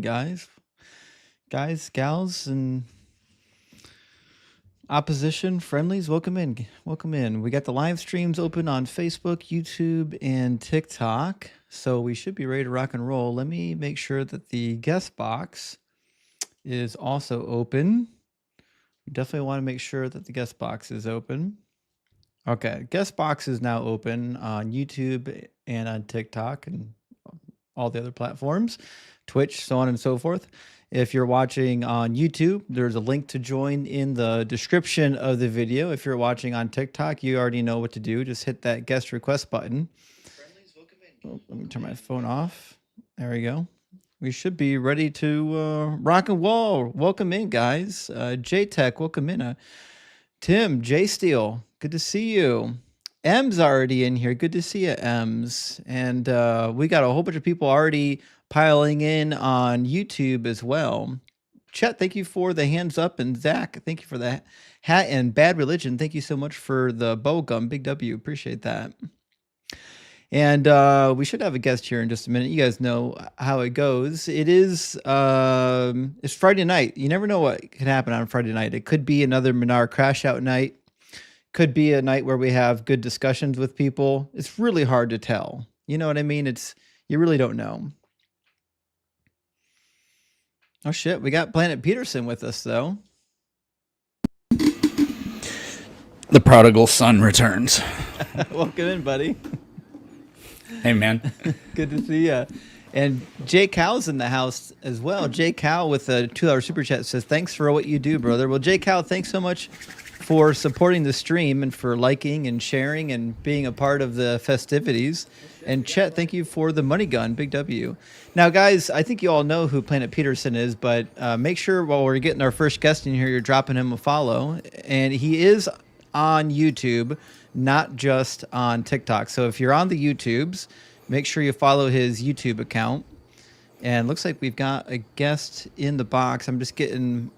guys. Guys, gals, and opposition friendlies, welcome in. Welcome in. We got the live streams open on Facebook, YouTube, and TikTok. So we should be ready to rock and roll. Let me make sure that the guest box is also open. We definitely want to make sure that the guest box is open. Okay, guest box is now open on YouTube and on TikTok and all the other platforms, Twitch, so on and so forth. If you're watching on YouTube, there's a link to join in the description of the video. If you're watching on TikTok, you already know what to do. Just hit that guest request button. Oh, let me turn my phone off. There we go. We should be ready to rock and roll. Welcome in, guys. J-Tech, welcome in. Tim, J-Steel, good to see you. M's already in here. Good to see you, M's. And we got a whole bunch of people already piling in on YouTube as well. Chet, thank you for the hands up. And Zach, thank you for the hat. And Bad Religion, thank you so much for the bow gum. Big W, appreciate that. And we should have a guest here in just a minute. You guys know how it goes. It is, it's Friday night. You never know what can happen on Friday night. It could be another Minar crash out night. Could be a night where we have good discussions with people. It's really hard to tell. You know what I mean? You really don't know. Oh shit, we got Planet Peterson with us though. The prodigal son returns. Welcome in, buddy. Hey, man. Good to see you. And Jay Cow's in the house as well. Jay Cow with a $2 super chat says, thanks for what you do, brother. Well, Jay Cow, thanks so much for supporting the stream and for liking and sharing and being a part of the festivities. And Chet, thank you for the money gun. Big W. Now, guys, I think you all know who Planet Peterson is, but make sure while we're getting our first guest in here, you're dropping him a follow. And he is on YouTube, not just on TikTok. So if you're on the YouTubes, make sure you follow his YouTube account. And looks like we've got a guest in the box. I'm just getting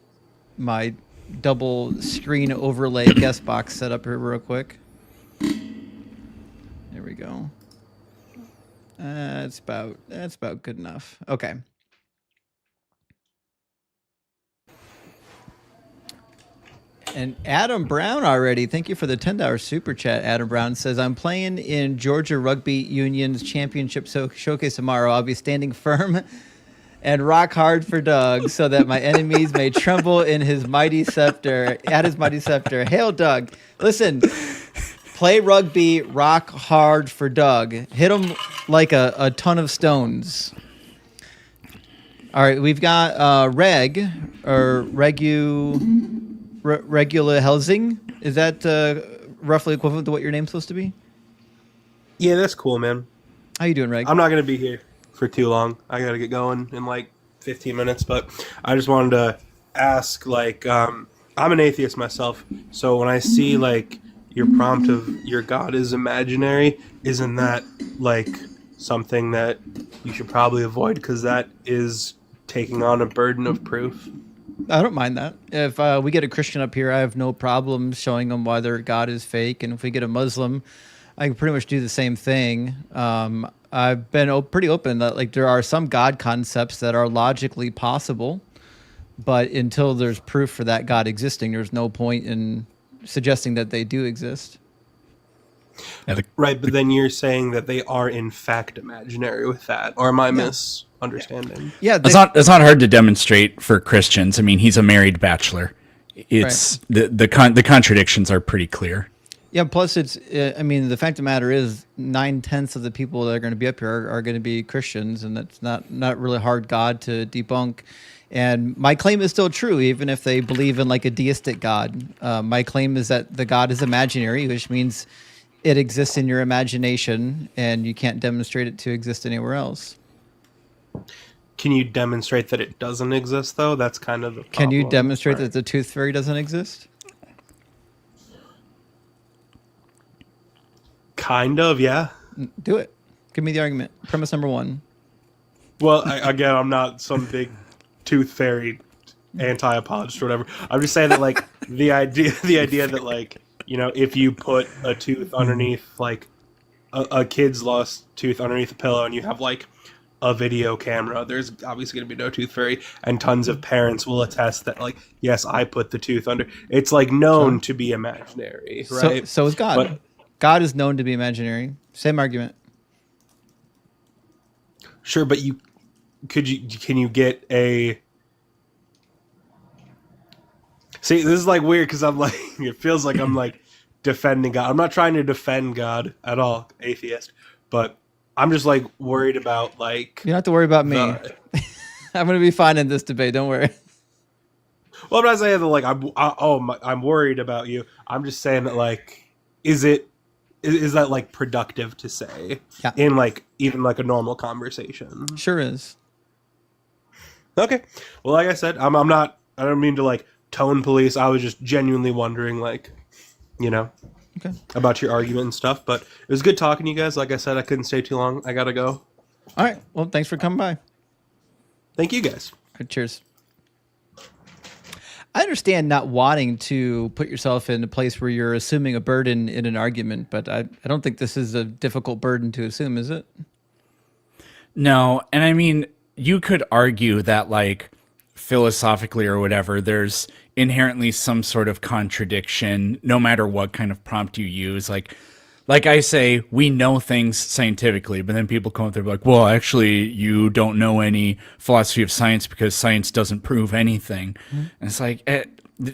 my double screen overlay guest box set up here real quick. There we go. That's about good enough. Okay. And Adam Brown already, thank you for the $10 super chat. Adam Brown says, I'm playing in Georgia Rugby Union's championship showcase tomorrow. I'll be standing firm and rock hard for Doug so that my enemies may tremble in his mighty scepter, at his mighty scepter. Hail, Doug. Listen, play rugby, rock hard for Doug. Hit him like a ton of stones. All right, we've got Regula Helsing. Is that roughly equivalent to what your name's supposed to be? Yeah, that's cool, man. How you doing, Reg? I'm not going to be here for too long. I got to get going in like 15 minutes, but I just wanted to ask, like, I'm an atheist myself, so when I see, like, your prompt of your God is imaginary, isn't that, like, something that you should probably avoid because that is taking on a burden of proof? I don't mind that. If we get a Christian up here, I have no problem showing them why their God is fake. And if we get a Muslim, I can pretty much do the same thing. I've been pretty open that like there are some God concepts that are logically possible, but until there's proof for that God existing, there's no point in suggesting that they do exist. Right, but then you're saying that they are in fact imaginary with that, or am I misunderstanding? Yeah, it's not hard to demonstrate for Christians. I mean, he's a married bachelor. It's right. the contradictions are pretty clear. Yeah, plus it's, I mean, the fact of the matter is 9/10 of the people that are going to be up here are going to be Christians, and that's not really hard God to debunk. And my claim is still true, even if they believe in like a deistic God. My claim is that the God is imaginary, which means it exists in your imagination, and you can't demonstrate it to exist anywhere else. Can you demonstrate that it doesn't exist, though? That's kind of the problem. Can you demonstrate that the tooth fairy doesn't exist? Kind of, yeah. Do it. Give me the argument. Premise number one. Well, again, I'm not some big tooth fairy anti-apologist or whatever. I'm just saying that, like, the idea that, like, you know, if you put a tooth underneath, like, a kid's lost tooth underneath a pillow, and you have, like, a video camera, there's obviously going to be no tooth fairy, and tons of parents will attest that, like, yes, I put the tooth under. It's like known to be imaginary, right? So is God. But God is known to be imaginary. Same argument. sure, but can you get a? See, this is like weird because I'm like, it feels like I'm like defending God. I'm not trying to defend God at all, atheist, but I'm just like worried about like. You don't have to worry about me. I'm going to be fine in this debate. Don't worry. Well, I'm not saying that like I'm worried about you. I'm just saying that like, is that like productive to say in like even like a normal conversation? Sure is. Okay. Well, like I said, I'm not. I don't mean to like tone police. I was just genuinely wondering, like, about your argument and stuff. But it was good talking to you guys. Like I said, I couldn't stay too long. I gotta go. All right. Well, thanks for coming by. Thank you, guys. All right, cheers. I understand not wanting to put yourself in a place where you're assuming a burden in an argument, but I don't think this is a difficult burden to assume, is it? No, and I mean, you could argue that, like, philosophically or whatever, there's inherently some sort of contradiction, no matter what kind of prompt you use. Like I say, we know things scientifically, but then people come up there and be like, well, actually, you don't know any philosophy of science because science doesn't prove anything. Mm-hmm. And it's like,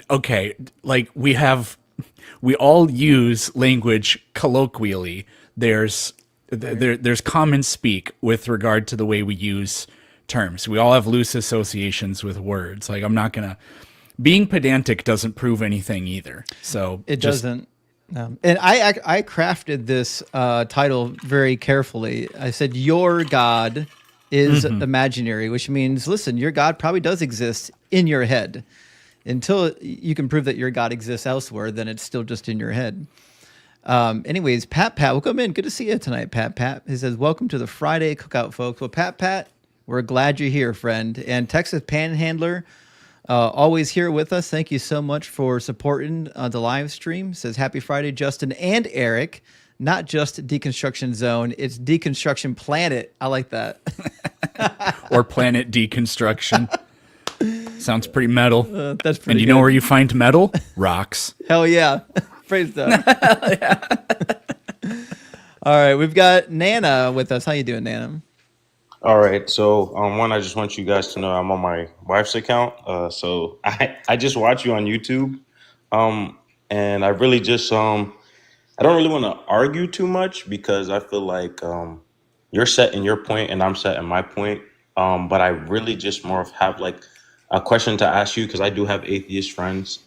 okay, like we all use language colloquially. There's common speak with regard to the way we use terms. We all have loose associations with words. Like, being pedantic doesn't prove anything either. So it doesn't. And I crafted this title very carefully. I said, your God is imaginary, which means, listen, your God probably does exist in your head. Until you can prove that your God exists elsewhere, then it's still just in your head. Anyways, Pat, welcome in. Good to see you tonight, Pat. He says, welcome to the Friday Cookout, folks. Well, Pat, we're glad you're here, friend. And Texas Panhandler, always here with us. Thank you so much for supporting the live stream. Says happy Friday, Justin and Eric. Not just Deconstruction Zone, it's Deconstruction Planet. I like that. Or Planet Deconstruction. Sounds pretty metal. That's pretty. And you good. know where you find metal? Rocks. Hell yeah! Praise God. All right, we've got Nana with us. How you doing, Nana? All right, so one, I just want you guys to know I'm on my wife's account. So I just watch you on YouTube, and I really just I don't really want to argue too much because I feel like you're set in your point and I'm set in my point. But I really just more of have like a question to ask you because I do have atheist friends.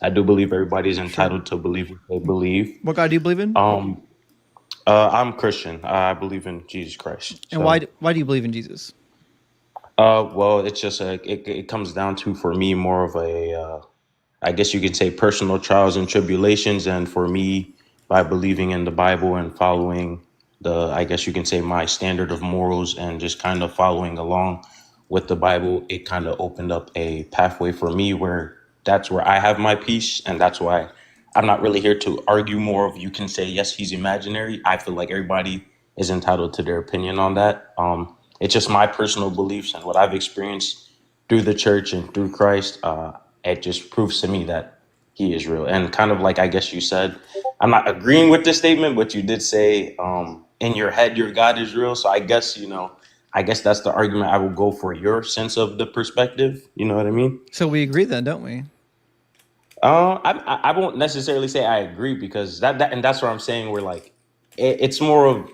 I do believe everybody's entitled to believe what they believe. What God do you believe in? I'm Christian. I believe in Jesus Christ. And why do you believe in Jesus? Well, it's just it comes down to, for me, more of a I guess you could say personal trials and tribulations, and for me, by believing in the Bible and following I guess you can say my standard of morals and just kind of following along with the Bible, it kind of opened up a pathway for me where that's where I have my peace, and that's why I'm not really here to argue more of, you can say, yes, he's imaginary. I feel like everybody is entitled to their opinion on that. It's just my personal beliefs and what I've experienced through the church and through Christ. It just proves to me that he is real. And kind of like, I guess you said, I'm not agreeing with this statement, but you did say in your head, your God is real. So I guess, that's the argument I will go for, your sense of the perspective. You know what I mean? So we agree then, don't we? I won't necessarily say I agree because and that's what I'm saying. We're like, it's more of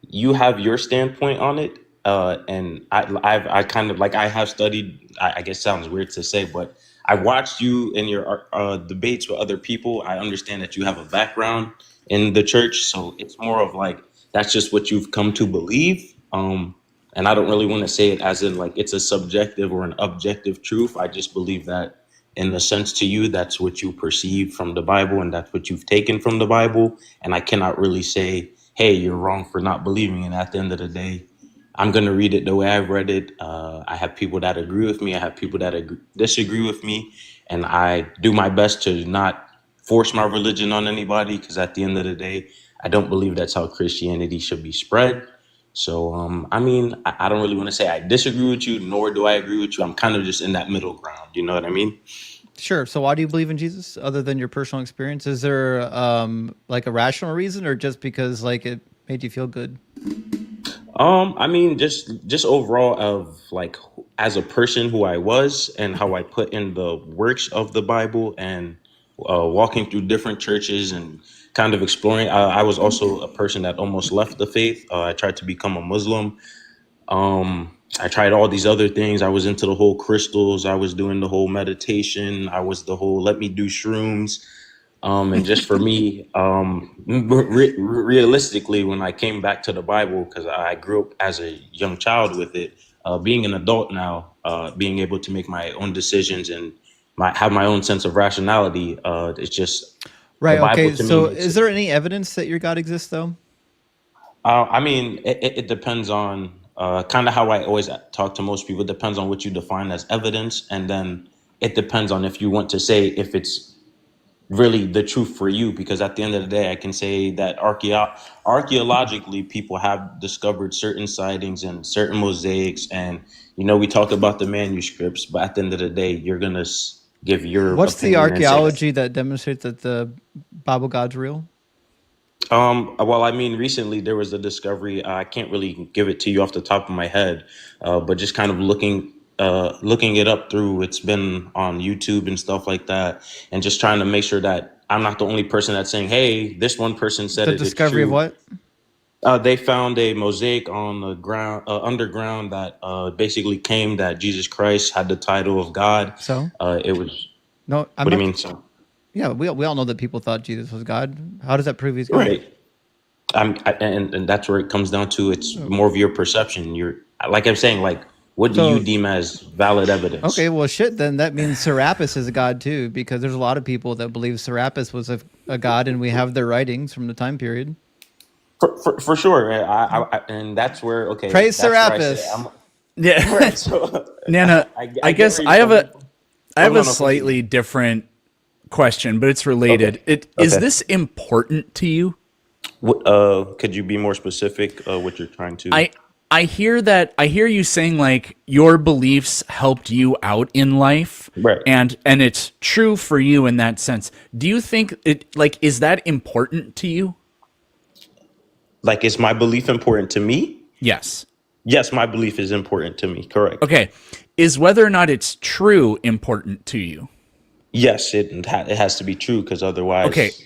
you have your standpoint on it, and I kind of like I have studied. I guess it sounds weird to say, but I watched you in your debates with other people. I understand that you have a background in the church, so it's more of like that's just what you've come to believe. And I don't really want to say it as in like it's a subjective or an objective truth. I just believe that, in the sense to you, that's what you perceive from the Bible and that's what you've taken from the Bible. And I cannot really say, hey, you're wrong for not believing. And at the end of the day, I'm going to read it the way I've read it. I have people that agree with me. I have people that disagree with me. And I do my best to not force my religion on anybody because at the end of the day, I don't believe that's how Christianity should be spread. So, I mean, I don't really want to say I disagree with you, nor do I agree with you. I'm kind of just in that middle ground. You know what I mean? Sure. So why do you believe in Jesus other than your personal experience? Is there like a rational reason or just because like it made you feel good? I mean, just overall of like as a person who I was and how I put in the works of the Bible and walking through different churches and kind of exploring. I was also a person that almost left the faith. I tried to become a Muslim. I tried all these other things. I was into the whole crystals. I was doing the whole meditation. I was the whole let me do shrooms. And just for me, realistically, when I came back to the Bible, because I grew up as a young child with it, being an adult now, being able to make my own decisions and have my own sense of rationality, it's just the Right. Bible Okay. to me So makes is it. there any evidence that your God exists though? I mean, it depends on kind of how I always talk to most people. It depends on what you define as evidence, and then it depends on if you want to say if it's really the truth for you. Because at the end of the day, I can say that archaeologically, people have discovered certain sightings and certain mosaics, and we talk about the manuscripts, but at the end of the day, you're gonna give your What's the opinion and say that. archaeology that demonstrates that the Bible God's real? Well, I mean, recently there was a discovery. I can't really give it to you off the top of my head, but just kind of looking it up through. It's been on YouTube and stuff like that, and just trying to make sure that I'm not the only person that's saying, "Hey, this one person said The it. It's discovery of true." what? They found a mosaic on the ground, underground, that basically claimed that Jesus Christ had the title of God. So It was. no, I'm What do you not. mean? So Yeah, we all know that people thought Jesus was God. How does that prove he's God? right. And that's where it comes down to. It's Oh. more of your perception. Like I'm saying, like, what do you So deem as valid okay, evidence? well, shit. Then that means Serapis is a god too, because there's a lot of people that believe Serapis was a god, and we have their writings from the time period. For sure. And that's where, okay, Praise that's where I say Serapis. I'm Yeah. right. So Nana, I I get guess where I you're have coming a from. I Oh, have no, a no, continue. slightly different question, but it's related. Okay. It is Okay. this important to you? Could you be more specific what you're trying to? I I hear you saying like your beliefs helped you out in life Right. and it's true for you in that sense. Do you think it like is that important to you? Like, is my belief important to me? Yes. Yes, my belief is important to me. Correct. Okay. Is whether or not it's true important to you? Yes, it has to be true because Okay, otherwise,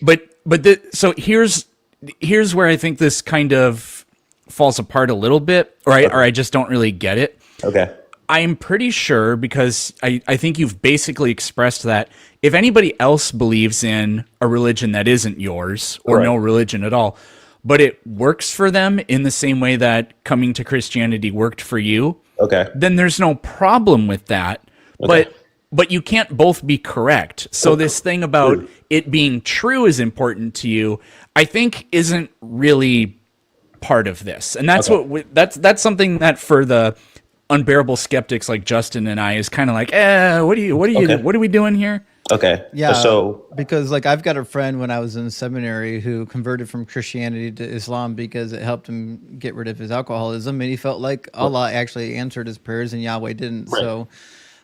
so here's where I think this kind of falls apart a little bit, or okay, I just don't really get it. okay, I'm pretty sure because I think you've basically expressed that if anybody else believes in a religion that isn't yours or right, no religion at all, but it works for them in the same way that coming to Christianity worked for you, okay, then there's no problem with that. okay. But you can't both be correct. So this thing about True. it being true is important to you, I think isn't really part of this. And that's Okay, that's something that for the unbearable skeptics like Justin and I is kind of like, okay, what are we doing here? okay. Yeah, So, because like I've got a friend when I was in seminary who converted from Christianity to Islam because it helped him get rid of his alcoholism, and he felt like Allah actually answered his prayers and Yahweh didn't. right, So,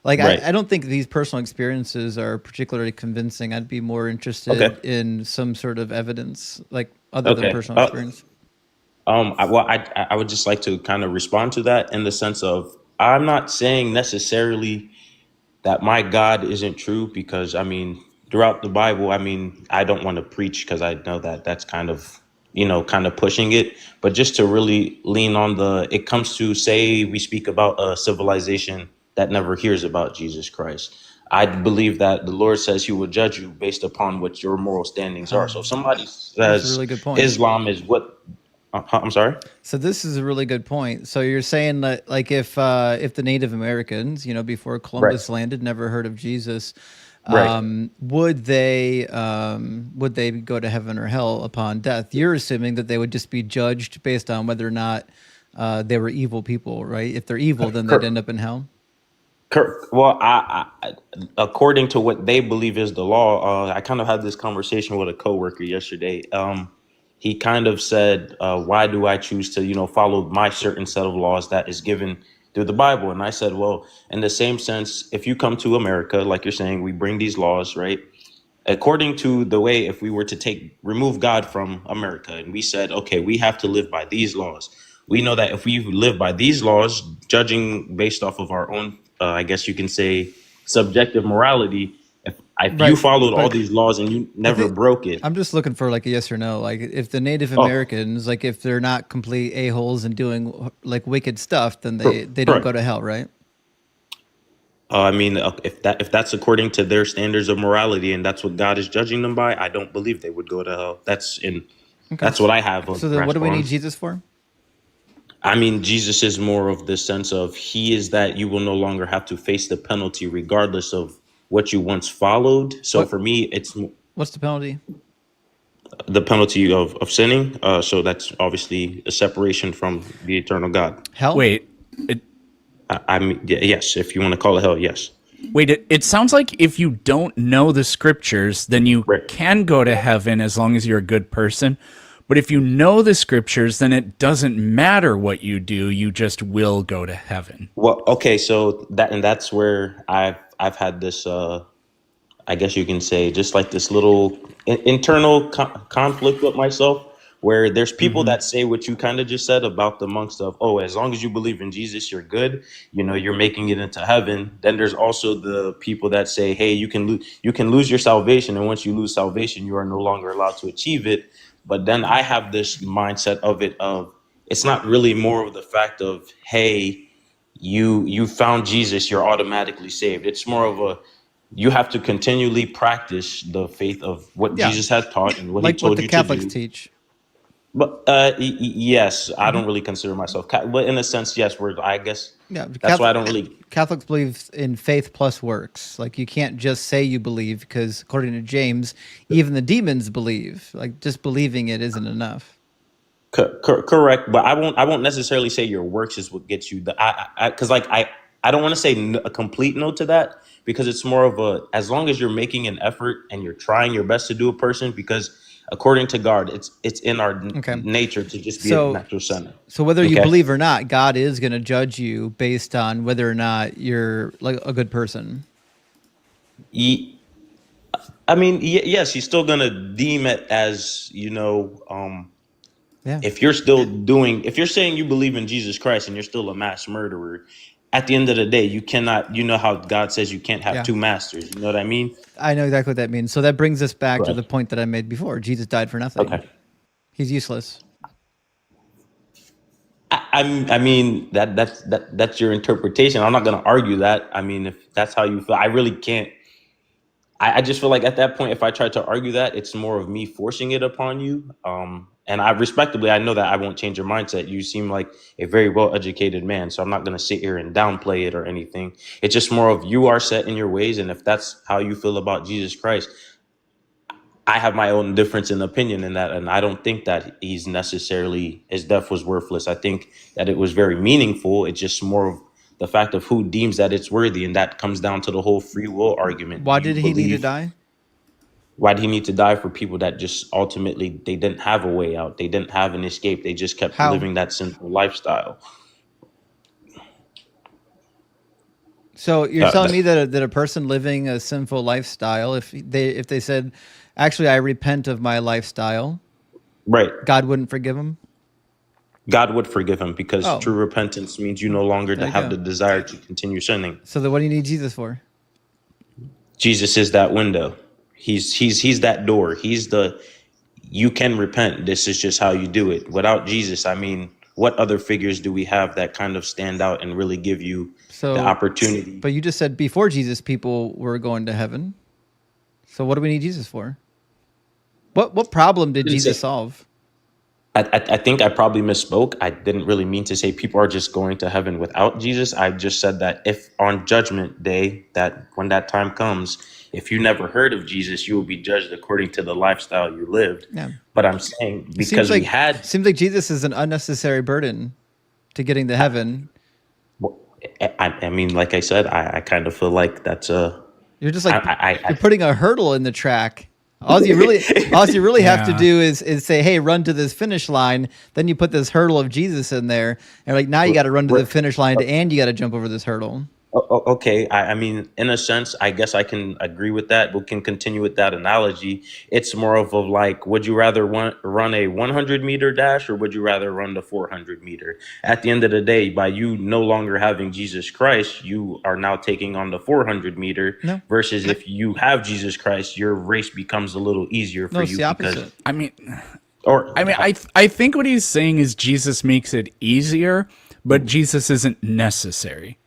like, right. I don't think these personal experiences are particularly convincing. I'd be more Okay, interested in some sort of evidence, like other than okay. personal experience. I would just like to kind of respond to that in the sense of I'm not saying necessarily that my God isn't true because I mean throughout the Bible, I mean I don't want to preach because I know that that's kind of kind of pushing it, but just to really lean on it comes to say we speak about a civilization that never hears about Jesus Christ. I believe that the Lord says He will judge you based upon what your moral standings are. So if somebody That's a says really good point. Islam is what, I'm sorry. So this is a really good point. So you're saying that, like, if the Native Americans, before Right, Columbus landed, never heard of Jesus, right. would they go to heaven or hell upon death? You're assuming that they would just be judged based on whether or not they were evil people, right? If they're evil, then they'd end up in hell. Well, according to what they believe is the law, I kind of had this conversation with a coworker yesterday. he kind of said, why do I choose to, follow my certain set of laws that is given through the Bible? And I said, well, in the same sense, if you come to America, like you're saying, we bring these laws, right? According to the way, if we were to remove God from America and we said, okay, we have to live by these laws. We know that if we live by these laws, judging based off of our own, I guess you can say, subjective morality, if you Right, followed all but these laws and you never broke it. I'm just looking for like a yes or no. Like if the Native Oh, Americans, like if they're not complete a-holes and doing like wicked stuff, then they don't correct. go to hell, right? I mean, if that's according to their standards of morality and that's what God is judging them by, I don't believe they would go to hell. Okay. That's what I have a So then what do grasp we on. need Jesus for? I mean, Jesus is more of the sense of he is that you will no longer have to face the penalty regardless of what you once followed. So What for me, it's what's the penalty? the penalty of sinning. So that's obviously a separation from the eternal God. Hell? Wait, it, I mean, yes, if you want to call it hell, yes. it sounds like if you don't know the scriptures, then you Right. can go to heaven as long as you're a good person. But if you know the scriptures, then it doesn't matter what you do, you just will go to heaven. Well, okay, so that's where I've had this I guess you can say just like this little internal conflict with myself where there's people Mm-hmm. that say what you kind of just said about the monks of, oh, as long as you believe in Jesus, you're good, you're making it into heaven. Then there's also the people that say, hey, you can lose your salvation, and once you lose salvation, you are no longer allowed to achieve it. But then I have this mindset of it of it's not really more of the fact of, hey, you found Jesus, you're automatically saved. It's more of a you have to continually practice the faith of what Yeah. Jesus has taught and what he Like what told the you to Catholics do. teach. But yes, I Mm-hmm. don't really consider myself, but in a sense, yes. I guess Yeah, the that's why I don't really. Catholics believe in faith plus works. Like you can't just say you believe because according to James, even the demons believe. Like just believing it isn't enough. Correct, but I won't necessarily say your works is what gets you the because I don't want to say a complete no to that because it's more of a as long as you're making an effort and you're trying your best to do a person because according to God it's in our Okay. nature to just be a So natural sinner. so whether you Okay. believe or not, God is going to judge you based on whether or not you're like a good person. Ye- I mean, yes, he's still gonna deem it as Yeah. if you're saying you believe in Jesus Christ and you're still a mass murderer, at the end of the day, you cannot, how God says you can't have Yeah. two masters. You know what I mean? I know exactly what that means. So that brings us back to Right. the point that I made before. Jesus died for nothing. Okay. He's useless. I mean that's your interpretation. I'm not gonna argue that. I mean, if that's how you feel, I really can't. I just feel like at that point, if I try to argue that, it's more of me forcing it upon you. And I know that I won't change your mindset. You seem like a very well educated man, so I'm not going to sit here and downplay it or anything. It's just more of you are set in your ways, and if that's how you feel about Jesus Christ, I have my own difference in opinion in that, and I don't think that his death was worthless. I think that it was very meaningful. It's just more of the fact of who deems that it's worthy, and that comes down to the whole free will argument. Do Why you did he need to believe die? why did he need to die for people that just ultimately they didn't have a way out, they didn't have an escape, they just kept How? living that sinful lifestyle? So you're Uh, telling that- me that a person living a sinful lifestyle, if they said, actually, I repent of my lifestyle, right, God wouldn't forgive them? God would forgive him because Oh, true repentance means you no longer there you have go. the desire to continue sinning. So then what do you need Jesus for? Jesus is that window. He's that door. You can repent. This is just how you do it. Without Jesus, I mean, what other figures do we have that kind of stand out and really give you the So, opportunity? but you just said before Jesus, people were going to heaven. So what do we need Jesus for? What problem did Didn't say- Jesus solve? I think I probably misspoke. I didn't really mean to say people are just going to heaven without Jesus. I just said that if on Judgment Day, that when that time comes, if you never heard of Jesus, you will be judged according to the lifestyle you lived. Yeah. But I'm saying It because seems like Jesus is an unnecessary burden to getting to heaven. I mean, like I said, I kind of feel like that's You're just like I you're putting a hurdle in the track. all you really have to Yeah. do is say, hey, run to this finish line. Then you put this hurdle of Jesus in there, and like now you got to run to the finish line, and you got to jump over this hurdle. Okay, I mean, in a sense, I guess I can agree with that. We can continue with that analogy. It's more of a like, would you rather run a 100-meter dash or would you rather run the 400-meter? At the end of the day, by you no longer having Jesus Christ, you are now taking on the 400-meter. No. Versus if you have Jesus Christ, your race becomes a little easier for No, it's you the because, opposite. I mean, or I think what he's saying is Jesus makes it easier, but Jesus isn't necessary.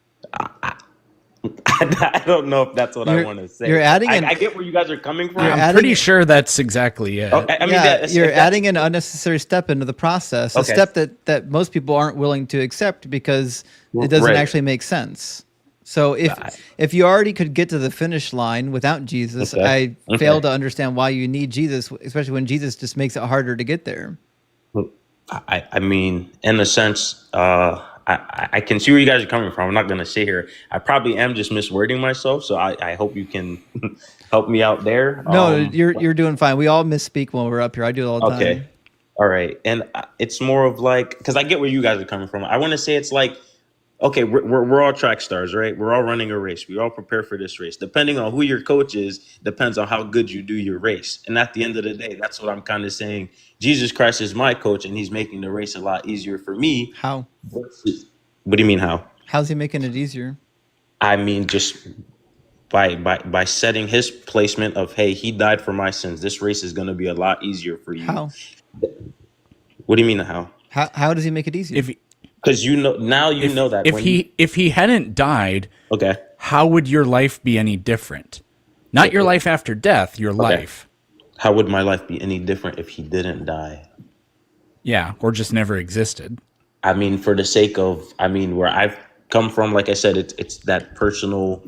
I don't know if that's what I want to say. You're adding I get where you guys are coming from. I'm pretty sure that's exactly it. I mean, yeah, if you're that's- adding an unnecessary step into the process, a Okay. step that most people aren't willing to accept because it doesn't Right. actually make sense. So if you already could get to the finish line without Jesus, Okay. I fail to understand why you need Jesus, especially when Jesus just makes it harder to get there. I mean, in a sense, I can see where you guys are coming from. I'm not going to sit here. I probably am just miswording myself, so I hope you can help me out there. No, you're doing fine. We all misspeak when we're up here. I do it all the Okay. time. All right. And it's more of like, because I get where you guys are coming from. I want to say it's like, okay, we're all track stars, right? We're all running a race. We all prepare for this race. Depending on who your coach is, depends on how good you do your race. And at the end of the day, that's what I'm kind of saying. Jesus Christ is my coach, and he's making the race a lot easier for me. How? What do you mean how? How's he making it easier? I mean, just by setting his placement of, hey, he died for my sins. This race is going to be a lot easier for you. How? What do you mean how? How does he make it easier? Because you know now you know that if he hadn't died, okay, how would your life be any different? Not your life after death, your life. How would my life be any different if he didn't die? Yeah, or just never existed. I mean, for the sake of, I mean, where I've come from, like I said, it's that personal.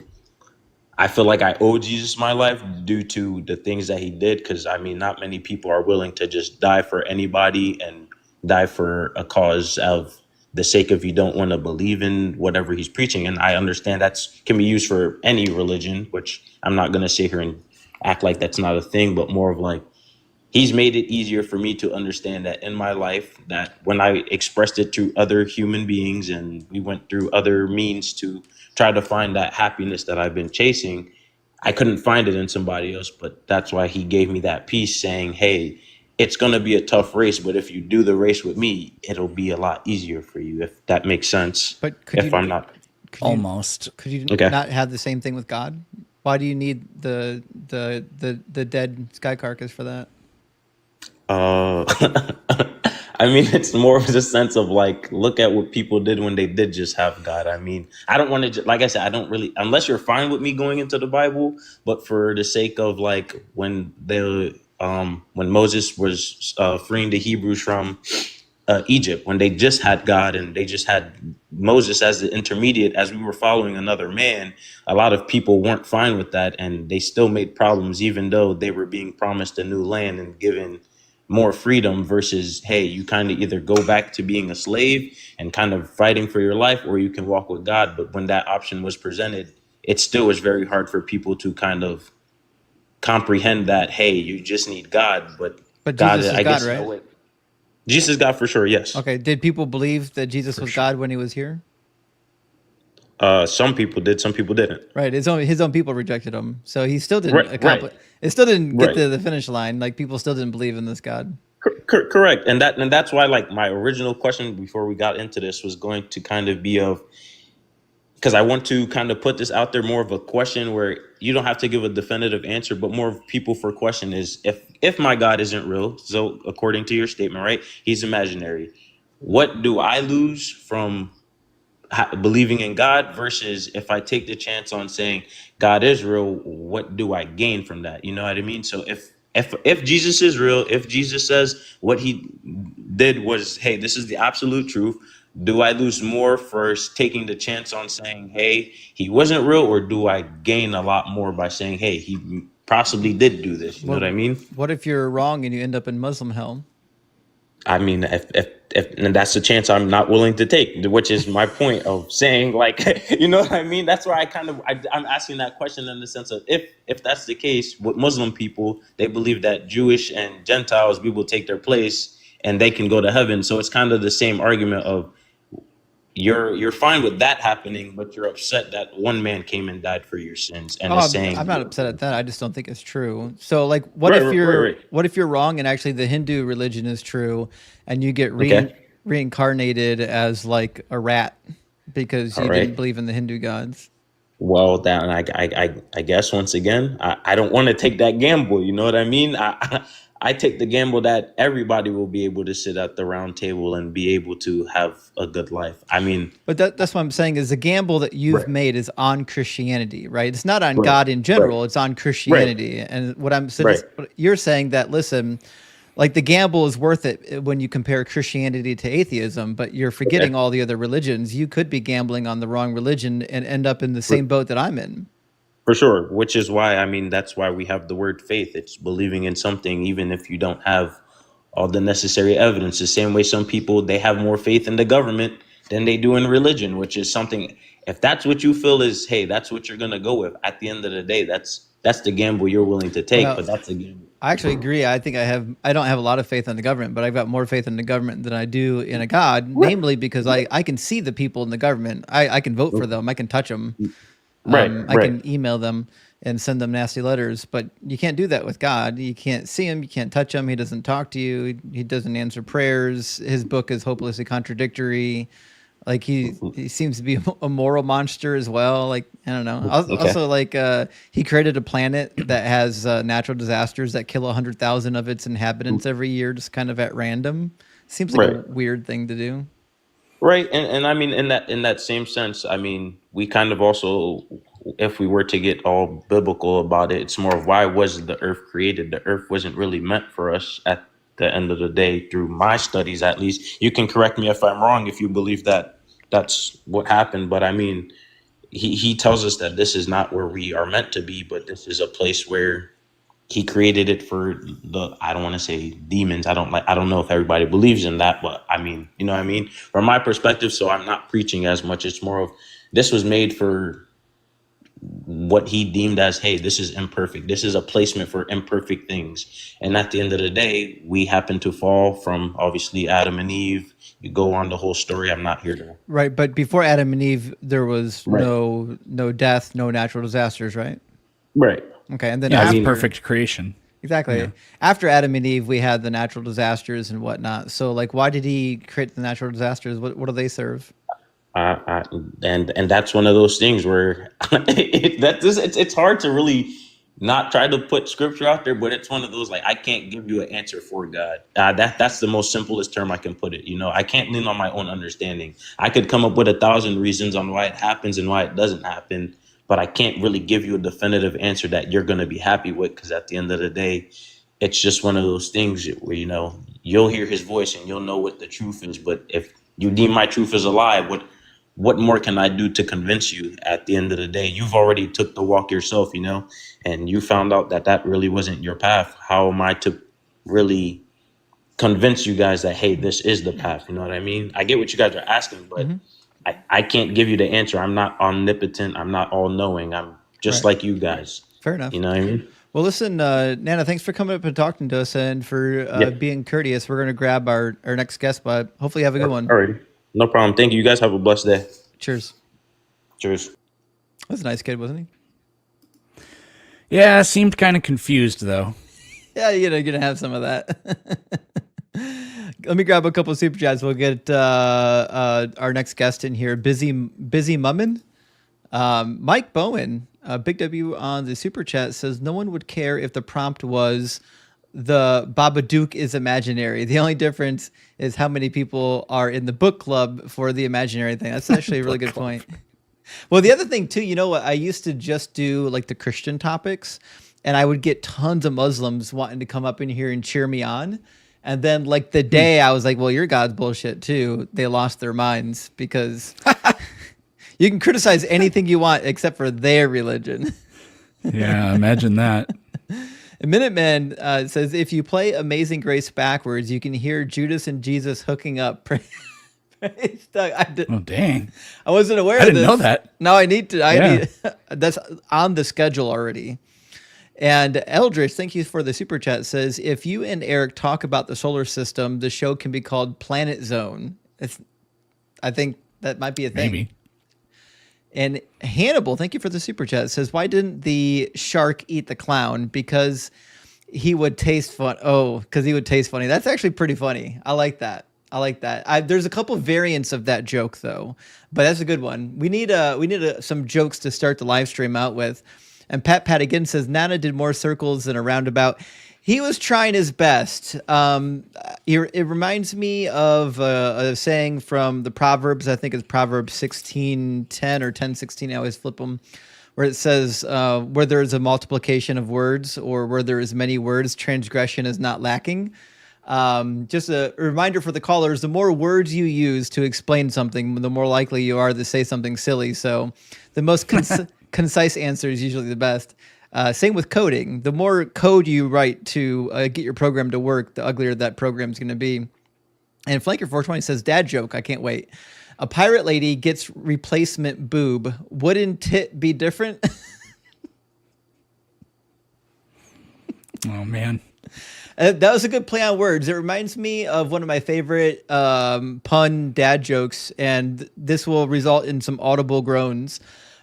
I feel like I owe Jesus my life due to the things that he did. Because I mean, not many people are willing to just die for anybody and die for a cause of the sake of you don't want to believe in whatever he's preaching. And I understand that's can be used for any religion, which I'm not going to sit here and act like that's not a thing, but more of like, he's made it easier for me to understand that in my life, that when I expressed it to other human beings and we went through other means to try to find that happiness that I've been chasing, I couldn't find it in somebody else. But that's why he gave me that piece saying, hey, it's going to be a tough race, but if you do the race with me, it'll be a lot easier for you, if that makes sense. But Almost. Could you Okay. not have the same thing with God? Why do you need the dead sky carcass for that? I mean, it's more of the sense of like, look at what people did when they did just have God. I mean, I don't want to, like I said, I don't really, unless you're fine with me going into the Bible, but for the sake of like when Moses was freeing the Hebrews from Egypt, when they just had God and they just had Moses as the intermediate, as we were following another man, a lot of people weren't fine with that. And they still made problems, even though they were being promised a new land and given more freedom versus, hey, you kind of either go back to being a slave and kind of fighting for your life, or you can walk with God. But when that option was presented, it still was very hard for people to kind of comprehend that, hey, you just need God. But God, Jesus is I God, guess, right? Jesus is God for sure, yes. Okay. Did people believe that Jesus was God when he was here? Some people did, some people didn't. Right. His own people rejected him, so he still didn't Right, accomplish. right. It still didn't get Right. to the finish line. Like people still didn't believe in this God. Correct. And that's why, like, my original question before we got into this was going to kind of be of, because I want to kind of put this out there, more of a question where you don't have to give a definitive answer, but more of people for question is, if my God isn't real, so according to your statement, right, he's imaginary, what do I lose from believing in God versus if I take the chance on saying God is real, what do I gain from that? You know what I mean? So if Jesus is real, if Jesus says what he did was, hey, this is the absolute truth, do I lose more for taking the chance on saying, hey, he wasn't real, or do I gain a lot more by saying, hey, he possibly did do this? You know what I mean? What if you're wrong and you end up in Muslim hell? I mean, if and that's a chance I'm not willing to take, which is my point of saying, like, you know what I mean? That's why I'm asking that question in the sense of if that's the case with Muslim people, they believe that Jewish and Gentiles, we will take their place and they can go to heaven. So it's kind of the same argument of you're fine with that happening, but you're upset that one man came and died for your sins and Oh, is I'm saying, not upset at that. I just don't think it's true. So, like, right, right, right, right. what if you're wrong and actually the Hindu religion is true, and you get Okay. reincarnated as like a rat because All you didn't right. believe in the Hindu gods? Well, then I guess once again, I don't want to take that gamble. You know what I mean? I take the gamble that everybody will be able to sit at the round table and be able to have a good life. I mean, But that's what I'm saying is the gamble that you've right, made is on Christianity, right? It's not on right, God in right, general. It's on right, Christianity. And what I'm so right. you're saying that listen, like the gamble is worth it when you compare Christianity to atheism, but you're Okay. forgetting all the other religions. You could be gambling on the wrong religion and end up in the For, same boat that I'm in. for sure. Which is why, I mean, that's why we have the word faith. It's believing in something, even if you don't have all the necessary evidence. The same way some people, they have more faith in the government than they do in religion, which is something, if that's what you feel is, hey, that's what you're going to go with. At the end of the day, that's the gamble you're willing to take, Well, but that's a gamble. I actually agree. I don't have a lot of faith in the government, but I've got more faith in the government than I do in a God, Right. namely because I can see the people in the government. I can vote for them. I can touch them. Right, I right. can email them and send them nasty letters, but you can't do that with God. You can't see him. You can't touch him. He doesn't talk to you. He doesn't answer prayers. His book is hopelessly contradictory. Like he seems to be a moral monster as well. Like I don't know. Okay. Also, like he created a planet that has natural disasters that kill 100,000 of its inhabitants every year, just kind of at random. Seems like a Right. weird thing to do. Right. And I mean in that same sense, I mean, we kind of also, if we were to get all biblical about it, it's more of why was the earth created? The earth wasn't really meant for us at the end of the day, through my studies at least. You can correct me if I'm wrong if you believe that that's what happened, but I mean, he tells us that this is not where we are meant to be, but this is a place where he created it for the, I don't want to say demons. I don't know if everybody believes in that, but I mean, you know what I mean? From my perspective, so I'm not preaching as much. It's more of this was made for what he deemed as, hey, this is imperfect. This is a placement for imperfect things. And at the end of the day, we happen to fall from obviously Adam and Eve. You go on the whole story. I'm not here to. Right, but before Adam and Eve, there was Right. no death, no natural disasters, right? Right. Okay, and then Yeah, I it's mean, perfect creation. exactly Yeah. after Adam and Eve, we had the natural disasters and whatnot. So, like, why did he create the natural disasters? What do they serve? I, and that's one of those things where it's hard to really not try to put scripture out there, but it's one of those, like, I can't give you an answer for God. That's the most simplest term I can put it. You know, I can't lean on my own understanding. I could come up with 1,000 reasons on why it happens and why it doesn't happen, but I can't really give you a definitive answer that you're going to be happy with, because at the end of the day, it's just one of those things where, you know, you'll hear his voice and you'll know what the truth is. But if you deem my truth as a lie, what more can I do to convince you? At the end of the day, you've already took the walk yourself, you know, and you found out that that really wasn't your path. How am I to really convince you guys that, hey, this is the path? You know what I mean? I get what you guys are asking, but Hmm. I can't give you the answer. I'm not omnipotent. I'm not all knowing. I'm just Right, like you guys. fair enough. You know what I mean? Well, listen, Nana, thanks for coming up and talking to us and for Yeah. being courteous. We're going to grab our next guest, but hopefully you have a good one. All right. No problem. Thank you. You guys have a blessed day. Cheers. Cheers. That was a nice kid, wasn't he? Yeah, seemed kind of confused though. Yeah, you know, you're gonna have some of that. Let me grab a couple of super chats. We'll get our next guest in here. Busy Mummin. Mike Bowen, Big W on the super chat says no one would care if the prompt was the Babadook is imaginary. The only difference is how many people are in the book club for the imaginary thing. That's actually a really good point. Well, the other thing too, you know what? I used to just do like the Christian topics, and I would get tons of Muslims wanting to come up in here and cheer me on. And then like the day I was like, well, your God's bullshit too. They lost their minds because you can criticize anything you want except for their religion. Yeah, imagine that. And Minuteman says, if you play Amazing Grace backwards, you can hear Judas and Jesus hooking up. Praise Doug. Oh, dang. I wasn't aware I of didn't this. know that. No, I need to. Yeah. That's on the schedule already. And Eldridge, thank you for the super chat, says, if you and Eric talk about the solar system, the show can be called Planet Zone. I think that might be a thing. Maybe. And Hannibal, thank you for the super chat, says, why didn't the shark eat the clown? Because he would taste fun. Oh, because he would taste funny. That's actually pretty funny. I like that. There's a couple variants of that joke though, but that's a good one. We need some jokes to start the live stream out with. And Pat again says, Nana did more circles than a roundabout. He was trying his best. It reminds me of a saying from the Proverbs. I think it's Proverbs 16:10 or 10:16. I always flip them, where it says, where there is a multiplication of words or where there is many words, transgression is not lacking. Just a reminder for the callers, the more words you use to explain something, the more likely you are to say something silly. So the most concise answer is usually the best. Same with coding. The more code you write to get your program to work, the uglier that program's going to be. And Flanker420 says, dad joke, I can't wait. A pirate lady gets replacement boob. Wouldn't it be different? Oh, man. That was a good play on words. It reminds me of one of my favorite pun dad jokes, and this will result in some audible groans,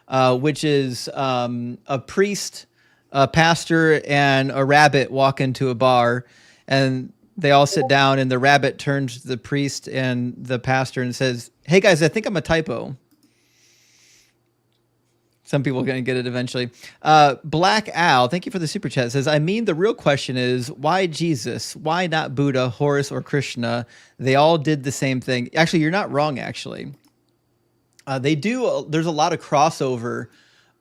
which is a priest, a pastor, and a rabbit walk into a bar, and they all sit down, and the rabbit turns to the priest and the pastor and says, hey, guys, I think I'm a typo. Some people are going to get it eventually. Black Al, thank you for the super chat, says, I mean, the real question is, why Jesus? Why not Buddha, Horus, or Krishna? They all did the same thing. Actually, you're not wrong, actually. They do. There's a lot of crossover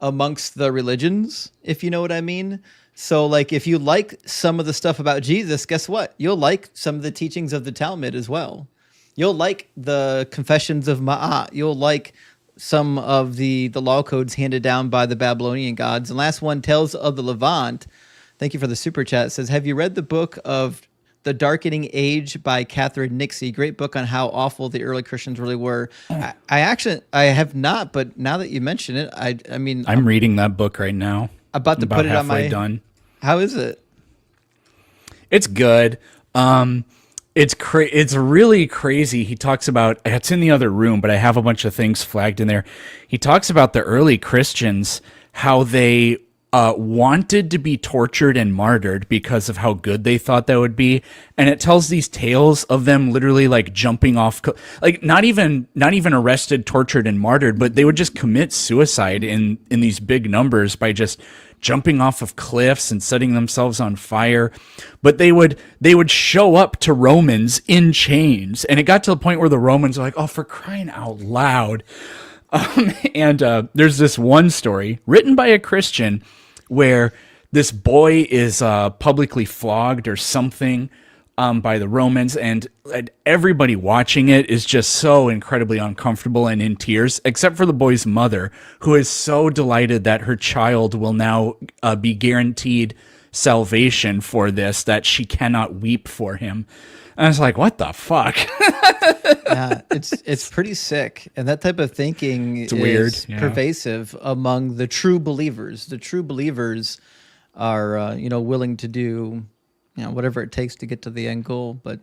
amongst the religions, if you know what I mean. So, like, if you like some of the stuff about Jesus, guess what? You'll like some of the teachings of the Talmud as well. You'll like the Confessions of Ma'at. You'll like some of the law codes handed down by the Babylonian gods. And last one, Tales of the Levant. Thank you for the super chat. It says, have you read the book of The Darkening Age by Catherine Nixie? Great book on how awful the early Christians really were. I have not, but now that you mention it, I mean, I'm reading that book right now. About to put it on my... done. How is it? It's good. It's really crazy. He talks about, it's in the other room, but I have a bunch of things flagged in there. He talks about the early Christians, how they wanted to be tortured and martyred because of how good they thought that would be. And it tells these tales of them literally like jumping off, like not even arrested, tortured, and martyred, but they would just commit suicide in these big numbers by just jumping off of cliffs and setting themselves on fire. But they would show up to Romans in chains. And it got to the point where the Romans were like, oh, for crying out loud. And there's this one story written by a Christian where this boy is publicly flogged or something by the Romans, and everybody watching it is just so incredibly uncomfortable and in tears, except for the boy's mother, who is so delighted that her child will now be guaranteed salvation for this, that she cannot weep for him. And I was like, what the fuck? Yeah, it's pretty sick. And that type of thinking is weird, yeah. Pervasive among the true believers. The true believers are, willing to do, whatever it takes to get to the end goal. But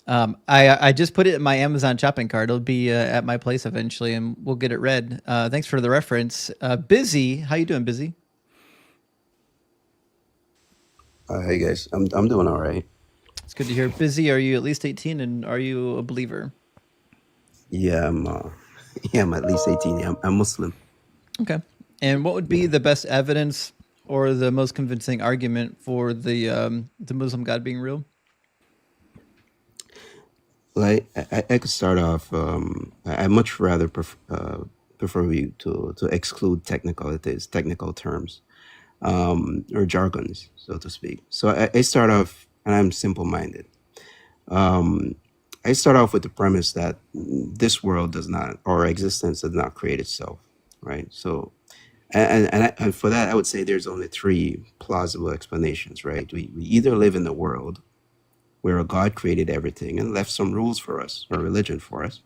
I just put it in my Amazon shopping cart. It'll be at my place eventually, and we'll get it read. Thanks for the reference. Busy, how you doing, Busy? Hey guys, I'm doing all right. It's good to hear. Busy, are you at least 18, and are you a believer? Yeah, I'm at least 18. Yeah, I'm Muslim. Okay. And what would be the best evidence or the most convincing argument for the Muslim God being real? Like I could start off. I much rather prefer you to exclude technical terms, or jargons, so to speak. So I start off, and I'm simple-minded. I start off with the premise that this world does not, or existence does not create itself, right? So And for that, I would say there's only three plausible explanations, right? We either live in a world where a God created everything and left some rules for us, or religion for us,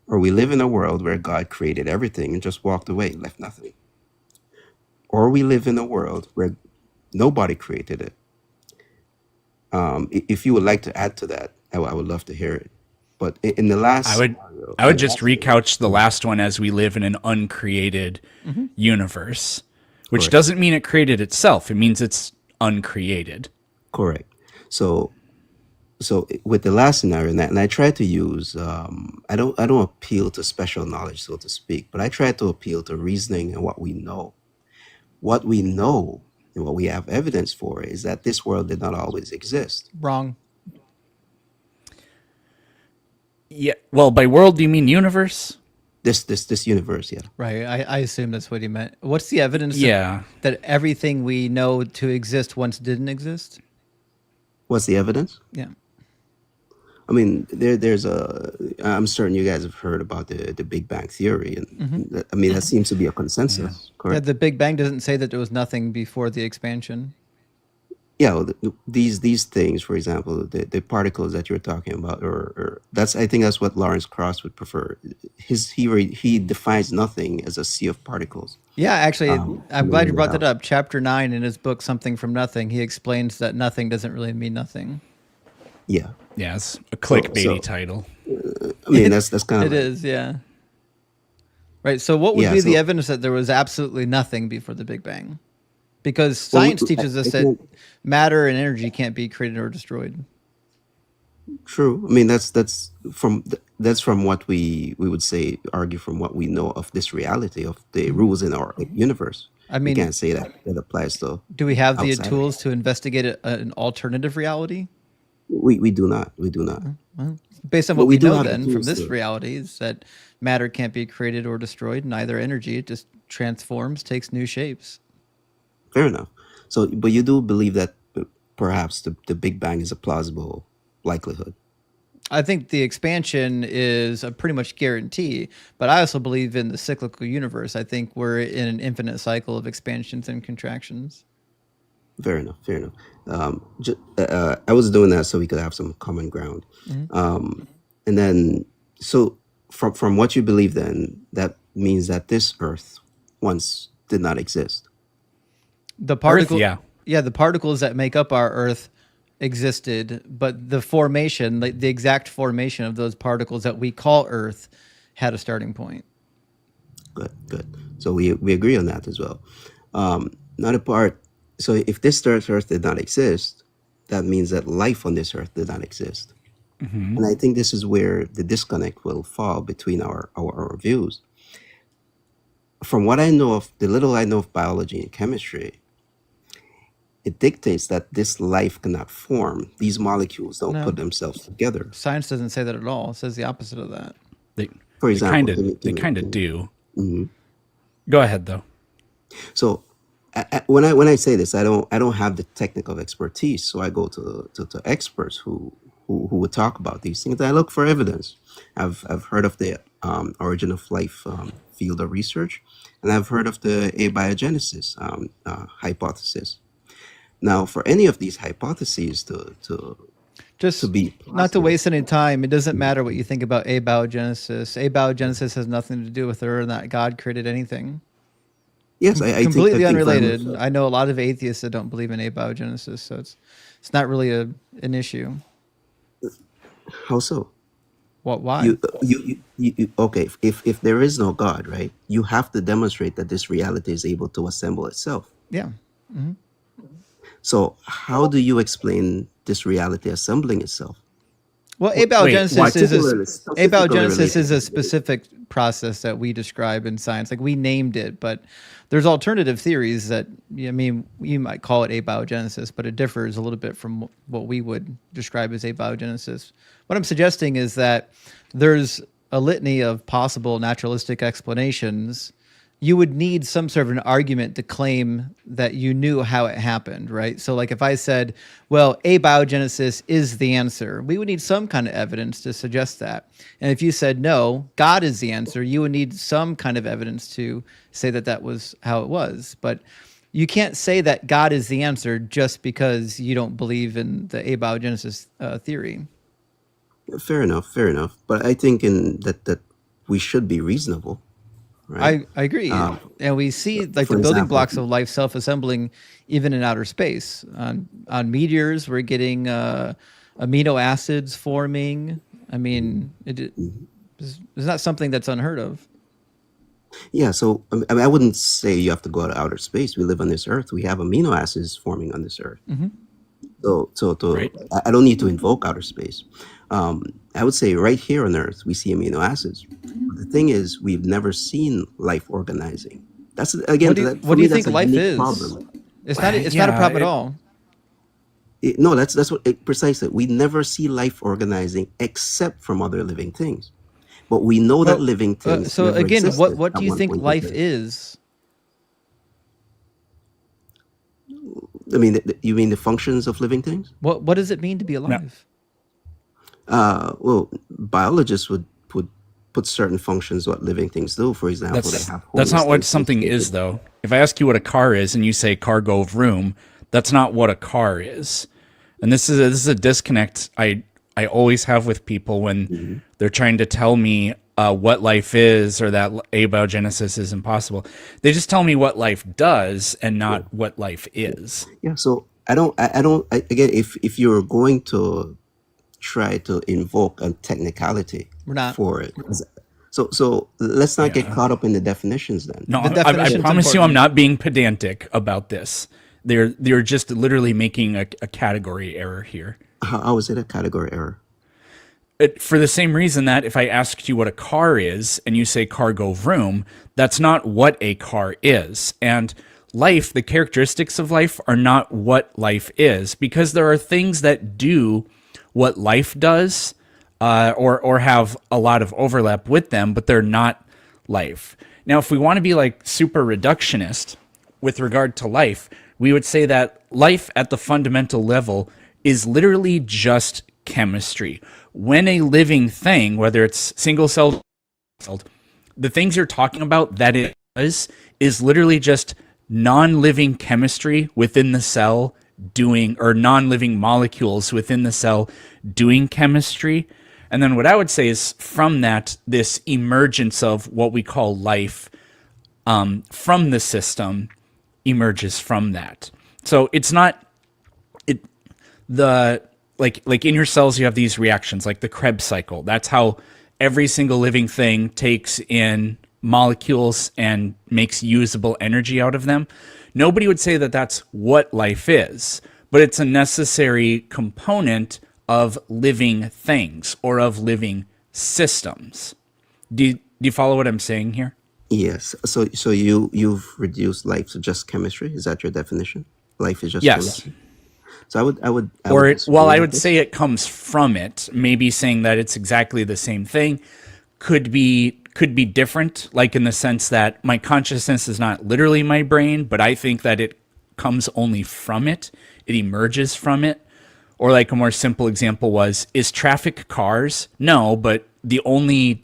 or we live in a world where God created everything and just walked away, left nothing, or we live in a world where nobody created it. If you would like to add to that, I would love to hear it. But in the last I would scenario, I would just recouch the last one as we live in an uncreated Mm-hmm. universe, which correct, doesn't mean it created itself. It means it's uncreated. correct. So with the last scenario, and I try to use, I don't appeal to special knowledge, so to speak, but I try to appeal to reasoning and what we know. What we know and what we have evidence for is that this world did not always exist. Wrong. Yeah. Well, by world do you mean universe? This universe, yeah. Right. I assume that's what he meant. What's the evidence Yeah. that everything we know to exist once didn't exist? What's the evidence? Yeah. I mean, I'm certain you guys have heard about the Big Bang Theory, and I mean, that seems to be a consensus, Yeah, correct? the Big Bang doesn't say that there was nothing before the expansion. Yeah, well, these things, for example, the particles that you're talking about, or that's, I think that's what Lawrence Krauss would prefer. He defines nothing as a sea of particles. Yeah, actually, I'm glad you brought that Without- up. Chapter 9 in his book, Something from Nothing, he explains that nothing doesn't really mean nothing. Yeah, Yeah, it's a clickbaity so- title. I mean that's kind It of is, yeah. Right, so what would Yeah, be the so- evidence that there was absolutely nothing before the Big Bang? Because science teaches us that matter and energy can't be created or destroyed. true. I mean that's from what we would say, argue from what we know of this reality of the rules in our universe. I We mean, can't say that it applies to. do we have the outside. tools to investigate an alternative reality? We do not. We do not. Well, based on But what we we do know have the then from tools this to- reality is that matter can't be created or destroyed, neither energy. It just transforms, takes new shapes. Fair enough. So, but you do believe that perhaps the Big Bang is a plausible likelihood. I think the expansion is a pretty much guarantee, but I also believe in the cyclical universe. I think we're in an infinite cycle of expansions and contractions. Fair enough. Fair enough. I was doing that so we could have some common ground. And then, so from what you believe, then that means that this Earth once did not exist. The particle, yeah. the particles that make up our Earth existed, but the formation, like the exact formation of those particles that we call Earth, had a starting point. Good, good. So we agree on that as well. Not a part. So if this Earth did not exist, that means that life on this Earth did not exist. And I think this is where the disconnect will fall between our views. From what I know of, the little I know of biology and chemistry, it dictates that this life cannot form. These molecules don't No. put themselves together. Science doesn't say that at all. It says the opposite of that. They For example, they kind of do. Mhm. Go ahead though. So when I say this, I don't have the technical expertise. So I go to experts who would talk about these things. I look for evidence. I've heard of the origin of life field of research, and I've heard of the abiogenesis hypothesis. Now, for any of these hypotheses Just to be not to plausible- waste any time, it doesn't matter what you think about abiogenesis. Abiogenesis has nothing to do with her and that God created anything. yes, I Completely think very much unrelated. so. I know a lot of atheists that don't believe in abiogenesis, so it's not really an issue. How so? Why? Okay, if there is no God, right, you have to demonstrate that this reality is able to assemble itself. Yeah. So how do you explain this reality assembling itself? Well, Wait, abiogenesis particularly- abiogenesis is a specific process that we describe in science. Like we named it, but there's alternative theories that, I mean, you might call it abiogenesis, but it differs a little bit from what we would describe as abiogenesis. What I'm suggesting is that there's a litany of possible naturalistic explanations you would need some sort of an argument to claim that you knew how it happened, right? So like if I said, well, abiogenesis is the answer, we would need some kind of evidence to suggest that. And if you said, no, God is the answer, you would need some kind of evidence to say that that was how it was. But you can't say that God is the answer just because you don't believe in the abiogenesis theory. Fair enough, fair enough. But I think in that we should be reasonable, right? I agree. And we see like For the building example, blocks of life self-assembling even in outer space. On meteors, we're getting amino acids forming. I mean, it's not something that's unheard of. Yeah, so I mean, I wouldn't say you have to go to outer space. We live on this earth. We have amino acids forming on this earth. So Right. I don't need to invoke outer space. I would say right here on Earth we see amino acids. But the thing is, we've never seen life organizing. That's again, for What do me, you that's think a life unique is? problem. It's not. It's not a Yeah, problem at all. No, that's what precisely. We never see life organizing except from other living things. But we know that Well, living things so never again, existed what at do you one think point in life time. is? I mean, you mean the functions of living things? What does it mean to be alive? Well, biologists would put certain functions what living things do. For example, they have That's not what homeostasis. something is, though. If I ask you what a car is and you say cargo room, that's not what a car is. And this is a disconnect I always have with people when they're trying to tell me what life is or that abiogenesis is impossible. They just tell me what life does and not what life is. Yeah. So again, if you're going to try to invoke a technicality We're not. for it, so let's not get caught up in the definitions then. No, The I definition's promise you I'm important. not being pedantic about this. They're just literally making a category error here. How is it a category error? For the same reason that if I asked you what a car is and you say cargo room, that's not what a car is. And life, the characteristics of life are not what life is, because there are things that do what life does or have a lot of overlap with them, but they're not life. Now, if we want to be like super reductionist with regard to life, we would say that life at the fundamental level is literally just chemistry. When a living thing, whether it's single-celled, the things you're talking about that it is literally just non-living chemistry within the cell doing, or non-living molecules within the cell doing chemistry. And then what I would say is from that, this emergence of what we call life from the system emerges from that. So it's not like in your cells you have these reactions like the Krebs cycle. That's how every single living thing takes in molecules and makes usable energy out of them. Nobody would say that that's what life is, but it's a necessary component of living things or of living systems. Do you follow what I'm saying here? Yes. So you've reduced life to just chemistry. Is that your definition? Life is just Yes. chemistry. So I would I would say it comes from it. Maybe saying that it's exactly the same thing could be different, like in the sense that my consciousness is not literally my brain, but I think that it comes only from it. It emerges from it. Or like a more simple example is traffic cars? No, but the only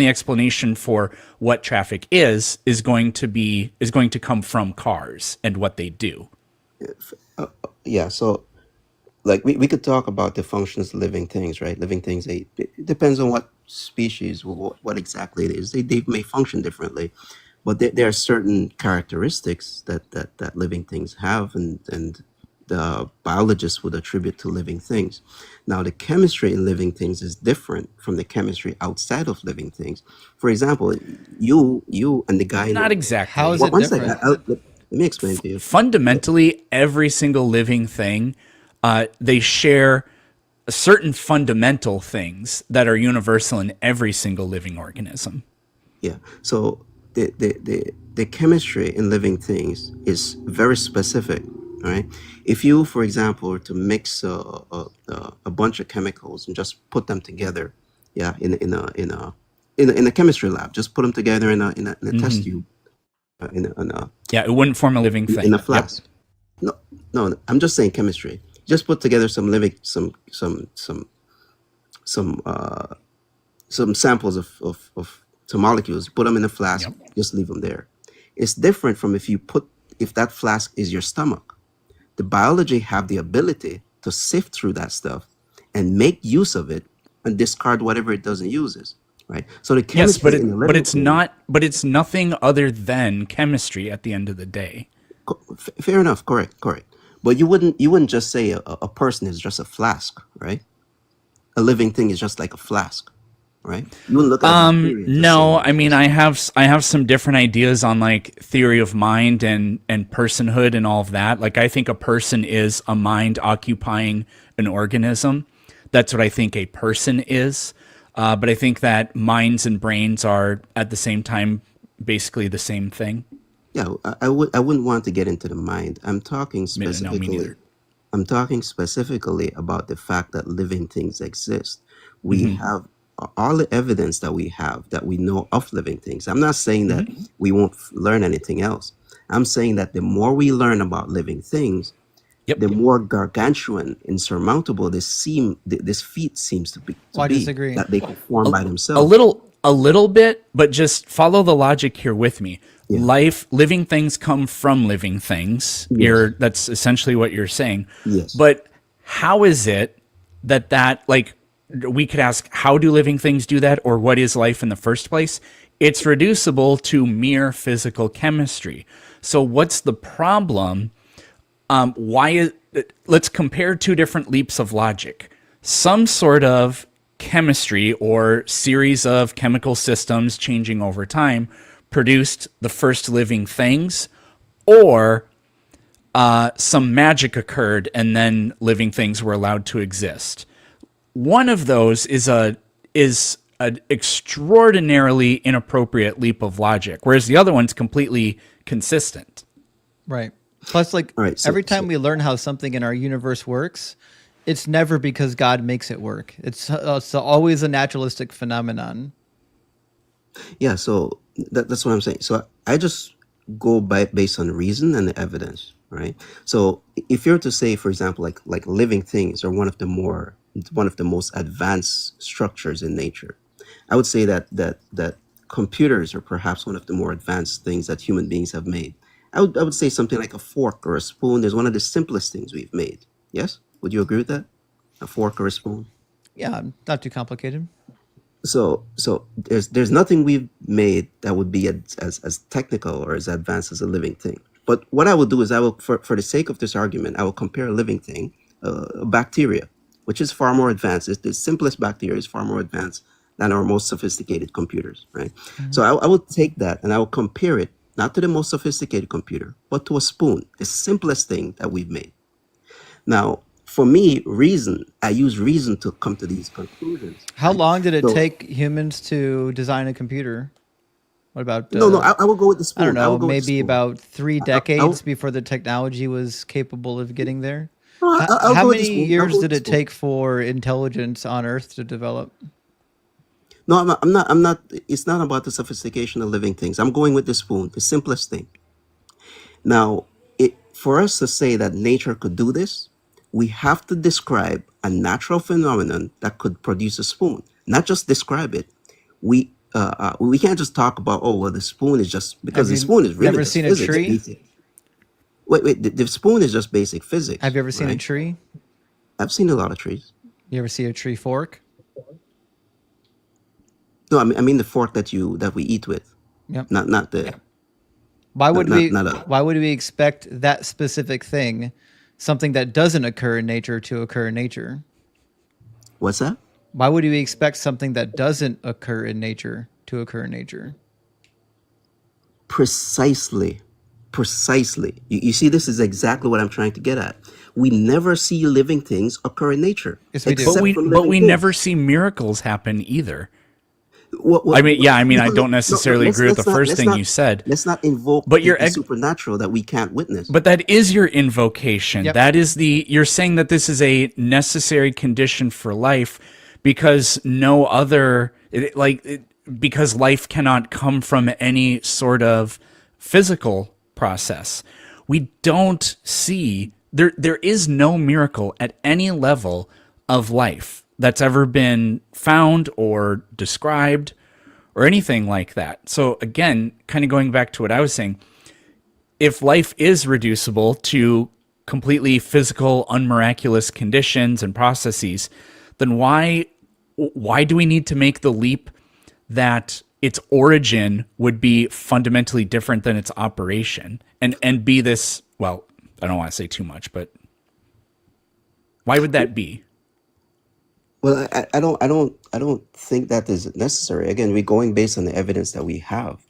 explanation for what traffic is going to come from cars and what they do. Yeah. So like we could talk about the functions of living things, right? Living things, it depends on what species, what exactly it is. They may function differently, but there are certain characteristics that living things have, and the biologists would attribute to living things. Now, the chemistry in living things is different from the chemistry outside of living things. For example, you and the guy in Not the, exactly. How is it one second, different? let me explain to you. Fundamentally, every single living thing, they share certain fundamental things that are universal in every single living organism. Yeah. So the chemistry in living things is very specific. Right. If you, for example, were to mix a bunch of chemicals and just put them together, yeah, in a chemistry lab, just put them together in a test tube. Yeah, it wouldn't form a living thing. in a Yep. flask. No, no, I'm just saying chemistry. Just put together some living, some some samples of some molecules, put them in a flask, Yep. just leave them there. It's different from if that flask is your stomach. The biology have the ability to sift through that stuff and make use of it and discard whatever it doesn't use it, right? So the Yes, chemistry in the living it's thing, not. But it's nothing other than chemistry at the end of the day. fair enough, correct. But you wouldn't just say a person is just a flask, right? A living thing is just like a flask, right? You wouldn't look at a bacteria and just No, say, I mean I have some different ideas on like theory of mind and personhood and all of that. Like I think a person is a mind occupying an organism. That's what I think a person is. But I think that minds and brains are at the same time basically the same thing. yeah, I wouldn't want to get into the mind. I'm talking No, me specifically. neither. I'm talking specifically about the fact that living things exist. We have all the evidence that we have that we know of living things. I'm not saying that we won't learn anything else. I'm saying that the more we learn about living things, Yep. the more gargantuan, insurmountable this feat seems to be. Well, I disagree. That they can form by A themselves. little bit, but just follow the logic here with me. Yeah. Living things come from living things. Yes. That's essentially what you're saying. Yes. But how is it that like we could ask, how do living things do that, or what is life in the first place? It's reducible to mere physical chemistry. So what's the problem? Let's compare two different leaps of logic. Some sort of chemistry or series of chemical systems changing over time produced the first living things, or some magic occurred and then living things were allowed to exist. One of those is an extraordinarily inappropriate leap of logic, whereas the other one's completely consistent. Right. Plus, like All right, so- every time so- we learn how something in our universe works, it's never because God makes it work. It's always a naturalistic phenomenon. Yeah, so that's what I'm saying. So I just go based on reason and the evidence, right? So if you're to say, for example, like living things are one of the most advanced structures in nature, I would say that computers are perhaps one of the more advanced things that human beings have made. I would say something like a fork or a spoon is one of the simplest things we've made. Yes? Would you agree with that? A fork or a spoon? Yeah, not too complicated. So there's nothing we've made that would be as technical or as advanced as a living thing. But what I will do is I will, for the sake of this argument, I will compare a living thing, a bacteria, which is far more advanced. The simplest bacteria is far more advanced than our most sophisticated computers, right? So I will take that and I will compare it not to the most sophisticated computer, but to a spoon, the simplest thing that we've made. Now, for me, I use reason to come to these conclusions. How long did it So- take humans to design a computer? What about No, I will go with the spoon. I don't will know, go with the maybe spoon. about 3 decades before the technology was capable of getting there? No, I'll How go with the many spoon. I'll years go with did the it spoon. take for intelligence on Earth to develop? No, I'm not. It's not about the sophistication of living things. I'm going with the spoon, the simplest thing. Now, for us to say that nature could do this, we have to describe a natural phenomenon that could produce a spoon. Not just describe it. We can't just talk about, oh well, the spoon is just because Have the you spoon is really never just seen a physics, tree? basic. Wait, the spoon is just basic physics. Have you ever seen a right? tree? I've seen a lot of trees. You ever see a tree fork? No, I mean the fork that we eat with. Yep. Not the. Why would not a- why would we expect that specific thing, something that doesn't occur in nature, to occur in nature? What's that? Why would we expect something that doesn't occur in nature to occur in nature? Precisely. You see, this is exactly what I'm trying to get at. We never see living things occur in nature. Yes, we do. except But for we living things. never see miracles happen either. What- I no, don't necessarily let's- agree with let's the not- first let's thing not- you said. Let's not invoke But your the ex- supernatural that we can't witness. But that is your invocation. Yep. That is you're saying that this is a necessary condition for life because because life cannot come from any sort of physical process. We don't see there is no miracle at any level of life that's ever been found or described or anything like that. So again, kind of going back to what I was saying, if life is reducible to completely physical, unmiraculous conditions and processes, then why do we need to make the leap that its origin would be fundamentally different than its operation and be this, well, I don't want to say too much, but why would that be? Well, I don't think that is necessary. Again, we're going based on the evidence that we have.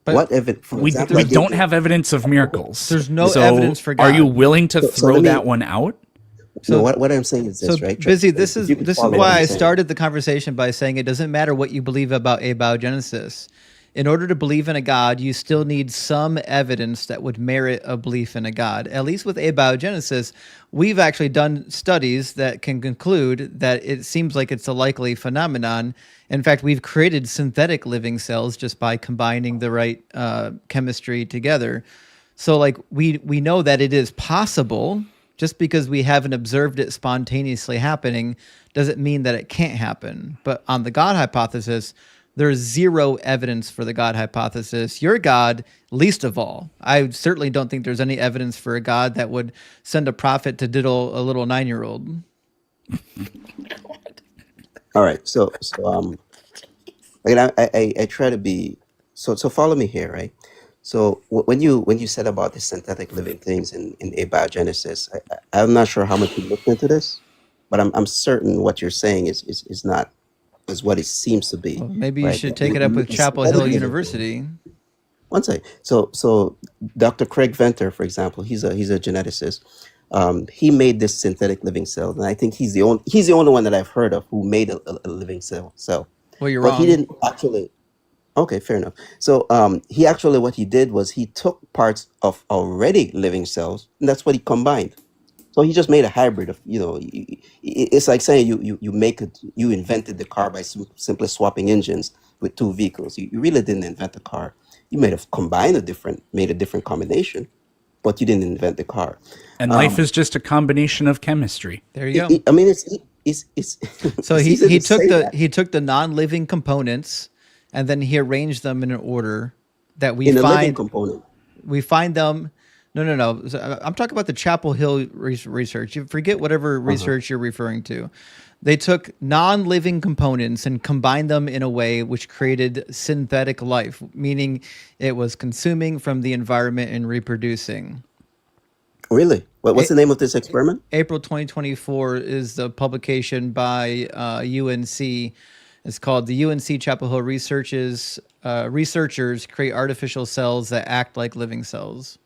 But What evidence? For We example, I gave don't you. have evidence of miracles. there's no So evidence for are you God. willing to So throw let me. that one out? No, So what I'm saying is So this, right? busy. If This is you can this is follow what why I'm I saying. started the conversation by saying it doesn't matter what you believe about abiogenesis. In order to believe in a God, you still need some evidence that would merit a belief in a God. At least with abiogenesis, we've actually done studies that can conclude that it seems like it's a likely phenomenon. In fact, we've created synthetic living cells just by combining the right chemistry together. So, like, we know that it is possible. Just because we haven't observed it spontaneously happening doesn't mean that it can't happen. But on the God hypothesis, there's zero evidence for the God hypothesis. Your God, least of all. I certainly don't think there's any evidence for a God that would send a prophet to diddle a little 9-year-old. All right. Again, I try to be so follow me here, right? So when you said about the synthetic living things in abiogenesis, I'm not sure how much you looked into this, but I'm certain what you're saying is not as what it seems to be, Well, maybe you right? should take it up with The Chapel synthetic Hill living thing. University. One second. So Dr. Craig Venter, for example, he's a geneticist. He made this synthetic living cell, and I think he's the only one that I've heard of who made a living cell. Well, you're But he wrong. didn't actually. Okay, fair enough. So he actually what he did was he took parts of already living cells, and that's what he combined. So he just made a hybrid of, it's like saying you invented the car by simply swapping engines with two vehicles. You really didn't invent the car. You may have made a different combination, but you didn't invent the car. And life is just a combination of chemistry. There you go. I mean, it's So it's he easy he to took say the that he took the non-living components and then he arranged them in an order that we in a living find component. them. No. So I'm talking about the Chapel Hill research. You forget whatever research you're referring to. They took non-living components and combined them in a way which created synthetic life, meaning it was consuming from the environment and reproducing. Really? What's the name of this experiment? April 2024 is the publication by UNC. It's called the UNC Chapel Hill Researchers Create Artificial Cells That Act Like Living Cells.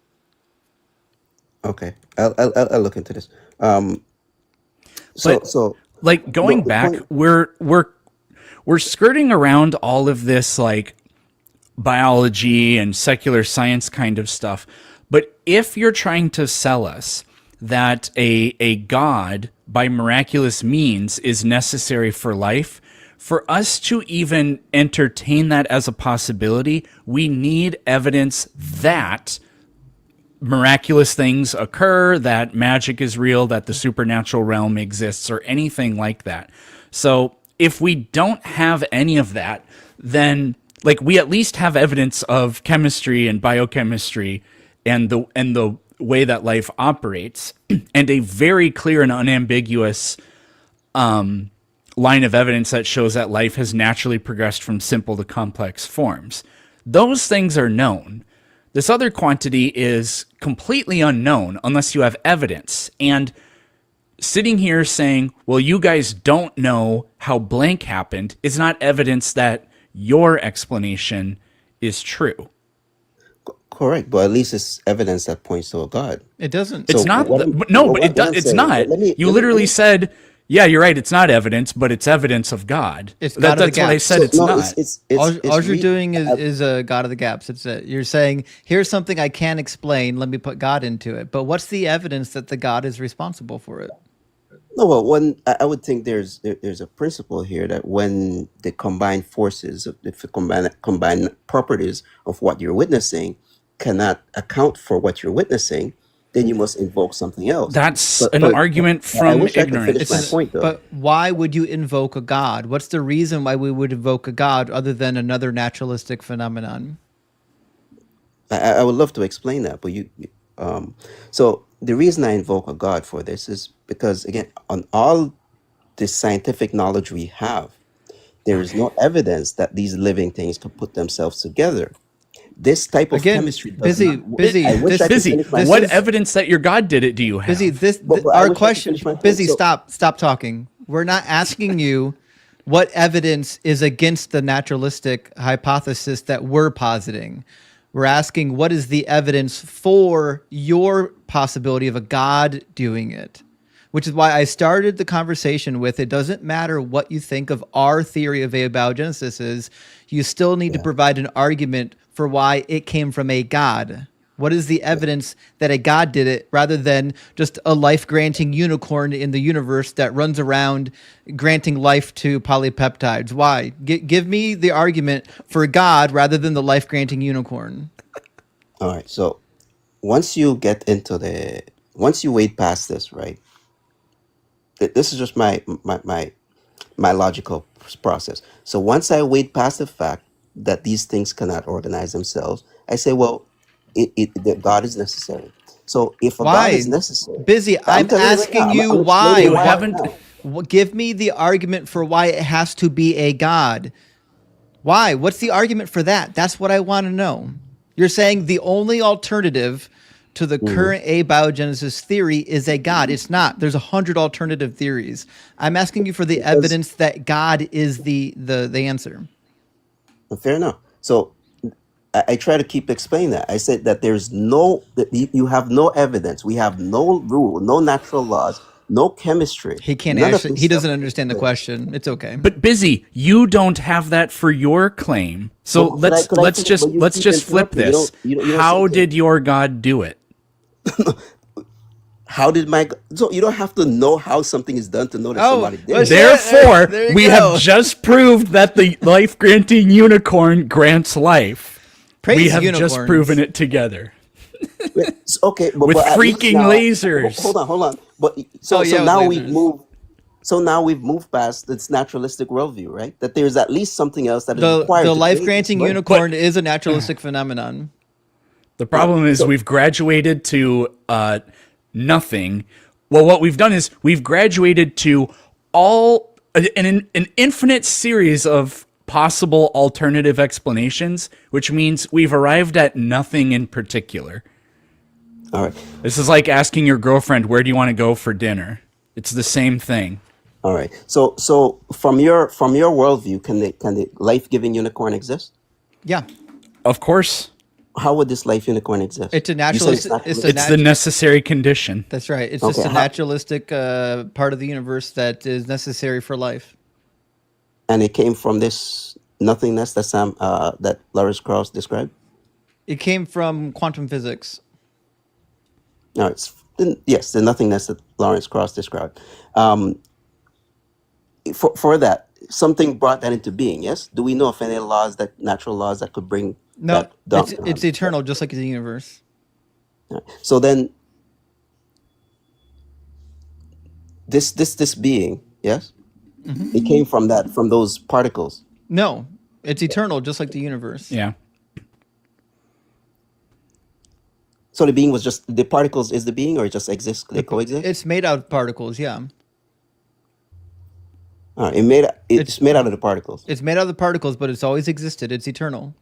Okay, I'll look into this. So But so like going the back, point. we're skirting around all of this like biology and secular science kind of stuff. But if you're trying to sell us that a God by miraculous means is necessary for life, for us to even entertain that as a possibility, we need evidence that miraculous things occur, that magic is real, that the supernatural realm exists, or anything like that. So if we don't have any of that, then like we at least have evidence of chemistry and biochemistry and the way that life operates, and a very clear and unambiguous line of evidence that shows that life has naturally progressed from simple to complex forms. Those things are known. This other quantity is completely unknown unless you have evidence. And sitting here saying, well, you guys don't know how blank happened is not evidence that your explanation is true. Correct, but at least it's evidence that points to a God. It doesn't. It's So not. what I'm But no, but what I'm it's saying. not. You literally said, yeah, you're right. It's not evidence, but it's evidence of God. It's God of the That's what I gaps. said. It's no, not. All you're doing is a God of the gaps. It's it. You're saying, here's something I can't explain. Let me put God into it. But what's the evidence that the God is responsible for it? No, well, I would think there's a principle here that when the combined forces, if the combined properties of what you're witnessing cannot account for what you're witnessing, then you must invoke something else. That's But an for, argument I from wish I could finish my ignorance. point, though. But why would you invoke a god? What's the reason why we would invoke a god other than another naturalistic phenomenon? I would love to explain that, but so the reason I invoke a God for this is because, again, on all the scientific knowledge we have, there is no evidence that these living things could put themselves together. This type of Again, chemistry does busy, not work. busy, I wish this- I could Busy. finish my What is- evidence that your God did it do you have? Busy, But I our wish I could question, finish my point. busy, So- stop talking. We're not asking you what evidence is against the naturalistic hypothesis that we're positing. We're asking what is the evidence for your possibility of a God doing it, which is why I started the conversation with it doesn't matter what you think of our theory of abiogenesis is, you still need to provide an argument for why it came from a God. What is the evidence that a God did it rather than just a life-granting unicorn in the universe that runs around granting life to polypeptides? Why? Give me the argument for God rather than the life-granting unicorn. All right. So once you wade past this, right? This is just my logical process. So once I wade past the fact that these things cannot organize themselves, I say, well, that God is necessary. So if a God is Why? necessary, Busy, I'm telling you right asking now, you I'm why. explaining You why haven't- now. Give me the argument for why it has to be a God. Why? What's the argument for that? That's what I want to know. You're saying the only alternative to the current abiogenesis theory is a God. It's not. There's 100 alternative theories. I'm asking you for the evidence that God is the answer. Fair enough. So I try to keep explaining that. I said that that you have no evidence. We have no rule, no natural laws, no chemistry. He can't None of actually. this He stuff doesn't understand the exists. question. It's okay. But Busy, you don't have that for your claim. So Well, could I let's finish? just But you let's keep just flip interrupting. this. You don't How seem to. did your God do it? How did so you don't have to know how something is done to know that Oh, somebody did well, it. shit. Therefore, there you we go. have just proved that the life-granting unicorn grants life. Praise we have just unicorns. proven it together. Okay, but, With at least freaking now- lasers. Hold on. But so Oh, yeah, with now lasers. we've moved. So now we've moved past this naturalistic worldview, right? That there's at least something else that is required. The to life-granting create this, right? unicorn is a naturalistic phenomenon. The problem is we've graduated to nothing. Well, what we've done is we've graduated to an infinite series of possible alternative explanations, which means we've arrived at nothing in particular. All right. This is like asking your girlfriend, where do you want to go for dinner? It's the same thing. All right. So from your worldview, can the life-giving unicorn exist? Yeah, Of course, How would this life unicorn exist? it's a You said naturalistic. naturalistic. it's the necessary condition. That's right. It's Okay, just a how- naturalistic part of the universe that is necessary for life. And it came from this nothingness that Lawrence Krauss described. It came from quantum physics. No, yes, the nothingness that Lawrence Krauss described. For that, something brought that into being. Yes. Do we know of any natural laws that could bring No, that down? it's eternal, just like the universe. So then, this being, yes, Mm-hmm. it came from those particles. No, it's eternal, just like the universe. Yeah. So the being was just the particles is the being, or it just exists? They coexist. It's made out of particles. Yeah, All right, it's made out of the particles. it's made out of the particles, but it's always existed. It's eternal.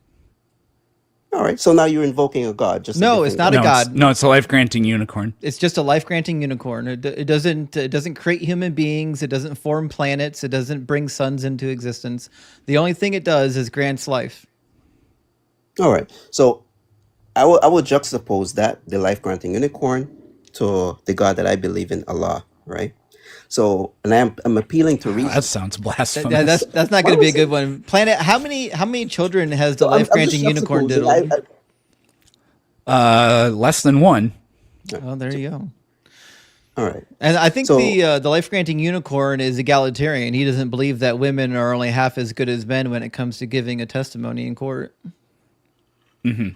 All right. So now you're invoking a god. Just a No, it's different not a No, it's, god. no, it's a life-granting unicorn. It's just a life-granting unicorn. It doesn't create human beings. It doesn't form planets. It doesn't bring suns into existence. The only thing it does is grants life. All right. So I will juxtapose the life granting unicorn to the God that I believe in, Allah, right? So, and I'm appealing to reason. That sounds blasphemous. That's not going to be a good one. Planet, how many children has the So I'm life-granting just unicorn juxtaposing. diddled? Less than one. Oh, there you go. All right. And I think So- the life-granting unicorn is egalitarian. He doesn't believe that women are only half as good as men when it comes to giving a testimony in court. Yeah.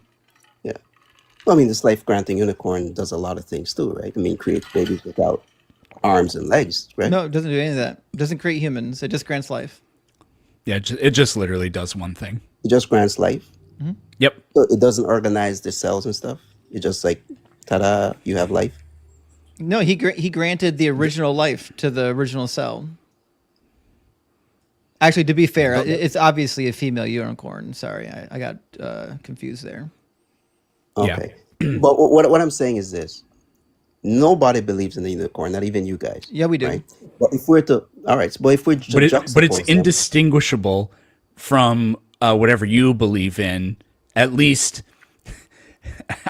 Well, I mean, this life-granting unicorn does a lot of things too, right? I mean, creates babies without arms and legs, right? No, it doesn't do any of that. It doesn't create humans. It just grants life. Yeah, it just literally does one thing. It just grants life. Yep. So it doesn't organize the cells and stuff. It just like, ta-da, you have life. No, he granted the original life to the original cell. Actually, to be fair, it's obviously a female unicorn. Sorry, I got confused there. Okay. But what I'm saying is this. Nobody believes in the unicorn, not even you guys. Yeah, we do. Right? But if we're to, all right, but if we're to But it's juxtapose them- indistinguishable from whatever you believe in, at least.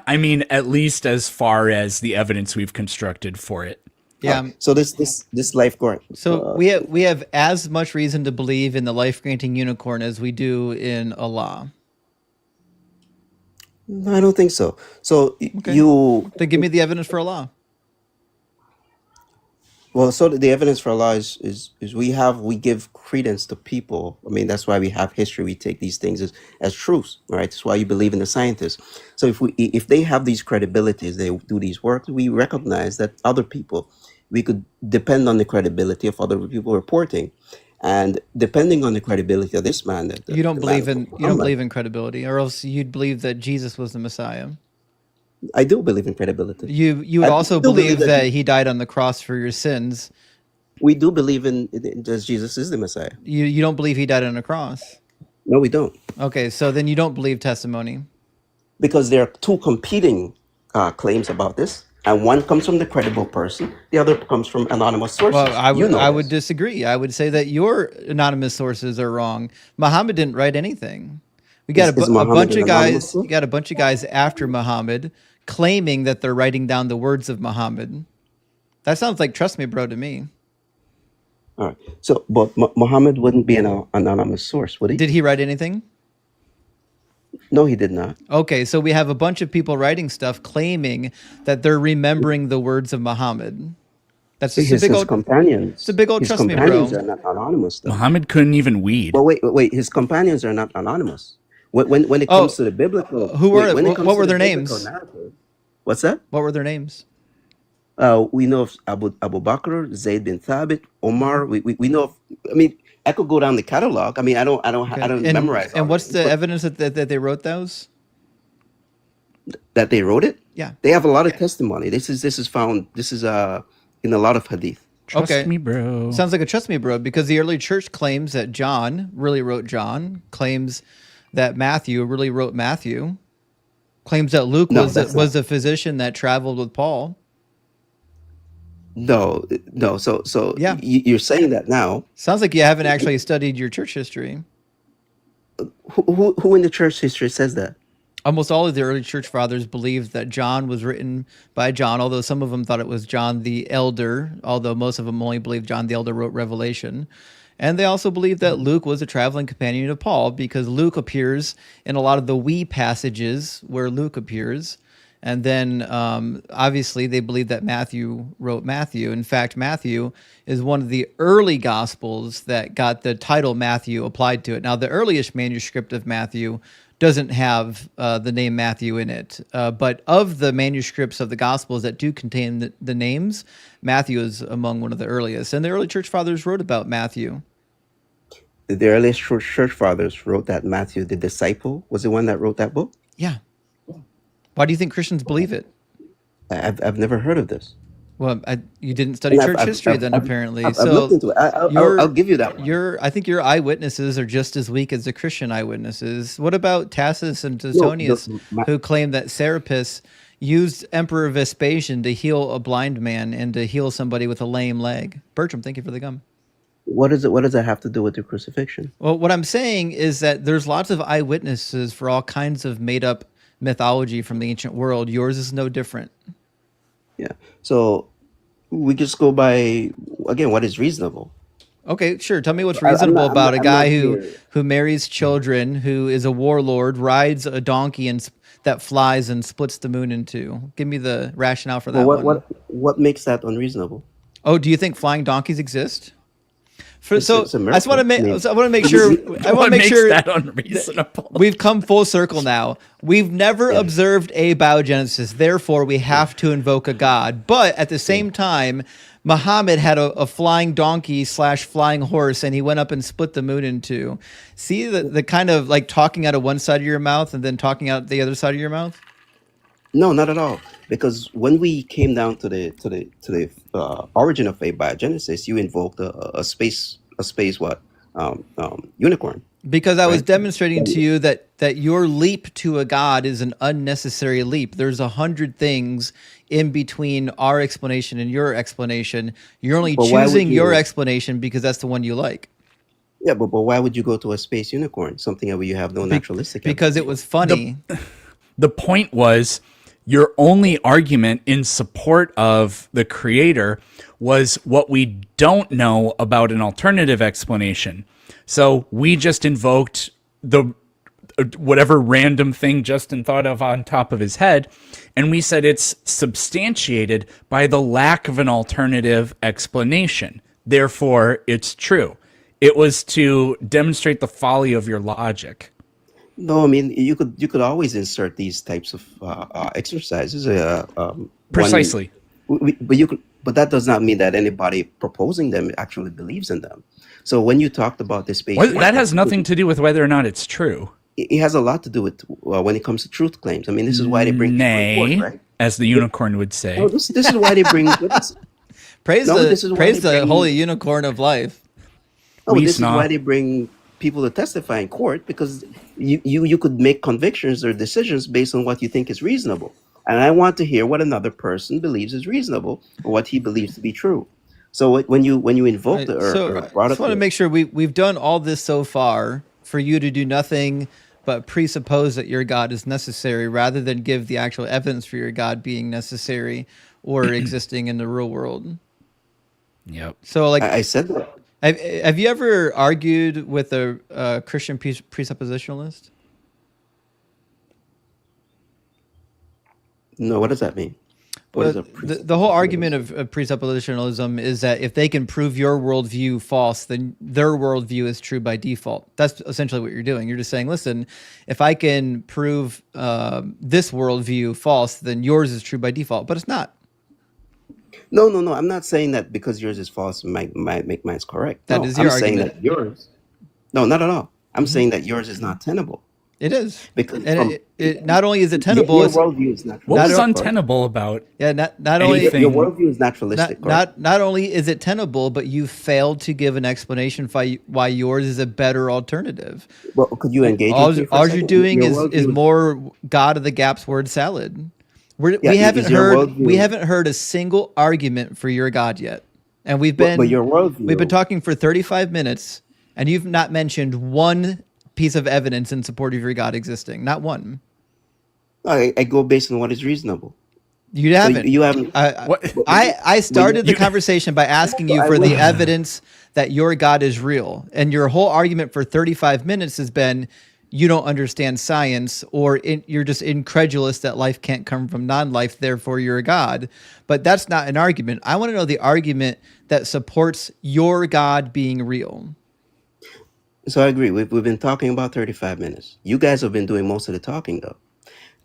I mean, at least as far as the evidence we've constructed for it. Yeah. So this life grant. So we have as much reason to believe in the life granting unicorn as we do in Allah. No, I don't think so. So Okay. you Then give me the evidence for Allah. well, so the evidence for Allah is we give credence to people. I mean, that's why we have history. We take these things as truths, right? That's why you believe in the scientists. So if they have these credibilities, they do these works, we recognize that other people, we could depend on the credibility of other people reporting, and depending on the credibility of this man, You don't the man believe in Muhammad, credibility, or else you'd believe that Jesus was the Messiah. I do believe in credibility. You would I also do believe believe that that he died on the cross for your sins. We do believe in that Jesus is the Messiah. You don't believe he died on a cross. No, we don't. Okay, so then you don't believe testimony. Because there are two competing claims about this, and one comes from the credible person, the other comes from anonymous sources. Well, I would this. disagree. I would say that your anonymous sources are wrong. Muhammad didn't write anything. We got Is a Muhammad bunch an of anonymous guys. source? You got a bunch of guys after Muhammad claiming that they're writing down the words of Muhammad. That sounds like trust me, bro, to me. All right. So, but Muhammad wouldn't be an anonymous source, would he? Did he write anything? No, he did not. Okay, so we have a bunch of people writing stuff claiming that they're remembering the words of Muhammad. That's just His, a big his old. companions. It's a big old his trust me, bro. companions are not anonymous, though. Muhammad couldn't even weed. Well, wait. His companions are not anonymous. When it Oh, comes to the biblical, who were- when it what comes were to their the biblical names? narrative- What's that? What were their names? We know of Abu Bakr, Zayd bin Thabit, Omar. We know of. I mean, I could go down the catalog. I mean, I don't And, memorize. all and what's of the them, but evidence that they wrote those? that they wrote it? Yeah. They have a lot of testimony. This is found. This is in a lot of hadith. Trust Okay. me, bro. Sounds like a trust me, bro, because the early church claims that John really wrote John, claims that Matthew really wrote Matthew, claims that Luke No, was that's was the physician that traveled with Paul. No. So Yeah. you're saying that now. Sounds like you haven't actually studied your church history. Who in the church history says that? Almost all of the early church fathers believed that John was written by John, although some of them thought it was John the Elder, although most of them only believed John the Elder wrote Revelation. And they also believed that Luke was a traveling companion of Paul because Luke appears in a lot of the we passages where Luke appears. And then obviously they believe that Matthew wrote Matthew. In fact, Matthew is one of the early gospels that got the title Matthew applied to it. Now, the earliest manuscript of Matthew doesn't have the name Matthew in it. But of the manuscripts of the Gospels that do contain the names, Matthew is among one of the earliest. And the early church fathers wrote about Matthew. The earliest church fathers wrote that Matthew, the disciple, was the one that wrote that book. Yeah. Why do you think Christians believe it? I've never heard of this. Well, you didn't study And church history then, apparently. I've looked into it. I'll give you that one. I think your eyewitnesses are just as weak as the Christian eyewitnesses. What about Tacitus and Suetonius, who claim that Serapis used Emperor Vespasian to heal a blind man and to heal somebody with a lame leg? Bertram, thank you for the gum. What does that have to do with the crucifixion? Well, what I'm saying is that there's lots of eyewitnesses for all kinds of made-up mythology from the ancient world. Yours is no different. Yeah. So we just go by, again, what is reasonable. Okay, sure. Tell me what's I'm reasonable not- about I'm a guy not who here. who marries children, who is a warlord, rides a donkey and that flies and splits the moon in two. Give me the rationale for that Well, one. what makes that unreasonable? Oh, do you think flying donkeys exist? It's a I just want to miracle. make. I mean, So I want to make sure. I want What to make makes sure that unreasonable? we've come full circle now. We've never observed abiogenesis, therefore we have to invoke a god. But at the same time, Muhammad had a flying donkey / flying horse, and he went up and split the moon in two. See the kind of like talking out of one side of your mouth and then talking out the other side of your mouth? No, not at all. Because when we came down to the origin of abiogenesis, you invoked a space what unicorn, Because I was right? demonstrating to you that your leap to a god is an unnecessary leap. There's 100 things in between our explanation and your explanation. You're only But why would choosing your you? explanation because that's the one you like. Yeah, but why would you go to a space unicorn? Something where you have no Be- naturalistic because evidence it for. was funny. The point was your only argument in support of the creator was what we don't know about an alternative explanation. So we just invoked the whatever random thing Justin thought of on top of his head, and we said it's substantiated by the lack of an alternative explanation. Therefore, it's true. It was to demonstrate the folly of your logic. No, I mean you could always insert these types of exercises. Precisely. But that does not mean that anybody proposing them actually believes in them. So when you talked about this space, Well, that has nothing to do with whether or not it's true. it has a lot to do with when it comes to truth claims. I mean, this is why they bring people in court, Nay, right? as the unicorn would say. No, this is why they bring. Praise No, this is why they the bring. holy unicorn of life. No, We this is why snot. they bring people to testify in court, because you could make convictions or decisions based on what you think is reasonable. And I want to hear what another person believes is reasonable or what he believes to be true. So when you invoke Right. the So or I brought just up want to the make sure we've done all this so far for you to do nothing but presuppose that your God is necessary rather than give the actual evidence for your God being necessary or existing in the real world. Yep. So like, I said that. have you ever argued with a Christian presuppositionalist? No, what does that mean? What Well, is a the whole argument of presuppositionalism is that if they can prove your worldview false, then their worldview is true by default. That's essentially what you're doing. You're just saying, listen, if I can prove this worldview false, then yours is true by default. But it's not. No. I'm not saying that because yours is false, might make mine correct. That No, is your I'm saying argument. that yours. No, not at all. I'm saying that yours is not tenable It is. because And it not only is it your tenable, it's, worldview is What naturalistic. was Not- correct? untenable about yeah, not Your, only anything? your worldview is naturalistic. correct? not only is it tenable, but you failed to give an explanation why yours is a better alternative. Well, could you engage All, with me for a all you're second? doing Your is worldview more God of the gaps word salad. Yeah, We haven't is your heard worldview- we haven't heard a single argument for your God yet, and we've but been your worldview. we've been talking for 35 minutes, and you've not mentioned one piece of evidence in support of your God existing. Not one. I go based on what is reasonable. You So haven't. you haven't. What? I started the you- conversation by asking you I for the will. evidence that your God is real. And your whole argument for 35 minutes has been you don't understand science or you're just incredulous that life can't come from non-life, therefore you're a God. But that's not an argument. I want to know the argument that supports your God being real. So I agree. We've been talking about 35 minutes. You guys have been doing most of the talking, though.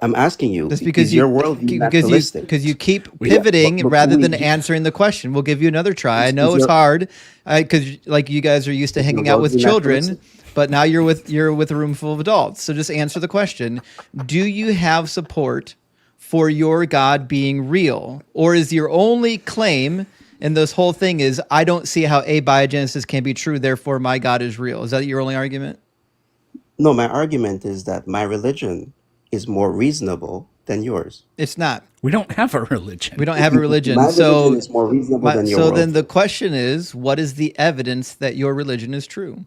I'm asking you, That's because is your worldview naturalistic? because you keep Yeah, pivoting but rather we- than answering the question. We'll give you another try. I Is know it's your- hard because like you guys are used to hanging out with worldview children, naturalistic? but now you're with a room full of adults. So just answer the question: do you have support for your God being real, or is your only claim in this whole thing is I don't see how abiogenesis can be true, therefore my God is real? Is that your only argument? No, my argument is that my religion is more reasonable than yours. It's not. We don't have a religion. We don't have a religion. My So religion is more reasonable than your so worldview. then the question is, what is the evidence that your religion is true?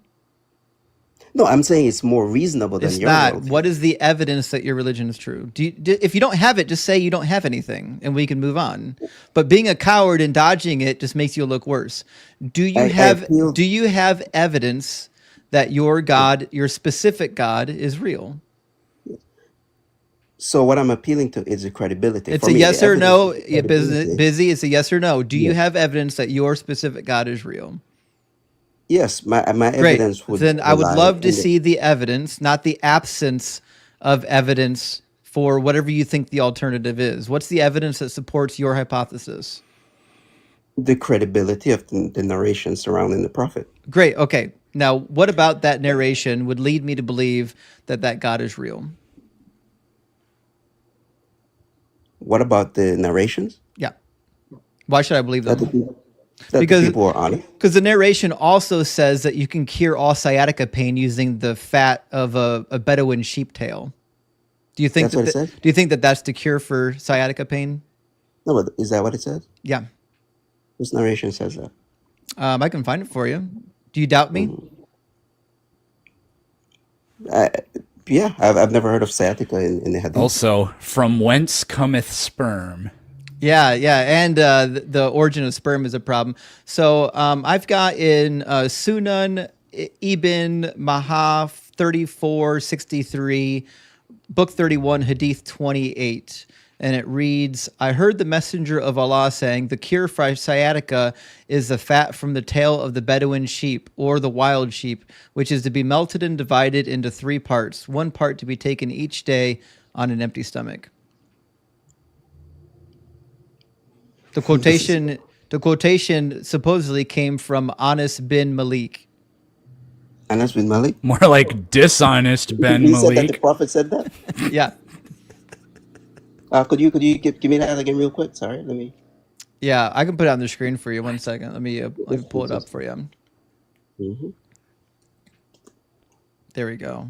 No, I'm saying it's more reasonable than It's your not. worldview. What is the evidence that your religion is true? If you don't have it, just say you don't have anything, and we can move on. But being a coward and dodging it just makes you look worse. Do you I have feel- Do you have evidence that your God, your specific God, is real? So what I'm appealing to is the credibility. It's For a me, yes the or no. evidence is Yeah, credibility. busy. It's a yes or no. Do you Yes. have evidence that your specific God is real? Yes, my Great. evidence would Then I would rely love to in the see the evidence, not the absence of evidence for whatever you think the alternative is. What's the evidence that supports your hypothesis? the credibility of the narration surrounding the prophet. Great. Okay. Now, what about that narration would lead me to believe that that God is real? What about the narrations Yeah. Why should I believe that the them? people, that the Because people are on it? because the narration also says that you can cure all sciatica pain using the fat of a Bedouin sheep tail. Do you think That's what it says. do you think that that's the cure for sciatica pain? No, but is that what it says? Yeah. This narration says that. I can find it for you. Do you doubt me? I, yeah, I've never heard of sciatica in the hadith. Also, from whence cometh sperm? Yeah, yeah, and the origin of sperm is a problem. So I've got in Sunan Ibn Mahaf 3463, book 31, Hadith 28. And it reads, I heard the messenger of Allah saying, the cure for sciatica is the fat from the tail of the Bedouin sheep or the wild sheep, which is to be melted and divided into 3 parts, 1 part to be taken each day on an empty stomach. The quotation supposedly came from Anas bin Malik. Anas bin Malik. More like dishonest Ben He said that the Malik. prophet said that. Yeah. Could you give me that again real quick? Sorry, let me. Yeah, I can put it on the screen for you. 1 second. Let me pull it up for you. Mm-hmm. There we go.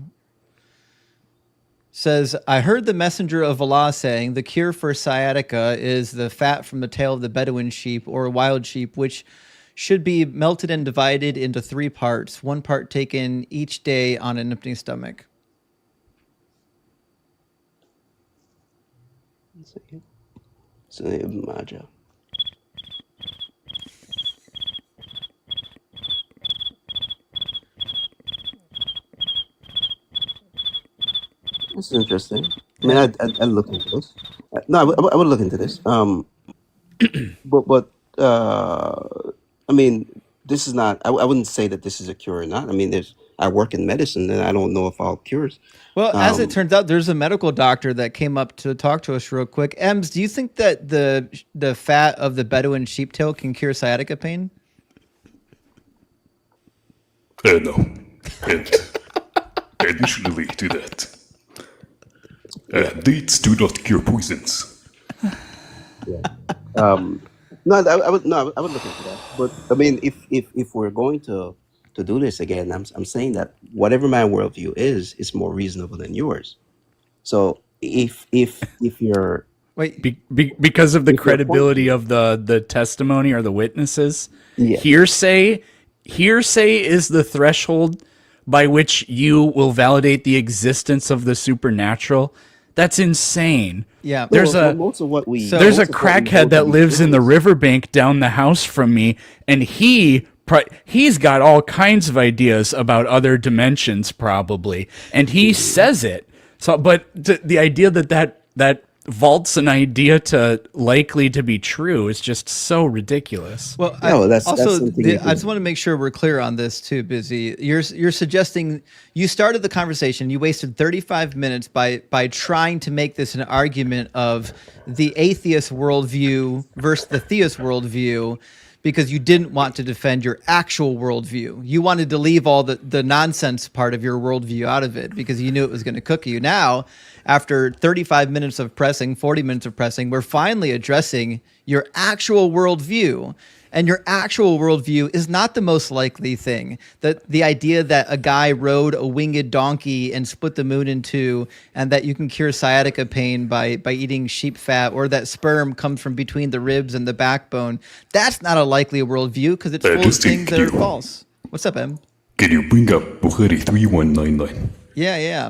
Says, I heard the messenger of Allah saying, the cure for sciatica is the fat from the tail of the Bedouin sheep or wild sheep, which should be melted and divided into 3 parts, 1 part taken each day on an empty stomach. So Ibn Majah. This is interesting. I mean, I'd look into this. No, I would look into this. But I mean, this is not. I wouldn't say that this is a cure or not. I mean, I work in medicine, and I don't know if all cures. Well, as it turns out, there's a medical doctor that came up to talk to us real quick. Ems, do you think that the fat of the Bedouin sheep tail can cure sciatica pain? No. And additionally to that, dates do not cure poisons. Yeah. No, I would look into that. But I mean, if we're going to do this again, I'm saying that whatever my worldview is more reasonable than yours. So if you're Because of the credibility of the testimony or the witnesses, Yeah. hearsay is the threshold by which you will validate the existence of the supernatural. That's insane. Yeah. There's most of what we there's a most of what we crackhead know that to be lives true in the is- riverbank down the house from me, and he's got all kinds of ideas about other dimensions probably, and he says it. So, but the idea that vaults an idea to likely to be true is just so ridiculous. Well, No, that's also, something you I just want to make sure we're clear on this too, Busy. You're suggesting, you started the conversation, you wasted 35 minutes by trying to make this an argument of the atheist worldview versus the theist worldview, because you didn't want to defend your actual worldview. You wanted to leave all the nonsense part of your worldview out of it because you knew it was going to cook you. Now, after 35 minutes of pressing, 40 minutes of pressing, we're finally addressing your actual worldview. And your actual worldview is not the most likely thing. The idea that a guy rode a winged donkey and split the moon in 2, and that you can cure sciatica pain by eating sheep fat, or that sperm comes from between the ribs and the backbone, that's not a likely worldview because it's full of just things that are you. false. What's up, Em? Can you bring up Bukhari 3199? Yeah.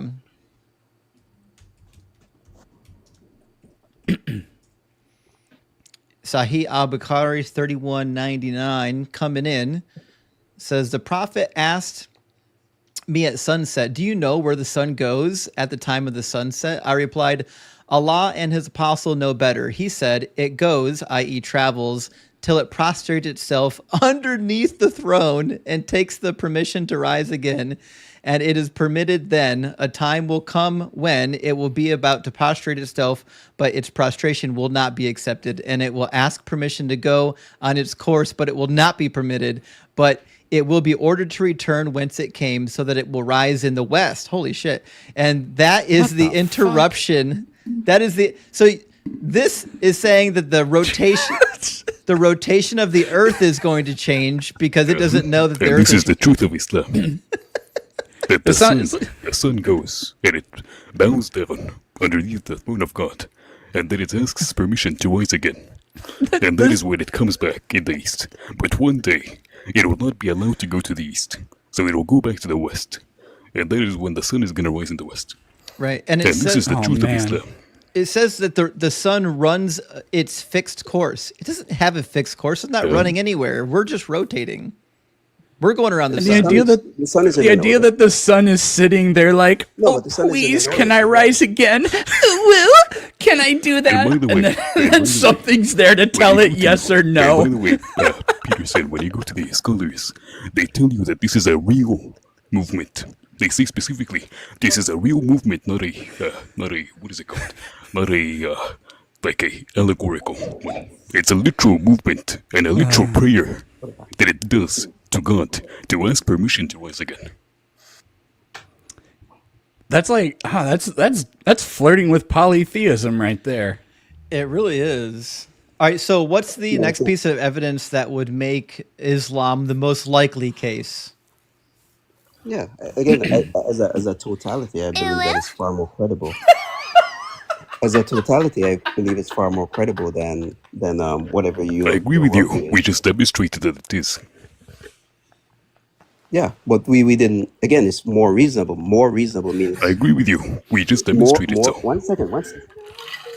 Sahih al-Bukhari 3199 coming in says, the prophet asked me at sunset, do you know where the sun goes at the time of the sunset? I replied, Allah and his apostle know better. He said, it goes, i.e. travels, till it prostrates itself underneath the throne and takes the permission to rise again. And it is permitted then. A time will come when it will be about to prostrate itself, but its prostration will not be accepted. And it will ask permission to go on its course, but it will not be permitted. But it will be ordered to return whence it came, so that it will rise in the west. Holy shit. And that is the interruption. That is the... So this is saying that the rotation... The rotation of the earth is going to change because it doesn't know that the And earth this is the truth of Islam. That the sun- sun goes and it bows down underneath the throne of God, and then it asks permission to rise again. And that is when it comes back in the east. But one day, it will not be allowed to go to the east, so it will go back to the west. And that is when the sun is going to rise in the west. right. And And it this is says, the truth man. of Islam. it says that the sun runs its fixed course. It doesn't have a fixed course. It's not running anywhere. We're just rotating. We're going around the The sun. idea that the sun is in the an idea orbit. that the sun is sitting there like, No, oh but the sun is in please, an can orbit. I rise again? Woo! Can I do that? by the way- And and by then the way, something's there to tell When you it go to- yes or And no. by the way, Peter said, when you go to the scholars, they tell you that this is a real movement. They say specifically, this is a real movement, not a, what is it called? Not a, like a allegorical one. It's a literal movement and a literal prayer that it does to God to ask permission to rise again. That's like, that's flirting with polytheism right there. It really is. All right. So what's the next piece of evidence that would make Islam the most likely case? Yeah, again, as a totality, I believe that is far more credible. As a totality, I believe it's far more credible than whatever you. I agree with you. We just demonstrated that it is. Yeah, but we didn't. Again, it's more reasonable. More reasonable means I agree with you. We just more. demonstrated More. so. One second.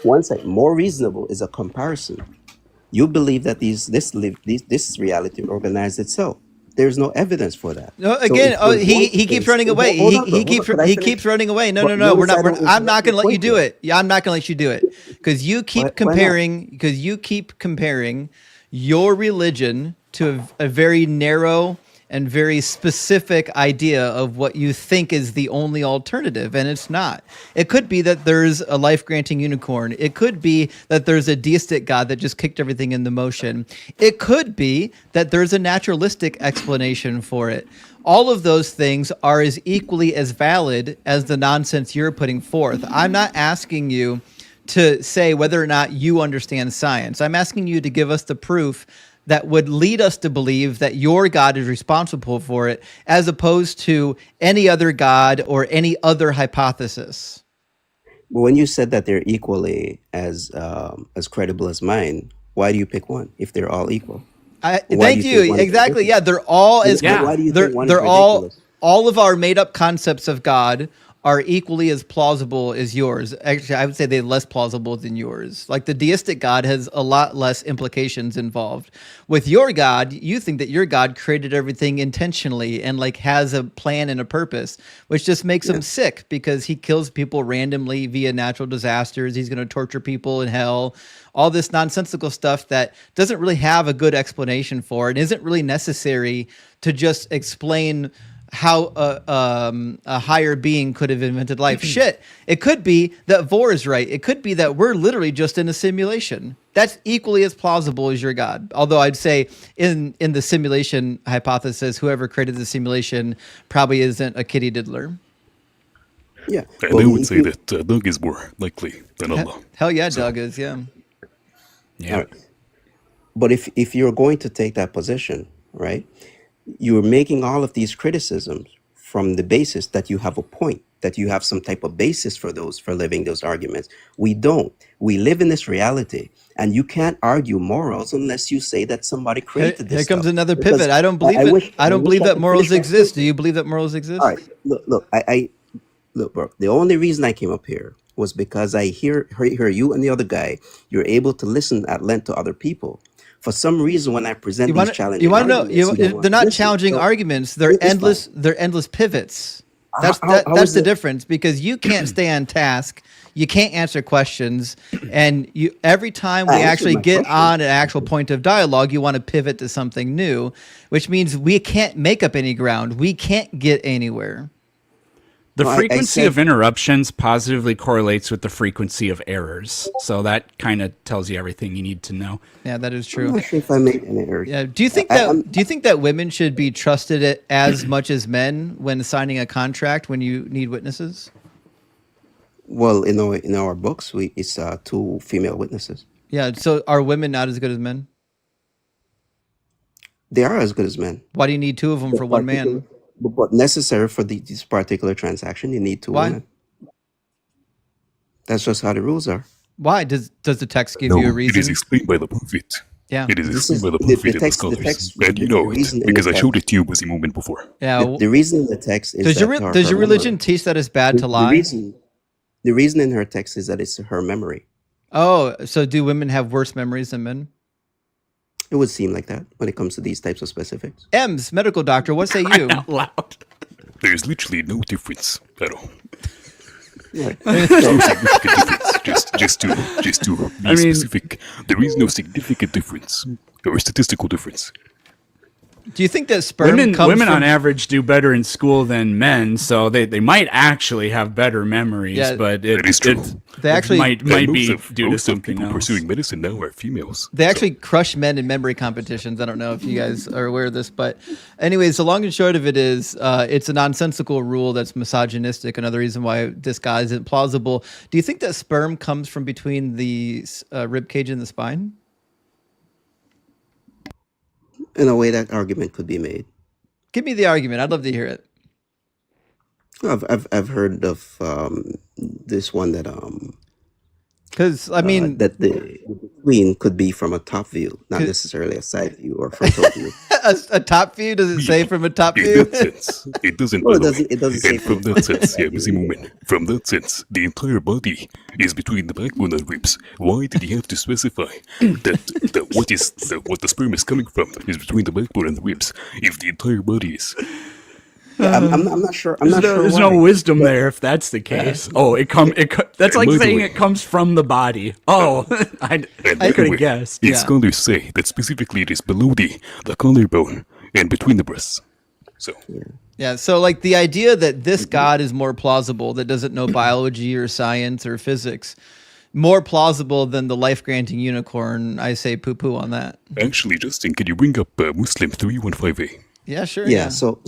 One second. More reasonable is a comparison. You believe that this reality organized itself. There's no evidence for that. No, So again, if there's he one keeps case- running away. Hold on, bro, He keeps hold on. Could I he finish? keeps running away. No, But no, no. We're notice not. I don't I'm not going to let you point do here. it. Yeah, I'm not going to let you do it because you keep Why not? comparing. Because you keep comparing your religion to a very narrow and very specific idea of what you think is the only alternative, and it's not. It could be that there's a life-granting unicorn. It could be that there's a deistic God that just kicked everything into motion. It could be that there's a naturalistic explanation for it. All of those things are as equally as valid as the nonsense you're putting forth. I'm not asking you to say whether or not you understand science. I'm asking you to give us the proof that would lead us to believe that your God is responsible for it, as opposed to any other God or any other hypothesis. But when you said that they're equally as credible as mine, why do you pick one if they're all equal? Why Thank do you think you. one is Exactly. ridiculous? Yeah, they're all as Yeah. Why do you they're think one is they're ridiculous? all of our made up concepts of God are equally as plausible as yours. Actually, I would say they're less plausible than yours. Like the deistic God has a lot less implications involved. With your God, you think that your God created everything intentionally and like has a plan and a purpose, which just makes him sick because he kills people randomly via natural disasters. He's going to torture people in hell. All this nonsensical stuff that doesn't really have a good explanation for it, isn't really necessary to just explain how a higher being could have invented life. Shit, it could be that Vor is right. It could be that we're literally just in a simulation. That's equally as plausible as your God. Although I'd say in the simulation hypothesis, whoever created the simulation probably isn't a kitty diddler. Yeah. And But I would if say you- that Doug is more likely than Allah. Hell yeah, Doug is, yeah. Yeah. All right. But if you're going to take that position, right, you're making all of these criticisms from the basis that you have a point, that you have some type of basis for living those arguments. We don't. We live in this reality, and you can't argue morals unless you say that somebody created this. Here comes stuff. another Because pivot. I don't believe I it. wish- I don't wish believe I that could morals finish my exist. Do statement. you believe that morals exist? All right, look. Look, bro. The only reason I came up here was because I hear you and the other guy. You're able to listen at length to other people. For some reason, when I present You these want challenging to know? arguments, you don't They're wanna not listen. challenging So arguments. They're it's fine. endless. They're endless pivots. That's is the it? difference, because you can't stay on task, you can't answer questions, and you every time I we answered actually my get question. on an actual point of dialogue, you want to pivot to something new, which means we can't make up any ground. We can't get anywhere. The No, I frequency said, of interruptions positively correlates with the frequency of errors. So that kind of tells you everything you need to know. Yeah, that is I'm true. not sure if I made any errors. Yeah. Do you think I'm that women should be trusted as much as men when signing a contract when you need witnesses? well in our books it's 2 female witnesses. Yeah. So are women not as good as men? They are as good as men. Why do you need two of them for But one particular, man? but necessary for this particular transaction, you need 2 Why? women. That's just how the rules are. Why does the text give No, you a it is reason? explained by the prophet. Yeah. It is This explained is by the the prophet and the text. The scholars. text. And you The know it, reason in because the I showed text. it to you a moment before. Yeah. The reason in the text is Does that does her your religion memory. teach that it's bad to The lie? reason in her text is that it's her memory. Oh, so do women have worse memories than men? It would seem like that when it comes to these types of specifics. M's, medical doctor, what say you? Out loud. There's literally no difference at all. Right. There's no significant difference. Just to be I mean- specific, there is no significant difference or statistical difference. Do you think that sperm comes Women from... on average do better in school than men, so they might actually have better memories, Yeah, but That is true. They actually- might And be most due to of something people else. pursuing medicine now are females. They So, actually crush men in memory competitions. I don't know if you guys are aware of this, but anyways, the long and short of it is it's a nonsensical rule that's misogynistic. Another reason why this guy isn't plausible. Do you think that sperm comes from between the rib cage and the spine? In a way, that argument could be made. Give me the argument. I'd love to hear it. I've heard of this one that Because, I mean, that the queen could be from a top view, not necessarily a side view or frontal view. a top view? Does it say from a top in view? that sense, it doesn't. No, it by the doesn't. way. It doesn't say And from that sense, yeah, busy moment. From that sense, the entire body is between the backbone and ribs. Why did he have to specify that what the sperm is coming from is between the backbone and the ribs? If the entire body is, Yeah, I'm not sure. I'm not sure. There's why. no wisdom there if that's the case. Oh, that's like By the saying way- it comes from the body. Oh, I and by could the way, have guessed. its Yeah. scholars say that specifically it is below the collarbone and between the breasts. So Yeah, so like the idea that this God is more plausible, that doesn't know biology or science or physics, more plausible than the life-granting unicorn, I say poo-poo on that. actually, Justin, can you bring up Muslim 315A? Yeah, sure. Yeah. So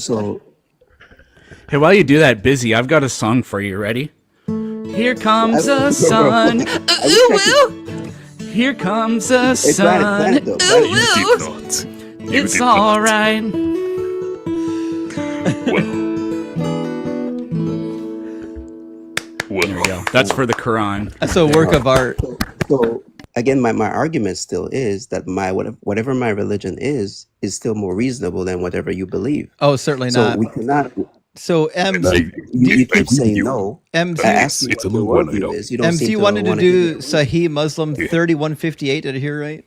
Hey, while you do that, Busy, I've got a song for you. Ready? Here comes the sun. Here comes the sun. Planet, though. Planet. You did not. You It's did all not. right. Well, There we go. That's for the Quran. That's a work of art. So again, my argument still is that whatever my religion is still more reasonable than whatever you believe. Oh, certainly So not. we cannot. So M, I- You I keep agree with saying you. no. MC, I asked you It's a what your long one, I worldview know. is. You don't MC seem to wanted to wanna do give it. Sahih Muslim Yeah. 3158. Did I hear right?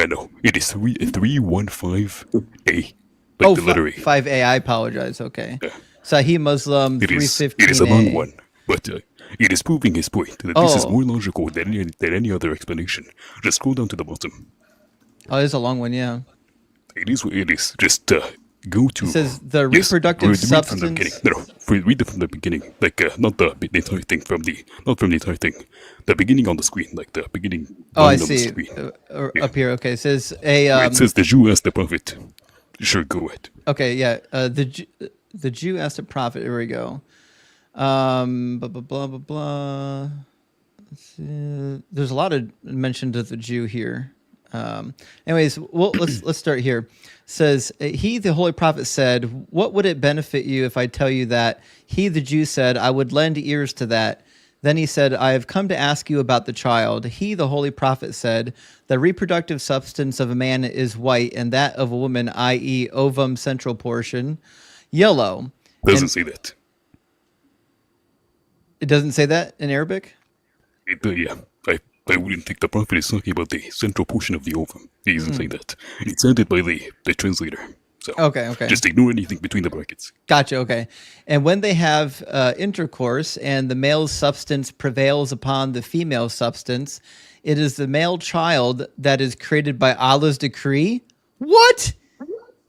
No, it is 315A. Like Oh, the letter A. 5A. I apologize. Okay. Yeah. Sahih Muslim It is 315. a long one, but it is proving his point that this is Oh. more logical than any other explanation. Just scroll down to the bottom. Oh, it's a long one. Yeah. It is what it is. Just go to. It says the Yes, reproductive read from the beginning. substance. No, read it from the beginning. Like not the entire thing not from the entire thing. The beginning on the screen, like the beginning. Oh, I line on the see. screen. Up here. Okay. It says a. It says the Jew asked the prophet. Sure, go ahead. Okay, yeah. The Jew asked a prophet. Here we go. Blah blah blah blah blah. Let's see. There's a lot of mention of the Jew here. Anyways, well, let's start here. Says he, the holy prophet, said, "What would it benefit you if I tell you that?" He, the Jew, said, "I would lend ears to that." Then he said, "I have come to ask you about the child." He, the holy prophet, said, "The reproductive substance of a man is white, and that of a woman, i.e., ovum central portion, yellow." Doesn't And say that. it doesn't say that in Arabic? Yeah, I wouldn't think the prophet is talking about the central portion of the ovum. He doesn't say that. It's added by the translator. So Okay. just ignore anything between the brackets. Gotcha. Okay. And when they have intercourse and the male substance prevails upon the female substance, it is the male child that is created by Allah's decree. What?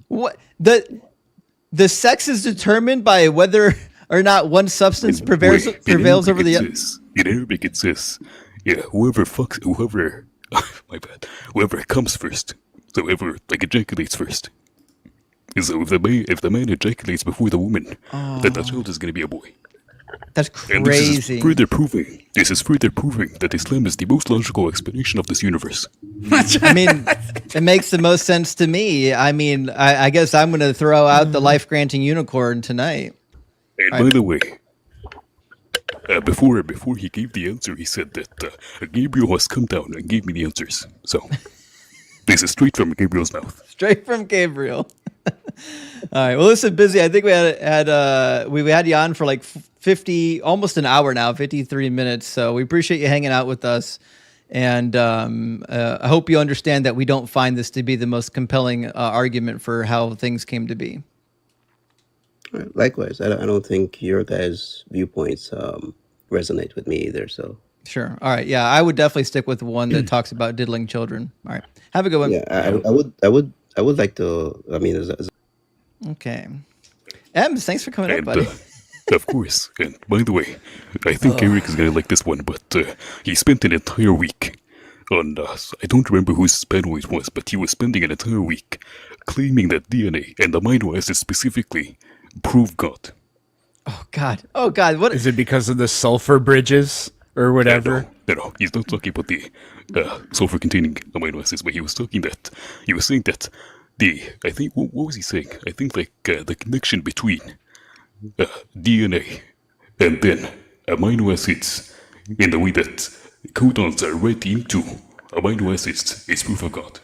What? The sex is determined by whether or not one substance prevails over the other. In Arabic it says, yeah, whoever my bad, whoever comes first, so whoever like ejaculates first. So if the man ejaculates before the woman, then the child is going to be a boy. That's And crazy. this is further proving that Islam is the most logical explanation of this universe. I mean, it makes the most sense to me. I mean, I guess I'm going to throw out the life-granting unicorn tonight. And by the way, before he gave the answer, he said that Gabriel has come down and gave me the answers. So this is straight from Gabriel's mouth. Straight from Gabriel. All right. Well, listen, Busy. I think we had you on for like 50, almost an hour now, 53 minutes. So we appreciate you hanging out with us. And I hope you understand that we don't find this to be the most compelling argument for how things came to be. Likewise, I don't think your guys' viewpoints resonate with me either. So Sure. All right. Yeah, I would definitely stick with the one that talks about diddling children. All right. Have a good one. yeah, I would like to. I mean, as Okay. Ems, thanks for coming up, And buddy. of course, and by the way, I think Eric is going to like this one, but he spent an entire week on, I don't remember whose panel it was, but he was spending an entire week claiming that DNA and amino acids specifically prove God. Oh God. Oh God. What Is it because of the sulfur bridges or whatever? No, he's not talking about the sulfur-containing amino acids, but he was saying that I think, what was he saying? I think like the connection between DNA and then amino acids in the way that codons are read into amino acids is proof of God.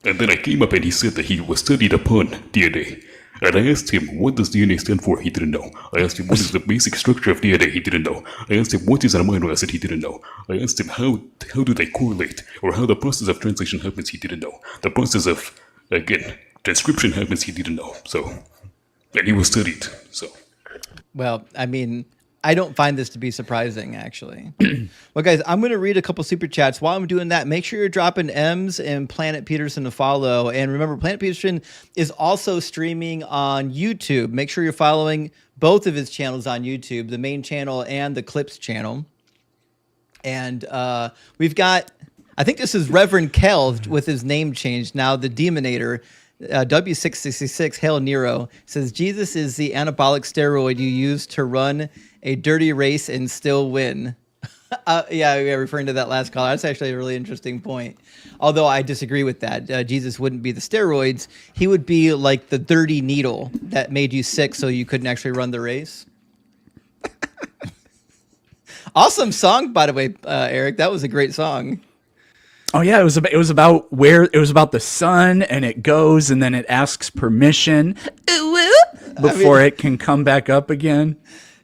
And then I came up and he said that he was studied upon DNA. And I asked him, what does DNA stand for? He didn't know. I asked him, what is the basic structure of DNA? He didn't know. I asked him, what is an amino acid? He didn't know. I asked him, how do they correlate? Or how the process of translation happens? He didn't know. The process of, again, transcription happens? He didn't know. So, and he was studied, so. Well, I mean, I don't find this to be surprising, actually. Well, guys, I'm going to read a couple super chats. While I'm doing that, make sure you're dropping M's and Planet Peterson to follow. And remember, Planet Peterson is also streaming on YouTube. Make sure you're following both of his channels on YouTube, the main channel and the Clips channel. And we've got, I think this is Reverend Kel with his name changed now, the Demonator. W666 Hail Nero says Jesus is the anabolic steroid you use to run a dirty race and still win. Yeah, referring to that last call. That's actually a really interesting point. Although I disagree with that. Jesus wouldn't be the steroids. He would be like the dirty needle that made you sick so you couldn't actually run the race. Awesome song, by the way, Eric. That was a great song. Oh yeah, it was about the sun, and it goes and then it asks permission before it can come back up again.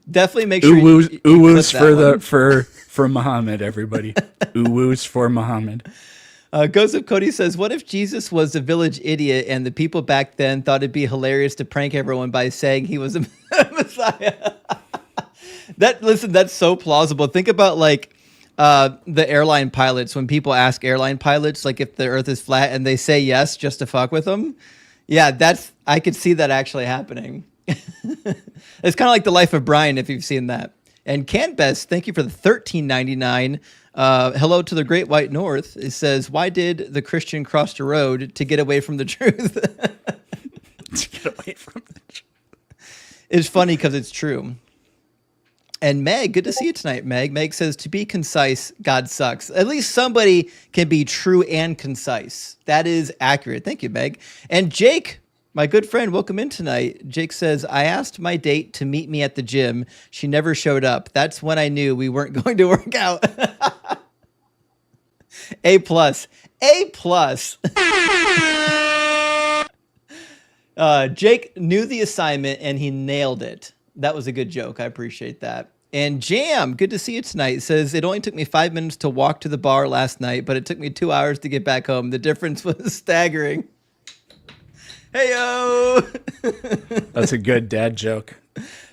Definitely make sure Uwoos for Muhammad, everybody. Uwoos for Muhammad. Ghost Cody says, what if Jesus was a village idiot and the people back then thought it'd be hilarious to prank everyone by saying he was a Messiah? That's so plausible. Think about like the airline pilots, when people ask airline pilots like if the earth is flat and they say yes just to fuck with them. Yeah, I could see that actually happening. It's kind of like The Life of Brian, if you've seen that. And Canbest, thank you for the $13.99. Hello to the Great White North. It says, why did the Christian cross the road to get away from the truth? To get away from the truth. It's funny because it's true. And Meg, good to see you tonight, Meg. Meg says, to be concise, God sucks. At least somebody can be true and concise. That is accurate. Thank you, Meg. And Jake, my good friend, welcome in tonight. Jake says, I asked my date to meet me at the gym. She never showed up. That's when I knew we weren't going to work out. A+. Jake knew the assignment and he nailed it. That was a good joke. I appreciate that. And Jam, good to see you tonight, says, it only took me 5 minutes to walk to the bar last night, but it took me 2 hours to get back home. The difference was staggering. Heyo. That's a good dad joke.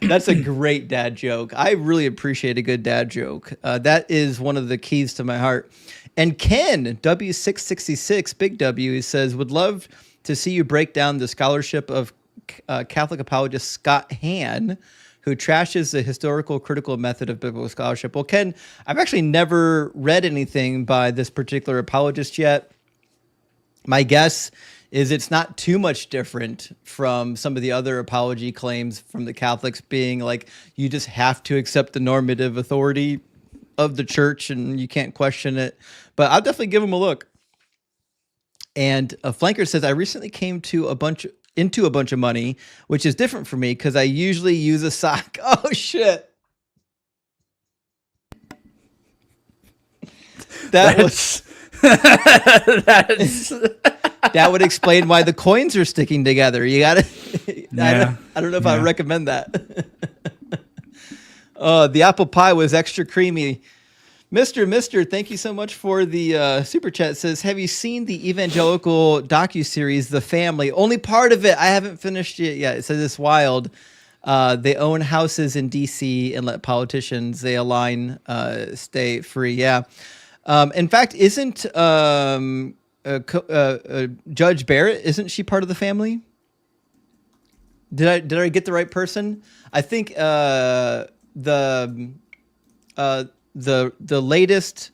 That's a great dad joke. I really appreciate a good dad joke. That is one of the keys to my heart. And Ken, W666, Big W, he says, would love to see you break down the scholarship of Catholic apologist Scott Hahn, who trashes the historical critical method of biblical scholarship. Well, Ken, I've actually never read anything by this particular apologist yet. My guess is it's not too much different from some of the other apology claims from the Catholics being like, you just have to accept the normative authority of the church and you can't question it. But I'll definitely give them a look. And a flanker says, I recently came to into a bunch of money, which is different for me because I usually use a sock. Oh, shit. That's... That would explain why the coins are sticking together. You got to. Yeah. I don't know if I recommend that. The apple pie was extra creamy. Mister, thank you so much for the super chat. It says, have you seen the evangelical docuseries, The Family? Only part of it. I haven't finished it yet. It says it's wild. They own houses in D.C. and let politicians they align stay free. Yeah. In fact, isn't Judge Barrett, isn't she part of The Family? Did I get the right person? I think the latest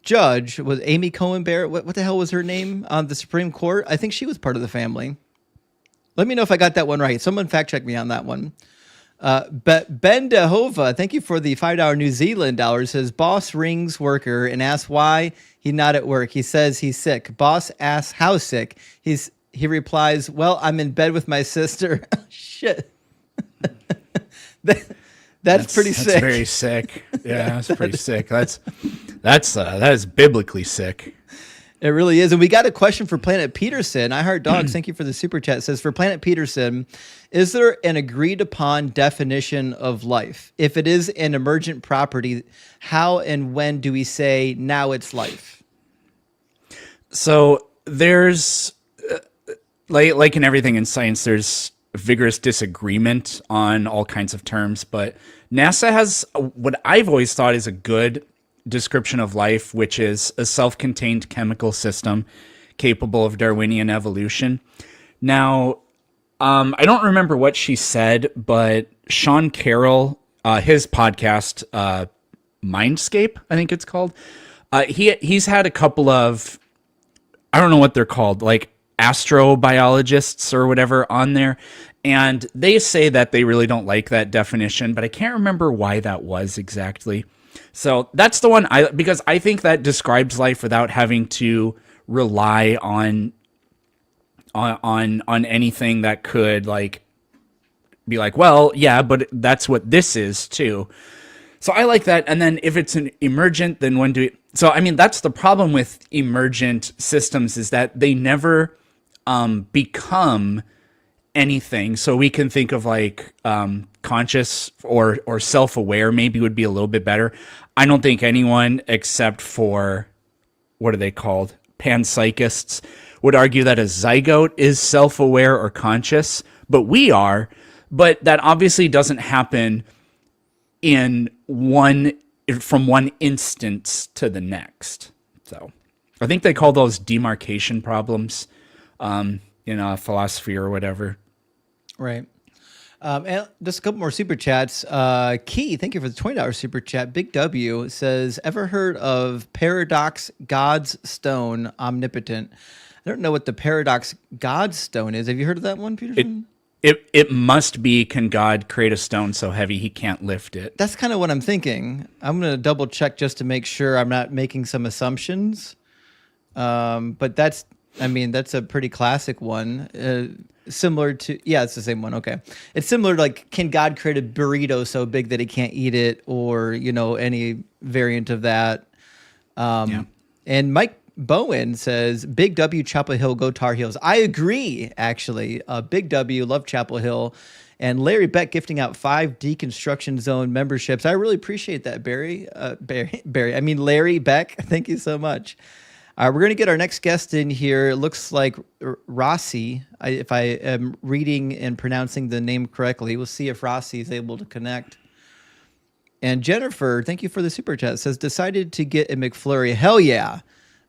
judge was Amy Coney Barrett. What the hell was her name on the Supreme Court? I think she was part of The Family. Let me know if I got that one right. Someone fact check me on that one. But Ben Dehova, thank you for the $5 New Zealand dollars. Says boss rings worker and asks why he's not at work. He says he's sick. Boss asks how sick. He replies, "Well, I'm in bed with my sister." Shit, that's pretty sick. That's very sick. Yeah, that's pretty sick. That is biblically sick. It really is. And we got a question for Planet Peterson. I Heart Dogs, thank you for the super chat. It says, for Planet Peterson, is there an agreed upon definition of life? If it is an emergent property, how and when do we say now it's life? So there's, like in everything in science, there's vigorous disagreement on all kinds of terms, but NASA has what I've always thought is a good description of life, which is a self-contained chemical system capable of Darwinian evolution. Now, I don't remember what she said, but Sean Carroll, his podcast, Mindscape, I think it's called, he's had a couple of, I don't know what they're called, like astrobiologists or whatever on there, and they say that they really don't like that definition, but I can't remember why that was exactly. So that's the one because I think that describes life without having to rely on anything that could like be like, well, yeah, but that's what this is too. So I like that. And then if it's an emergent, then when do we, so I mean, that's the problem with emergent systems is that they never become anything. So we can think of like conscious or self-aware maybe would be a little bit better. I don't think anyone except for, what are they called? Panpsychists would argue that a zygote is self-aware or conscious, but we are. But that obviously doesn't happen from one instance to the next. So I think they call those demarcation problems, philosophy or whatever. Right. And just a couple more super chats. Key, thank you for the $20 super chat. Big W says, ever heard of Paradox God's Stone Omnipotent? I don't know what the Paradox God's Stone is. Have you heard of that one, Peterson? It must be, can God create a stone so heavy he can't lift it? That's kind of what I'm thinking. I'm going to double check just to make sure I'm not making some assumptions. But that's a pretty classic one. Similar to, yeah, it's the same one. Okay. It's similar to like, can God create a burrito so big that he can't eat it, or, any variant of that. And Mike Bowen says, Big W, Chapel Hill, go Tar Heels. I agree, actually. Big W, love Chapel Hill. And Larry Beck gifting out 5 Deconstruction Zone memberships. I really appreciate that, Larry Beck. Thank you so much. All right, we're going to get our next guest in here. It looks like Rossi, if I am reading and pronouncing the name correctly. We'll see if Rossi is able to connect. And Jennifer, thank you for the super chat, says, decided to get a McFlurry. Hell yeah.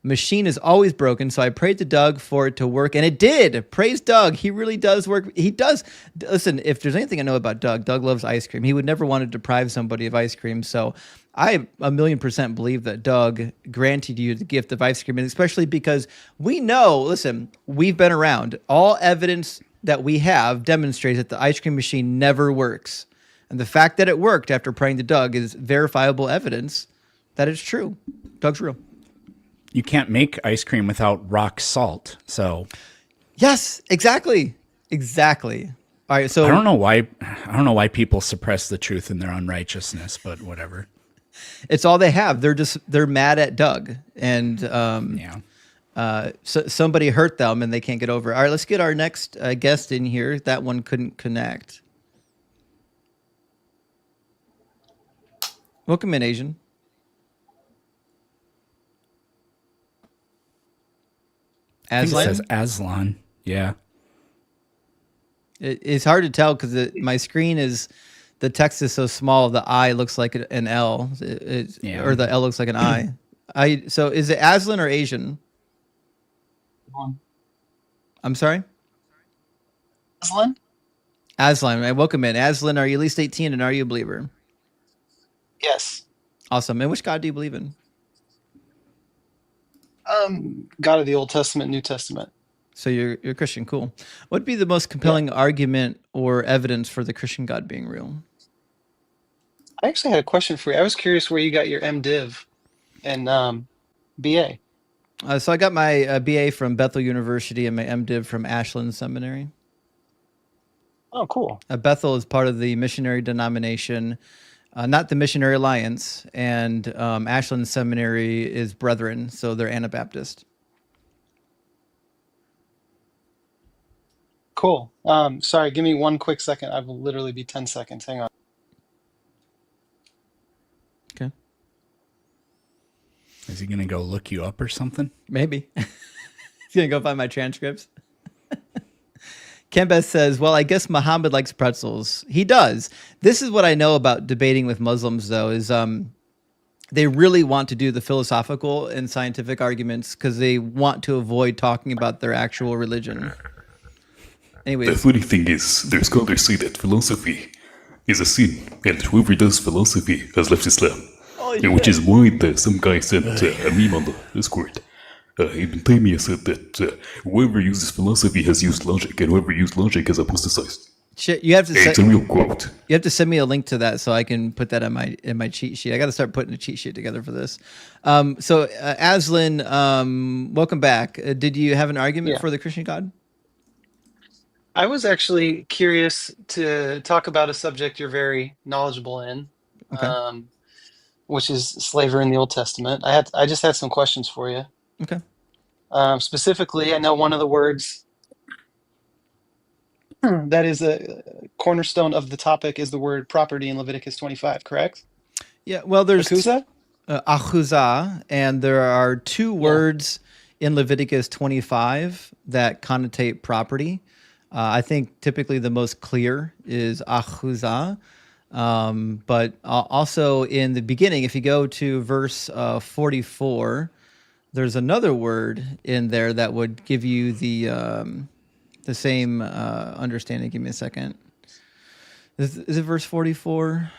Machine is always broken, so I prayed to Doug for it to work, and it did. Praise Doug. He really does work. He does. Listen, if there's anything I know about Doug, Doug loves ice cream. He would never want to deprive somebody of ice cream. So I 1,000,000% believe that Doug granted you the gift of ice cream, and especially because we know, listen, we've been around. All evidence that we have demonstrates that the ice cream machine never works. And the fact that it worked after praying to Doug is verifiable evidence that it's true. Doug's real. You can't make ice cream without rock salt. So yes, exactly. Exactly. All right. So I don't know why people suppress the truth in their unrighteousness, but whatever. It's all they have. They're mad at Doug, and so somebody hurt them and they can't get over it. All right, let's get our next guest in here. That one couldn't connect. Welcome in, Asian. I think it Aslan? says Aslan. Yeah. It's hard to tell because my screen is, the text is so small. The I looks like an L, or the L looks like an I. So is it Aslan or Asian? I'm sorry? Aslan? Aslan. Welcome in. Aslan, are you at least 18 and are you a believer? Yes. Awesome. And which God do you believe in? God of the Old Testament, New Testament. So you're a Christian. Cool. What would be the most compelling argument or evidence for the Christian God being real? I actually had a question for you. I was curious where you got your MDiv and BA. So I got my BA from Bethel University and my MDiv from Ashland Seminary. Oh, cool. Bethel is part of the missionary denomination, not the Missionary Alliance, and Ashland Seminary is Brethren, so they're Anabaptist. Cool. Sorry, give me one quick second. I will literally be 10 seconds. Hang on. Okay. Is he going to go look you up or something? Maybe. He's going to go find my transcripts. Kembeth says, well, I guess Muhammad likes pretzels. He does. This is what I know about debating with Muslims, though, is they really want to do the philosophical and scientific arguments because they want to avoid talking about their actual religion. Anyways. The funny thing is, their scholars say that philosophy is a sin, and whoever does philosophy has left Islam. Which is why some guy sent a meme on the Discord. Ibn Taymiyyah said that whoever uses philosophy has used logic, and whoever used logic has apostatized. Shit, you have to. It's a real quote. You have to send me a link to that so I can put that in my cheat sheet. I got to start putting a cheat sheet together for this. So Aslan, welcome back. Did you have an argument for the Christian God? I was actually curious to talk about a subject you're very knowledgeable in, okay. Which is slavery in the Old Testament. I just had some questions for you. Okay. Specifically, I know one of the words that is a cornerstone of the topic is the word property in Leviticus 25, correct? Yeah, well, there's Akuza? Achuzah, and there are two words in Leviticus 25 that connotate property. I think typically the most clear is Achuzah. But also in the beginning, if you go to verse 44, there's another word in there that would give you the same understanding. Give me a second. Is it verse 44?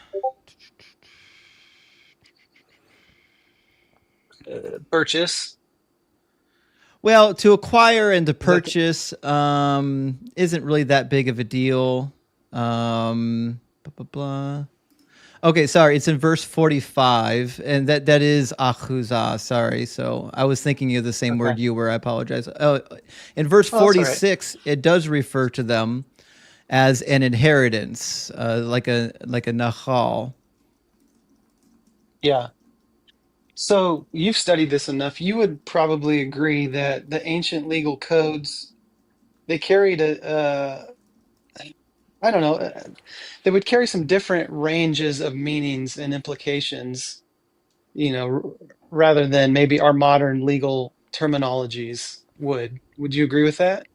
Purchase. Well, to acquire and to purchase isn't really that big of a deal. Blah, blah, blah. Okay, sorry, it's in verse 45, and that is achuzah, sorry. So I was thinking of the same word you were, I apologize. In verse 46, it does refer to them as an inheritance, like a nachal. Yeah. So you've studied this enough. You would probably agree that the ancient legal codes, they carried I don't know, they would carry some different ranges of meanings and implications, rather than maybe our modern legal terminologies would. Would you agree with that?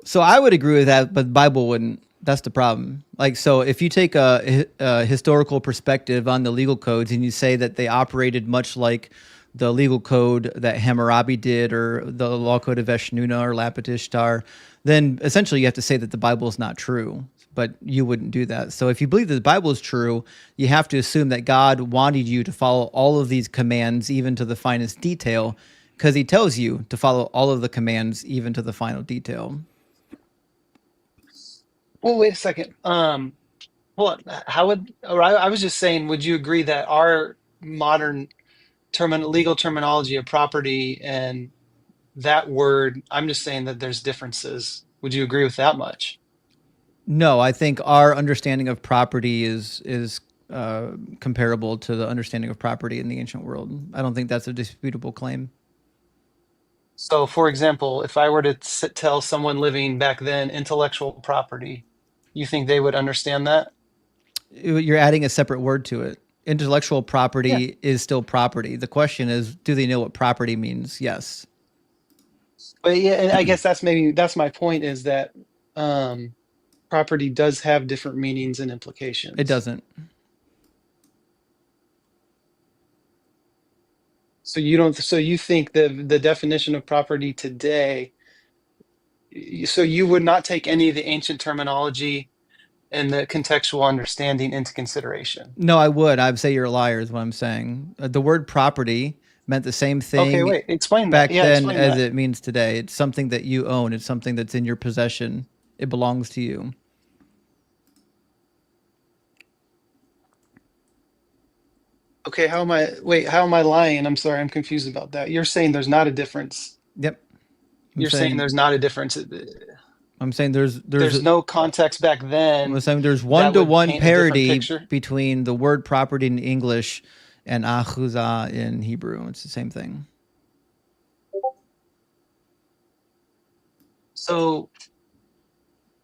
So I would agree with that, but the Bible wouldn't. That's the problem. Like, so if you take a historical perspective on the legal codes and you say that they operated much like the legal code that Hammurabi did, or the law code of Eshnunna or Lapidishtar, then essentially you have to say that the Bible is not true. But you wouldn't do that. So if you believe that the Bible is true, you have to assume that God wanted you to follow all of these commands, even to the finest detail, because he tells you to follow all of the commands, even to the final detail. Well, wait a second. Hold on. How would, or I was just saying, would you agree that our modern legal terminology of property and that word, I'm just saying that there's differences. Would you agree with that much? No, I think our understanding of property is comparable to the understanding of property in the ancient world. I don't think that's a disputable claim. So, for example, if I were to tell someone living back then intellectual property, you think they would understand that? You're adding a separate word to it. Intellectual Yeah. property is still property. The question is, do they know what property means? Yes. But yeah, and I guess that's my point is that property does have different meanings and implications. It doesn't. So you think the definition of property today, so you would not take any of the ancient terminology and the contextual understanding into consideration? No, I would. I'd say you're a liar is what I'm saying. The word property meant the same Okay, thing wait, explain back that. Yeah, then explain as that. it means today. It's something that you own. It's something that's in your possession. It belongs to you. Okay, how am I lying? I'm sorry, I'm confused about that. You're saying there's not a difference. Yep. You're saying there's not a difference. I'm saying there's There's no context back I'm then saying there's that would one-to-one paint a different parity picture. between the word property in English and achuzah in Hebrew. It's the same thing. So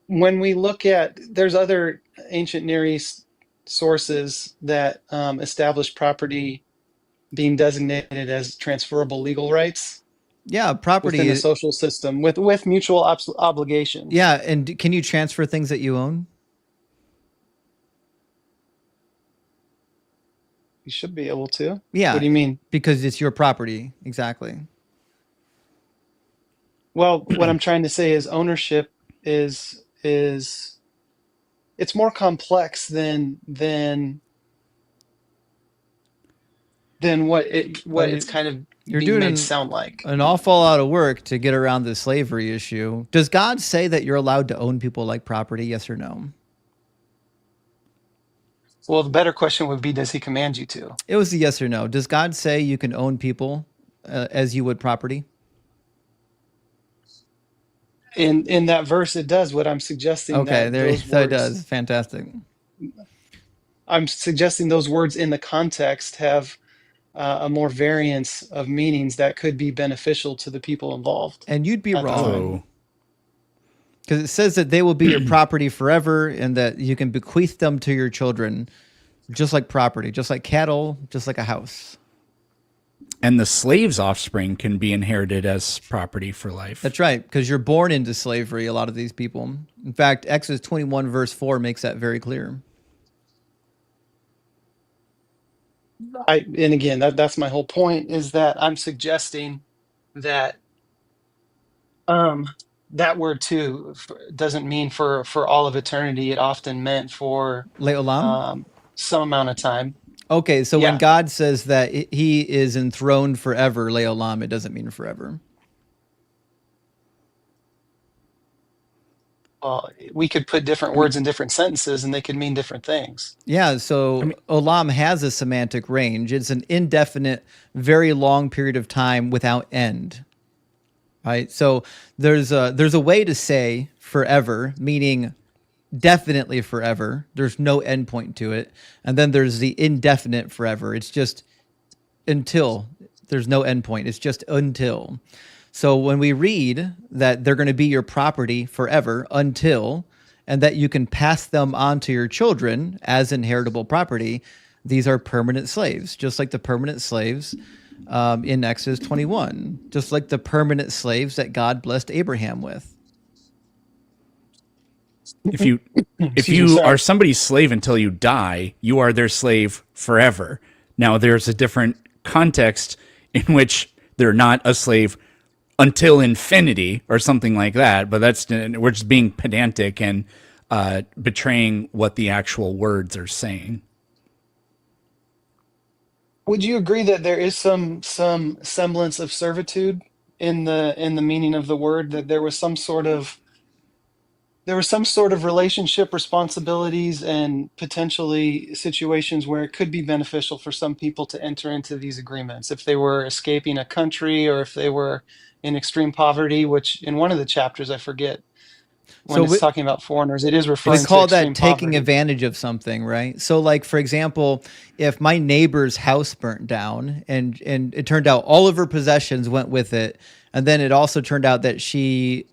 when we look at, there's other ancient Near East sources that establish property being designated as transferable legal rights Yeah, property. within the social system with mutual obligations. Yeah, and can you transfer things that you own? You should be able to. Yeah. What do you mean? Because it's your property. Exactly. Well, what I'm trying to say is ownership is it's more complex than what it's kind of You're being doing made sound like. an awful lot of work to get around the slavery issue. Does God say that you're allowed to own people like property? Yes or no? Well, the better question would be, does he command you to? It was a yes or no. Does God say you can own people as you would property? In that verse, it does. What I'm suggesting Okay, that there those so it words, does. Fantastic. I'm suggesting those words in the context have a more variance of meanings that could be beneficial to the people involved And you'd be at the time. wrong. Because it says that they will be your property forever and that you can bequeath them to your children, just like property, just like cattle, just like a house. And the slave's offspring can be inherited as property for life. That's right, because you're born into slavery, a lot of these people. In fact, Exodus 21 verse 4 makes that very clear. And again, that's my whole point, is that I'm suggesting that that word too doesn't mean for all of eternity. It often meant for Le'olam? some amount of time. Okay, so when Yeah. God says that he is enthroned forever, Le'olam, it doesn't mean forever. Well, we could put different words in different sentences and they could mean different things. Yeah, so olam has a semantic range. It's an indefinite, very long period of time without end. Right? So there's a way to say forever, meaning definitely forever. There's no endpoint to it. And then there's the indefinite forever. It's just until. There's no endpoint. It's just until. So when we read that they're going to be your property forever until, and that you can pass them on to your children as inheritable property, these are permanent slaves, just like the permanent slaves in Exodus 21, just like the permanent slaves that God blessed Abraham with. If you Excuse me, are sorry. somebody's slave until you die, you are their slave forever. Now there's a different context in which they're not a slave until infinity or something like that, but we're just being pedantic and betraying what the actual words are saying. Would you agree that there is some semblance of servitude in the meaning of the word, that there was some sort of relationship, responsibilities, and potentially situations where it could be beneficial for some people to enter into these agreements if they were escaping a country or if they were in extreme poverty, which in one of the chapters, I forget, when So it's talking about foreigners, it is we referring to call that extreme taking poverty. advantage of something, right? So, like for example, if my neighbor's house burnt down and it turned out all of her possessions went with it, and then it also turned out that she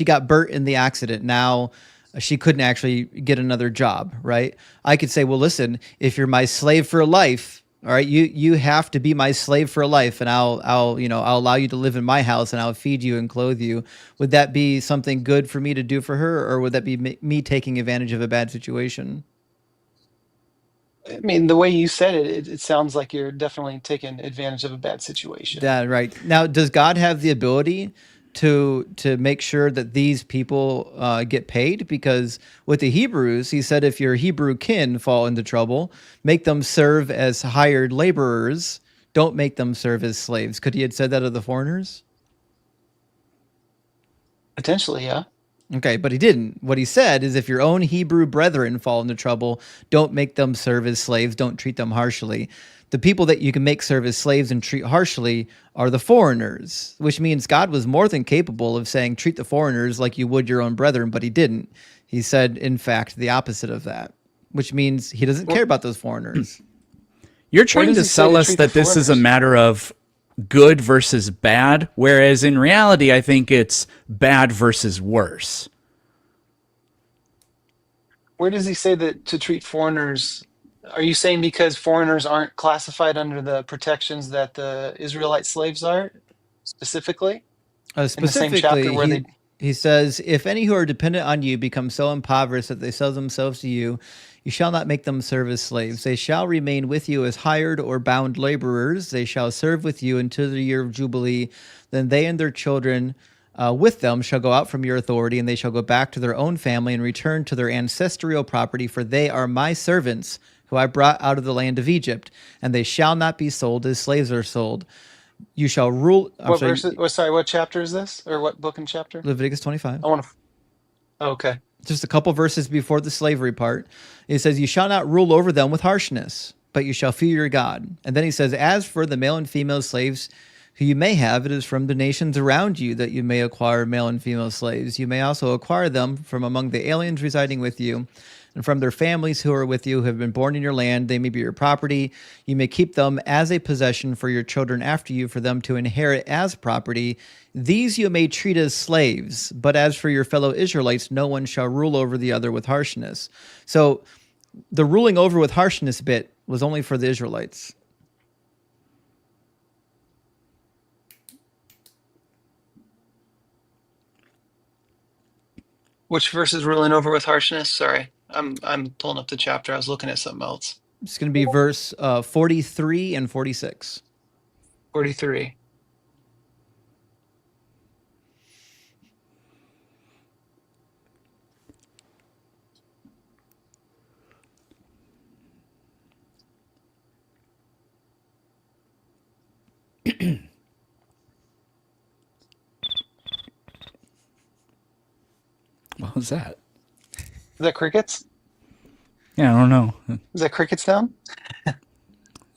got burnt in the accident. Now she couldn't actually get another job, right? I could say, well, listen, if you're my slave for life, all right, you have to be my slave for life, and I'll I'll allow you to live in my house, and I'll feed you and clothe you. Would that be something good for me to do for her, or would that be me taking advantage of a bad situation? I mean, the way you said it sounds like you're definitely taking advantage of a bad situation. Yeah, right. Now, does God have the ability to make sure that these people get paid? Because with the Hebrews, he said, if your Hebrew kin fall into trouble, make them serve as hired laborers. Don't make them serve as slaves. Could he have said that of the foreigners? Potentially, yeah. Okay, but he didn't. What he said is if your own Hebrew brethren fall into trouble, don't make them serve as slaves, don't treat them harshly. The people that you can make serve as slaves and treat harshly are the foreigners, which means God was more than capable of saying, treat the foreigners like you would your own brethren, but he didn't. He said, in fact, the opposite of that, which means he doesn't care about those foreigners. You're Where trying does to he say sell to us treat the that this is a foreigners? matter of good versus bad, whereas in reality, I think it's bad versus worse. Where does he say that to treat foreigners? Are you saying because foreigners aren't classified under the protections that the Israelite slaves are, specifically in the same chapter Specifically, where they? he says, if any who are dependent on you become so impoverished that they sell themselves to you, you shall not make them serve as slaves. They shall remain with you as hired or bound laborers. They shall serve with you until the year of Jubilee. Then they and their children with them shall go out from your authority, and they shall go back to their own family and return to their ancestral property, for they are my servants who I brought out of the land of Egypt, and they shall not be sold as slaves are sold. You shall rule. I'm What sorry, verse? Oh, sorry, what chapter is this, or what book and chapter? Leviticus 25. I want to. Okay. Just a couple verses before the slavery part. It says, you shall not rule over them with harshness, but you shall fear your God. And then he says, as for the male and female slaves who you may have, it is from the nations around you that you may acquire male and female slaves. You may also acquire them from among the aliens residing with you, and from their families who are with you, who have been born in your land. They may be your property. You may keep them as a possession for your children after you, for them to inherit as property. These you may treat as slaves, but as for your fellow Israelites, no one shall rule over the other with harshness. So the ruling over with harshness bit was only for the Israelites. Which verse is ruling over with harshness? Sorry, I'm pulling up the chapter. I was looking at something else. It's going to be verse 43 and 46. 43. What was that? Is that crickets? Yeah, I don't know. Is that crickets down?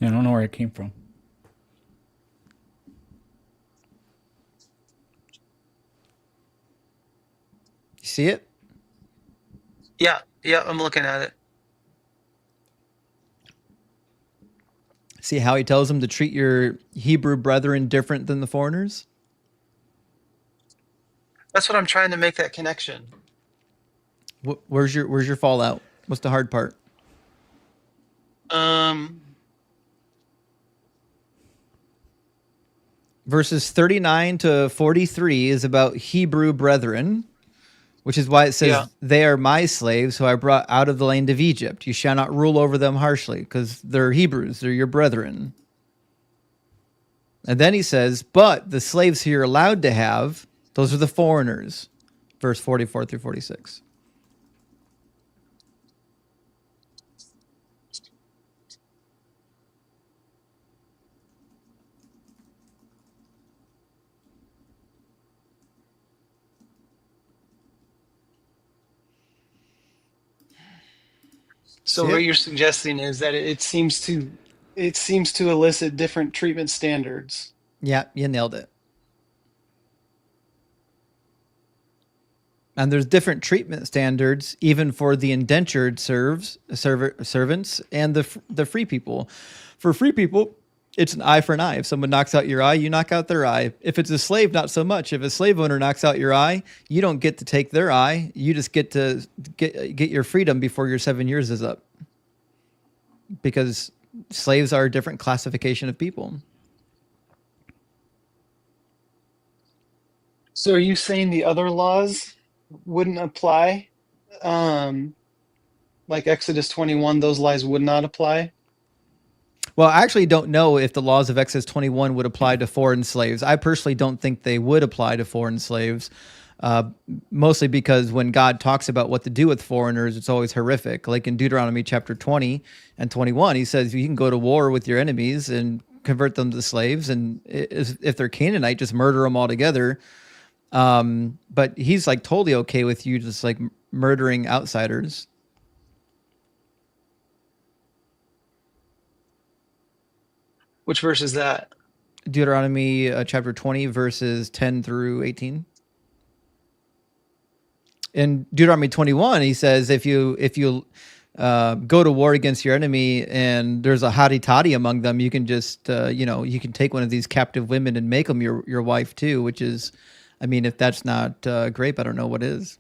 I don't know where it came from. You see it? Yeah, yeah, I'm looking at it. See how he tells them to treat your Hebrew brethren different than the foreigners? That's what I'm trying to make that connection. Where's your fallout? What's the hard part? Um, Verses 39 to 43 is about Hebrew brethren, which is why it says, Yeah. they are my slaves who I brought out of the land of Egypt. You shall not rule over them harshly, because they're Hebrews, they're your brethren. And then he says, but the slaves who you're allowed to have, those are the foreigners. Verse 44 through 46. So See what it? you're suggesting is that it seems to elicit different treatment standards. Yeah, you nailed it. And there's different treatment standards even for the indentured servants and the free people. For free people, it's an eye for an eye. If someone knocks out your eye, you knock out their eye. If it's a slave, not so much. If a slave owner knocks out your eye, you don't get to take their eye. You just get to get your freedom before your 7 years is up. Because slaves are a different classification of people. So are you saying the other laws wouldn't apply? Like Exodus 21, those laws would not apply? Well, I actually don't know if the laws of Exodus 21 would apply to foreign slaves. I personally don't think they would apply to foreign slaves, mostly because when God talks about what to do with foreigners, it's always horrific. Like in Deuteronomy chapter 20 and 21, he says you can go to war with your enemies and convert them to slaves, and if they're Canaanite, just murder them altogether. But he's like totally okay with you just like murdering outsiders. Which verse is that? Deuteronomy chapter 20, verses 10 through 18. In Deuteronomy 21, he says, if you go to war against your enemy and there's a hottie toddy among them, you can just, you can take one of these captive women and make them your wife too, which is, I mean, if that's not grape, I don't know what is.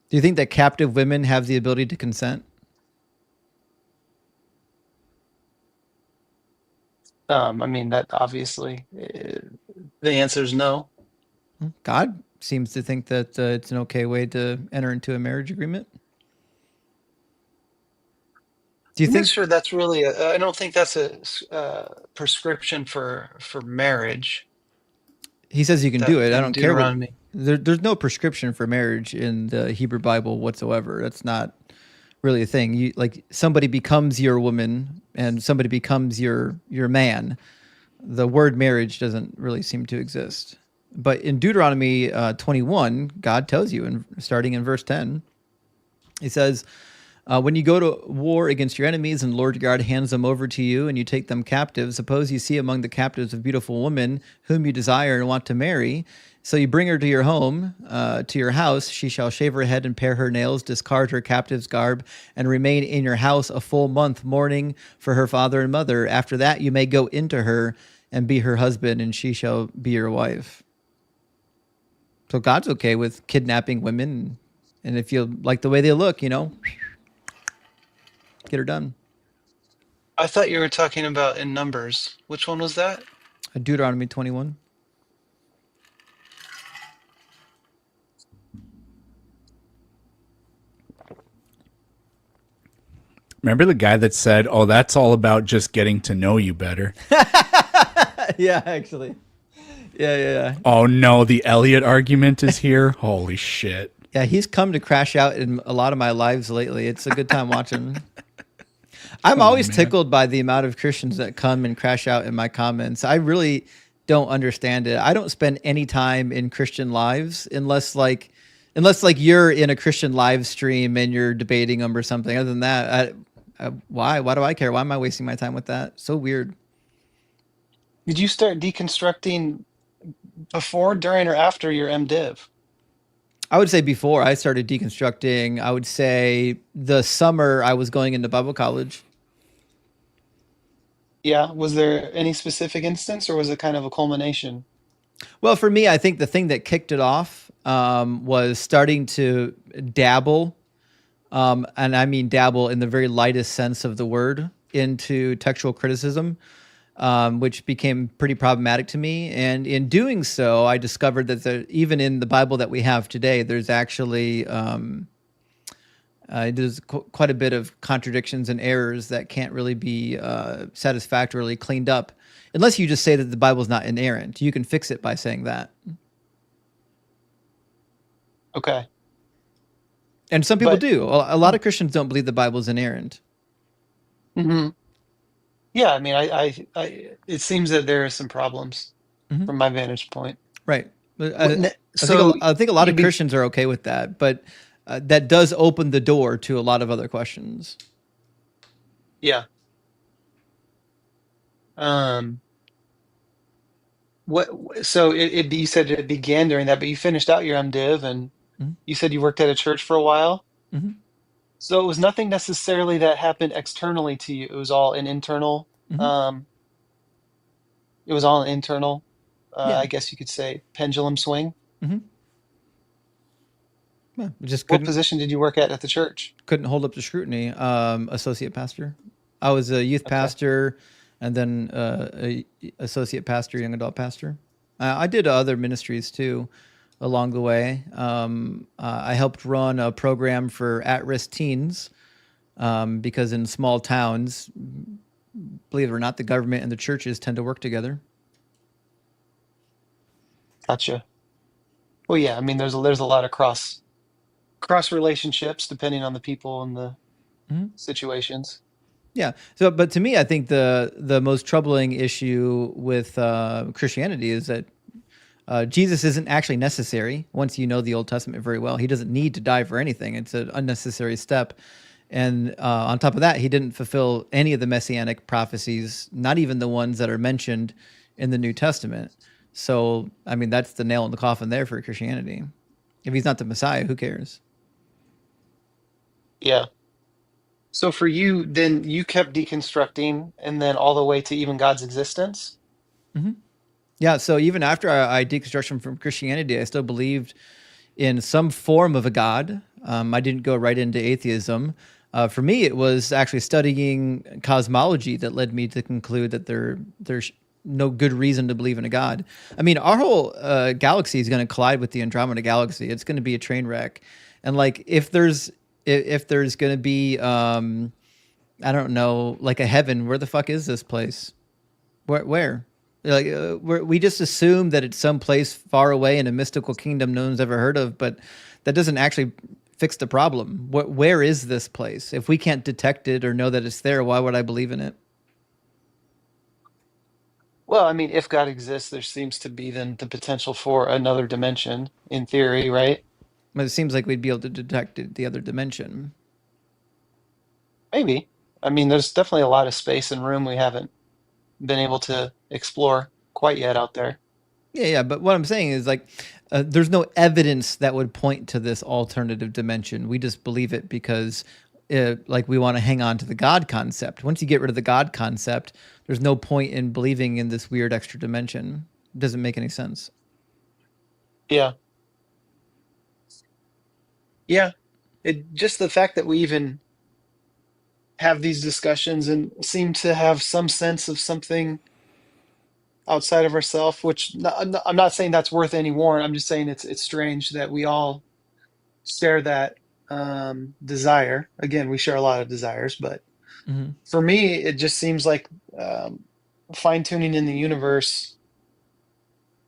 Do you think that captive women have the ability to consent? I mean, that obviously, the answer is no. God seems to think that it's an okay way to enter into a marriage agreement. Do you I'm think? not sure that's really, I don't think that's a prescription for marriage. He says you can do it. I In don't care what. Deuteronomy. There's no prescription for marriage in the Hebrew Bible whatsoever. That's not really a thing. You like somebody becomes your woman and somebody becomes your man. The word marriage doesn't really seem to exist. But in Deuteronomy 21, God tells you, starting in verse 10, he says, when you go to war against your enemies and Lord God hands them over to you and you take them captive, suppose you see among the captives a beautiful woman whom you desire and want to marry. So you bring her to your home, to your house. She shall shave her head and pare her nails, discard her captive's garb, and remain in your house a full month, mourning for her father and mother. After that, you may go into her and be her husband, and she shall be your wife. So God's okay with kidnapping women. And if you like the way they look, get her done. I thought you were talking about in Numbers. Which one was that? Deuteronomy 21. Remember the guy that said, "Oh, that's all about just getting to know you better." Yeah, actually. Yeah. Oh no, the Elliot argument is here. Holy shit. Yeah, he's come to crash out in a lot of my lives lately. It's a good time watching. I'm always tickled by the amount of Christians that come and crash out in my comments. I really don't understand it. I don't spend any time in Christian lives unless you're in a Christian live stream and you're debating them or something. Other than that, why do I care? Why am I wasting my time with that? So weird. Did you start deconstructing before, during, or after your MDiv? I would say before I started deconstructing, I would say the summer I was going into Bible college. Yeah. Was there any specific instance, or was it kind of a culmination? Well, for me, I think the thing that kicked it off was starting to dabble, and I mean dabble in the very lightest sense of the word, into textual criticism, which became pretty problematic to me. And in doing so, I discovered that even in the Bible that we have today, there's actually there's quite a bit of contradictions and errors that can't really be satisfactorily cleaned up, unless you just say that the Bible's not inerrant. You can fix it by saying that. Okay. And some people But- do. A lot of Christians don't believe the Bible's inerrant. Mm-hmm. Yeah, I mean, I it seems that there are some problems from my vantage point. Right. But So I think a lot you'd of be- Christians are okay with that, but that does open the door to a lot of other questions. Yeah. So you said it began during that, but you finished out your MDiv, and Mhm. you said you worked at a church for a while. Mhm. So it was nothing necessarily that happened externally to you. It was all an internal. Mhm. It was all an internal. Yeah. I guess you could say pendulum swing. Yeah, just What couldn't position did you work at the church? hold up to scrutiny. Associate pastor. I was a youth Okay. pastor, and then a associate pastor, young adult pastor. I did other ministries too along the way. I helped run a program for at-risk teens because in small towns, believe it or not, the government and the churches tend to work together. Gotcha. Well, yeah. I mean, there's a lot of cross relationships depending on the people and the situations. Yeah. So, but to me, I think the most troubling issue with Christianity is that Jesus isn't actually necessary once you know the Old Testament very well. He doesn't need to die for anything. It's an unnecessary step. And on top of that, he didn't fulfill any of the messianic prophecies, not even the ones that are mentioned in the New Testament. So, I mean, that's the nail in the coffin there for Christianity. If he's not the Messiah, who cares? Yeah. So for you, then you kept deconstructing and then all the way to even God's existence? Yeah, so even after I deconstruction from Christianity, I still believed in some form of a God. I didn't go right into atheism. For me, it was actually studying cosmology that led me to conclude that there's no good reason to believe in a God. I mean, our whole galaxy is going to collide with the Andromeda galaxy. It's going to be a train wreck, and like if there's going to be I don't know, like a heaven, where the fuck is this place? Where? Like we just assume that it's some place far away in a mystical kingdom no one's ever heard of, but that doesn't actually fix the problem. Where is this place? If we can't detect it or know that it's there, why would I believe in it? Well, I mean, if God exists, there seems to be then the potential for another dimension in theory, right? But it seems like we'd be able to detect the other dimension. Maybe. I mean, there's definitely a lot of space and room we haven't been able to explore quite yet out there. Yeah. But what I'm saying is like, there's no evidence that would point to this alternative dimension. We just believe it because like we want to hang on to the God concept. Once you get rid of the God concept, there's no point in believing in this weird extra dimension. It doesn't make any sense. Yeah. Yeah. Just the fact that we even have these discussions and seem to have some sense of something outside of ourselves, which I'm not saying that's worth any warrant. I'm just saying it's strange that we all share that desire. Again, we share a lot of desires, but for me, it just seems like fine tuning in the universe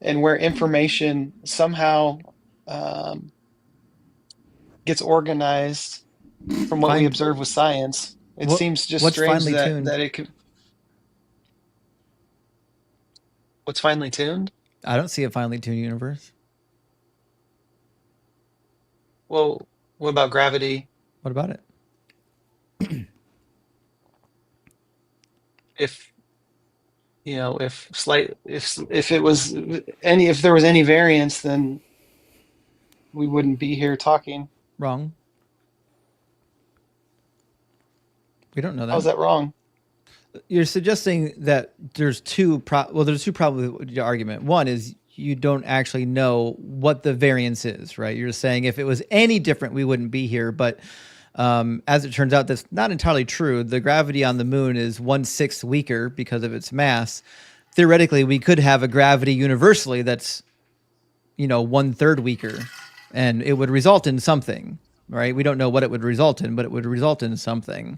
and where information somehow gets organized from what we observe with science. It seems just strange that it could. What's finely tuned? I don't see a finely tuned universe. Well, what about gravity? What about it? If if there was any variance, then we wouldn't be here talking. Wrong. We don't know that. How's that wrong? You're suggesting that there's two problems with your argument. One is you don't actually know what the variance is, right? You're saying if it was any different, we wouldn't be here. But As it turns out, that's not entirely true. The gravity on the moon is 1/6 weaker because of its mass. Theoretically, we could have a gravity universally that's 1/3 weaker, and it would result in something, right? We don't know what it would result in, but it would result in something.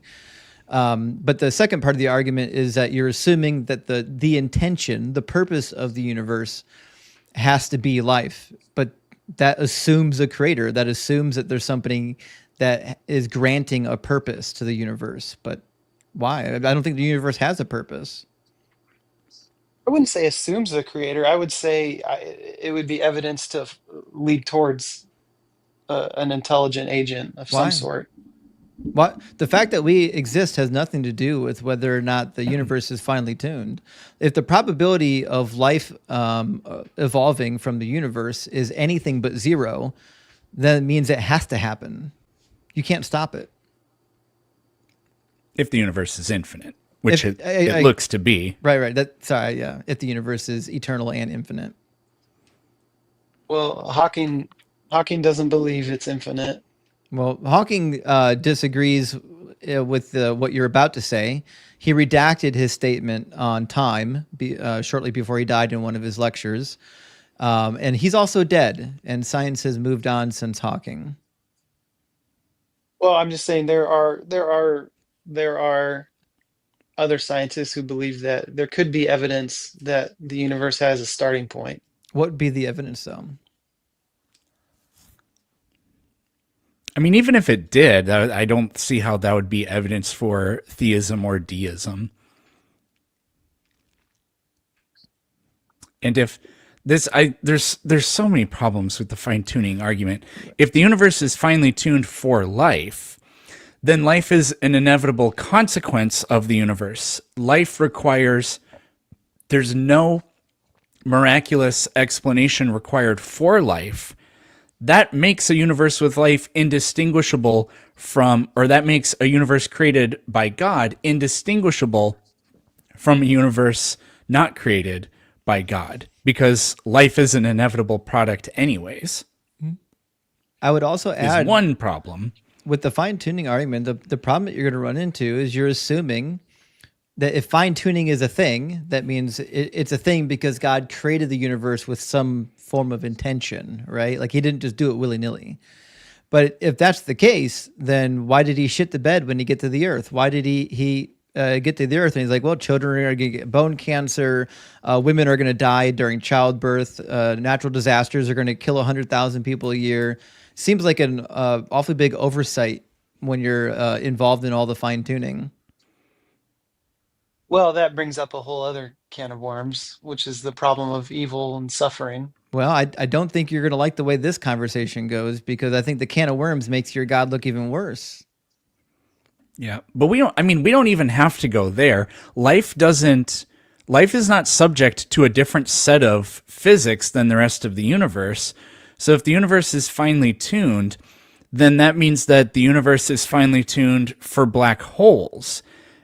But the second part of the argument is that you're assuming that the intention, the purpose of the universe has to be life, but that assumes a creator. That assumes that there's something that is granting a purpose to the universe. But why? I don't think the universe has a purpose. I wouldn't say assumes the creator. I would say it would be evidence to lead towards an intelligent agent of some Why? sort. What the fact that we exist has nothing to do with whether or not the universe is finely tuned. If the probability of life evolving from the universe is anything but zero, then it means it has to happen. You can't stop it. If the universe is infinite, which If- it looks to be. Right. Yeah. If the universe is eternal and infinite. Well, Hawking doesn't believe it's infinite. Well, Hawking disagrees with what you're about to say. He redacted his statement on time shortly before he died in one of his lectures. And he's also dead, and science has moved on since Hawking. Well, I'm just saying there are other scientists who believe that there could be evidence that the universe has a starting point. What would be the evidence, though? I mean, even if it did, I don't see how that would be evidence for theism or deism. And if there's so many problems with the fine-tuning argument. If the universe is finely tuned for life, then life is an inevitable consequence of the universe. Life requires, there's no miraculous explanation required for life. That makes a universe with life indistinguishable from, or that makes a universe created by God indistinguishable from a universe not created by God, because life is an inevitable product anyways. I would also add one problem. With the fine-tuning argument, the problem that you're going to run into is you're assuming that if fine-tuning is a thing, that means it's a thing because God created the universe with some form of intention, right? Like he didn't just do it willy-nilly. But if that's the case, then why did he shit the bed when he get to the earth? Why did he get to the earth? And he's like, well, children are going to get bone cancer. Women are going to die during childbirth. Natural disasters are going to kill 100,000 people a year. Seems like an awfully big oversight when you're involved in all the fine-tuning. Well, that brings up a whole other can of worms, which is the problem of evil and suffering. Well, I don't think you're going to like the way this conversation goes, because I think the can of worms makes your God look even worse. Yeah, but we don't even have to go there. Life is not subject to a different set of physics than the rest of the universe. So if the universe is finely tuned, then that means that the universe is finely tuned for black holes.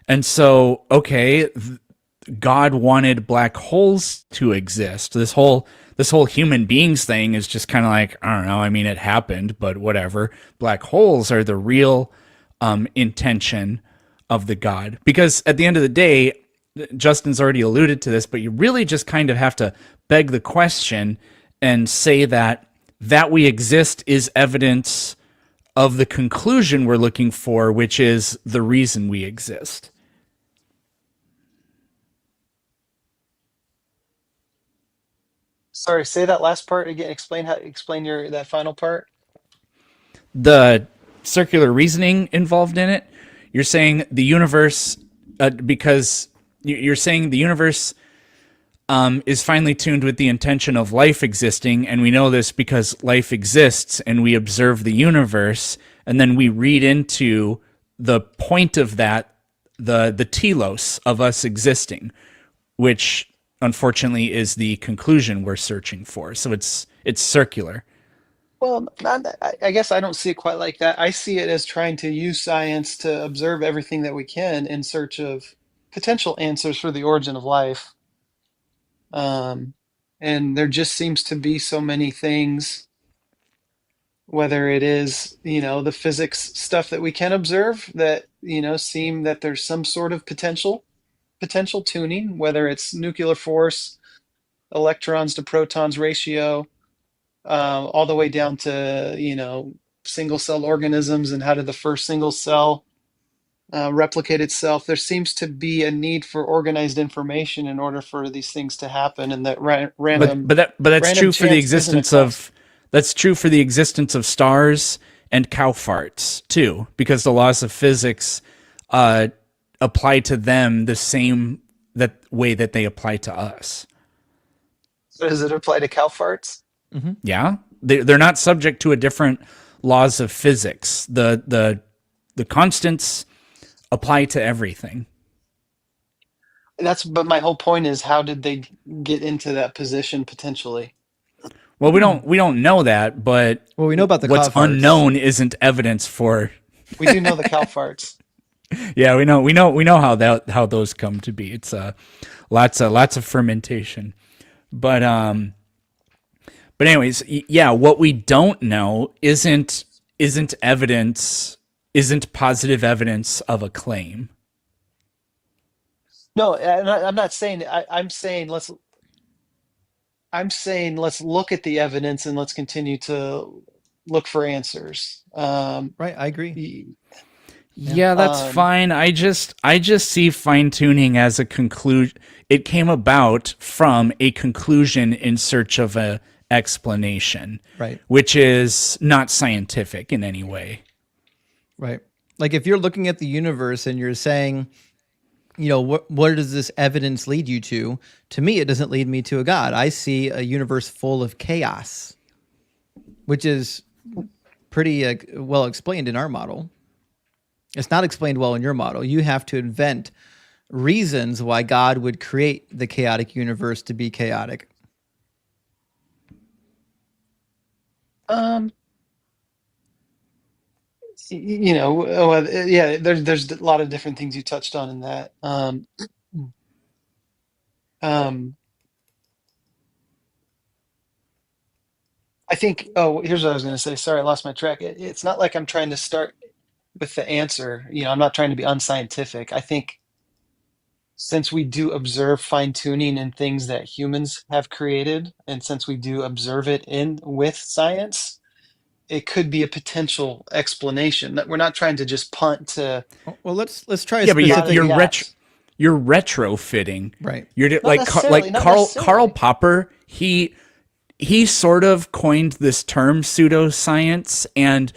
And so, okay, God wanted black holes to exist. This whole human beings thing is just kind of like, I don't know, I mean, it happened, but whatever. Black holes are the real intention of the God. Because at the end of the day, Justin's already alluded to this, but you really just kind of have to beg the question and say that we exist is evidence of the conclusion we're looking for, which is the reason we exist. Sorry, say that last part again. Explain that final part. The circular reasoning involved in it. You're saying the universe, because you're saying the universe is finely tuned with the intention of life existing, and we know this because life exists, and we observe the universe, and then we read into the point of that, the telos of us existing, which unfortunately is the conclusion we're searching for. So it's circular. Well, I guess I don't see it quite like that. I see it as trying to use science to observe everything that we can in search of potential answers for the origin of life. And there just seems to be so many things whether it is, the physics stuff that we can observe that, seem that there's some sort of potential tuning, whether it's nuclear force, electrons to protons ratio, all the way down to, single cell organisms and how did the first single cell replicate itself. There seems to be a need for organized information in order for these things to happen, and that random But that's random true for the chance isn't a existence test. of that's true for the existence of stars and cow farts too, because the laws of physics apply to them the same that way that they apply to us. So does it apply to cow farts? Yeah, they're not subject to a different laws of physics. The constants apply to everything. But my whole point is, how did they get into that position potentially? Well, we don't know that, but Well, we know about the what's cow farts. unknown isn't evidence for. We do know the cow farts. Yeah, we know how those come to be. It's lots of fermentation, but anyways, yeah, what we don't know isn't evidence, isn't positive evidence of a claim. No, I'm not saying. I'm saying let's look at the evidence and let's continue to look for answers. Right, I agree. Yeah, that's fine. I just see fine tuning as a conclusion. It came about from a conclusion in search of a explanation, Right. which is not scientific in any way. Right. Like if you're looking at the universe and you're saying, what does this evidence lead you to? To me, it doesn't lead me to a God. I see a universe full of chaos, which is pretty well explained in our model. It's not explained well in your model. You have to invent reasons why God would create the chaotic universe to be chaotic. Yeah, there's a lot of different things you touched on in that. I think, here's what I was going to say. Sorry, I lost my track. It's not like I'm trying to start with the answer. I'm not trying to be unscientific. I think since we do observe fine tuning in things that humans have created, and since we do observe it with science, it could be a potential explanation. That we're not trying to just punt to. Well, let's try a Yeah, but specific. you're retrofitting. Right. You're Not like necessarily, not Karl necessarily. Popper. He sort of coined this term pseudoscience, and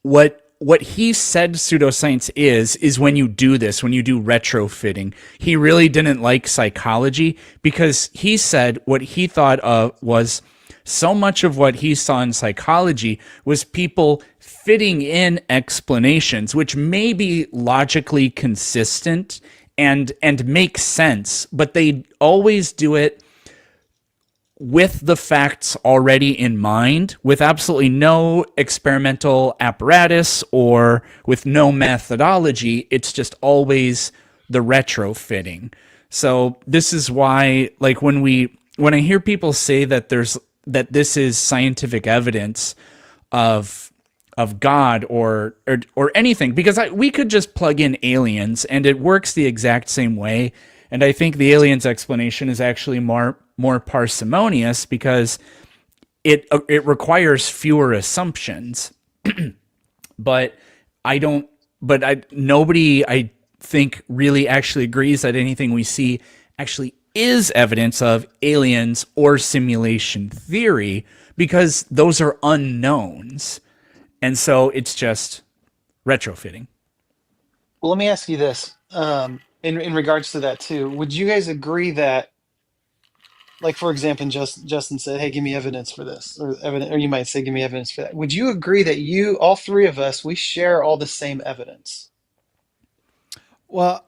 what he said pseudoscience is when you do this, when you do retrofitting. He really didn't like psychology because he said what he thought of was so much of what he saw in psychology was people fitting in explanations which may be logically consistent and make sense, but they always do it with the facts already in mind, with absolutely no experimental apparatus or with no methodology. It's just always the retrofitting. So this is why, like, when I hear people say that this is scientific evidence of God or anything, because we could just plug in aliens and it works the exact same way. And I think the aliens explanation is actually more parsimonious because it requires fewer assumptions. But nobody, I think, really actually agrees that anything we see actually is evidence of aliens or simulation theory, because those are unknowns. And so it's just retrofitting. Well, let me ask you this. In regards to that too, would you guys agree that, like, for example, Justin said, "Hey, give me evidence for this," or you might say, "Give me evidence for that." Would you agree that all three of us, we share all the same evidence? Well,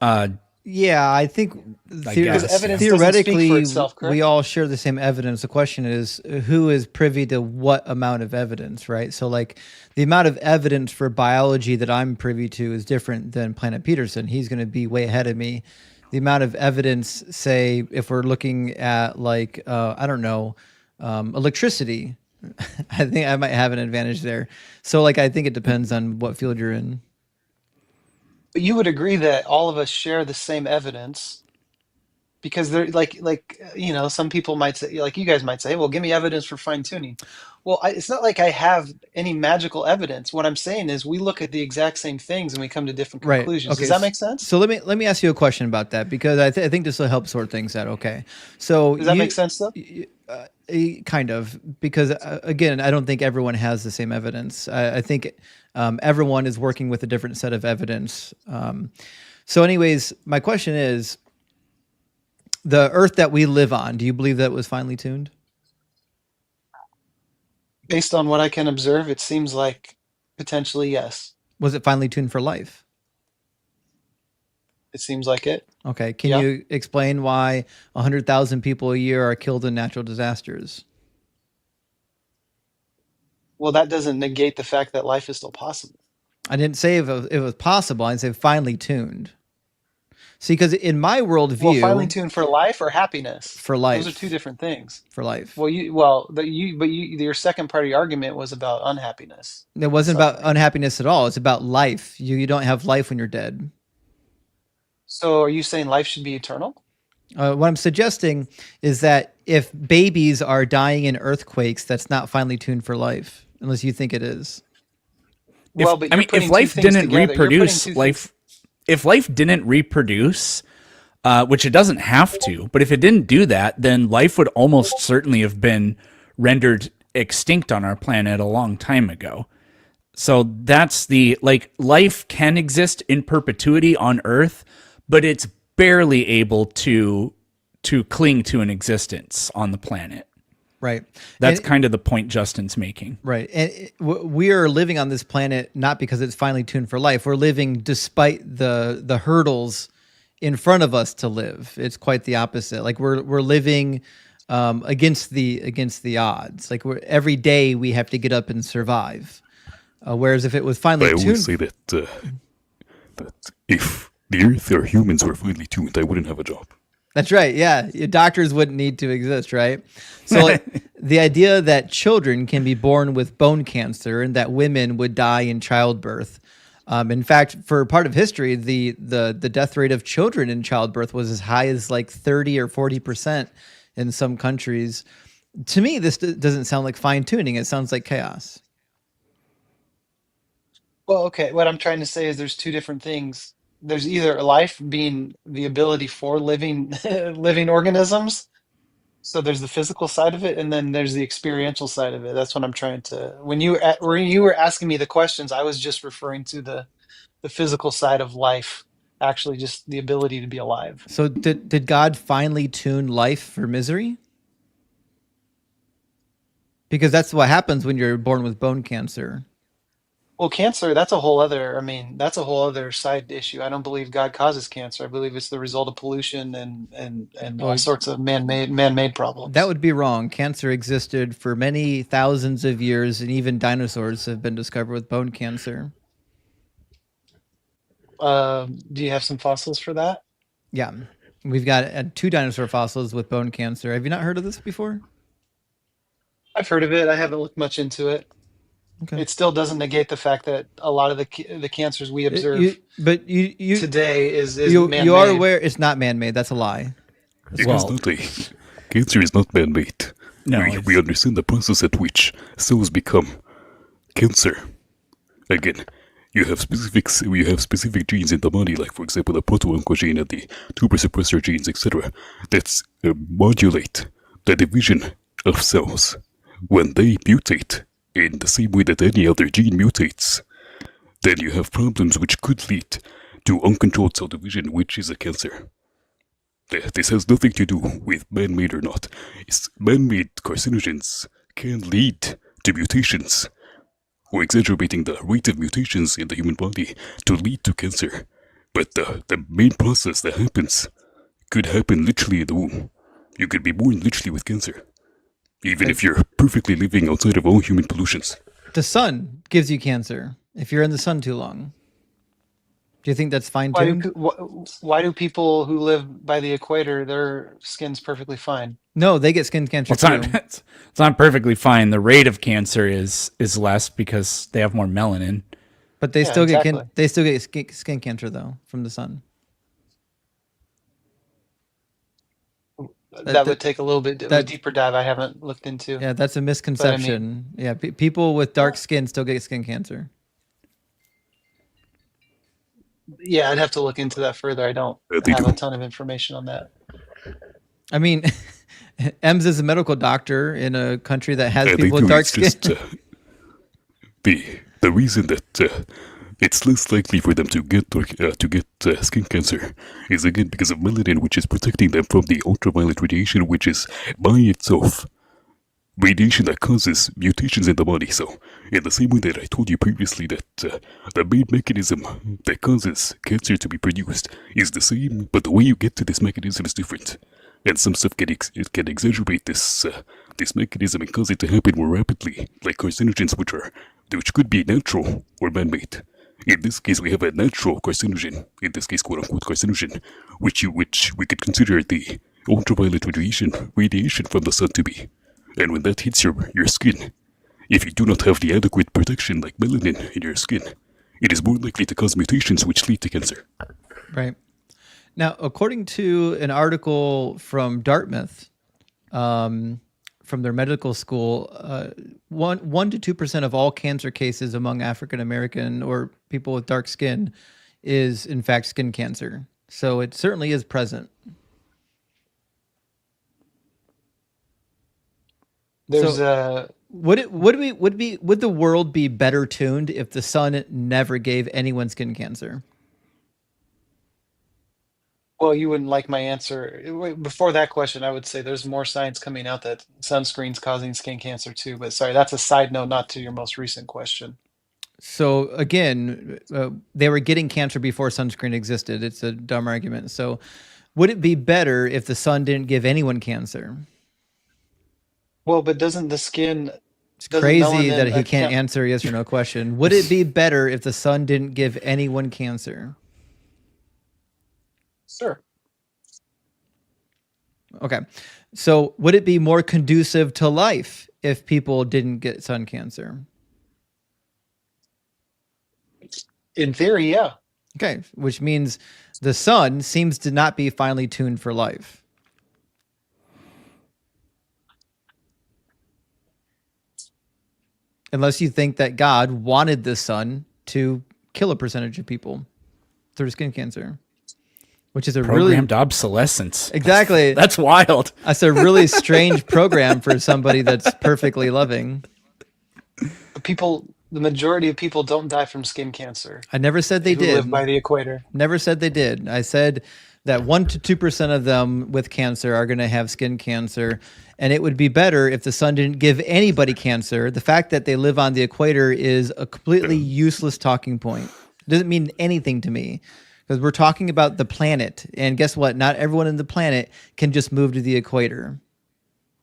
yeah, I think guess, evidence theoretically doesn't speak for itself, correct? we all share the same evidence. The question is who is privy to what amount of evidence, right? So like the amount of evidence for biology that I'm privy to is different than Planet Peterson. He's going to be way ahead of me. The amount of evidence, say, if we're looking at like, I don't know, electricity, I think I might have an advantage there. So like I think it depends on what field you're in. But you would agree that all of us share the same evidence because they're some people might say, like you guys might say, well, give me evidence for fine tuning. Well, it's not like I have any magical evidence. What I'm saying is we look at the exact same things and we come to different Right. conclusions. Okay. Does that make sense? So let me ask you a question about that, because I think this will help sort things out. Okay. So Does that make sense though? kind of, because again, I don't think everyone has the same evidence. I think everyone is working with a different set of evidence. So anyways, my question is, the earth that we live on, do you believe that was finely tuned? Based on what I can observe, it seems like potentially yes. Was it finely tuned for life? It seems like it. Okay. Can Yeah. you explain why 100,000 people a year are killed in natural disasters? Well, that doesn't negate the fact that life is still possible. I didn't say if it was possible. I said finely tuned. See, because in my worldview, Well, finely tuned for life or happiness. for life, Those are two different things. for life, Well, your second part of your argument was about unhappiness it and wasn't about suffering. unhappiness at all. It's about life. You don't have life when you're dead. So, are you saying life should be eternal? What I'm suggesting is that if babies are dying in earthquakes, that's not finely tuned for life, unless you think it is. Well, but you're If putting two life things didn't together. You're putting reproduce, two things. if life didn't reproduce, which it doesn't have to, but if it didn't do that, then life would almost certainly have been rendered extinct on our planet a long time ago. So that's life can exist in perpetuity on Earth, but it's barely able to cling to an existence on the planet. Right. That's And- kind of the point Justin's making. Right. And we are living on this planet not because it's finely tuned for life. We're living despite the hurdles in front of us to live. It's quite the opposite. Like we're living against the odds. Like every day we have to get up and survive. Whereas if it was finely I tuned, always say that if the Earth or humans were finely tuned, I wouldn't have a job. that's right. Yeah, doctors wouldn't need to exist, right? So like, the idea that children can be born with bone cancer and that women would die in childbirth. In fact, for part of history, the death rate of children in childbirth was as high as like 30 or 40% in some countries. To me, this doesn't sound like fine tuning. It sounds like chaos. Well, okay. What I'm trying to say is there's two different things. There's either life being the ability for living living organisms. So there's the physical side of it, and then there's the experiential side of it. That's what I'm trying to. When you were asking me the questions, I was just referring to the physical side of life, actually just the ability to be alive. So did God finely tune life for misery? Because that's what happens when you're born with bone cancer. Well, cancer, that's a whole other, I mean, that's a whole other side issue. I don't believe God causes cancer. I believe it's the result of pollution and all Well, sorts of man-made problems. that would be wrong. Cancer existed for many thousands of years, and even dinosaurs have been discovered with bone cancer. Do you have some fossils for that? Yeah. We've got 2 dinosaur fossils with bone cancer. Have you not heard of this before? I've heard of it. I haven't looked much into it. Okay. It still doesn't negate the fact that a lot of the cancers we observe You today is you man-made. are aware it's not man-made. That's a lie. It Well- is not a cancer is not man-made. No, we understand the process at which cells become cancer. Again, you have specific genes in the body, like for example the proto-onco gene and the tumor suppressor genes, etc., that modulate the division of cells. When they mutate in the same way that any other gene mutates, then you have problems which could lead to uncontrolled cell division, which is a cancer. This has nothing to do with man-made or not. Man-made carcinogens can lead to mutations, or exacerbating the rate of mutations in the human body to lead to cancer. But the main process that happens could happen literally in the womb. You could be born literally with cancer, even if you're perfectly living outside of all human pollutions. The sun gives you cancer if you're in the sun too long. Do you think that's fine-tuned? Why do people who live by the equator, their skin's perfectly fine? No, they get skin cancer Well, too. It's not perfectly fine. The rate of cancer is less because they have more melanin. But they Yeah, still exactly. get skin cancer though from the sun. That would take a little bit of a that- deeper dive I haven't looked into. Yeah, that's a misconception. Yeah, people with dark skin still get skin cancer. Yeah, I'd have to look into that further. I don't They have do. a ton of information on that. I mean, Ems is a medical doctor in a country that has They people do. with dark It's skin. just the reason that it's less likely for them to get skin cancer is again because of melanin, which is protecting them from the ultraviolet radiation, which is by itself radiation that causes mutations in the body. So, in the same way that I told you previously that the main mechanism that causes cancer to be produced is the same, but the way you get to this mechanism is different. And some stuff can exaggerate this mechanism and cause it to happen more rapidly, like carcinogens, which could be natural or man-made. In this case, we have a natural carcinogen, in this case, quote-unquote carcinogen, which we could consider the ultraviolet radiation from the sun to be. And when that hits your skin, if you do not have the adequate protection like melanin in your skin, it is more likely to cause mutations which lead to cancer. Right. Now, according to an article from Dartmouth, from their medical school, 1 to 2% of all cancer cases among African American or people with dark skin is in fact skin cancer. So it certainly is present. There's would the world be better tuned if the sun never gave anyone skin cancer? well, you wouldn't like my answer. Before that question, I would say there's more science coming out that sunscreen's causing skin cancer too. But sorry, that's a side note, not to your most recent question. So again, they were getting cancer before sunscreen existed. It's a dumb argument. So would it be better if the sun didn't give anyone cancer? Well, but doesn't the skin? It's Doesn't crazy melanin that he can't account- answer a yes or no question. Would it be better if the sun didn't give anyone cancer? Sure. Okay. So would it be more conducive to life if people didn't get sun cancer? In theory, yeah. Okay. Which means the sun seems to not be finely tuned for life. Unless you think that God wanted the sun to kill a percentage of people through skin cancer, which is a Programmed obsolescence. Exactly. That's wild. That's a really strange program for somebody that's perfectly loving. The majority of people don't die from skin cancer. I never said they who did. live by the equator. Never said they did. I said that 1 to 2% of them with cancer are going to have skin cancer. And it would be better if the sun didn't give anybody cancer. The fact that they live on the equator is a completely useless talking point. It doesn't mean anything to me because we're talking about the planet. And guess what? Not everyone in the planet can just move to the equator.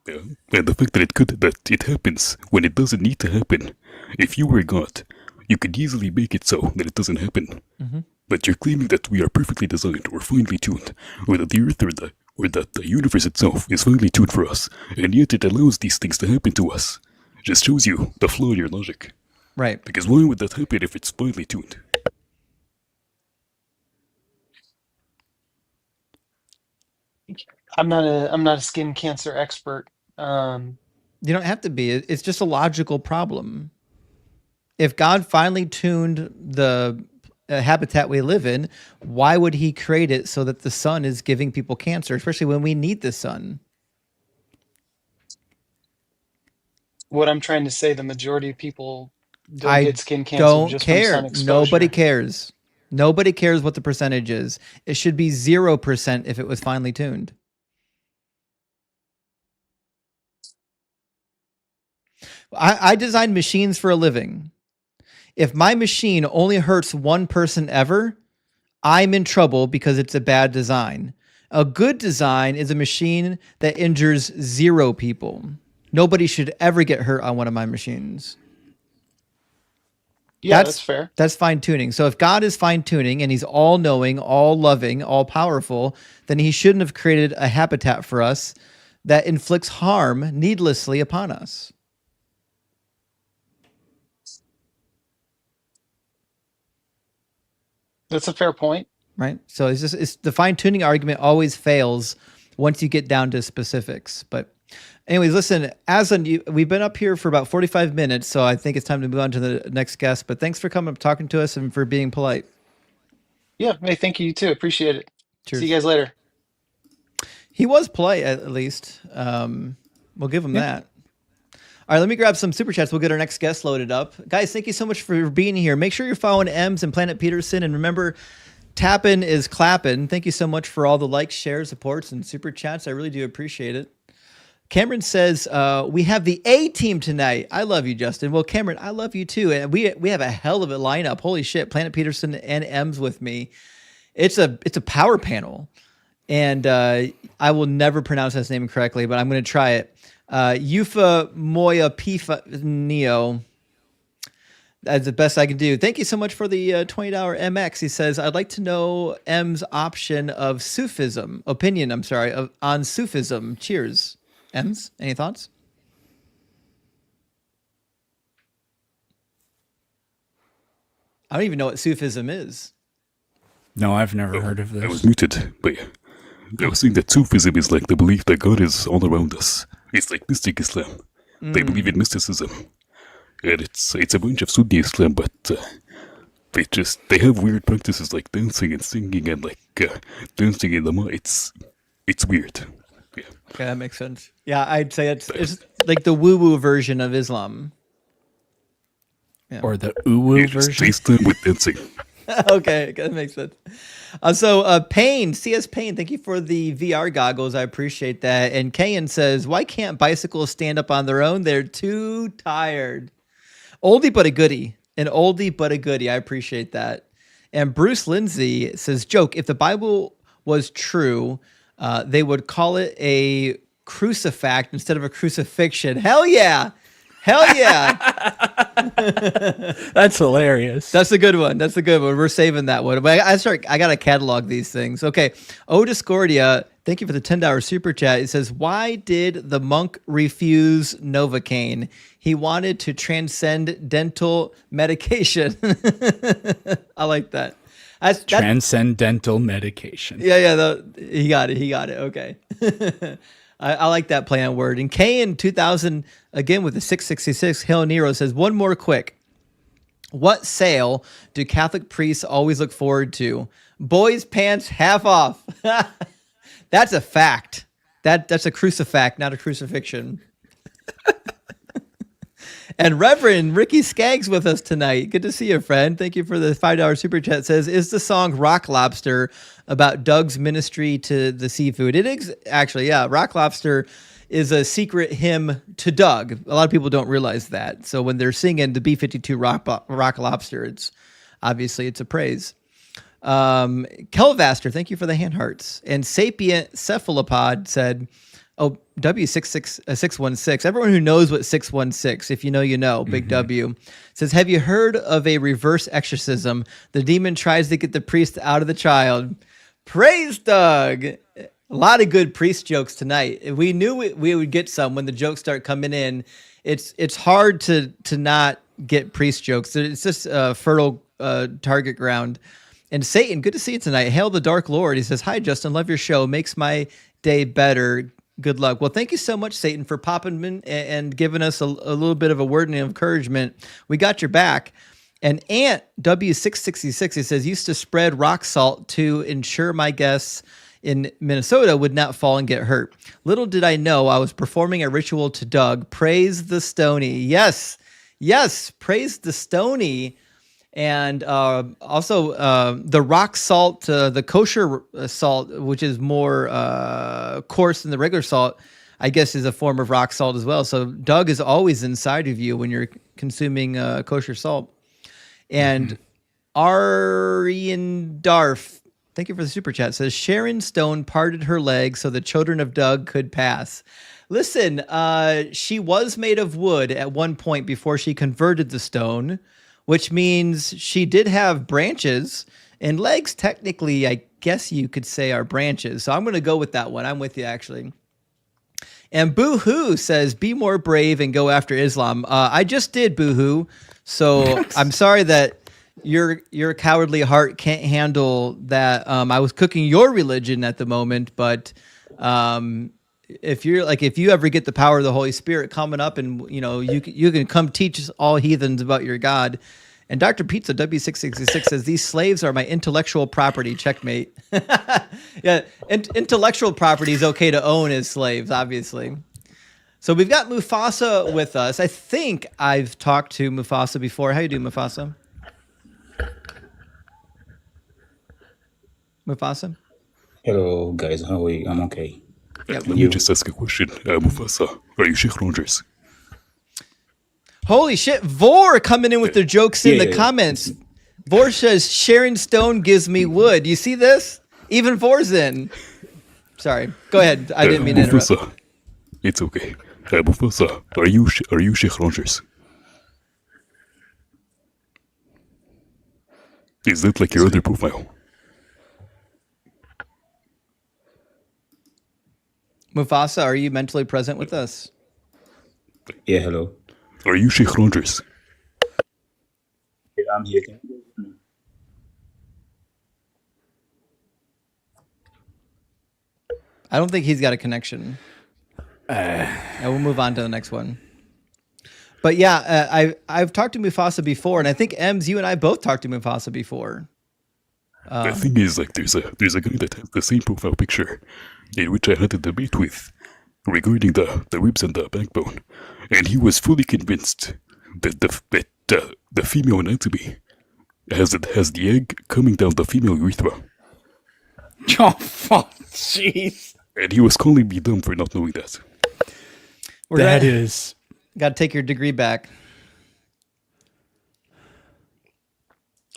Yeah. And the fact that it happens when it doesn't need to happen. If you were God, you could easily make it so that it doesn't happen. Mm-hmm. But you're claiming that we are perfectly designed or finely tuned, or that the Earth or that the universe itself is finely tuned for us, and yet it allows these things to happen to us. Just shows you the flaw in your logic. Right. Because why would that happen if it's finely tuned? I'm not a skin cancer expert. You don't have to be. It's just a logical problem. If God finely tuned the habitat we live in, why would he create it so that the sun is giving people cancer, especially when we need the sun? What I'm trying to say, the majority of people don't get skin cancer Don't just care. from sun exposure. Nobody cares. Nobody cares what the percentage is. It should be 0% if it was finely tuned. I design machines for a living. If my machine only hurts one person ever, I'm in trouble because it's a bad design. A good design is a machine that injures 0 people. Nobody should ever get hurt on one of my machines. Yeah, that's fair. That's fine tuning. So if God is fine tuning and he's all knowing, all loving, all powerful, then he shouldn't have created a habitat for us that inflicts harm needlessly upon us. That's a fair point. Right. So it's the fine tuning argument always fails once you get down to specifics. But anyways, listen, we've been up here for about 45 minutes, so I think it's time to move on to the next guest. But thanks for coming up, talking to us, and for being polite. Yeah. Hey, thank you too. Appreciate it. Cheers. See you guys later. He was polite, at least. We'll give him that. All right, let me grab some super chats. We'll get our next guest loaded up. Guys, thank you so much for being here. Make sure you're following Ems and Planet Peterson. And remember, tapping is clapping. Thank you so much for all the likes, shares, supports, and super chats. I really do appreciate it. Cameron says, we have the A team tonight. I love you, Justin. Well, Cameron, I love you too. And we have a hell of a lineup. Holy shit, Planet Peterson and Ems with me. It's a power panel. And I will never pronounce his name correctly, but I'm going to try it. Yufa Moya Pifa Neo. That's the best I can do. Thank you so much for the $20 MX. He says, I'd like to know M's opinion on Sufism. Cheers. M's, any thoughts? I don't even know what Sufism is. No, I've never heard of this. I was muted, but I was saying that Sufism is like the belief that God is all around us. It's like mystic Islam. They believe in mysticism. And it's a bunch of Sunni Islam, but they have weird practices like dancing and singing and like dancing in the mud. It's weird. Yeah. Okay, that makes sense. Yeah, I'd say it's like the woo-woo version of Islam. Yeah. Or the uwu version. Taste them with dancing. Okay, that makes sense. So Payne, CS Payne, thank you for the VR goggles. I appreciate that. And Kayan says, why can't bicycles stand up on their own? They're too tired. Oldie but a goodie. An oldie but a goodie. I appreciate that. And Bruce Lindsay says, joke, if the Bible was true, they would call it a crucifact instead of a crucifixion. Hell yeah. Hell yeah. That's hilarious. That's a good one. We're saving that one. But I got to catalog these things. Okay. O Discordia, thank you for the $10 super chat. It says, why did the monk refuse Novocaine? He wanted to transcend dental medication. I like that. Transcendental medication. Yeah. He got it. Okay. I like that play on word. And K in 2000, again with the 666, Hail Nero says, one more quick. What sale do Catholic priests always look forward to? Boys' pants half off. That's a fact. That's a crucifact, not a crucifixion. And Reverend Ricky Skaggs with us tonight. Good to see you, friend. Thank you for the $5 super chat. Says, is the song Rock Lobster about Doug's ministry to the seafood? It is actually, yeah. Rock Lobster is a secret hymn to Doug. A lot of people don't realize that. So when they're singing the B-52 Rock Lobster, it's a praise. Kelvaster, thank you for the hand hearts. And Sapient Cephalopod said, oh, W616. Everyone who knows what 616, if you know, you know. Big W says, have you heard of a reverse exorcism? The demon tries to get the priest out of the child. Praise Doug. A lot of good priest jokes tonight. We knew we would get some when the jokes start coming in. It's hard to not get priest jokes. It's just fertile target ground. And Satan, good to see you tonight. Hail the Dark Lord. He says, hi, Justin. Love your show. Makes my day better. Good luck. Well, thank you so much, Satan, for popping in and giving us a little bit of a word of encouragement. We got your back. And Ant W666, he says, used to spread rock salt to ensure my guests in Minnesota would not fall and get hurt. Little did I know I was performing a ritual to Doug. Praise the Stony. Yes, praise the Stony. And also the rock salt, the kosher salt, which is more coarse than the regular salt, I guess is a form of rock salt as well. So Doug is always inside of you when you're consuming kosher salt. And Arian Darf, thank you for the super chat, says Sharon Stone parted her leg so the children of Doug could pass. Listen, she was made of wood at one point before she converted the stone, which means she did have branches, and legs technically, I guess you could say, are branches. So I'm going to go with that one. I'm with you, actually. And Boo-hoo says, be more brave and go after Islam. I just did, Boo-hoo. So I'm sorry that your cowardly heart can't handle that. I was cooking your religion at the moment, but if you ever get the power of the Holy Spirit coming up, and you can come teach all heathens about your God. And Dr. Pizza W666 says, these slaves are my intellectual property. Checkmate. Yeah, intellectual property is okay to own as slaves, obviously. So we've got Mufasa with us. I think I've talked to Mufasa before. How you doing, Mufasa? Mufasa? Hello, guys. How are you? I'm okay. Yep. Let me just ask a question. Mufasa, are you Sheikh Rogers? Holy shit, Vor coming in with the jokes in the comments. Vor says, Sharon Stone gives me wood. You see this? Even Vor's in. Sorry. Go ahead. I didn't mean to interrupt. Mufasa, it's okay. Mufasa, are you Sheikh Rogers? Is that like your other profile? Mufasa, are you mentally present with us? Yeah, hello. Are you Sheikh Rogers? Yeah, I'm here. I don't think he's got a connection. And we'll move on to the next one. But yeah, I've talked to Mufasa before, and I think Ems, you and I both talked to Mufasa before. The thing is, like, there's a guy that has the same profile picture, in which I had a debate with, regarding the ribs and the backbone, and he was fully convinced that the female anatomy has the egg coming down the female urethra, Oh, fuck. Jeez. and he was calling me dumb for not knowing that. That is. Got to take your degree back.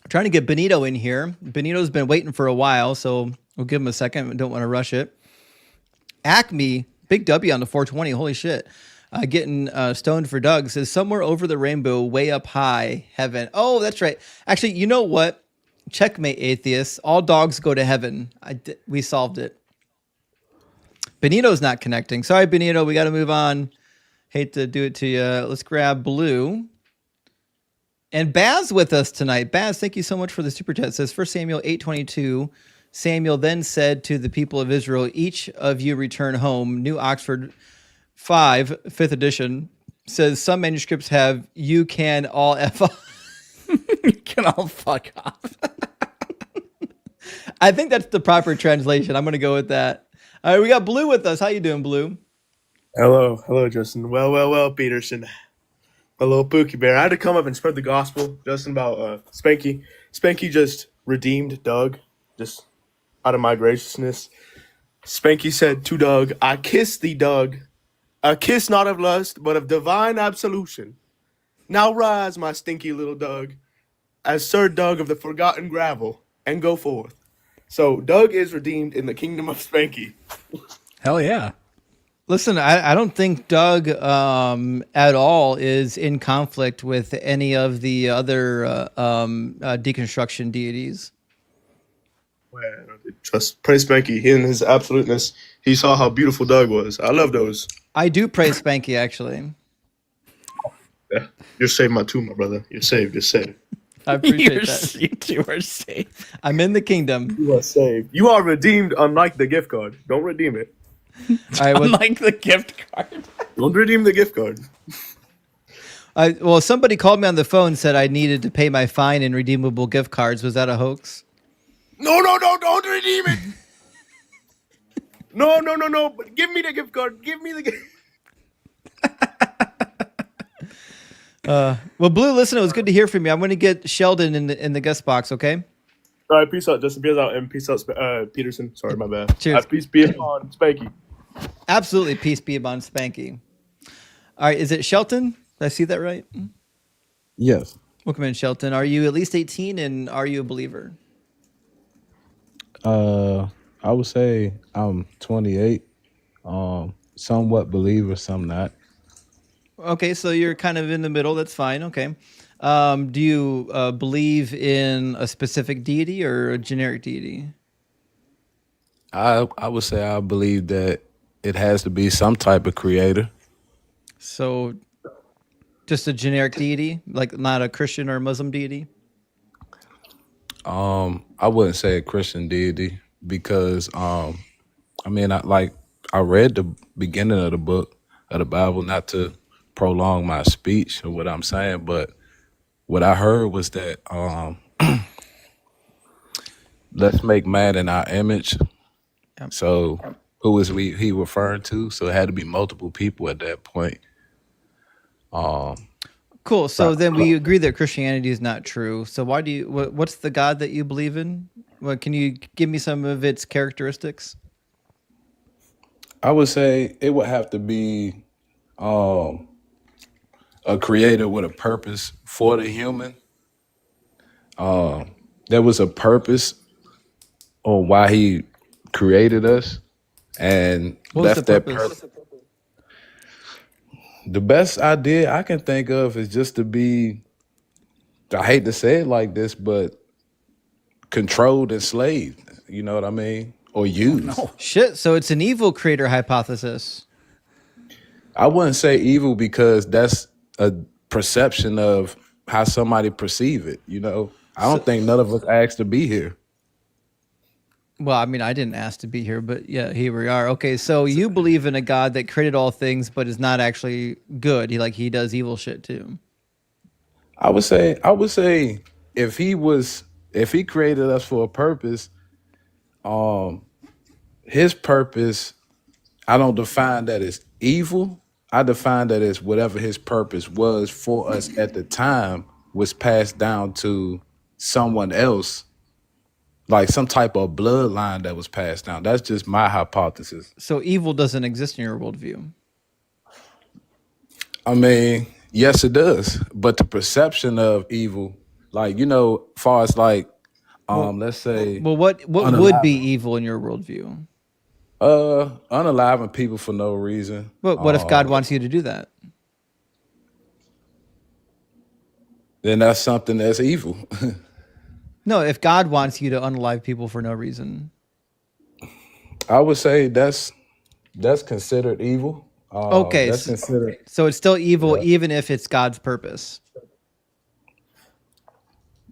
I'm trying to get Benito in here. Benito's been waiting for a while, so we'll give him a second. We don't want to rush it. Acme, big W on the 420. Holy shit. Getting stoned for Doug says, somewhere over the rainbow, way up high, heaven. Oh, that's right. Actually, you know what? Checkmate, atheists. All dogs go to heaven. We solved it. Benito's not connecting. Sorry, Benito. We got to move on. Hate to do it to you. Let's grab Blue. And Baz with us tonight. Baz, thank you so much for the super chat. It says 1 Samuel 8:22. Samuel then said to the people of Israel, each of you return home. New Oxford 5, 5th edition, says some manuscripts have you can all F off. You can all fuck off. I think that's the proper translation. I'm going to go with that. All right, we got Blue with us. How you doing, Blue? Hello, Justin. Well, Peterson. Hello, Pookie Bear. I had to come up and spread the gospel, Justin, about Spanky. Spanky just redeemed Doug, just out of my graciousness. Spanky said to Doug, I kiss thee, Doug, a kiss not of lust, but of divine absolution. Now rise, my stinky little Doug, as Sir Doug of the forgotten gravel, and go forth. So Doug is redeemed in the kingdom of Spanky. Hell yeah. Listen, I don't think Doug at all is in conflict with any of the other deconstruction deities. Well, trust, praise Spanky. In his absoluteness, he saw how beautiful Doug was. I love those. I do praise Spanky, actually. Yeah, you're saved, my brother. You're saved. You're saved. I appreciate that. You two are safe. I'm in the kingdom. You are saved. You are redeemed, unlike the gift card. Don't redeem it. All right, well, Unlike the gift card. Don't redeem the gift card. well, somebody called me on the phone and said I needed to pay my fine in redeemable gift cards. Was that a hoax? No, don't redeem it. No. But give me the gift card. Give me the gift. Well, Blue, listen, it was good to hear from you. I'm going to get Sheldon in the guest box, okay? All right, peace out, Justin. Peace out, and peace out, Peterson. Sorry, my bad. Cheers. Peace be upon Spanky. Absolutely, peace be upon Spanky. All right, is it Shelton? Did I see that right? Yes. Welcome in, Shelton. Are you at least 18, and are you a believer? I would say I'm 28. Somewhat believer, some not. Okay, so you're kind of in the middle. That's fine. Okay. Do you believe in a specific deity or a generic deity? I would say I believe that it has to be some type of creator. So just a generic deity, like not a Christian or Muslim deity? I wouldn't say a Christian deity because I mean I read the beginning of the book of the Bible, not to prolong my speech or what I'm saying, but what I heard was that let's make man in our image. Yep. So who was he referring to? So it had to be multiple people at that point. Cool. So then we agree that Christianity is not true. So why do you? What's the God that you believe in? What can you give me some of its characteristics? I would say it would have to be a creator with a purpose for the human. There was a purpose on why he created us and What was the left that purpose? purpose. The best idea I can think of is just to be, I hate to say it like this, but controlled, enslaved. You know what I mean? Or used. Shit. So it's an evil creator hypothesis. I wouldn't say evil because that's a perception of how somebody perceive it. You know, I don't think none of us asked to be here. Well, I mean, I didn't ask to be here, but yeah, here we are. Okay, so you believe in a God that created all things, but is not actually good. He does evil shit too. I would say if he created us for a purpose, his purpose, I don't define that as evil. I define that as whatever his purpose was for us at the time was passed down to someone else, like some type of bloodline that was passed down. That's just my hypothesis. So evil doesn't exist in your worldview. I mean, yes, it does. But the perception of evil, like, you know, far as like, let's say, Well, what would be evil in your worldview? unaliving people for no reason. What if God wants you to do that? Then that's something that's evil. No, if God wants you to unalive people for no reason. I would say that's considered evil. Okay, That's considered. so it's still evil even if it's God's purpose.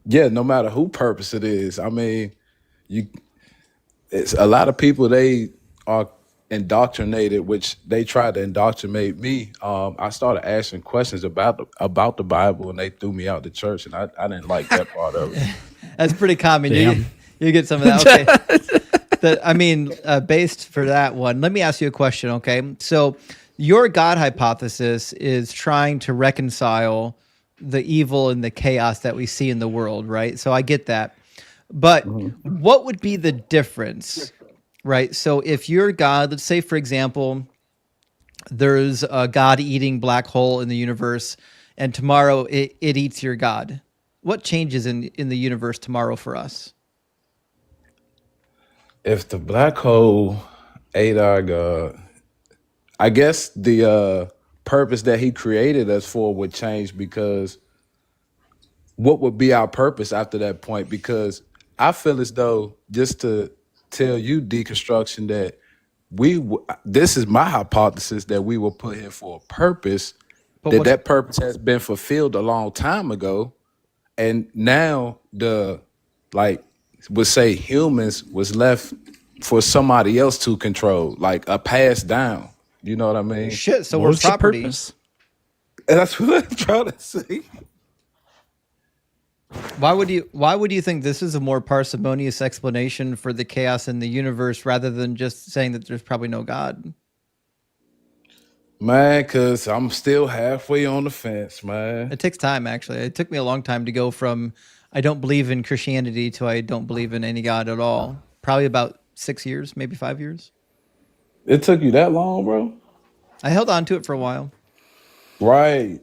Yeah, no matter who purpose it is. I mean, it's a lot of people, they are indoctrinated, which they tried to indoctrinate me. I started asking questions about the Bible, and they threw me out the church, and I didn't like that part of it. That's pretty common. Damn. You get some of that. Okay. Based for that one, let me ask you a question. Okay, so your God hypothesis is trying to reconcile the evil and the chaos that we see in the world, right? So I get that. But what would be the difference, right? So if your God, let's say, for example, there's a God-eating black hole in the universe, and tomorrow it eats your God. What changes in the universe tomorrow for us? If the black hole ate our God, I guess the purpose that he created us for would change, because what would be our purpose after that point? Because I feel as though, just to tell you, Deconstruction, that this is my hypothesis, that we were put here for a purpose, But that purpose has been fulfilled a long time ago, and now would say humans was left for somebody else to control, like a pass down. You know what I mean? shit, so What we're was the property. purpose? And that's what I'm trying to say. Why would you think this is a more parsimonious explanation for the chaos in the universe rather than just saying that there's probably no God? Man, because I'm still halfway on the fence, man. It takes time, actually. It took me a long time to go from I don't believe in Christianity to I don't believe in any God at all. Probably about 6 years, maybe 5 years. It took you that long, bro? I held on to it for a while. Right.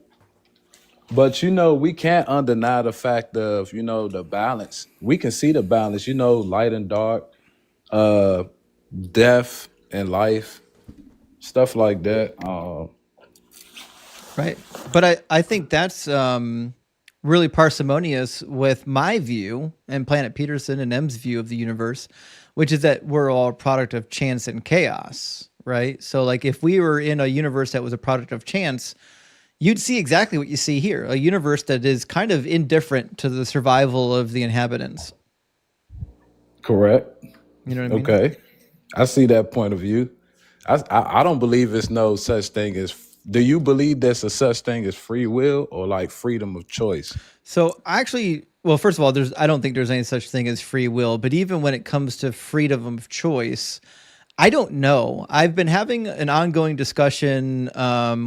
But, you know, we can't undeny the fact of, you know, the balance. We can see the balance, you know, light and dark, death and life, stuff like that. Right. But I think that's really parsimonious with my view and Planet Peterson and M's view of the universe, which is that we're all a product of chance and chaos. right? So like if we were in a universe that was a product of chance, you'd see exactly what you see here, a universe that is kind of indifferent to the survival of the inhabitants. Correct. You know what I mean? Okay. I see that point of view. I don't believe there's no such thing as. Do you believe there's a such thing as free will or like freedom of choice? So actually, well, first of all, I don't think there's any such thing as free will, but even when it comes to freedom of choice, I don't know. I've been having an ongoing discussion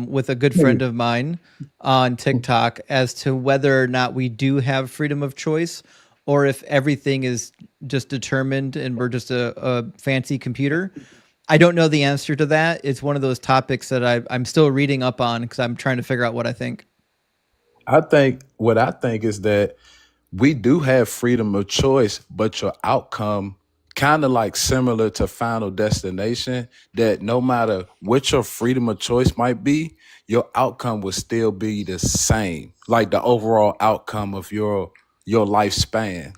with a good friend of mine on TikTok as to whether or not we do have freedom of choice, or if everything is just determined and we're just a fancy computer. I don't know the answer to that. It's one of those topics that I'm still reading up on because I'm trying to figure out what I think. I think is that we do have freedom of choice, but your outcome kind of like similar to Final Destination, that no matter what your freedom of choice might be, your outcome will still be the same, like the overall outcome of your lifespan.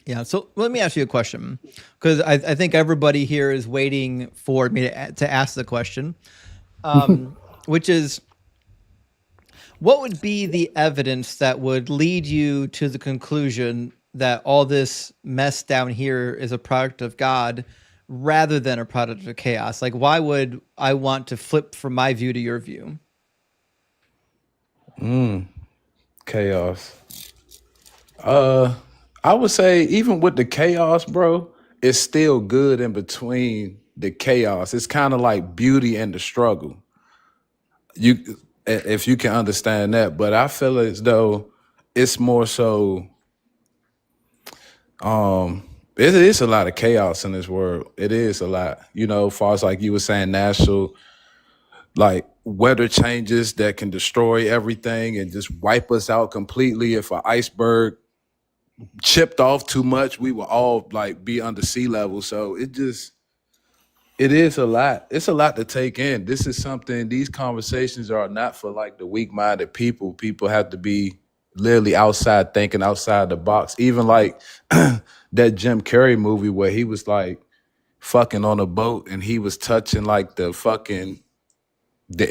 Yeah. So let me ask you a question, because I think everybody here is waiting for me to ask the question, which is, what would be the evidence that would lead you to the conclusion that all this mess down here is a product of God rather than a product of chaos? Like, why would I want to flip from my view to your view? Chaos. I would say even with the chaos, bro, it's still good in between the chaos. It's kind of like beauty and the struggle. If you can understand that, but I feel as though it's more so. It is a lot of chaos in this world. It is a lot, as far as like you were saying, national, like weather changes that can destroy everything and just wipe us out completely. If an iceberg chipped off too much, we will all like be under sea level. So it is a lot. It's a lot to take in. This is something, these conversations are not for like the weak-minded people. People have to be literally outside thinking outside the box. Even like that Jim Carrey movie where he was like fucking on a boat and he was touching like the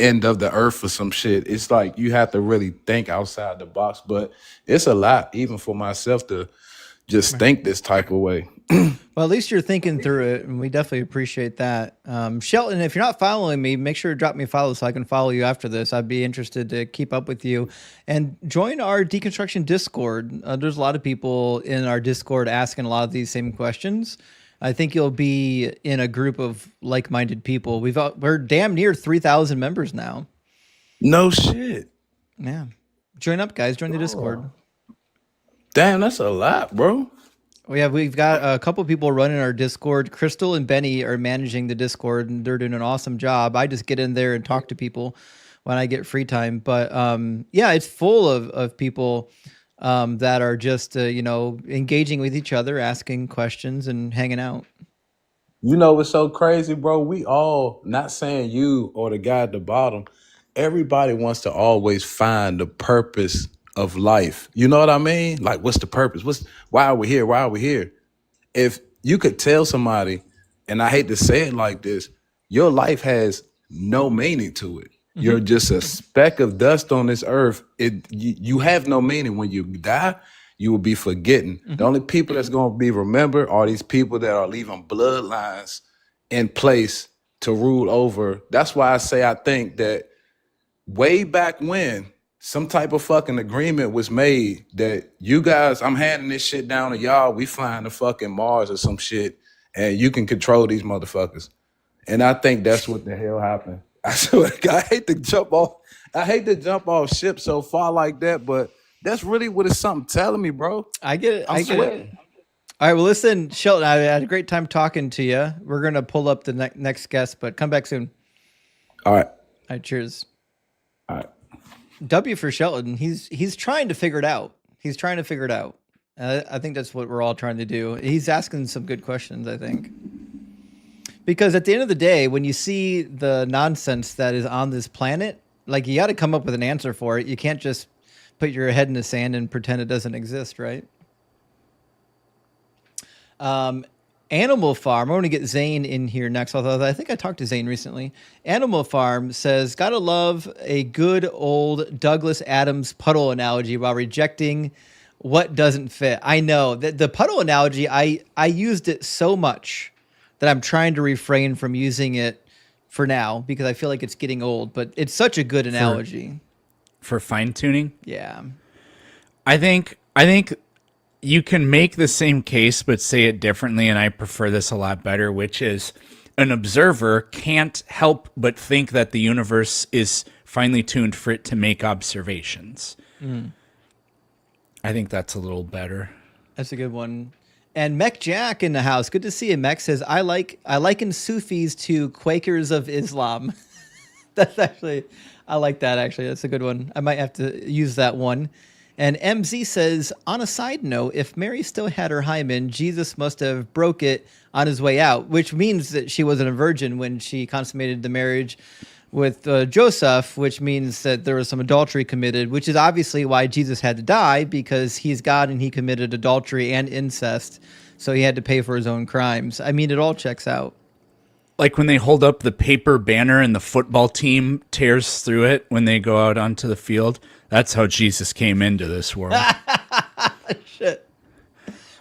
end of the earth or some shit. It's like you have to really think outside the box. But it's a lot, even for myself, to just think this type of way. Well, at least you're thinking through it, and we definitely appreciate that. Shelton, if you're not following me, make sure to drop me a follow so I can follow you after this. I'd be interested to keep up with you. And join our Deconstruction Discord. There's a lot of people in our Discord asking a lot of these same questions. I think you'll be in a group of like-minded people. We're damn near 3,000 members now. No shit. Yeah. Join up, guys. Join the Discord. Damn, that's a lot, bro. We've got a couple people running our Discord. Crystal and Benny are managing the Discord, and they're doing an awesome job. I just get in there and talk to people when I get free time. But it's full of people that are just engaging with each other, asking questions, and hanging out. You know what's so crazy, bro? We all, not saying you or the guy at the bottom, everybody wants to always find the purpose of life. You know what I mean? Like, what's the purpose? Why are we here? Why are we here? If you could tell somebody, and I hate to say it like this, your life has no meaning to it. Mm-hmm. You're just a speck of dust on this earth. You have no meaning. When you die, you will be forgetting. Mm-hmm. The only people that's going to be remembered are these people that are leaving bloodlines in place to rule over. That's why I say I think that way back when, some type of fucking agreement was made that you guys, I'm handing this shit down to y'all. We flying to fucking Mars or some shit, and you can control these motherfuckers. And I think that's what the hell happened. I hate to jump off ship so far like that, but that's really what it's something telling me, bro. I get it. I get it. All right. Well, listen, Shelton, I had a great time talking to you. We're gonna pull up the next guest, but come back soon. All right. All right. Cheers. All right. W for Shelton. He's trying to figure it out. I think that's what we're all trying to do. He's asking some good questions, I think. Because at the end of the day, when you see the nonsense that is on this planet, like, you got to come up with an answer for it. You can't just put your head in the sand and pretend it doesn't exist, right? Animal Farm. I want to get Zane in here next. Although I think I talked to Zane recently. Animal Farm says, "Gotta love a good old Douglas Adams puddle analogy while rejecting what doesn't fit." I know that the puddle analogy. I used it so much that I'm trying to refrain from using it for now because I feel like it's getting old. But it's such a good analogy For fine tuning. Yeah. I think you can make the same case but say it differently, and I prefer this a lot better, which is an observer can't help but think that the universe is finely tuned for it to make observations. I think that's a little better. That's a good one. And Mech Jack in the house. Good to see you, Mech. Says, I liken Sufis to Quakers of Islam. That's actually, I like that actually. That's a good one. I might have to use that one. And MZ says, on a side note, if Mary still had her hymen, Jesus must have broke it on his way out, which means that she wasn't a virgin when she consummated the marriage with Joseph, which means that there was some adultery committed, which is obviously why Jesus had to die, because he's God and he committed adultery and incest. So he had to pay for his own crimes. I mean, it all checks out. Like when they hold up the paper banner and the football team tears through it when they go out onto the field. That's how Jesus came into this world. Shit.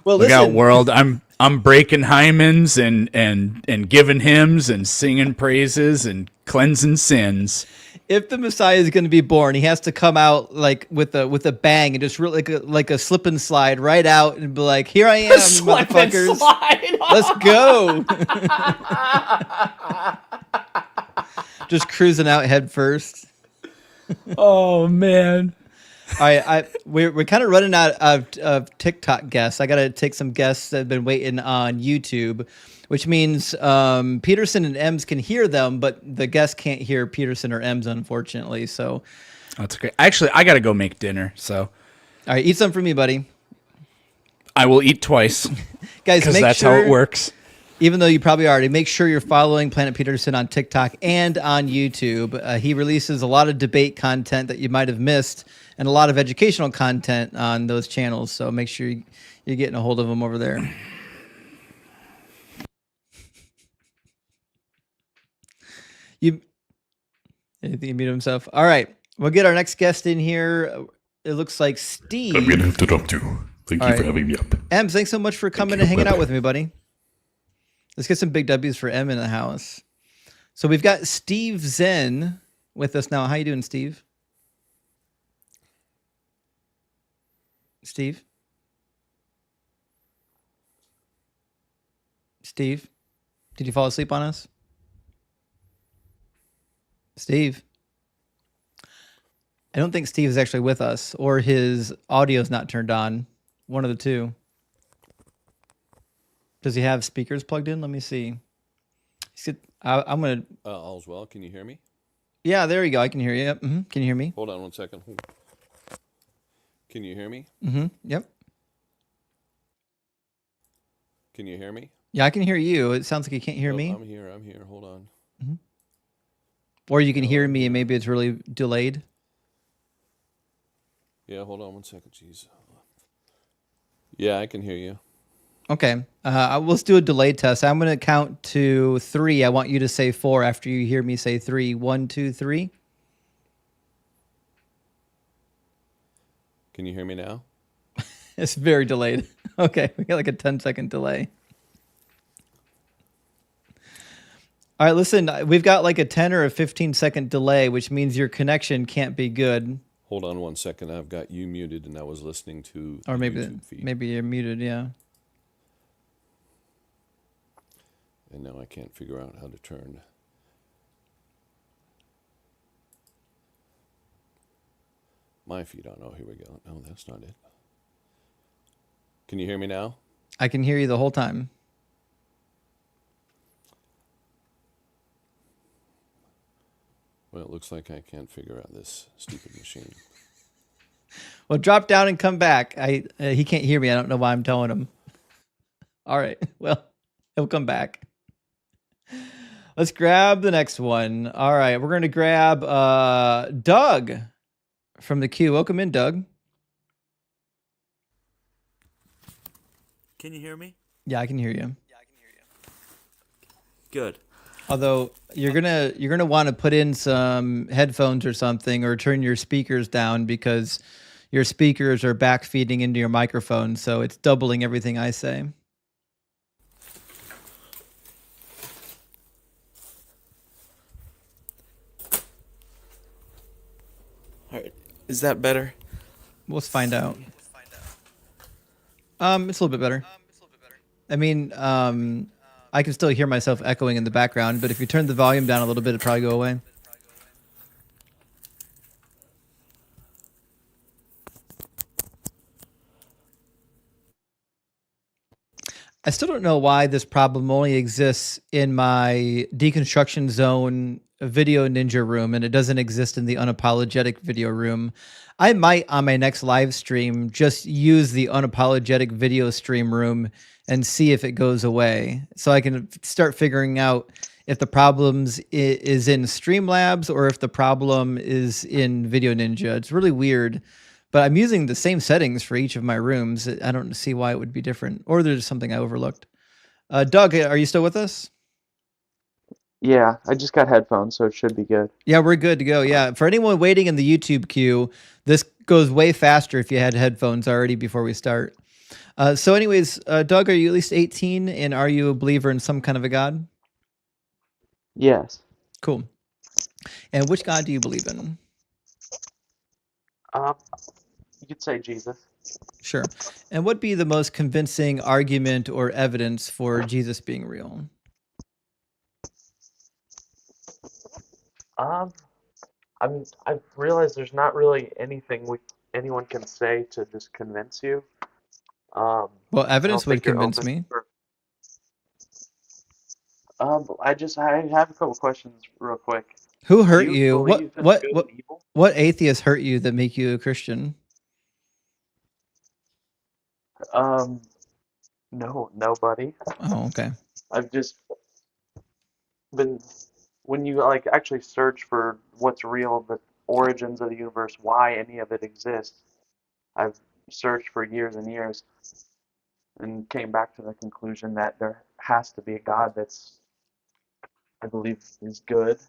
Well, Look listen. out, world. I'm breaking hymens and giving hymns and singing praises and cleansing sins. If the Messiah is going to be born, he has to come out like with a bang and just really like a slip and slide right out and be like, "Here I am, motherfuckers. Let's go." Just cruising out head first. Oh man. All right, we're kind of running out of TikTok guests. I got to take some guests that have been waiting on YouTube, which means Peterson and Ems can hear them, but the guests can't hear Peterson or Ems, unfortunately. So That's great. Actually, I got to go make dinner. So, all right, eat some for me, buddy. I will eat twice. Guys, because make that's sure, how it works. Even though you probably already, make sure you're following Planet Peterson on TikTok and on YouTube. He releases a lot of debate content that you might have missed and a lot of educational content on those channels. So make sure you're getting a hold of him over there. You anything he muted himself? All right. We'll get our next guest in here. It looks like Steve. I'm going to interrupt you. Thank you for having me up. Ems, thanks so much for coming and hanging out with me, buddy. Let's get some big W's for M in the house. So we've got Steve Zen with us now. How you doing, Steve? Steve? Steve? Did you fall asleep on us? Steve? I don't think Steve is actually with us, or his audio is not turned on. One of the two. Does he have speakers plugged in? Let me see. I'm going to... all's well. Can you hear me? Yeah, there you go. I can hear you. Yep. Mm-hmm. Can you hear me? Hold on one second. Can you hear me? Mm-hmm. Yep. Can you hear me? Yeah, I can hear you. It sounds like you can't hear me. I'm here. Hold on. Mm-hmm. Or you can hear me and maybe it's really delayed. Yeah, hold on one second. Jeez. Yeah, I can hear you. Okay. Let's do a delay test. I'm going to count to 3. I want you to say 4 after you hear me say 3. 1, 2, 3. Can you hear me now? It's very delayed. Okay. We got like a 10-second delay. All right, listen, we've got like a 10 or a 15-second delay, which means your connection can't be good. Hold on one second. I've got you muted and I was listening to or maybe YouTube feed. Maybe you're muted, yeah. And now I can't figure out how to turn. My feed on. Oh, here we go. No, that's not it. Can you hear me now? I can hear you the whole time. Well, it looks like I can't figure out this stupid machine. Well, drop down and come back. He can't hear me. I don't know why I'm telling him. All right. Well, he'll come back. Let's grab the next one. All right. We're going to grab Doug from the queue. Welcome in, Doug. Can you hear me? Yeah, I can hear you. good. Although you're gonna want to put in some headphones or something, or turn your speakers down because your speakers are backfeeding into your microphone, so it's doubling everything I say. All right, is that better? Let's find out. It's a little bit better. I mean, I can still hear myself echoing in the background, but if you turn the volume down a little bit, it'll probably go away. I still don't know why this problem only exists in my deconstruction zone video ninja room and it doesn't exist in the unapologetic video room. I might on my next live stream just use the unapologetic video stream room and see if it goes away, so I can start figuring out if the problems is in Streamlabs or if the problem is in Video Ninja. It's really weird. But I'm using the same settings for each of my rooms. I don't see why it would be different. Or there's something I overlooked. Doug, are you still with us? Yeah, I just got headphones, so it should be good. Yeah, we're good to go. Yeah, for anyone waiting in the YouTube queue, this goes way faster if you had headphones already before we start. So anyways, Doug, are you at least 18? And are you a believer in some kind of a God? Yes. Cool. And which God do you believe in? You could say Jesus. Sure. And what would be the most convincing argument or evidence for Jesus being real? I've realized there's not really anything anyone can say to just convince you. Well, I don't evidence would think you're convince open me. for. I have a couple questions real quick. Who Do hurt you you? believe in good and evil? What atheists hurt you that make you a Christian? No, nobody. Oh, okay. I've just been, when you like actually search for what's real, the origins of the universe, why any of it exists, I've searched for years and years and came back to the conclusion that there has to be a God that's, I believe, is good.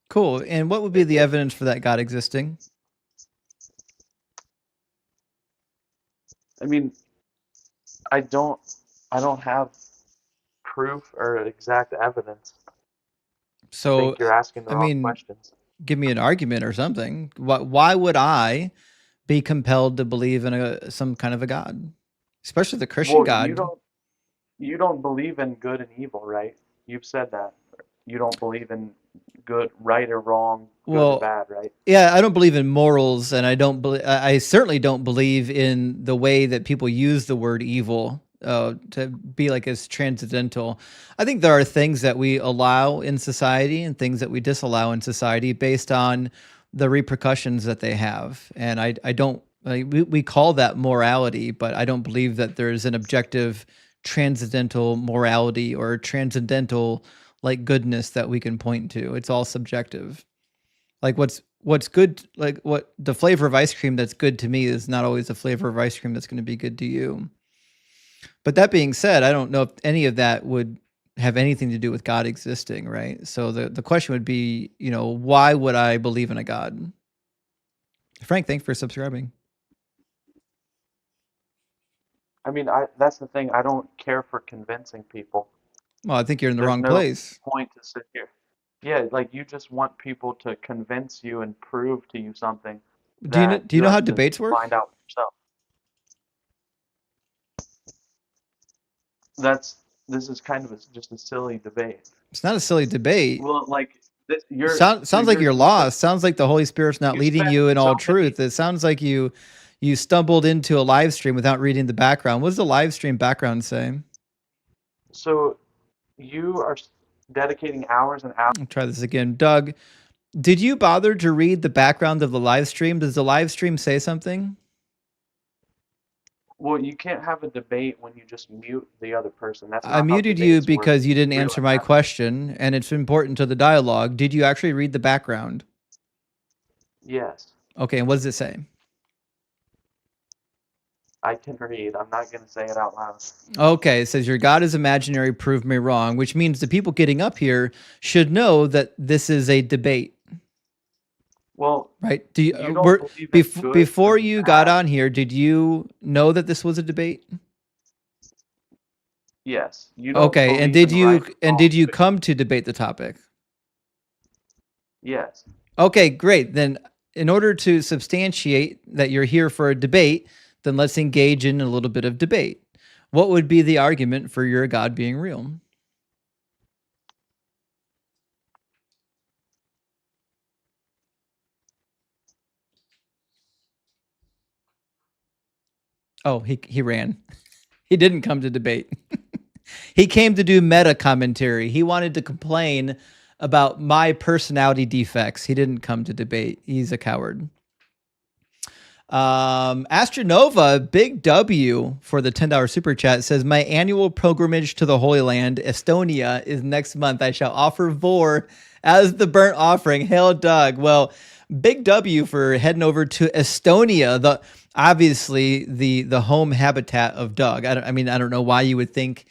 Cool. And what would be the evidence for that God existing? I mean, I don't have proof or exact evidence. I So, think you're asking the I wrong mean, questions. give me an argument or something. Why would I be compelled to believe in some kind of a God, especially the Christian Well, God? you don't believe in good and evil, right? You've said that. You don't believe in good, right or wrong, good or Well, bad, right? yeah, I don't believe in morals, and I certainly don't believe in the way that people use the word evil to be like as transcendental. I think there are things that we allow in society and things that we disallow in society based on the repercussions that they have, and I don't. We call that morality, but I don't believe that there's an objective transcendental morality or transcendental like goodness that we can point to. It's all subjective. Like what's good, like what the flavor of ice cream that's good to me is not always the flavor of ice cream that's going to be good to you. But that being said, I don't know if any of that would have anything to do with God existing, right? So the question would be, why would I believe in a God? Frank, thanks for subscribing. I mean, that's the thing. I don't care for convincing people. Well, I think you're in the There's wrong no place. point to sit here. Yeah, like you just want people to convince you and prove to you something Do you know, that do you know have how to debates work? find out yourself. This is kind of just a silly debate. It's not a silly debate. Well, like this, Sounds like you're lost. Sounds like the Holy Spirit's not leading spent you in all so many- truth. It sounds like you stumbled into a live stream without reading the background. What does the live stream background say? So you are dedicating hours and hours. I'll try this again. Doug, did you bother to read the background of the live stream? Does the live stream say something? Well, you can't have a debate when you just mute the other person. That's not I how muted you debates work. because you didn't You answer realize my that. question, and it's important to the dialogue. Did you actually read the background? Yes. Okay, and what does it say? I can read. I'm not going to say it out loud. Okay, it says your God is imaginary, prove me wrong, which means the people getting up here should know that this is a debate. Well, right? Do you, you don't believe it's good before when you it's got bad? on here, did you know that this was a debate? Yes. You don't Okay, and believe in right and did wrong. you come to debate the topic? Yes. Okay, great. Then in order to substantiate that you're here for a debate, then let's engage in a little bit of debate. What would be the argument for your God being real? Oh, he ran. He didn't come to debate. He came to do meta commentary. He wanted to complain about my personality defects. He didn't come to debate. He's a coward. Astronova, big W for the $10 super chat, says, my annual pilgrimage to the Holy Land, Estonia, is next month. I shall offer Vor as the burnt offering. Hail, Doug. Well, big W for heading over to Estonia, obviously the home habitat of Doug. I don't know why you would think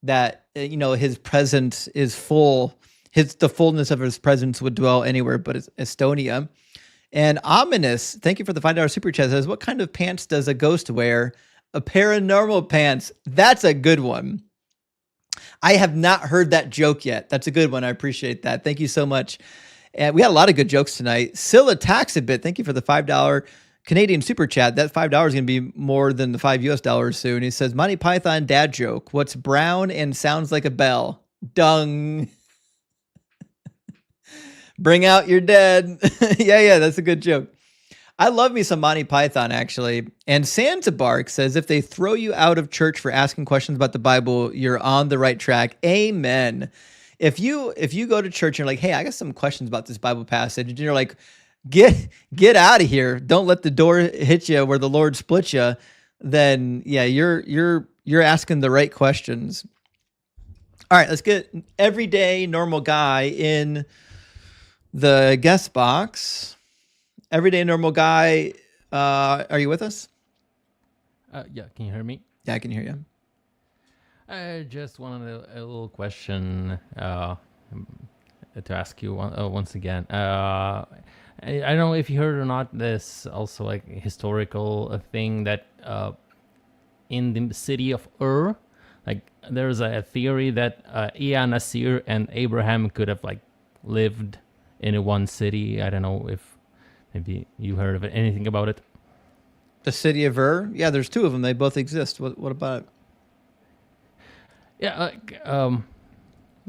that, his presence is full. The fullness of his presence would dwell anywhere but Estonia. And Ominous, thank you for the $5 super chat, says, what kind of pants does a ghost wear? A paranormal pants. That's a good one. I have not heard that joke yet. That's a good one. I appreciate that. Thank you so much. And we had a lot of good jokes tonight. Scylla Tax a bit. Thank you for the $5 Canadian super chat. That $5 is going to be more than the $5 US soon. He says, Monty Python dad joke. What's brown and sounds like a bell? Dung. Bring out your dead. yeah, that's a good joke. I love me some Monty Python, actually. And Santabark says, if they throw you out of church for asking questions about the Bible, you're on the right track. Amen. If you go to church and you're like, hey, I got some questions about this Bible passage, and you're like, get out of here. Don't let the door hit you where the Lord split you. Then yeah, you're asking the right questions. All right, let's get everyday normal guy in the guest box. Everyday normal guy, are you with us? Yeah, can you hear me? Yeah, I can hear you. I just wanted a little question to ask you once again. I don't know if you heard or not, this also like historical thing that in the city of Ur, like there's a theory that Ea Nasir and Abraham could have like lived in one city. I don't know if maybe you heard of it, anything about it. The city of Ur? Yeah, there's two of them. They both exist. What about it? Yeah,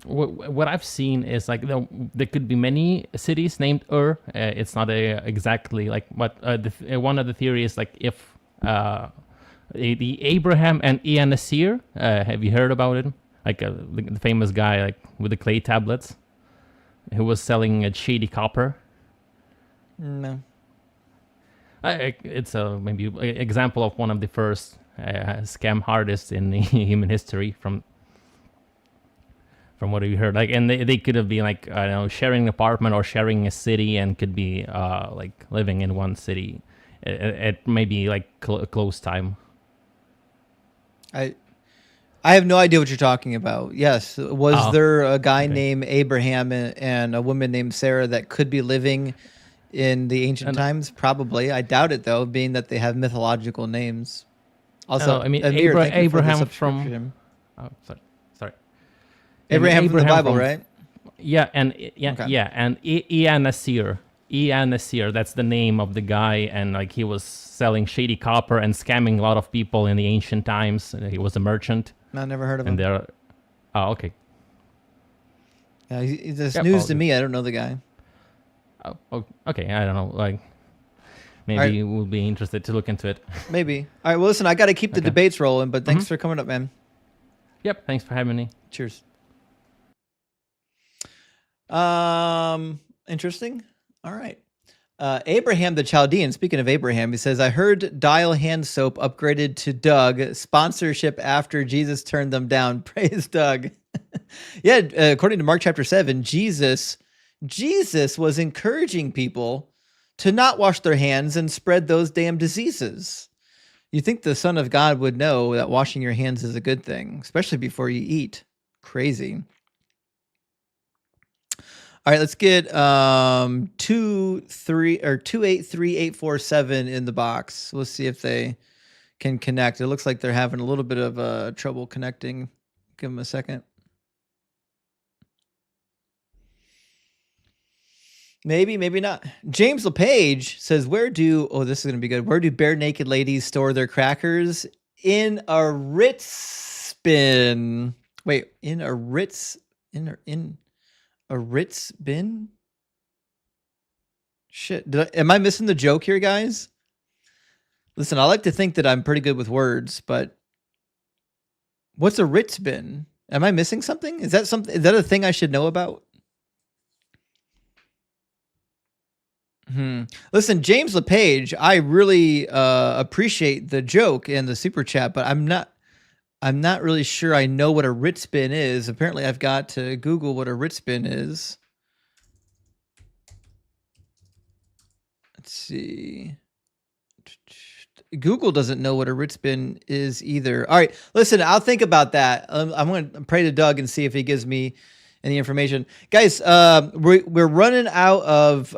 what I've seen is like there could be many cities named Ur. It's not exactly like, but one of the theories, like if the Abraham and Ea Nasir, have you heard about it? Like the famous guy like with the clay tablets who was selling a shady copper. No. It's a maybe example of one of the first scam artists in the human history from what you heard. Like, and they could have been like, I don't know, sharing an apartment or sharing a city, and could be like living in one city at maybe like close time. I have no idea what you're talking about. Yes, was there a guy named Abraham and a woman named Sarah that could be living in the ancient times? Probably. I doubt it, though, being that they have mythological names. Also, I mean, Amir, Abraham from... Oh, sorry. Abraham from the Bible, right? Yeah, and and Ea Nasir. Ea Nasir, that's the name of the guy, and like he was selling shady copper and scamming a lot of people in the ancient times. He was a merchant. I never heard of him. And okay. Yeah, it's news to me. I don't know the guy. Oh, okay. I don't know. Like, maybe we'll be interested to look into it. Maybe. All right. Well, listen, I got to keep the debates rolling, but thanks for coming up, man. Yep. Thanks for having me. Cheers. Interesting. All right. Abraham the Chaldean, speaking of Abraham, he says, I heard Dial Hand Soap upgraded to Doug. Sponsorship after Jesus turned them down. Praise Doug. Yeah, according to Mark chapter 7, Jesus was encouraging people to not wash their hands and spread those damn diseases. You think the Son of God would know that washing your hands is a good thing, especially before you eat. Crazy. All right, let's get 283847 in the box. We'll see if they can connect. It looks like they're having a little bit of trouble connecting. Give them a second. Maybe, maybe not. James LePage says, this is going to be good. Where do bare naked ladies store their crackers? In a Ritz bin. Wait, in a Ritz bin? Shit. Am I missing the joke here, guys? Listen, I like to think that I'm pretty good with words, but what's a Ritz bin? Am I missing something? Is that a thing I should know about? Listen, James LePage, I really appreciate the joke and the super chat, but I'm not really sure I know what a Ritz bin is. Apparently, I've got to Google what a Ritz bin is. Let's see. Google doesn't know what a Ritz bin is either. All right, listen, I'll think about that. I'm going to pray to Doug and see if he gives me any information. Guys, we're running out of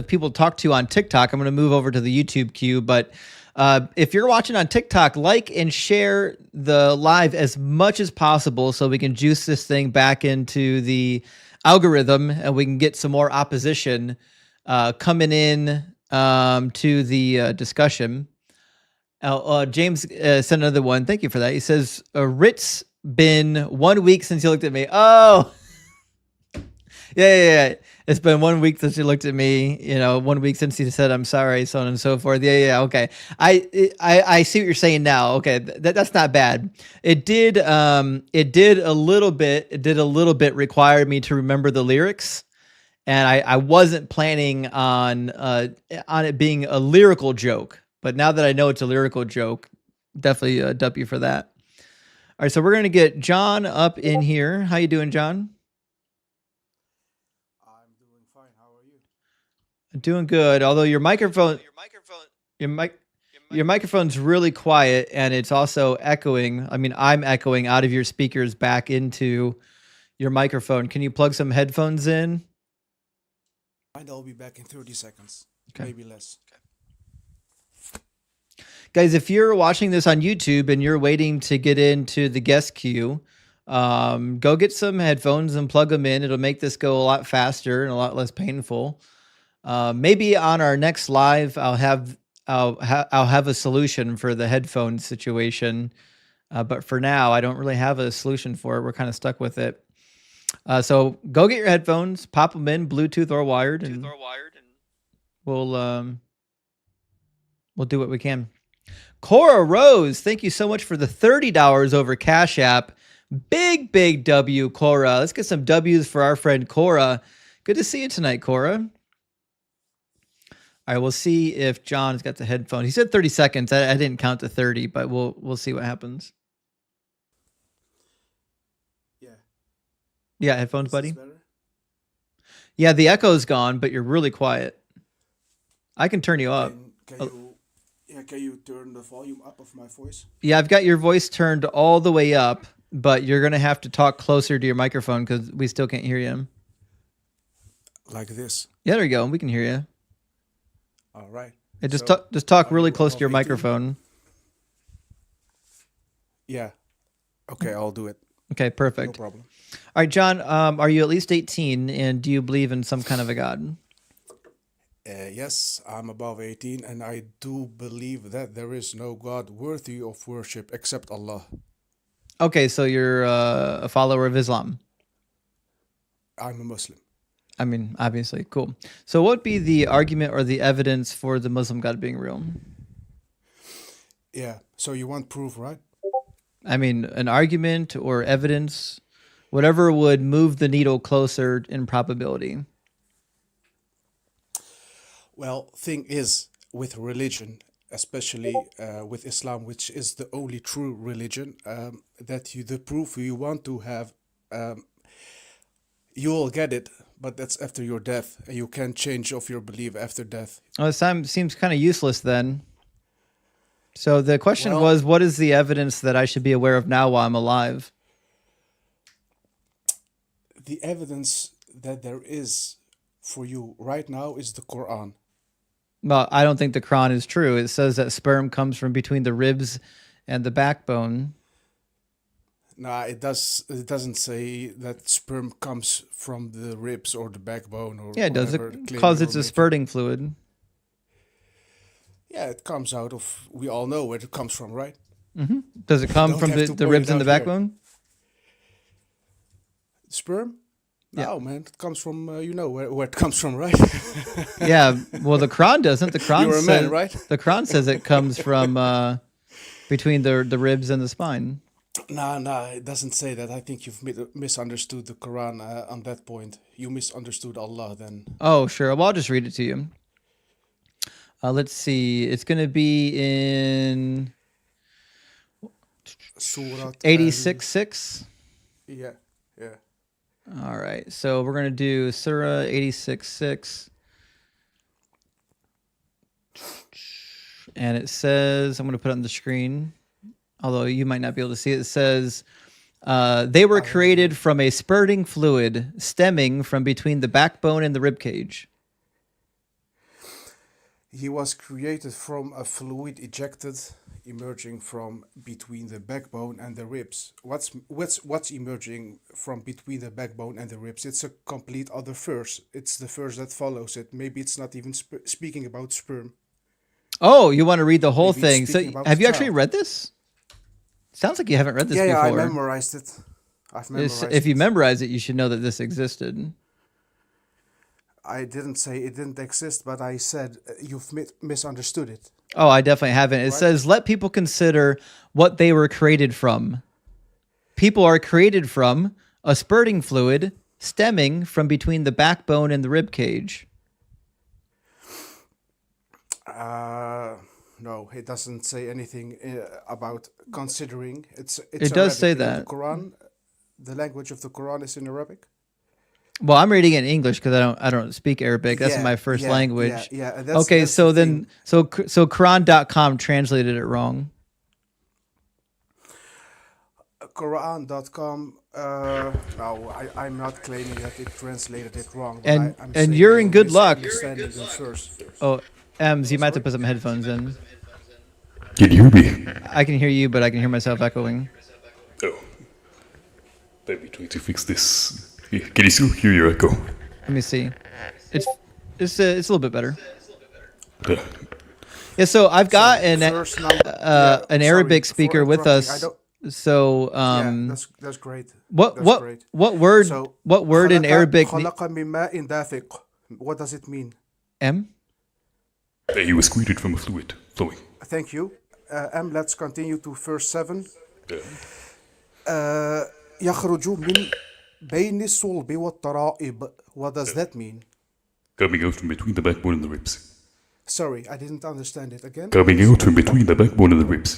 people to talk to on TikTok. I'm going to move over to the YouTube queue, but if you're watching on TikTok, like and share the live as much as possible so we can juice this thing back into the algorithm and we can get some more opposition coming in to the discussion. James sent another one. Thank you for that. He says, Ritz been 1 week since you looked at me. Oh, yeah. It's been 1 week since you looked at me. 1 week since you said I'm sorry, so on and so forth. Yeah. Okay. I see what you're saying now. Okay, that's not bad. It did a little bit require me to remember the lyrics, and I wasn't planning on it being a lyrical joke. But now that I know it's a lyrical joke, definitely dub you for that. All right, so we're gonna get John up in here. How you doing, John? I'm doing fine. How are you? Doing good. Although your microphone's really quiet, and it's also echoing. I mean, I'm echoing out of your speakers back into your microphone. Can you plug some headphones in? I'll be back in 30 seconds. Okay. Maybe less. Okay. Guys, if you're watching this on YouTube and you're waiting to get into the guest queue, go get some headphones and plug them in. It'll make this go a lot faster and a lot less painful. Maybe on our next live, I'll have a solution for the headphone situation. But for now, I don't really have a solution for it. We're kind of stuck with it. So go get your headphones, pop them in, Bluetooth or wired, and we'll do what we can. Cora Rose, thank you so much for the $30 over Cash App. Big W, Cora. Let's get some W's for our friend Cora. Good to see you tonight, Cora. All right, we'll see if John's got the headphone. He said 30 seconds. I didn't count to 30, but we'll see what happens. Yeah, headphones, buddy. Yeah, the echo's gone, but you're really quiet. I can turn you up. Can you turn the volume up of my voice? Yeah, I've got your voice turned all the way up, but you're going to have to talk closer to your microphone because we still can't hear you. Like this? Yeah, there you go. We can hear you. All right. Yeah, just talk really close to your microphone. Yeah. Okay, I'll do it. Okay, perfect. No problem. All right, John, are you at least 18, and do you believe in some kind of a God? Yes, I'm above 18, and I do believe that there is no God worthy of worship except Allah. Okay, so you're a follower of Islam. I'm a Muslim. I mean, obviously, cool. So what would be the argument or the evidence for the Muslim God being real? Yeah, so you want proof, right? I mean, an argument or evidence, whatever would move the needle closer in probability. Well, thing is, with religion, especially with Islam, which is the only true religion, the proof you want to have, you will get it but that's after your death, and you can change of your belief after death. Oh, this seems kind of useless then. So the question Well, was, what is the evidence that I should be aware of now while I'm alive? the evidence that there is for you right now is the Quran. Well, I don't think the Quran is true. It says that sperm comes from between the ribs and the backbone. Nah, it doesn't say that sperm comes from the ribs or the backbone or Yeah, it does. whatever It claim calls you're it's a making. spurting fluid. Yeah, it comes out of. We all know where it comes from, right? Does it come Don't from have to the point ribs it and the out here. backbone? Sperm? Yeah. No, man, it comes from. You know where it comes from, right? Yeah. Well, the Quran doesn't. The Quran You're a says man, right? the Quran says it comes from between the ribs and the spine. Nah, it doesn't say that. I think you've misunderstood the Quran on that point. You misunderstood Allah then. Oh, sure. Well, I'll just read it to you. Let's see. It's going to be in Surah 86:6. Yeah. All right. So we're going to do Surah 86:6. And it says, I'm going to put it on the screen, although you might not be able to see it. It says, they were created from a spurting fluid stemming from between the backbone and the rib cage. He was created from a fluid ejected, emerging from between the backbone and the ribs. What's emerging from between the backbone and the ribs? It's a complete other verse. It's the verse that follows it. Maybe it's not even speaking about sperm. Oh, you want to read the whole Maybe it's thing? So speaking about have the you actually child. read this? Sounds like you haven't read this Yeah, before. I memorized it. I've memorized If you it. memorize it, you should know that this existed. I didn't say it didn't exist, but I said you've misunderstood it. Oh, I definitely haven't. It Right. says, let people consider what they were created from. People are created from a spurting fluid stemming from between the backbone and the rib cage. No, it doesn't say anything about considering. It's It does Arabic. say You know, that. the Quran, the language of the Quran is in Arabic. Well, I'm reading it in English because I don't speak Arabic. That's my first language. Yeah. Okay, That's so the then so Quran.com translated it wrong. Quran.com. No, I'm not claiming that it translated it wrong. But And I'm and saying you're in good luck. misunderstanding the verse. Oh, Ems, you might have to put some headphones in. Can you hear me? I can hear you, but I can hear myself echoing. Oh. Let me try to fix this. Can you still hear your echo? Let me see. It's a little bit better. Uh, Yeah, so I've got an Verse number. an sorry Arabic for speaker with interrupting. I us. don't- So Yeah, that's great. what That's what great. what word So, what word in خلق- Arabic خلق من ماء دافق. What does it mean? M? he was created from a fluid flowing. Thank you. Let's continue to verse 7. Uh, يخرج من بين الصلب والترائب. What does that mean? coming out from between the backbone and the ribs. Sorry, I didn't understand it again. Coming out from between the backbone and the ribs.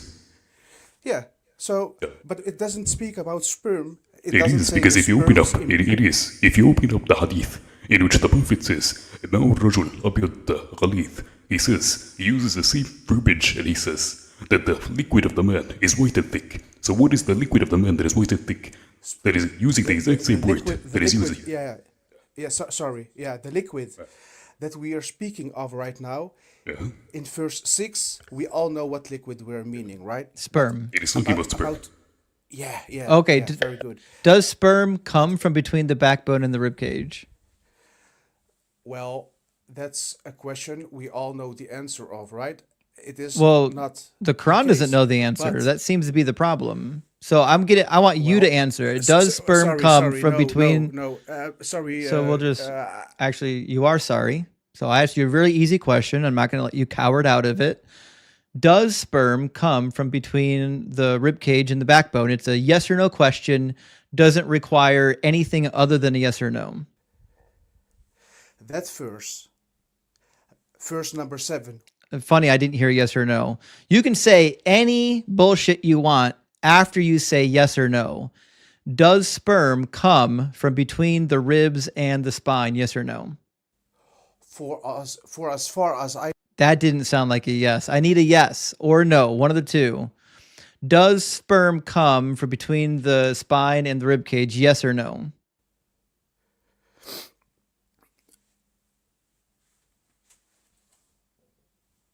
Yeah. So, but it doesn't speak about sperm. It doesn't is say because the if you open up, sperm's it is. If you open up the hadith, in which the Prophet says, "ماء الرجل أبيض غليظ," he says, he uses the same verbiage, and he says that the liquid of the man is white and thick. So what is the liquid of the man that is white and thick? That is using the exact same word that is using. Sorry. Yeah, the liquid that we are speaking of right now. Yeah. In verse 6, we all know what liquid we're meaning, right? Sperm. It is talking about sperm. Yeah. Okay, yeah, very good. Does sperm come from between the backbone and the rib cage? Well, that's a question we all know the answer of, right? It is Well, not the Quran doesn't case, know the answer. but- That seems to be the problem. So I want you to answer it. Does sperm come from between? No, sorry. So we'll just actually, you are sorry. So I asked you a really easy question. I'm not going to let you coward out of it. Does sperm come from between the rib cage and the backbone? It's a yes or no question. Doesn't require anything other than a yes or no. That verse number 7. Funny, I didn't hear yes or no. You can say any bullshit you want after you say yes or no. Does sperm come from between the ribs and the spine? Yes or no? For as far as I That didn't sound like a yes. I need a yes or no, one of the two. Does sperm come from between the spine and the rib cage? Yes or no?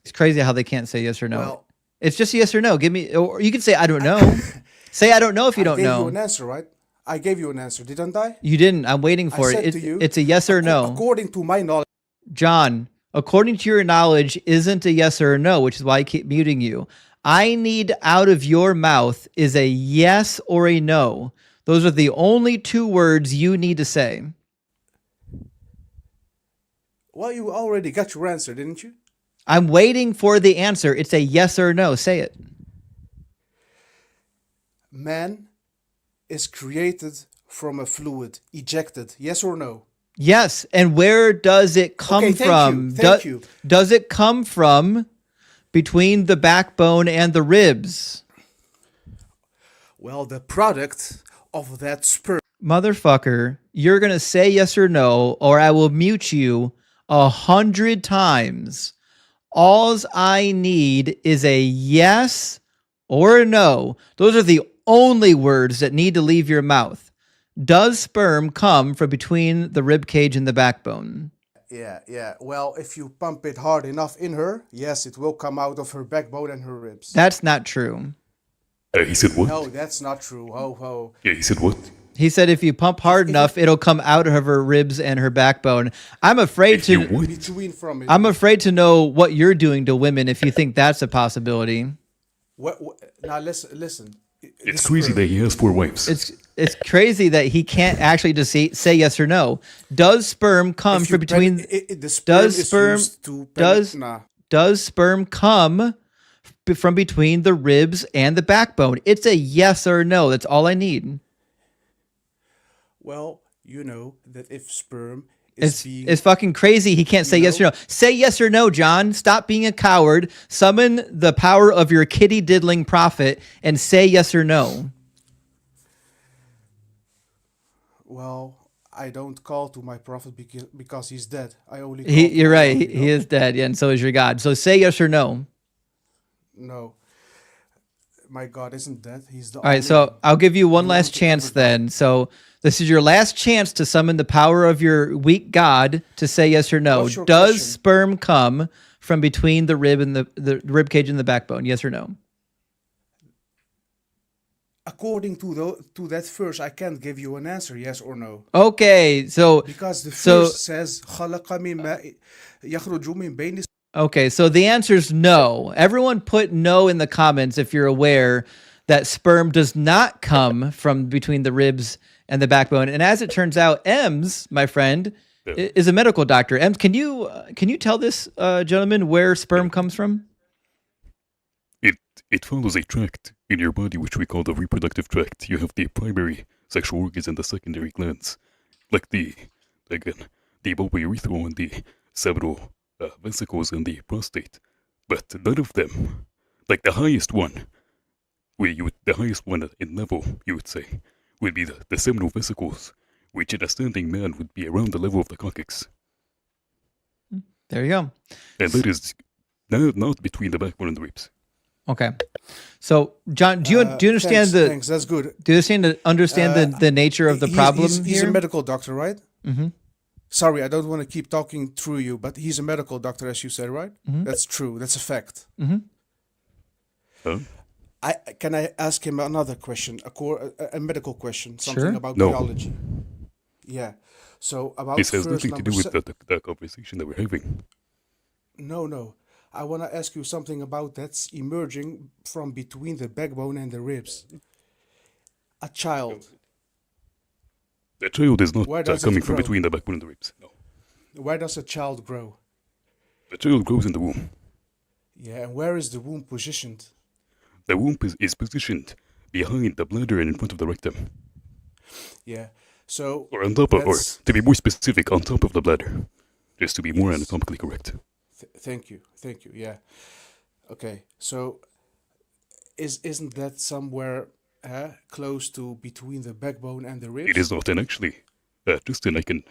It's crazy how they can't say yes or no. well, It's just yes or no. Give me, or you can say I don't know. Say I don't know if you I don't gave you know. an answer, right? I gave you an answer, didn't I? You didn't. I'm waiting I for said it. to you, It's a yes or no. according to my knowledge. John, according to your knowledge, isn't a yes or a no, which is why I keep muting you. I need out of your mouth is a yes or a no. Those are the only two words you need to say. Well, you already got your answer, didn't you? I'm waiting for the answer. It's a yes or no. Say it. Man is created from a fluid, ejected. Yes or no? Yes. And where does it come Okay, thank from? you, thank you. Does it come from between the backbone and the ribs? Well, the product of that sperm. Motherfucker, you're going to say yes or no, or I will mute you 100 times. Alls I need is a yes or a no. Those are the only words that need to leave your mouth. Does sperm come from between the rib cage and the backbone? Yeah. Well, if you pump it hard enough in her, yes, it will come out of her backbone and her ribs. That's not true. He said what? No, that's not true. Ho ho. Yeah, he said what? He said if you pump hard enough, it'll come out of her ribs and her backbone. I'm afraid to Between from it. I'm afraid to know what you're doing to women if you think that's a possibility. Now listen. It's crazy that he has 4 wives. It's crazy that he can't actually just say yes or no. Does sperm come from between the sperm does is sperm used to does sperm come from between the ribs and the backbone? It's a yes or no. That's all I need. Well, you know that if sperm is It's fucking crazy. He can't say yes or no. Say yes or no, John. Stop being a coward. Summon the power of your kitty diddling prophet and say yes or no. Well, I don't call to my prophet because he's dead. I only. You're right. He is dead, yeah, and so is your God. So say yes or no. No. My God isn't dead. He's the. All right, so I'll give you one last chance then. So this is your last chance to summon the power of your weak God to say yes or no. What's your Does question? sperm come from between the rib and the rib cage and the backbone? Yes or no? According to that verse, I can't give you an answer, yes or no. Okay, so because the verse says خَلَقَ مِن مَاءٍ يَخْرُجُ مِن بَيْنِ. Okay, so the answer is no. Everyone put no in the comments if you're aware that sperm does not come from between the ribs and the backbone. And as it turns out, Ems, my friend, is a medical doctor. Ems, can you tell this gentleman where sperm comes from? It follows a tract in your body which we call the reproductive tract. You have the primary sexual organs and the secondary glands, like the bulbourethral and the seminal vesicles and the prostate. But none of them, like the highest one, the highest one in level, you would say, would be the seminal vesicles, which in a standing man would be around the level of the coccyx. There you go. And that is not between the backbone and the ribs. Okay, so John, do you understand thanks, that's good. Do you understand the nature of the problem he's here? a medical doctor, right? Mm-hmm. Sorry, I don't want to keep talking through you, but he's a medical doctor, as you said, right? Mm-hmm. That's true. That's a fact. Mm-hmm. Can I ask him another question, a medical question, something about No. theology? Yeah. So about this has verse nothing to do with the conversation that we're having. No. I want to ask you something about that's emerging from between the backbone and the ribs. A child. The child is not Where does it coming from grow? between the backbone and the ribs. No. Where does a child grow? The child grows in the womb. Yeah, and where is the womb positioned? The womb is positioned behind the bladder and in front of the rectum. Yeah. So Or on top of, or to be more specific, on top of the bladder. Just to be more anatomically correct. Thank you. Yeah. Okay. So isn't that somewhere close to between the backbone and the ribs. It is not, and actually, Justin, I can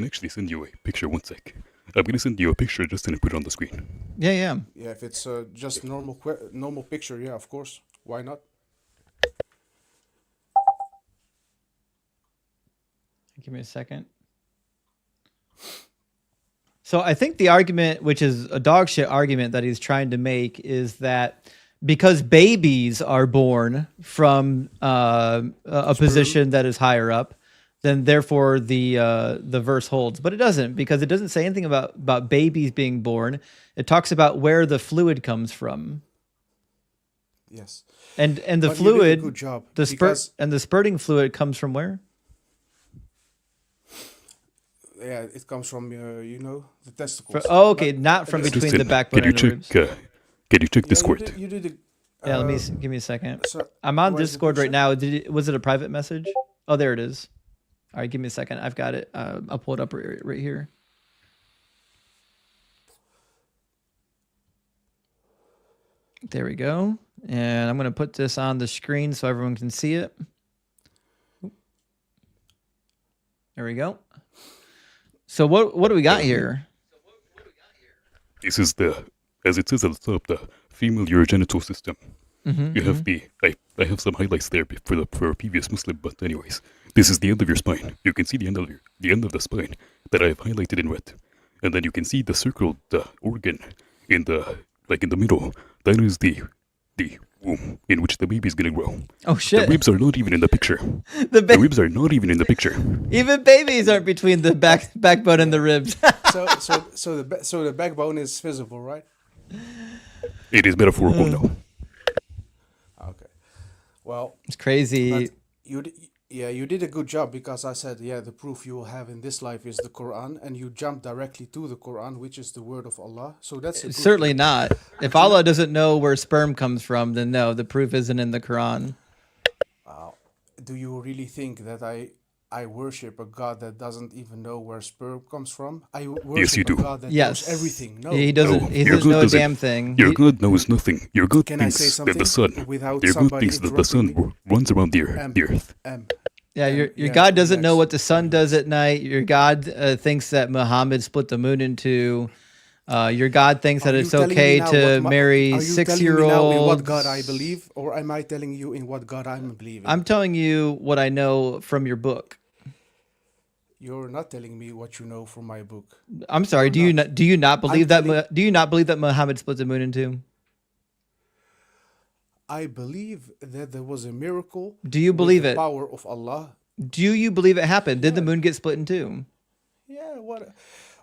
actually send you a picture. One sec. I'm gonna send you a picture, Justin, and put it on the screen. Yeah, yeah. Yeah, if it's just normal picture, yeah, of course. Why not? Give me a second. So I think the argument, which is a dog shit argument that he's trying to make, is that because babies are born from a position that is higher up, then therefore the verse holds. But it doesn't, because it doesn't say anything about babies being born. It talks about where the fluid comes from. Yes. And the But you did a fluid, good job, the because- the spurting fluid comes from where? Yeah, it comes from the testicles. Okay, not from between Justin, the backbone can you and the ribs. check? Can you check Discord? You did Yeah, let me give me a second. so I'm on where's the Discord right picture? now. Was it a private message? Oh, there it is. All right, give me a second. I've got it. I'll pull it up right here. There we go. And I'm going to put this on the screen so everyone can see it. There we go. So what do we got here? This is as it says at the top, the female urogenital system. You have I have some highlights there for a previous Muslim, but anyways, this is the end of your spine. You can see the end of the spine that I have highlighted in red, and then you can see the circled organ in the middle. That is the womb in which the baby is gonna grow. Oh shit! The ribs are not even in the picture. The ribs are not even in the picture. Even babies aren't between the backbone and the ribs. so the backbone is visible, right? It is metaphorical, no. Okay. Well, it's crazy. But you did a good job, because I said, the proof you will have in this life is the Quran, and you jumped directly to the Quran, which is the word of Allah. So that's the Certainly not. If Allah doesn't know where sperm comes from, then no, the proof isn't in the Quran. Do you really think that I worship a God that doesn't even know where sperm comes from? I worship Yes, you do. a God that knows everything. No, he doesn't. He doesn't know a damn thing. Your God knows nothing. Your God Can I say thinks that the sun. something without Your God somebody thinks that the sun runs around the earth. Yeah, your God doesn't know what the sun does at night. Your God thinks that Muhammad split the moon in two. Your God thinks that it's okay to marry 6-year-olds. In what God I believe, or am I telling you in what God I'm believing? I'm telling you what I know from your book. You're not telling me what you know from my book. I'm sorry. Do you not believe that? Do you not believe that Muhammad split the moon in two? I believe that there was a miracle. Do you believe with it? The power of Allah. Do you believe it happened? Did the moon get split in two? Yeah.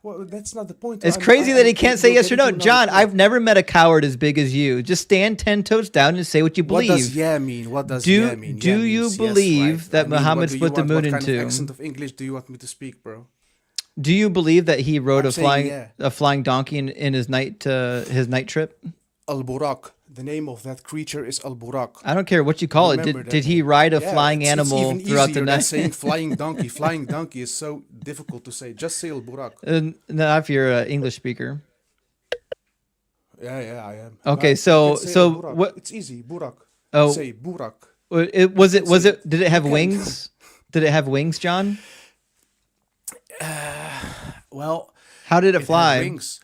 Well, that's not the point. It's crazy that he can't say yes or no. John, I've never met a coward as big as you. Just stand 10 toes down and say what you believe. What does yeah mean? What does yeah mean? Do you believe that Muhammad split the moon in What kind two? of accent of English do you want me to speak, bro? Do you believe that he rode I'm saying a flying donkey in his night trip? Al-Burak. The name of that creature is Al-Burak. I don't care what you call it. Did he ride a flying animal it's throughout the than night? saying flying donkey. Flying donkey is so difficult to say. Just say Al-Burak. Not if you're an English speaker. Yeah, I am. Okay, so what? It's easy. Burak. Oh, say Burak. Did it have wings? Did it have wings, John? Well, how did it had fly? Wings.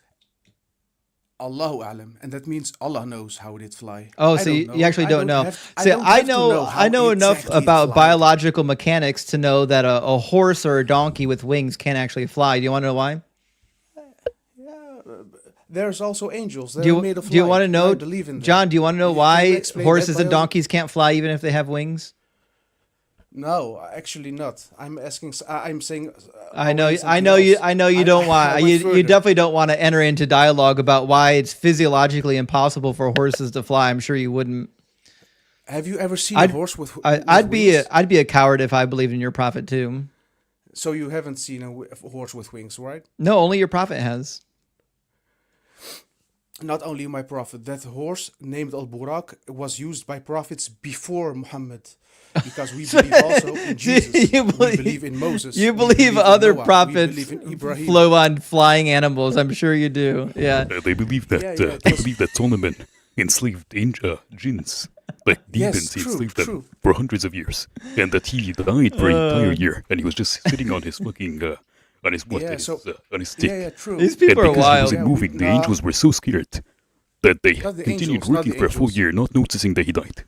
Allahu alam, and that means Allah knows how it fly. Oh, so you actually don't know. See, I know enough about biological mechanics to know that a horse or a donkey with wings can't actually fly. Do you want to know why? There's also angels that are made of light. Do you want to know, I believe in them. John? Do you want to know why horses and donkeys can't fly even if they have wings? No, actually not. I'm asking. I'm saying. I know you don't want. You definitely don't want to enter into dialogue about why it's physiologically impossible for horses to fly. I'm sure you wouldn't. Have you ever seen a horse with I'd wings? be a coward if I believed in your prophet too. So you haven't seen a horse with wings, right? No, only your prophet has. Not only my prophet. That horse named Al-Burak was used by prophets before Muhammad. Because we believe also in Jesus. We believe in Moses. You believe other prophets flow on flying animals. I'm sure you do. Yeah. They believe that Solomon enslaved jinns like Yes, demons, he true, enslaved them true. for hundreds of years, and that he died for an entire year, and he was just sitting on his fucking on his what Yeah, so on his stick. yeah, true. These And people are because he wild. wasn't Yeah, moving, the angels were so scared that they Not the continued angels, not working the for a full angels. year, not noticing that he died.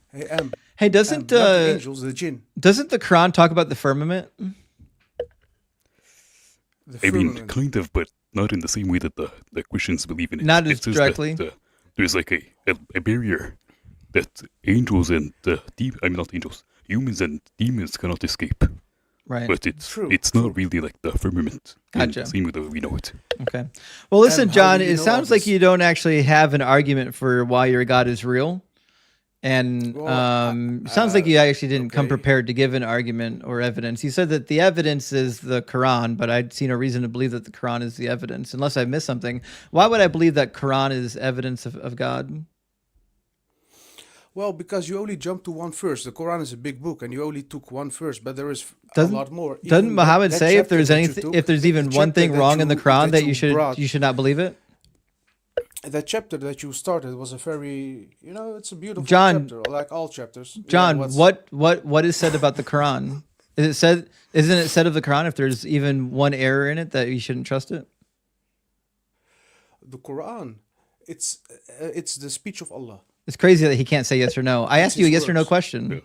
Hey, doesn't not the angels, the jinn. doesn't the Quran talk about the firmament? The I mean, firmament. kind of, but not in the same way that the Christians believe in it. Not as It says directly. that, there's like a barrier that angels and not angels, humans and demons cannot escape. Right. But it's True, not really like the firmament in Gotcha. the same way that we know it. Okay. Well, listen, How John, do you it know sounds all like this? you don't actually have an argument for why your God is real. And Well, sounds like you actually didn't come okay. prepared to give an argument or evidence. You said that the evidence is the Quran, but I'd see no reason to believe that the Quran is the evidence, unless I missed something. Why would I believe that Quran is evidence of God? Well, because you only jumped to one verse. The Quran is a big book, and you only took one verse, but there is Doesn't- a lot more. Doesn't Even Muhammad that say if chapter there's that you anything, took, if there's the even one chapter thing that wrong in the Quran that you brought, should not believe it? that chapter that you started was a very, it's a beautiful John- chapter, like all chapters. Yeah, John, what's- what is said about the Quran? Isn't it said of the Quran if there's even one error in it that you shouldn't trust it? the Quran? It's the speech of Allah. It's crazy that he can't say yes or no. I asked you a his yes or no words. question.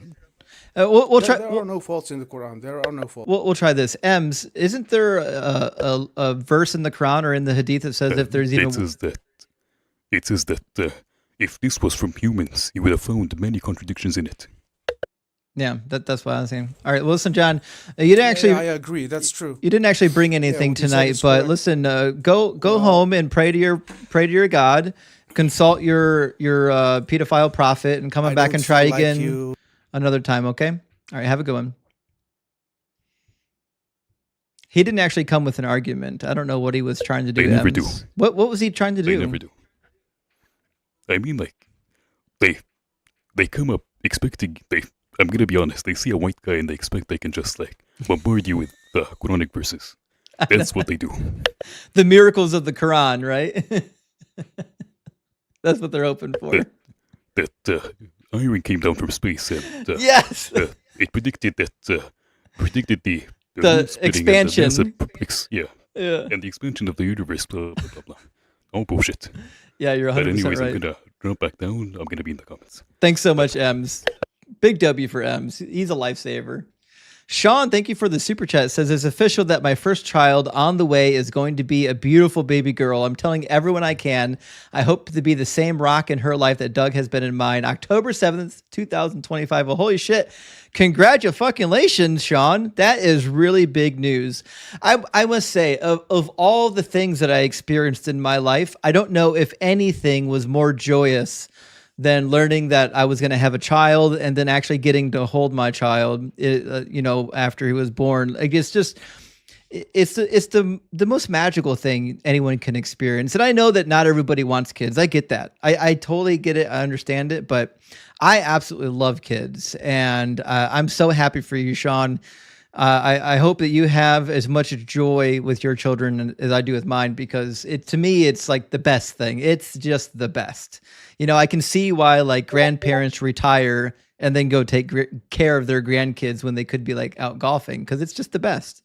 We'll try. There are no faults in the Quran. There are no faults. We'll try this. Ems, isn't there a verse in the Quran or in the Hadith that says if there's even It says that if this was from humans, you would have found many contradictions in it. yeah, that's what I was saying. All right, well, listen, John, you didn't actually. I agree. That's true. You didn't actually bring anything what you said tonight, is but correct. listen, go home and pray to your God, consult your pedophile prophet, and come I back don't and try feel like again you- another time. Okay. All right. Have a good one. He didn't actually come with an argument. I don't know what he was trying to do. They never do. Ems. What was he trying to They do? never do. I mean, like, they come up expecting I'm gonna be honest. They see a white guy and they expect they can just like bombard you with Quranic verses. That's what they do. The miracles of the Quran, right? That's what they're hoping for. That iron came down from space and Yes! it predicted that the The moon splitting and expansion. yeah, Yeah. and the expansion of the universe. Blah blah blah blah. Oh bullshit. Yeah, you're 100% But anyways, right. I'm gonna drop back down. I'm gonna be in the comments. Thanks so much, Ems. Big W for Ems. He's a lifesaver. Sean, thank you for the super chat. Says it's official that my first child on the way is going to be a beautiful baby girl. I'm telling everyone I can. I hope to be the same rock in her life that Doug has been in mine. October 7th, 2025. Well, holy shit. Congratulations, Sean. That is really big news. I must say, of all the things that I experienced in my life, I don't know if anything was more joyous than learning that I was going to have a child and then actually getting to hold my child, after he was born. Like, it's just, it's the most magical thing anyone can experience. And I know that not everybody wants kids. I get that. I totally get it. I understand it, but I absolutely love kids. And I'm so happy for you, Sean. I hope that you have as much joy with your children as I do with mine, because to me, it's like the best thing. It's just the best. I can see why like grandparents retire and then go take care of their grandkids when they could be like out golfing, because it's just the best.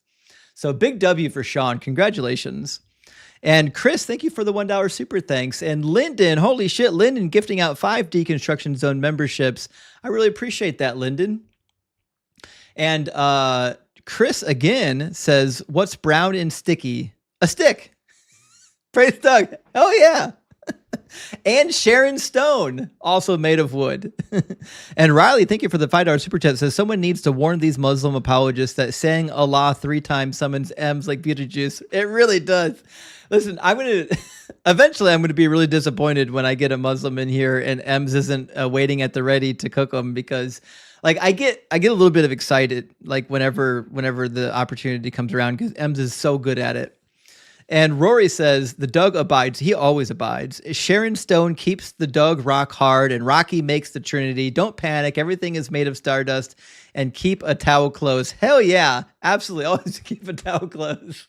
So big W for Sean. Congratulations. And Chris, thank you for the $1 super thanks. And Lyndon, holy shit, Lyndon gifting out 5 Deconstruction Zone memberships. I really appreciate that, Lyndon. And Chris again says, what's brown and sticky? A stick. Praise Doug. Oh yeah. And Sharon Stone, also made of wood. And Riley, thank you for the $5 super chat. Says someone needs to warn these Muslim apologists that saying Allah 3 times summons M's like Beetlejuice. It really does. Listen, eventually I'm going to be really disappointed when I get a Muslim in here and M's isn't waiting at the ready to cook them, because like I get a little bit of excited like whenever the opportunity comes around, because M's is so good at it. And Rory says the Doug abides. He always abides. Sharon Stone keeps the Doug rock hard, and Rocky makes the Trinity. Don't panic. Everything is made of stardust, and keep a towel close. Hell yeah. Absolutely. Always keep a towel close.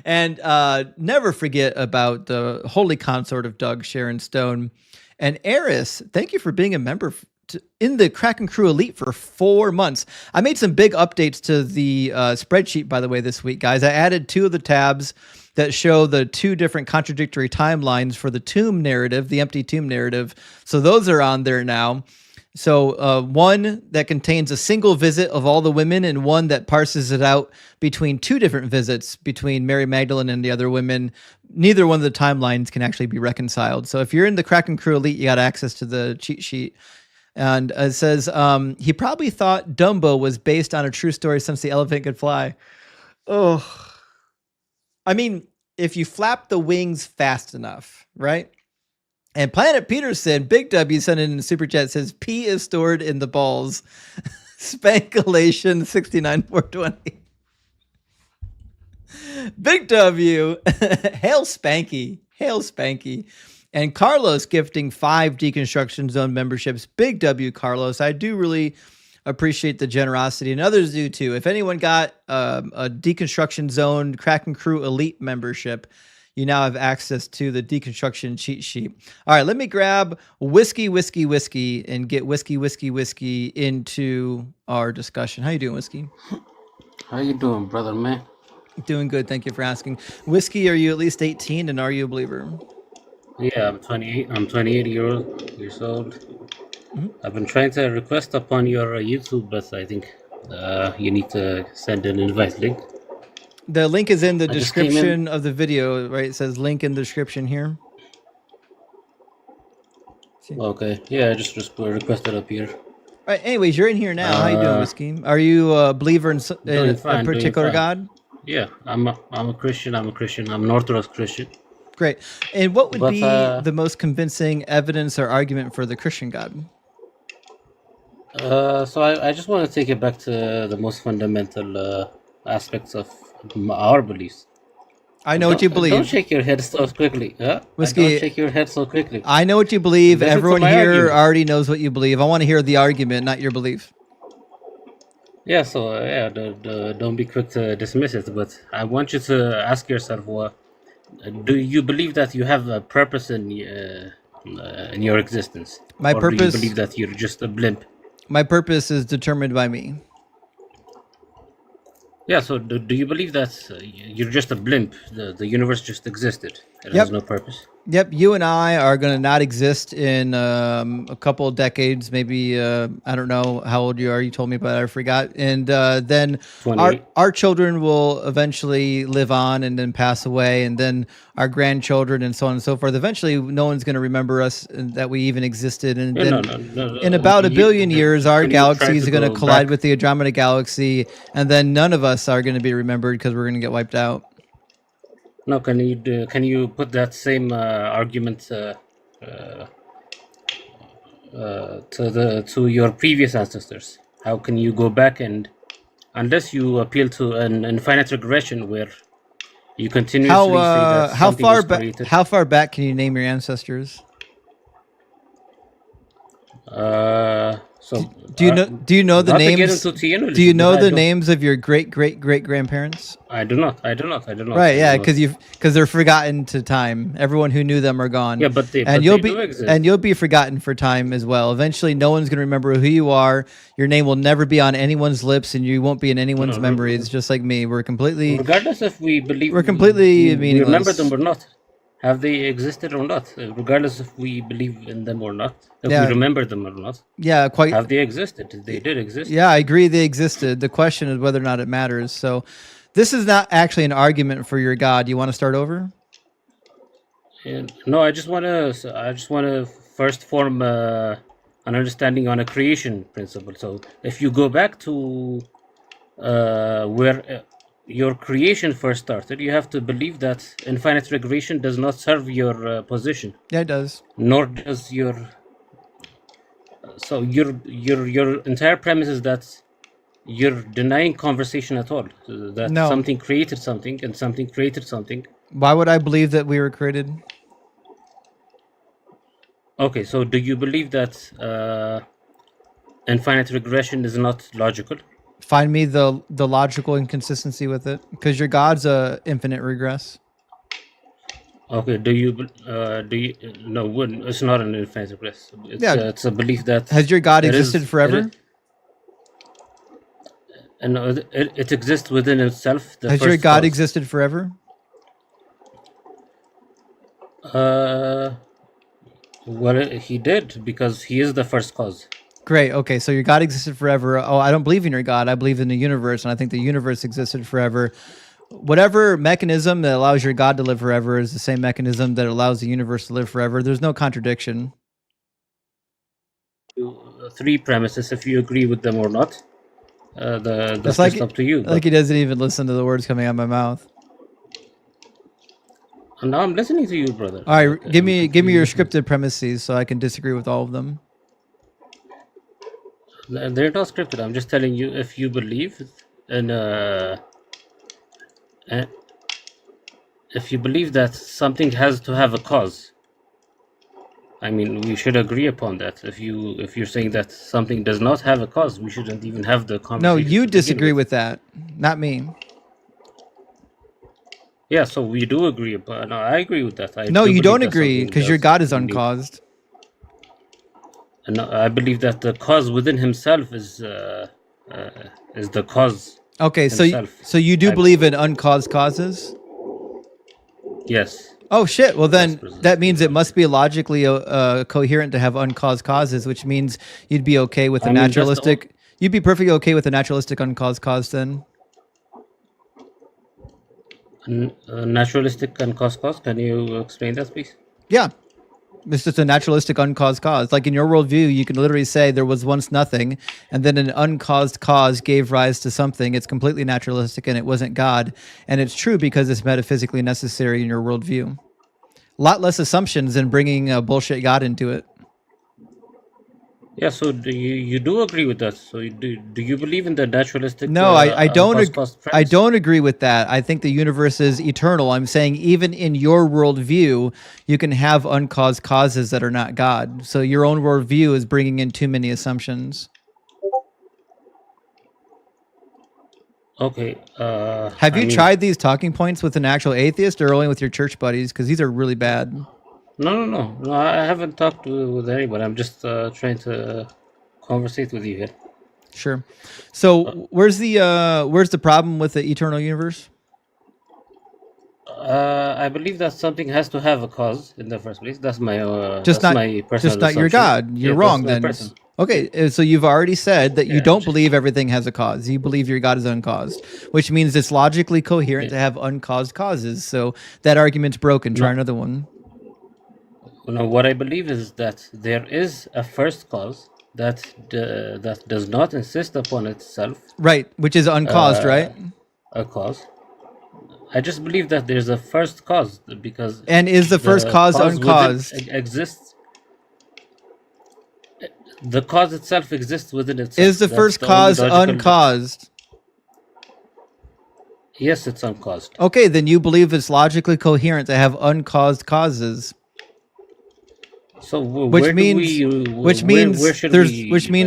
And never forget about the holy consort of Doug, Sharon Stone. And Eris, thank you for being a member in the Crack and Crew Elite for 4 months. I made some big updates to the spreadsheet, by the way, this week, guys. I added 2 of the tabs that show the 2 different contradictory timelines for the tomb narrative, the empty tomb narrative. So those are on there now. So one that contains a single visit of all the women, and one that parses it out between 2 different visits between Mary Magdalene and the other women. Neither one of the timelines can actually be reconciled. So if you're in the Crack and Crew Elite, you got access to the cheat sheet. And it says, he probably thought Dumbo was based on a true story since the elephant could fly. Oh, I mean, if you flap the wings fast enough, right? And Planet Peterson, Big W sent in a super chat, says pee is stored in the balls. Spankulation 69420. Big W. Hail Spanky. Hail Spanky. And Carlos gifting 5 Deconstruction Zone memberships. Big W, Carlos. I do really appreciate the generosity, and others do too. If anyone got a Deconstruction Zone Crack and Crew Elite membership, you now have access to the Deconstruction cheat sheet. All right, let me grab whiskey, and get whiskey into our discussion. How you doing, Whiskey? How you doing, brother, man? Doing good, thank you for asking. Whiskey, are you at least 18, and are you a believer? Yeah, I'm 28. I'm 28 years old. I've been trying to request upon your YouTube, but I think you need to send an invite link. The link is in the I just came description of the video, right? It says link in the description here. Okay, yeah, I just requested up here. All right, anyways, you're in here now. How you doing, Whiskey? Are you a believer in Doing a fine, doing particular fine. God? Yeah, I'm a Christian. I'm an Orthodox Christian. Great. And what would But, be the most convincing evidence or argument for the Christian God? So I just want to take it back to the most fundamental aspects of our beliefs. I know what you believe. Don't shake your head so quickly. Huh? Whiskey, Don't shake your head so quickly. I know what you believe. Listen to Everyone my here argument. already knows what you believe. I want to hear the argument, not your belief. Yeah, so don't be quick to dismiss it, but I want you to ask yourself, do you believe that you have a purpose in your existence? My or purpose. do you believe that you're just a blimp? My purpose is determined by me. Yeah, so do you believe that you're just a blimp? The universe just existed. It Yep. has no purpose. Yep, you and I are going to not exist in a couple of decades, maybe, I don't know how old you are, you told me, but I forgot. And then 28. our children will eventually live on and then pass away, and then our grandchildren and so on and so forth. Eventually, no one's going to remember us and that we even existed. And Yeah, then no. in about a billion years, our Can you try galaxy is to going to go collide back? with the Andromeda Galaxy, and then none of us are going to be remembered because we're going to get wiped out. No, can you put that same argument to your previous ancestors? How can you go back, and unless you appeal to an infinite regression where you continuously say that How something far was back? created? How far back can you name your ancestors? So Do you know? Do you know the not to get names? into theology, Do you know but I the don't- names of your great grandparents? I do not. Right, yeah, because they're forgotten to time. Everyone who knew them are gone. Yeah, but they you'll do be exist. you'll be forgotten for time as well. Eventually, no one's going to remember who you are. Your name will never be on anyone's lips, and you won't be in anyone's memories. Just like me, we're completely. Regardless if we believe, We're completely we remember meaningless. them or not. Have they existed or not? Regardless if we believe in them or not, if Yeah. we remember them or not. Yeah, quite. Have they existed? They did exist. Yeah, I agree they existed. The question is whether or not it matters. So this is not actually an argument for your God. You want to start over? And no, I just want to first form an understanding on a creation principle. So if you go back to where your creation first started, you have to believe that infinite regression does not serve your position. Yeah, it does. Nor does your. So your entire premise is that you're denying conversation at all. That No. something created something and something created something. Why would I believe that we were created? Okay, so do you believe that infinite regression is not logical? Find me the logical inconsistency with it, because your God's a infinite regress. Okay, do you no, it's not an infinite bliss. Yeah. It's a belief that Has your God it existed is forever? and it exists within itself, the Has your first God cause. existed forever? Well, he did because he is the first cause. Great. Okay, so your God existed forever. Oh, I don't believe in your God. I believe in the universe, and I think the universe existed forever. Whatever mechanism that allows your God to live forever is the same mechanism that allows the universe to live forever. There's no contradiction. 3 premises, if you agree with them or not. That's It's like just up to you. like he doesn't even listen to the words coming out of my mouth. And now I'm listening to you, brother. All right, give me your scripted premises so I can disagree with all of them. They're not scripted. I'm just telling you, if you believe in if you believe that something has to have a cause, I mean, we should agree upon that. If you're saying that something does not have a cause, we shouldn't even have the conversation. No, you disagree with that, not me. Yeah, so we do agree upon. No, I agree with that. No, you don't agree because your God is uncaused. And I believe that the cause within himself is the cause. Okay, so you do believe in uncaused causes? Yes. Oh shit! Well then, that means it must be logically coherent to have uncaused causes, which means you'd be okay with a naturalistic. You'd be perfectly okay with a naturalistic uncaused cause then. Naturalistic uncaused cause. Can you explain that, please? Yeah. It's just a naturalistic uncaused cause. Like in your worldview, you can literally say there was once nothing, and then an uncaused cause gave rise to something. It's completely naturalistic, and it wasn't God. And it's true because it's metaphysically necessary in your worldview. A lot less assumptions than bringing a bullshit God into it. Yeah, so do you do agree with that? So do you believe in the naturalistic? No, I don't. I don't agree with that. I think the universe is eternal. I'm saying even in your worldview, you can have uncaused causes that are not God. So your own worldview is bringing in too many assumptions. Okay. Have you tried these talking points with an actual atheist or only with your church buddies? Because these are really bad. No. I haven't talked with anyone. I'm just trying to conversate with you here. Sure. So where's the problem with the eternal universe? I believe that something has to have a cause in the first place. That's my my personal just not assumption. your God. You're wrong then. Okay, so you've already said that you don't believe everything has a cause. You believe your God is uncaused, which means it's logically coherent to have uncaused causes. So that argument's broken. Try another one. No, what I believe is that there is a first cause that does not insist upon itself. Right, which is uncaused, right? A cause. I just believe that there's a first cause because. And is the first cause uncaused? Exists. The cause itself exists within itself. Is the first cause uncaused? Yes, it's uncaused. Okay, then you believe it's logically coherent to have uncaused causes. So which means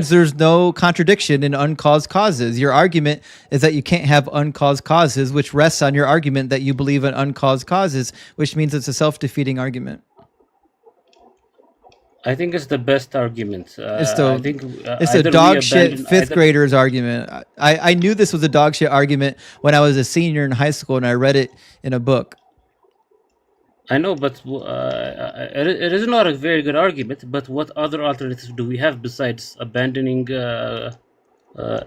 there's no contradiction in uncaused causes. Your argument is that you can't have uncaused causes, which rests on your argument that you believe in uncaused causes, which means it's a self-defeating argument. I think it's the best argument. It's a dog shit fifth grader's argument. I knew this was a dog shit argument when I was a senior in high school and I read it in a book. I know, but it is not a very good argument. But what other alternatives do we have besides abandoning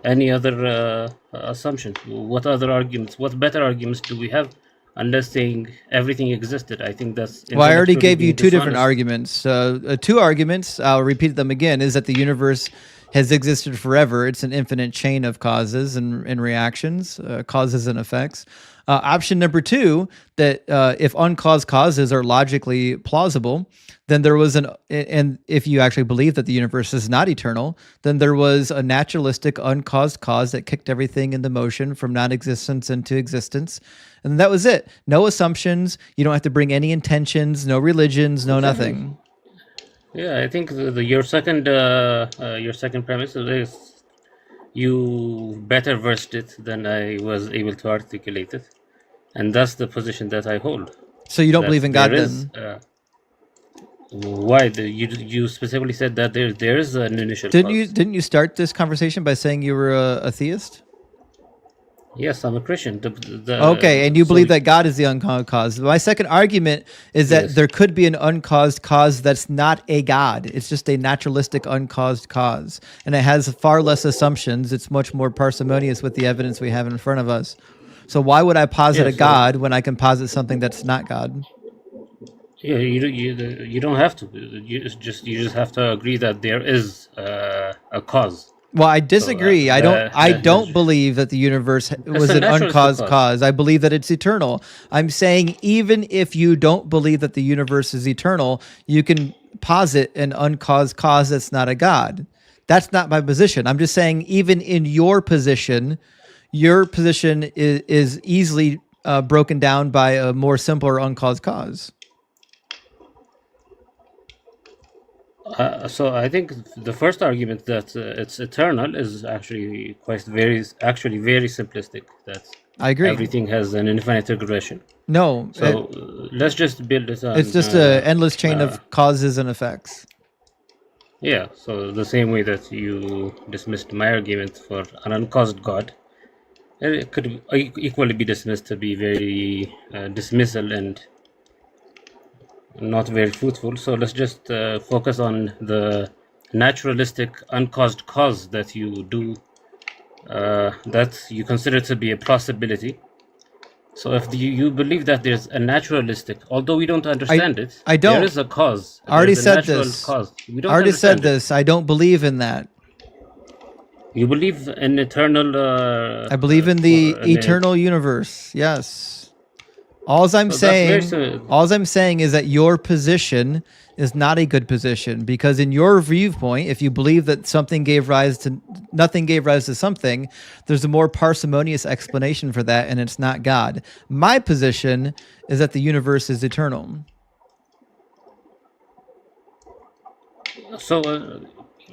any other assumption? What other arguments? What better arguments do we have? Unless saying everything existed. I think that's... Well, I already gave you two different arguments. Two arguments, I'll repeat them again, is that the universe has existed forever. It's an infinite chain of causes and reactions, causes and effects. Option number two, that if uncaused causes are logically plausible, then there was and if you actually believe that the universe is not eternal, then there was a naturalistic uncaused cause that kicked everything into motion from non-existence into existence. And that was it. No assumptions. You don't have to bring any intentions, no religions, no nothing. Yeah, I think your second premise is you better versed it than I was able to articulate it. And that's the position that I hold. So you don't that believe in God there is, then? Why? You specifically said that there is an initial cause. Didn't you start this conversation by saying you were a theist? Yes, I'm a Christian. Okay, and you believe that God is the uncaused cause. My second argument is that Yes. there could be an uncaused cause that's not a God. It's just a naturalistic uncaused cause. And it has far less assumptions. It's much more parsimonious with the evidence we have in front of us. So why would I posit Yeah, a so- God when I can posit something that's not God? Yeah, you don't have to. You just have to agree that there is a cause. Well, I disagree. I don't that's- believe that the universe was a an naturalistic uncaused cause. cause. I believe that it's eternal. I'm saying even if you don't believe that the universe is eternal, you can posit an uncaused cause that's not a God. That's not my position. I'm just saying even in your position is easily broken down by a more simpler uncaused cause. So I think the first argument that it's eternal is actually very simplistic. That I agree. everything has an infinite regression. No, So let's just build it on. it's just an endless chain of causes and effects. Yeah. So the same way that you dismissed my argument for an uncaused God, it could equally be dismissed to be very dismissal and not very fruitful. So let's just focus on the naturalistic uncaused cause that you do, that you consider to be a possibility. So if you believe that there's a naturalistic, although we don't understand it, I don't. there is a cause. I already There's a said natural this. cause. We don't I already said understand it. this. I don't believe in that. You believe in eternal. I believe in the an eternal universe. Yes. All I'm So that's very saying is that your position is not a good position, because in your viewpoint, if you believe that nothing gave rise to something, there's a more parsimonious explanation for that, and it's not God. My position is that the universe is eternal. So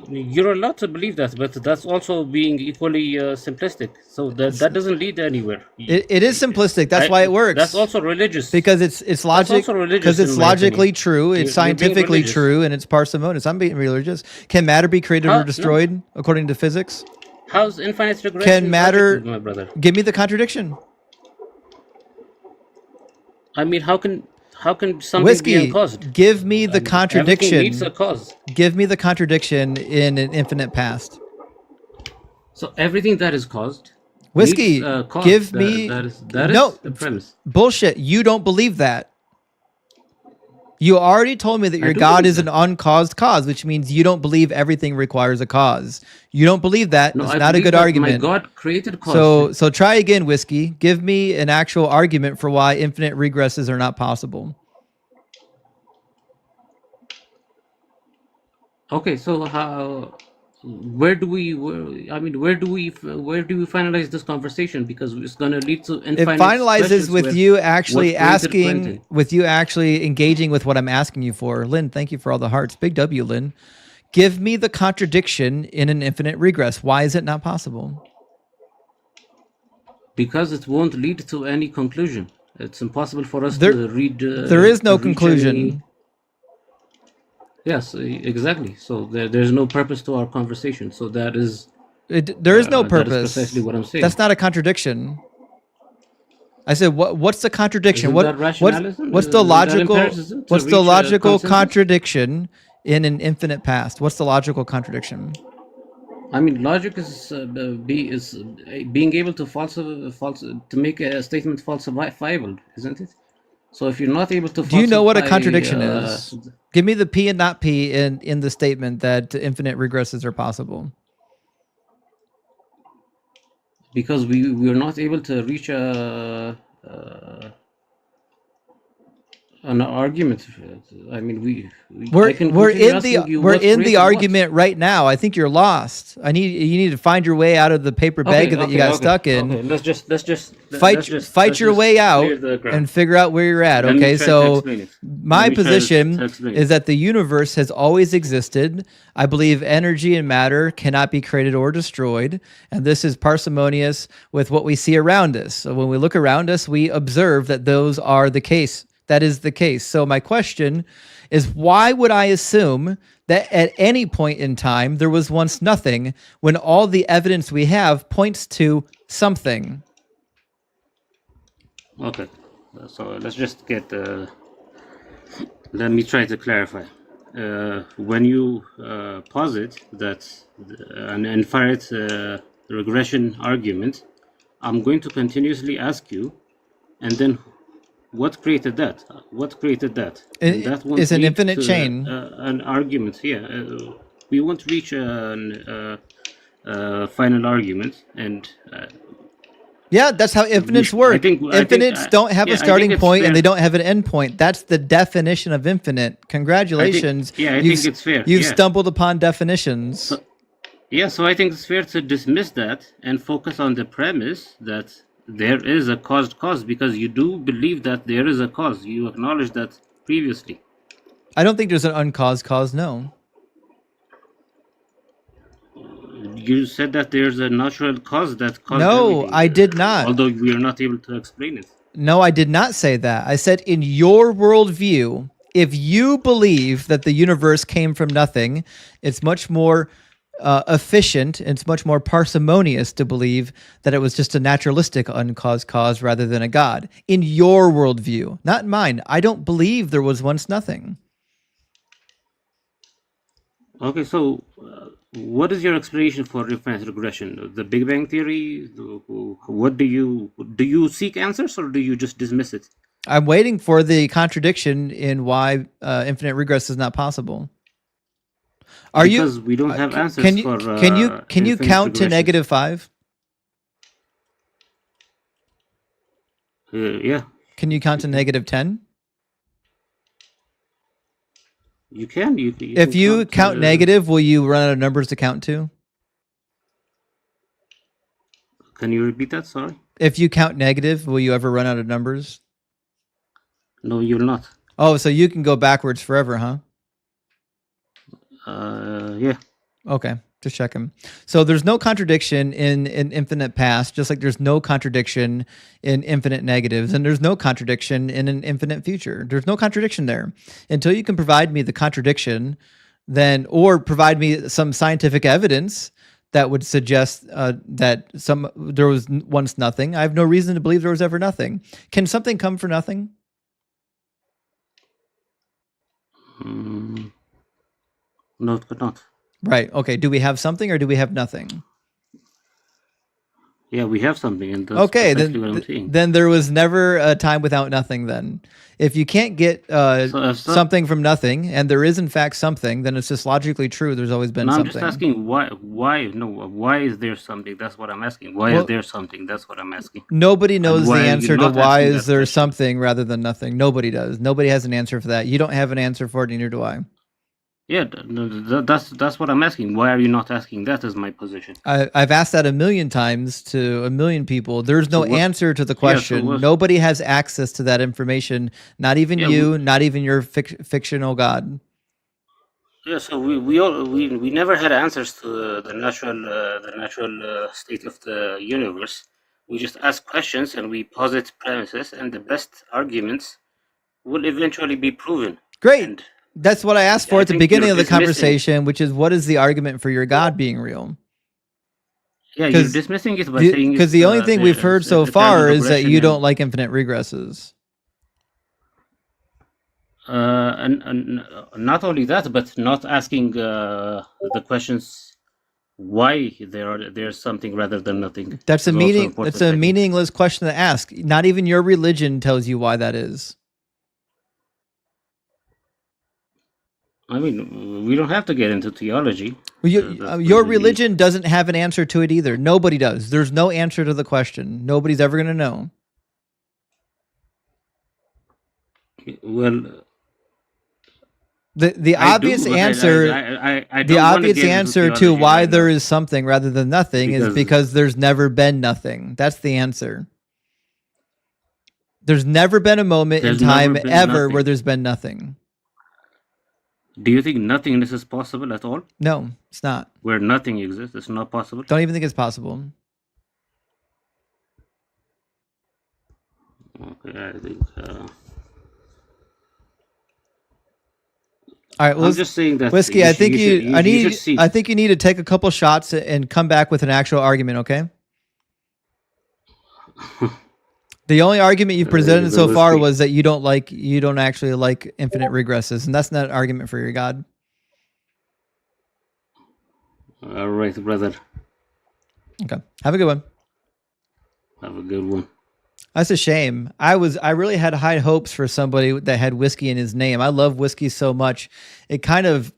you're allowed to believe that, but that's also being equally simplistic. So that doesn't lead anywhere. It is simplistic. That's why it works. That's also religious. Because it's logic. also religious Because it's in my logically opinion. true. It's You're being scientifically religious. true, and it's parsimonious. I'm being religious. Can matter be created How- or destroyed according to physics? How's infinite regression? Can matter? logical, my brother? Give me the contradiction. I mean, how can something be Whiskey. uncaused? Give me the Everything contradiction. needs a cause. Give me the contradiction in an infinite past. So everything that is caused. Whiskey. needs a cause. Give That- me. that is No. the premise. Bullshit. You don't believe that. You already told me that your do God believe is an uncaused cause, which means you don't believe everything requires a cause. You don't believe that. No, It's I not a believe good that argument. My God created cause. So try again, Whiskey. Give me an actual argument for why infinite regresses are not possible. Okay, so where do we finalize this conversation? Because it's going to lead to It infinite finalizes questions with where you actually what created Quentin. with you actually engaging with what I'm asking you for. Lynn, thank you for all the hearts. Big W, Lynn. Give me the contradiction in an infinite regress. Why is it not possible? Because it won't lead to any conclusion. It's impossible for us There- to read. there is no to reach conclusion. any- Yes, exactly. So there's no purpose to our conversation. So that is. There is no that is purpose. precisely what I'm saying. That's not a contradiction. I said, what's the contradiction? Isn't that rationalism? What's the Isn't that logical? empiricism to What's the reach a logical consensus? contradiction in an infinite past? What's the logical contradiction? I mean, logic is being able to to make a statement falsifiable, isn't it? So if you're not able to, Do you know what a falsify, contradiction is? Give me the P and not P in the statement that infinite regresses are possible. Because we're not able to reach an argument. I mean, We're I can we're continue in the asking you we're what in the created what. argument right now. I think you're lost. You need to find your way out of the paper bag that you got stuck in. Okay, let's just Fight your way out and figure out where you're at. Let me Okay, try to so explain it. my Let me try to position explain is it. that the universe has always existed. I believe energy and matter cannot be created or destroyed, and this is parsimonious with what we see around us. So when we look around us, we observe that those are the case. that is the case. So my question is, why would I assume that at any point in time there was once nothing when all the evidence we have points to something? Okay, so let's just get. Let me try to clarify. When you posit that an infinite regression argument, I'm going to continuously ask you, and then what created that? What created that? And that won't It's an lead infinite to chain. an argument. Yeah, we won't reach final argument, and Yeah, that's how infinites work. Infinites don't have a starting point and they don't have an end point. That's the definition of infinite. Congratulations. I think it's fair. You've Yeah. stumbled upon definitions. So I think it's fair to dismiss that and focus on the premise that there is a caused cause, because you do believe that there is a cause. You acknowledged that previously. I don't think there's an uncaused cause, no. You said that there's a natural cause that caused No, everything, I did not. although we are not able to explain it. No, I did not say that. I said in your worldview, if you believe that the universe came from nothing, it's much more efficient, it's much more parsimonious to believe that it was just a naturalistic uncaused cause rather than a God. In your worldview, not in mine. I don't believe there was once nothing. Okay, so what is your explanation for infinite regression? The Big Bang Theory? What do you seek answers, or do you just dismiss it? I'm waiting for the contradiction in why infinite regress is not possible. Because we don't have answers can you, for can you count to regression. -5? Yeah. Can you count to -10? You can. If you count negative, will you run out of numbers to count to? Can you repeat that? Sorry. If you count negative, will you ever run out of numbers? No, you'll not. Oh, so you can go backwards forever, huh? Yeah. Okay, just checking. So there's no contradiction in infinite past, just like there's no contradiction in infinite negatives, and there's no contradiction in an infinite future. There's no contradiction there. Until you can provide me the contradiction, then, or provide me some scientific evidence that would suggest that there was once nothing, I have no reason to believe there was ever nothing. Can something come for nothing? No, it could not. Right. Okay. Do we have something or do we have nothing? Yeah, we have something, and that's okay, precisely what I'm saying. then there was never a time without nothing. Then, if you can't get something from nothing, and there is in fact something, then it's just logically true. There's always been something. I'm just asking why. No, why is there something? That's what I'm asking. Why is there something? That's what I'm asking. Nobody knows the answer to why is there question? something rather than nothing. Nobody does. Nobody has an answer for that. You don't have an answer for it, neither do I. Yeah, that's what I'm asking. Why are you not asking that? Is my position. I've asked that a million times to a million people. There's no answer to the question. Nobody has access to that information. Not even you. Not even your fictional God. Yeah, so we never had answers to the natural state of the universe. We just ask questions and we posit premises, and the best arguments will eventually be proven. Great. That's what I asked for at the beginning of the dismissing. conversation, which is, what is the argument for your God being real? Yeah, you're dismissing it by saying because the only thing we've heard so far is that you don't like infinite regresses. And not only that, but not asking the questions why there's something rather than nothing. That's a meaningless question to ask. Not even your religion tells you why that is. I mean, we don't have to get into theology. Your religion doesn't have an answer to it either. Nobody does. There's no answer to the question. Nobody's ever going to know. Well, the obvious answer, the obvious answer to why there is something rather than nothing is because there's never been nothing. That's the answer. There's never been a moment in time ever where there's been nothing. Do you think nothingness is possible at all? No, it's not. Where nothing exists, it's not possible? Don't even think it's possible. Okay, I think... All right, well, I'm just saying that Whiskey, I think you should see. I think you need to take a couple shots and come back with an actual argument, okay? The only argument you've presented so far was that you don't actually like infinite regresses, and that's not an argument for your God. All right, brother. Okay. Have a good one. Have a good one. That's a shame. I really had high hopes for somebody that had whiskey in his name. I love whiskey so much. It kind of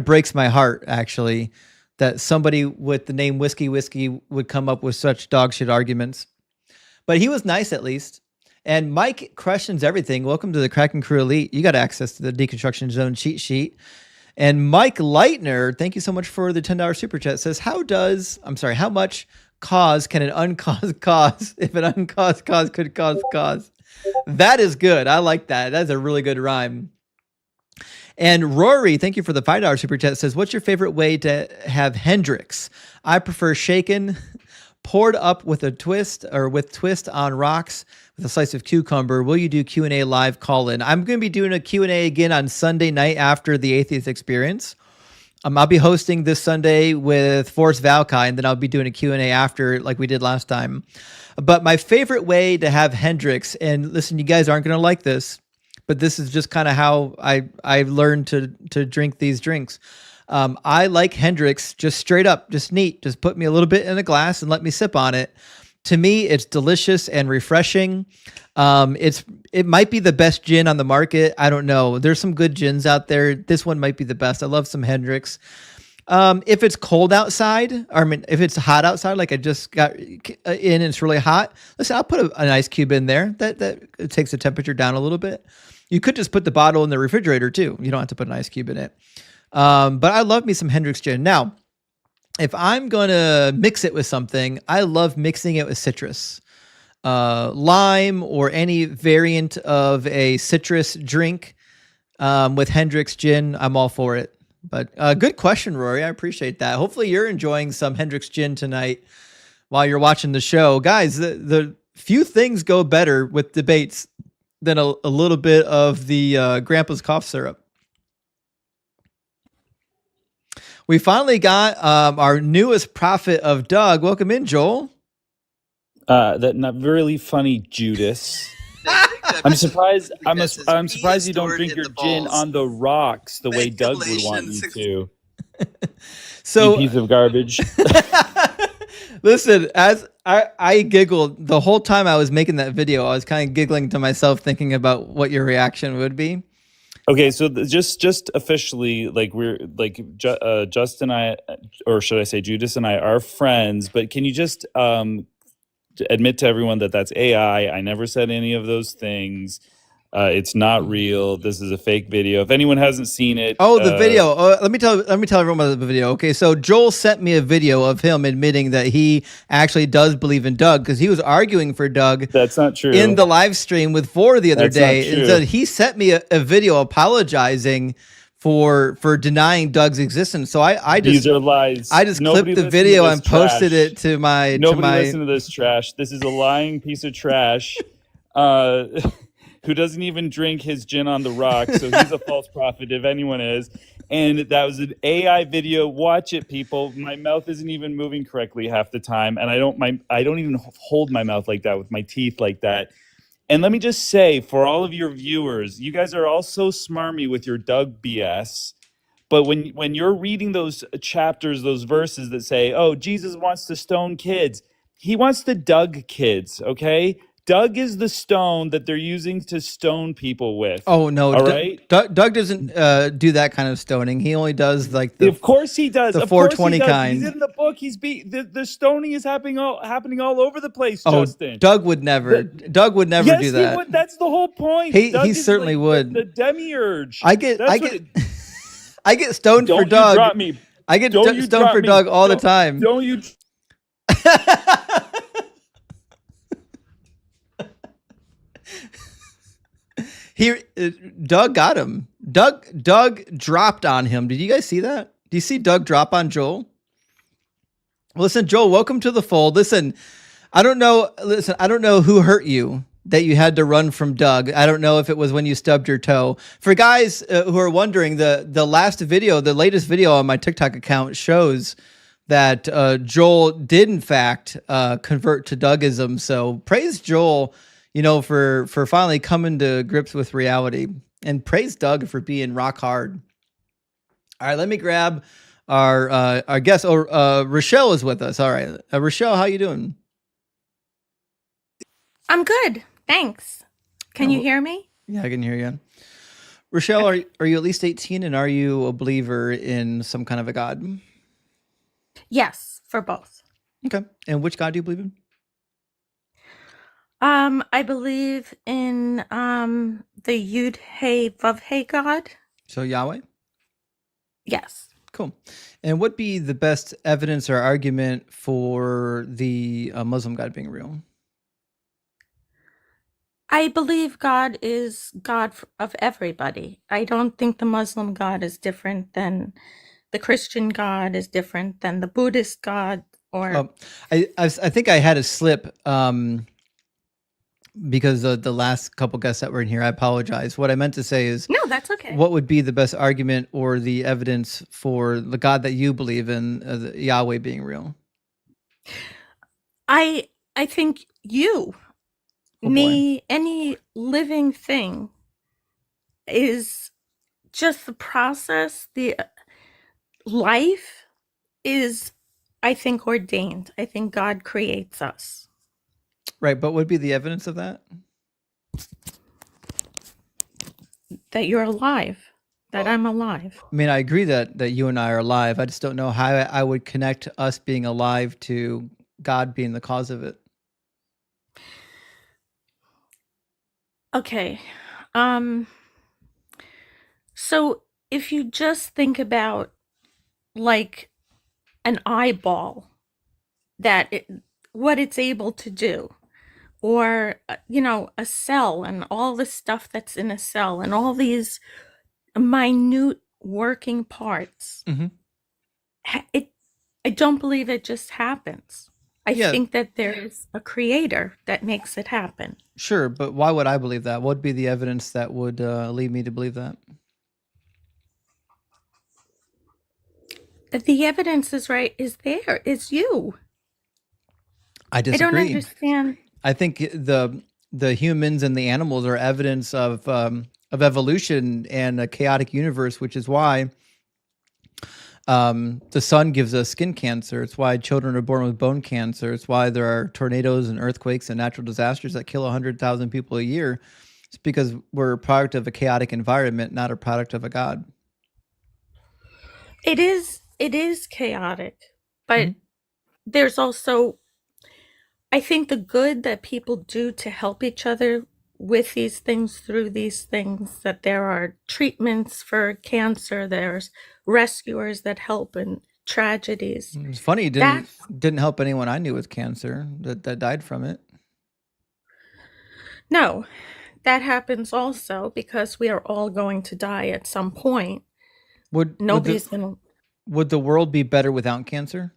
breaks my heart, actually, that somebody with the name Whiskey would come up with such dog shit arguments. But he was nice, at least. And Mike questions everything. Welcome to the Kraken Crew Elite. You got access to the Deconstruction Zone cheat sheet. And Mike Leitner, thank you so much for the $10 super chat, says, how much cause can an uncaused cause if an uncaused cause could cause cause? That is good. I like that. That's a really good rhyme. And Rory, thank you for the $5 super chat, says, what's your favorite way to have Hendrix? I prefer shaken, poured up with a twist or with twist on rocks with a slice of cucumber. Will you do Q&A live call-in? I'm going to be doing a Q&A again on Sunday night after the Atheist Experience. I'll be hosting this Sunday with Forrest Valkai, and then I'll be doing a Q&A after like we did last time. But my favorite way to have Hendrix, and listen, you guys aren't going to like this, but this is just kind of how I learned to drink these drinks. I like Hendrix just straight up, just neat. Just put me a little bit in a glass and let me sip on it. To me, it's delicious and refreshing. It might be the best gin on the market. I don't know. There's some good gins out there. This one might be the best. I love some Hendrix. If it's cold outside, if it's hot outside, like I just got in and it's really hot, listen, I'll put an ice cube in there. That it takes the temperature down a little bit. You could just put the bottle in the refrigerator too. You don't have to put an ice cube in it. But I love me some Hendrix gin. Now, if I'm going to mix it with something, I love mixing it with citrus. Lime or any variant of a citrus drink with Hendrix gin, I'm all for it. But good question, Rory. I appreciate that. Hopefully you're enjoying some Hendrix gin tonight while you're watching the show. Guys, the few things go better with debates than a little bit of the Grandpa's cough syrup. We finally got our newest prophet of Doug. Welcome in, Joel. That not really funny, Judas. I'm surprised. I'm surprised you don't drink your gin on the rocks the way Doug would want you to. So, you piece of garbage. Listen, as I giggled the whole time I was making that video, I was kind of giggling to myself, thinking about what your reaction would be. Okay, so just officially, like we're like Justin and I, or should I say Judas and I are friends, but can you just admit to everyone that that's AI? I never said any of those things. It's not real. This is a fake video. If anyone hasn't seen it, the video. Let me tell everyone about the video. Okay, so Joel sent me a video of him admitting that he actually does believe in Doug because he was arguing for Doug. That's not true. In the live stream with Vor the other day, not true. and so he sent me a video apologizing for denying Doug's existence. So I just, these are lies. I just Nobody clipped the listened video to this and posted trash. it to my. Nobody listen to this trash. This is a lying piece of trash. Who doesn't even drink his gin on the rocks, so he's a false prophet if anyone is. And that was an AI video. Watch it, people. My mouth isn't even moving correctly half the time, and I don't even hold my mouth like that with my teeth like that. And let me just say, for all of your viewers, you guys are all so smarmy with your Doug BS. But when you're reading those chapters, those verses that say, "Oh, Jesus wants to stone kids," he wants to Doug kids. Okay. Doug is the stone that they're using to stone people with. Oh no! All right. Doug doesn't do that kind of stoning. He only does like the. Of course he does. The of course 420 he does. kind. He's in the book. The stoning is happening all over the place. Oh, Justin. Doug would never. Doug would never yes, do that. He would. That's the whole point. He certainly would. The demiurge. I get stoned for Don't Doug. You drop me. I get stoned for Doug all the time. Don't you? Doug got him. Doug dropped on him. Did you guys see that? Do you see Doug drop on Joel? Listen, Joel, welcome to the fold. Listen, I don't know who hurt you, that you had to run from Doug. I don't know if it was when you stubbed your toe. For guys who are wondering, the latest video on my TikTok account shows that Joel did in fact convert to Dougism. So praise Joel, for finally coming to grips with reality, and praise Doug for being rock hard. All right, let me grab our guest. Rochelle is with us. All right, Rochelle, how you doing? I'm good, thanks. Can you hear me? Yeah, I can hear you. Rochelle, are you at least 18, and are you a believer in some kind of a God? Yes, for both. Okay. And which God do you believe in? I believe in the Yud Hey Vav Hey God. So Yahweh? Yes. Cool. And what be the best evidence or argument for the Muslim God being real? I believe God is God of everybody. I don't think the Muslim God is different than the Christian God is different than the Buddhist God, or I think I had a slip because of the last couple guests that were in here. I apologize. What I meant to say is, no, that's okay. What would be the best argument or the evidence for the God that you believe in, Yahweh being real? I think you, me, any living thing is just the process. The life is, I think, ordained. I think God creates us. Right, but what would be the evidence of that? That you're alive, that I'm alive. I mean, I agree that you and I are alive. I just don't know how I would connect us being alive to God being the cause of it. Okay. So if you just think about like an eyeball, what it's able to do, or a cell and all the stuff that's in a cell and all these minute working parts. I don't believe it just happens. I think that there is a creator that makes it happen. Sure, but why would I believe that? What would be the evidence that would lead me to believe that? The evidence is there. It's you. I disagree. I don't understand. I think the humans and the animals are evidence of evolution and a chaotic universe, which is why the sun gives us skin cancer. It's why children are born with bone cancer. It's why there are tornadoes and earthquakes and natural disasters that kill 100,000 people a year. It's because we're a product of a chaotic environment, not a product of a God. It is chaotic, but there's also, I think, the good that people do to help each other with these things, through these things, that there are treatments for cancer, there's rescuers that help in tragedies. It's funny, it didn't help anyone I knew with cancer that died from it. No, that happens also because we are all going to die at some point. Would the world be better without cancer?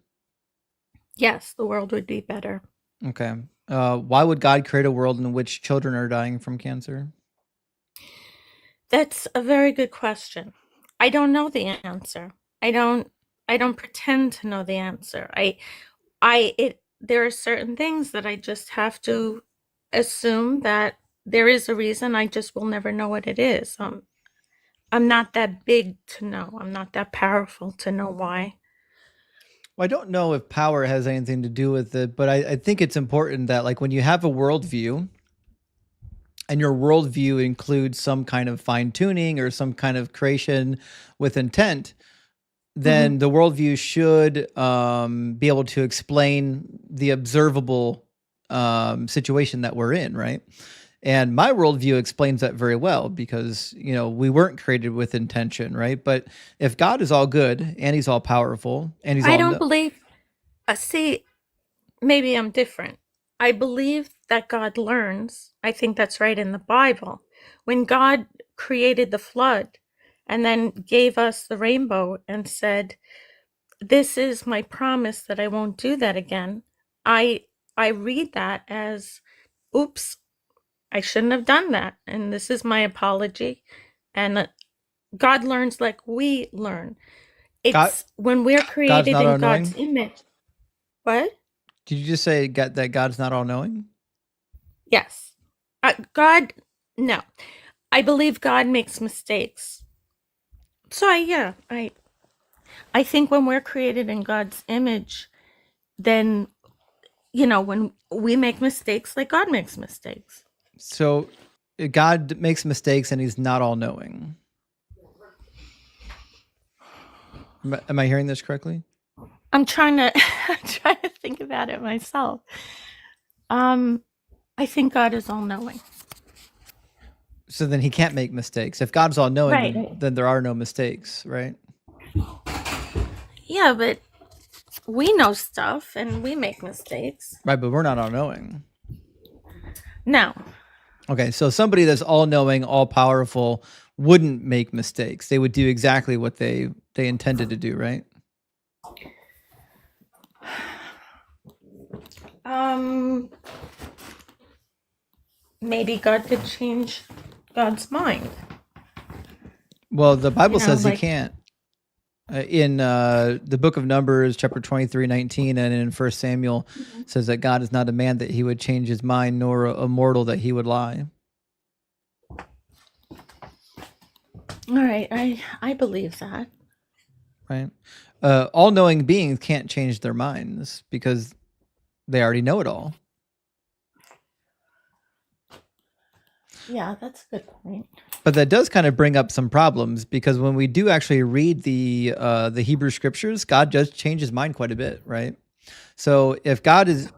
Yes, the world would be better. Okay. Why would God create a world in which children are dying from cancer? That's a very good question. I don't know the answer. I don't pretend to know the answer. There are certain things that I just have to assume that there is a reason. I just will never know what it is. I'm not that big to know. I'm not that powerful to know why. Well, I don't know if power has anything to do with it, but I think it's important that, like, when you have a worldview and your worldview includes some kind of fine tuning or some kind of creation with intent, then the worldview should be able to explain the observable situation that we're in, right? And my worldview explains that very well because, we weren't created with intention, right? But if God is all good and he's all powerful and he's I don't believe, see, maybe I'm different. I believe that God learns. I think that's right in the Bible. When God created the flood and then gave us the rainbow and said, this is my promise that I won't do that again. I read that as, oops, I shouldn't have done that. And this is my apology. And God learns like we learn. God, It's when we're God's created not in all God's knowing. image. What? Did you just say that God's not all knowing? Yes. God, no. I believe God makes mistakes. So I think when we're created in God's image, then, when we make mistakes, like God makes mistakes. So God makes mistakes and he's not all knowing. Am I hearing this correctly? I'm trying to think about it myself. I think God is all knowing. So then he can't make mistakes. If God's all knowing, Right. then there are no mistakes, right? Yeah, but we know stuff and we make mistakes. Right, but we're not all knowing. No. Okay, so somebody that's all knowing, all powerful wouldn't make mistakes. They would do exactly what they intended to do, right? Maybe God could change God's mind. Well, the Bible says like, he can't. In the book of Numbers, chapter 23:19, and in 1 Samuel, says that God is not a man that he would change his mind, nor a mortal that he would lie. All right, I believe that. Right? All-knowing beings can't change their minds because they already know it all. Yeah, that's a good point. But that does kind of bring up some problems because when we do actually read the Hebrew scriptures, God does change his mind quite a bit, right? So if God is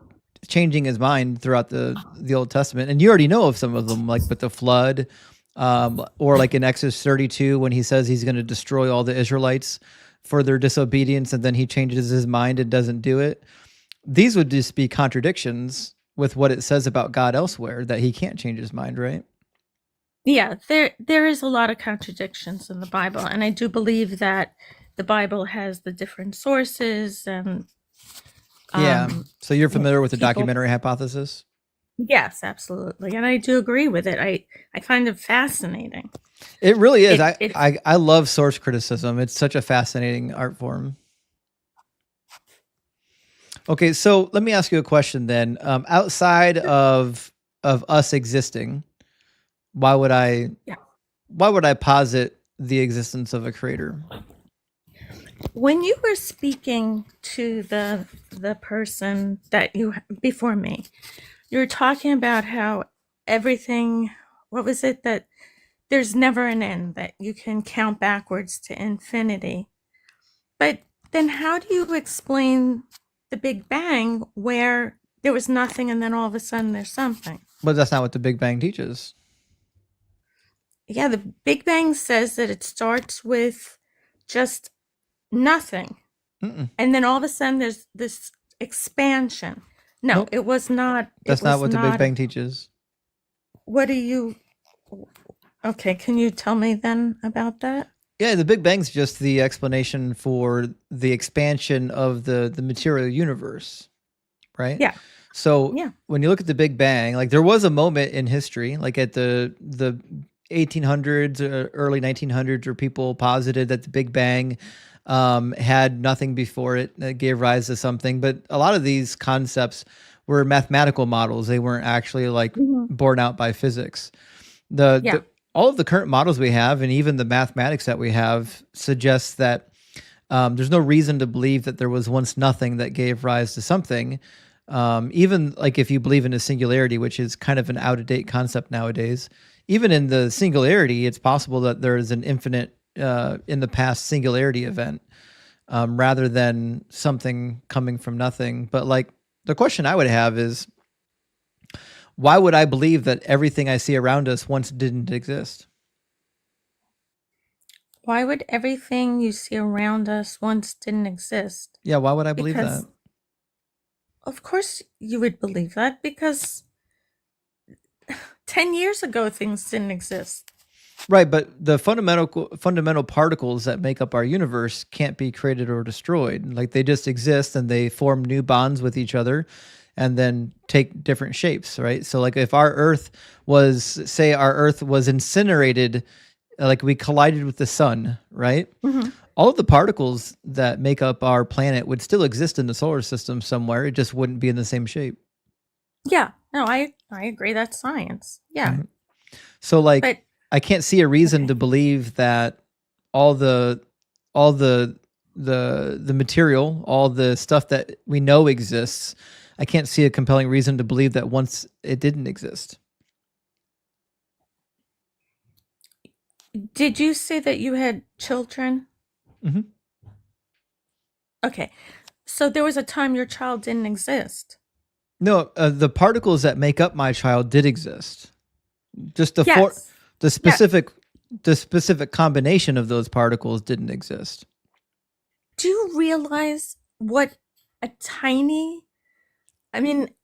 changing his mind throughout the Old Testament, and you already know of some of them, like with the flood, or like in Exodus 32 when he says he's going to destroy all the Israelites for their disobedience, and then he changes his mind and doesn't do it. These would just be contradictions with what it says about God elsewhere, that he can't change his mind, right? Yeah, there is a lot of contradictions in the Bible, and I do believe that the Bible has the different sources and Yeah. So you're familiar with the people- documentary hypothesis? Yes, absolutely, and I do agree with it. I find it fascinating. It really is. It- I love source criticism. It's such a fascinating art form. Okay, so let me ask you a question then. Outside of us existing, why would I posit the existence of a creator? When you were speaking to the person that you before me, you were talking about how everything, what was it, that there's never an end, that you can count backwards to infinity. But then how do you explain the Big Bang where there was nothing and then all of a sudden there's something? But that's not what the Big Bang teaches. Yeah, the Big Bang says that it starts with just nothing. Mm-mm. And then all of a sudden there's this expansion. No, Nope. it was not. That's not what the Big Bang teaches. What do you... Okay, can you tell me then about that? Yeah, the Big Bang's just the explanation for the expansion of the material universe, right? Yeah. So Yeah. when you look at the Big Bang, like there was a moment in history, like at the 1800s, early 1900s, where people posited that the Big Bang had nothing before it that gave rise to something. But a lot of these concepts were mathematical models. They weren't actually like borne out by physics. All of the current models we have, and even the mathematics that we have, suggests that there's no reason to believe that there was once nothing that gave rise to something. Even like if you believe in a singularity, which is kind of an out-of-date concept nowadays, even in the singularity, it's possible that there is an infinite in the past singularity event rather than something coming from nothing. But like the question I would have is, why would I believe that everything I see around us once didn't exist? Why would everything you see around us once didn't exist? Yeah, why would I believe Because, that? of course you would believe that, because 10 years ago things didn't exist. Right, but the fundamental particles that make up our universe can't be created or destroyed. Like they just exist and they form new bonds with each other. and then take different shapes, right? So like if our Earth was, say our Earth was incinerated, like we collided with the sun, right? Mhm. All of the particles that make up our planet would still exist in the solar system somewhere. It just wouldn't be in the same shape. Yeah. No, I agree. That's science. Yeah. Right. So like But I can't see a reason to believe that all the material, all the stuff that we know exists, I can't see a compelling reason to believe that once it didn't exist. did you say that you had children? Mhm. Okay. So there was a time your child didn't exist. No, the particles that make up my child did exist. Just the Yes. the Yes. specific combination of those particles didn't exist. Do you realize what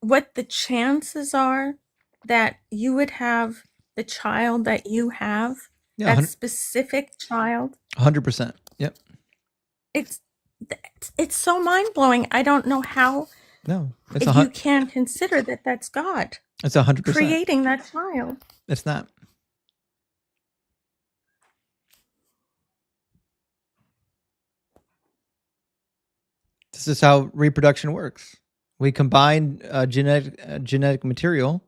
what the chances are that you would have the child that you have? Yeah, That 100 specific child? 100%. Yep. It's it's so mind-blowing. I don't know how No, it's you can consider that that's God it's 100%. creating that child. It's not. This is how reproduction works. We combine genetic material,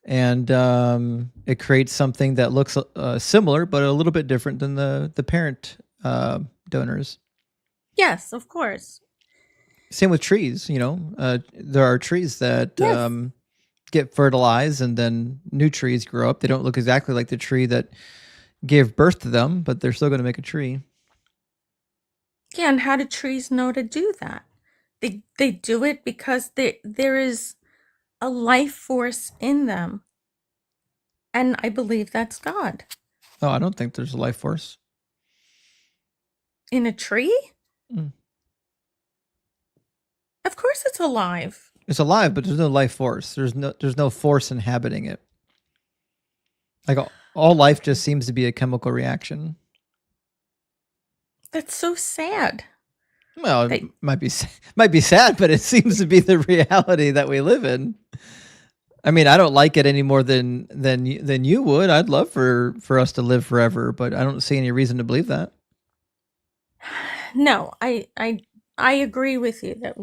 and it creates something that looks similar, but a little bit different than the parent donors. Yes, of course. Same with trees. There are trees that Yes. get fertilized, and then new trees grow up. They don't look exactly like the tree that gave birth to them, but they're still going to make a tree. Yeah, and how do trees know to do that? They do it because there is a life force in them. And I believe that's God. Oh, I don't think there's a life force In a tree? Mm. Of course it's alive. It's alive, but there's no life force. There's no force inhabiting it. Like all life just seems to be a chemical reaction. That's so sad. Well, it might be sad, but it seems to be the reality that we live in. I mean, I don't like it any more than you would. I'd love for us to live forever, but I don't see any reason to believe that. No, I agree with you that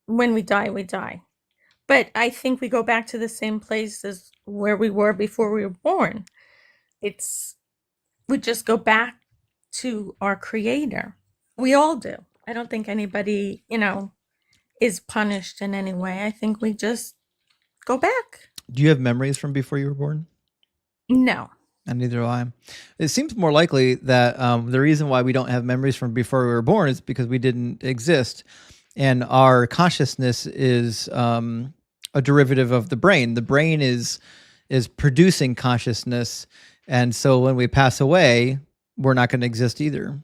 when we die, we die. But I think we go back to the same place as where we were before we were born. We just go back to our creator. We all do. I don't think anybody, is punished in any way. I think we just go back. Do you have memories from before you were born? No. And neither do I. It seems more likely that the reason why we don't have memories from before we were born is because we didn't exist, and our consciousness is a derivative of the brain. The brain is producing consciousness, and so when we pass away, we're not going to exist either.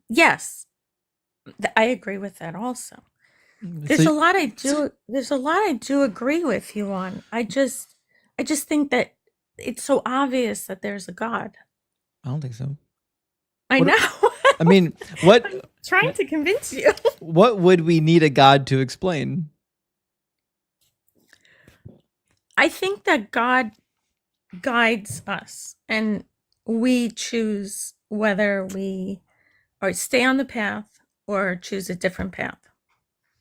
Yes, I agree with that also. There's a lot I do agree with you on. I just think that it's so obvious that there's a God. I don't think so. I know. I mean, what? I'm trying to convince you. What would we need a God to explain? I think that God guides us, and we choose whether we stay on the path or choose a different path.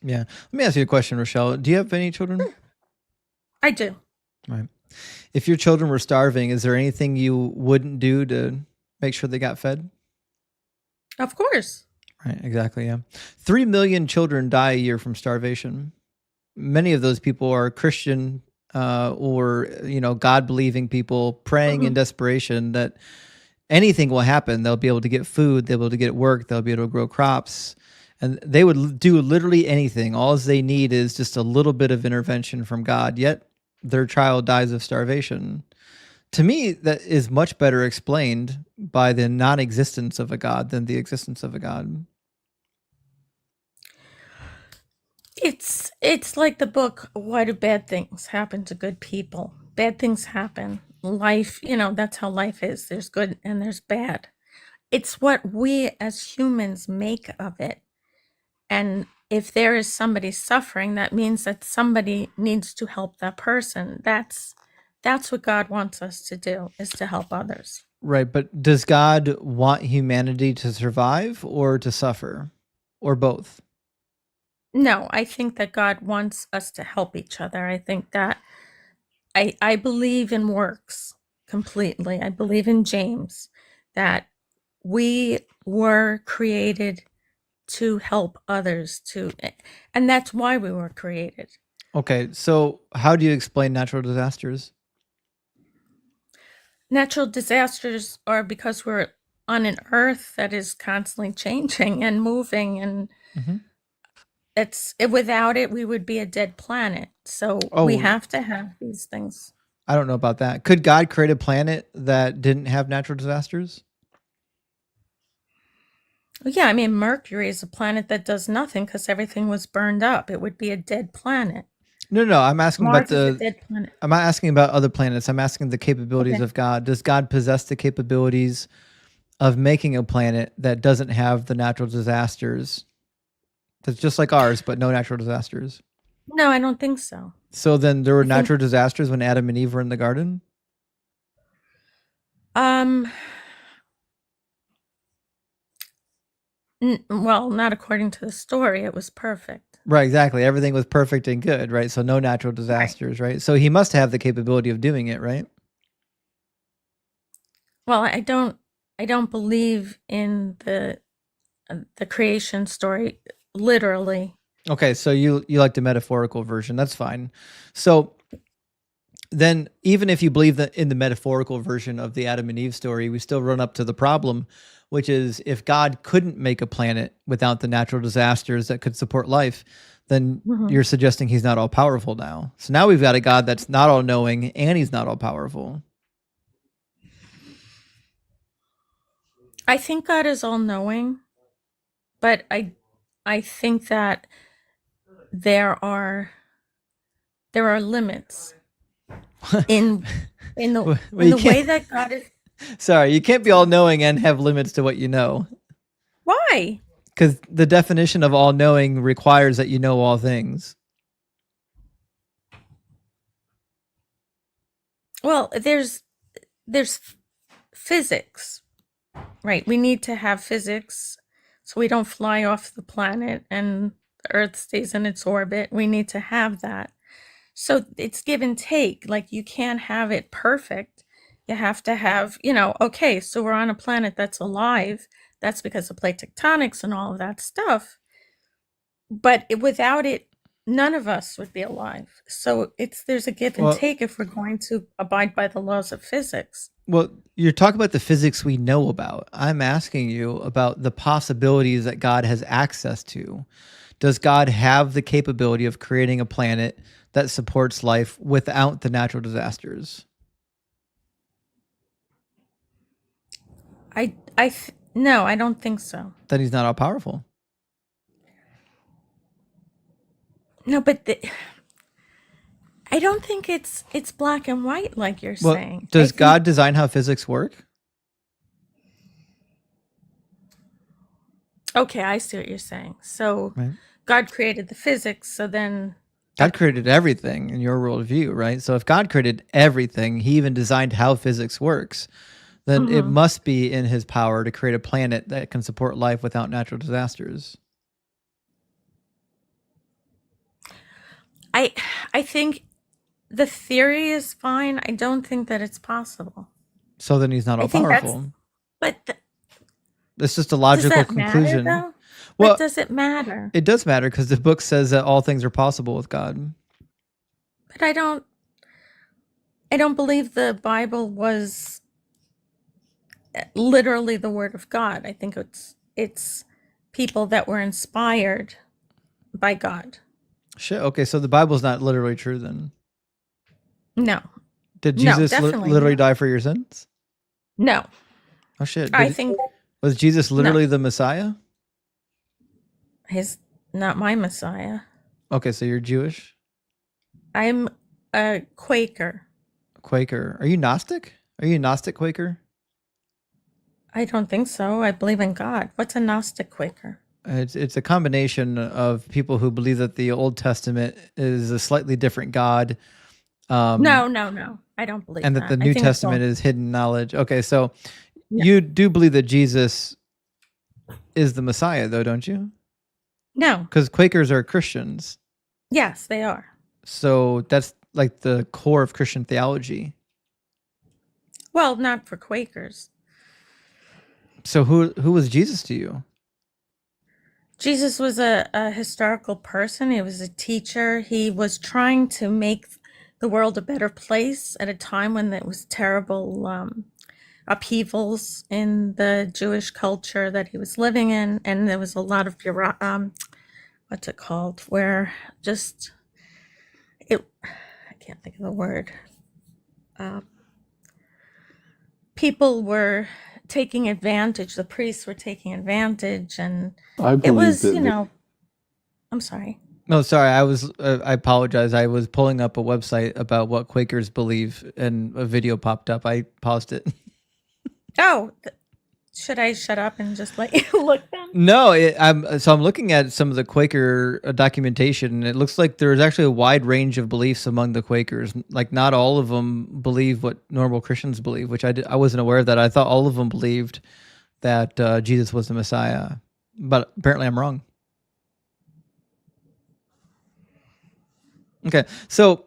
Yeah. Let me ask you a question, Rochelle. Do you have any children? I do. Right. If your children were starving, is there anything you wouldn't do to make sure they got fed? Of course. Right. Exactly. Yeah. 3 million children die a year from starvation. Many of those people are Christian or God-believing people praying in desperation that anything will happen. They'll be able to get food. They'll be able to get work. They'll be able to grow crops. And they would do literally anything. All they need is just a little bit of intervention from God, yet their child dies of starvation. To me, that is much better explained by the non-existence of a God than the existence of a God. It's like the book, Why Do Bad Things Happen to Good People? Bad things happen. Life, that's how life is. There's good and there's bad. It's what we as humans make of it. And if there is somebody suffering, that means that somebody needs to help that person. That's what God wants us to do, is to help others. Right, but does God want humanity to survive or to suffer, or both? No, I think that God wants us to help each other. I think that I believe in works completely. I believe in James, that we were created to help others, and that's why we were created. Okay, so how do you explain natural disasters? Natural disasters are because we're on an earth that is constantly changing and moving, and without it we would be a dead planet. So we Oh, have to have these things. I don't know about that. Could God create a planet that didn't have natural disasters? Yeah, I mean, Mercury is a planet that does nothing because everything was burned up. It would be a dead planet. No, I'm asking about Mars is a dead planet. I'm not asking about other planets. I'm asking the capabilities Okay. of God. Does God possess the capabilities of making a planet that doesn't have the natural disasters? That's just like ours, but no natural disasters. No, I don't think so. So then there were I think- natural disasters when Adam and Eve were in the garden? Well, not according to the story. It was perfect. Right, exactly. Everything was perfect and good, right? So no natural disasters, right? So he must have the capability of doing it, right? Well, I don't believe in the creation story literally. Okay, so you like the metaphorical version. That's fine. So then even if you believe that in the metaphorical version of the Adam and Eve story, we still run up to the problem, which is if God couldn't make a planet without the natural disasters that could support life, then you're suggesting he's not all powerful now. So now we've got a God that's not all knowing and he's not all powerful. I think God is all knowing, but I think that there are limits in the way that God is. Sorry, you can't be all knowing and have limits to what you know. Why? Because the definition of all knowing requires that you know all things. Well, there's physics, right? We need to have physics so we don't fly off the planet and the Earth stays in its orbit. We need to have that. So it's give and take. Like, you can't have it perfect. You have to have, okay, so we're on a planet that's alive. That's because of plate tectonics and all of that stuff. But without it, none of us would be alive. So there's a give and take if we're going to abide by the laws of physics. Well, you're talking about the physics we know about. I'm asking you about the possibilities that God has access to. Does God have the capability of creating a planet that supports life without the natural disasters? No, I don't think so. Then he's not all powerful. No, but I don't think it's black and white like you're saying. Does God design how physics work? Okay, I see what you're saying. So God created the physics, so then God created everything in your worldview, right? So if God created everything, he even designed how physics works, then it must be in his power to create a planet that can support life without natural disasters. I think the theory is fine. I don't think that it's possible. So then he's not all powerful. But it's just a logical conclusion. Matter, well, but does it matter? It does matter because the book says that all things are possible with God. But I don't believe the Bible was literally the word of God. I think it's people that were inspired by God. Shit. Okay, so the Bible's not literally true then. No. Did Jesus literally die for your sins? No. Oh shit. Was Jesus literally the Messiah? He's not my Messiah. Okay, so you're Jewish? I'm a Quaker. Quaker. Are you Gnostic? Are you a Gnostic Quaker? I don't think so. I believe in God. What's a Gnostic Quaker? It's a combination of people who believe that the Old Testament is a slightly different God, No. I don't believe and that that. the I New think it's all. Testament is hidden knowledge. Okay, so Yeah. you do believe that Jesus is the Messiah, though, don't you? No. Because Quakers are Christians, Yes, they are. so that's like the core of Christian theology. Well, not for Quakers. So who was Jesus to you? Jesus was a historical person. He was a teacher. He was trying to make the world a better place at a time when there was terrible upheavals in the Jewish culture that he was living in, and there was a lot of what's it called? Where just I can't think of the word. People were taking advantage. The priests were taking advantage, and I it believe was, that I'm sorry. No, sorry. I apologize. I was pulling up a website about what Quakers believe, and a video popped up. I paused it. Oh, should I shut up and just let you look then? No, I'm looking at some of the Quaker documentation, and it looks like there's actually a wide range of beliefs among the Quakers. Like, not all of them believe what normal Christians believe, which I wasn't aware of that. I thought all of them believed that Jesus was the Messiah, but apparently I'm wrong. Okay, so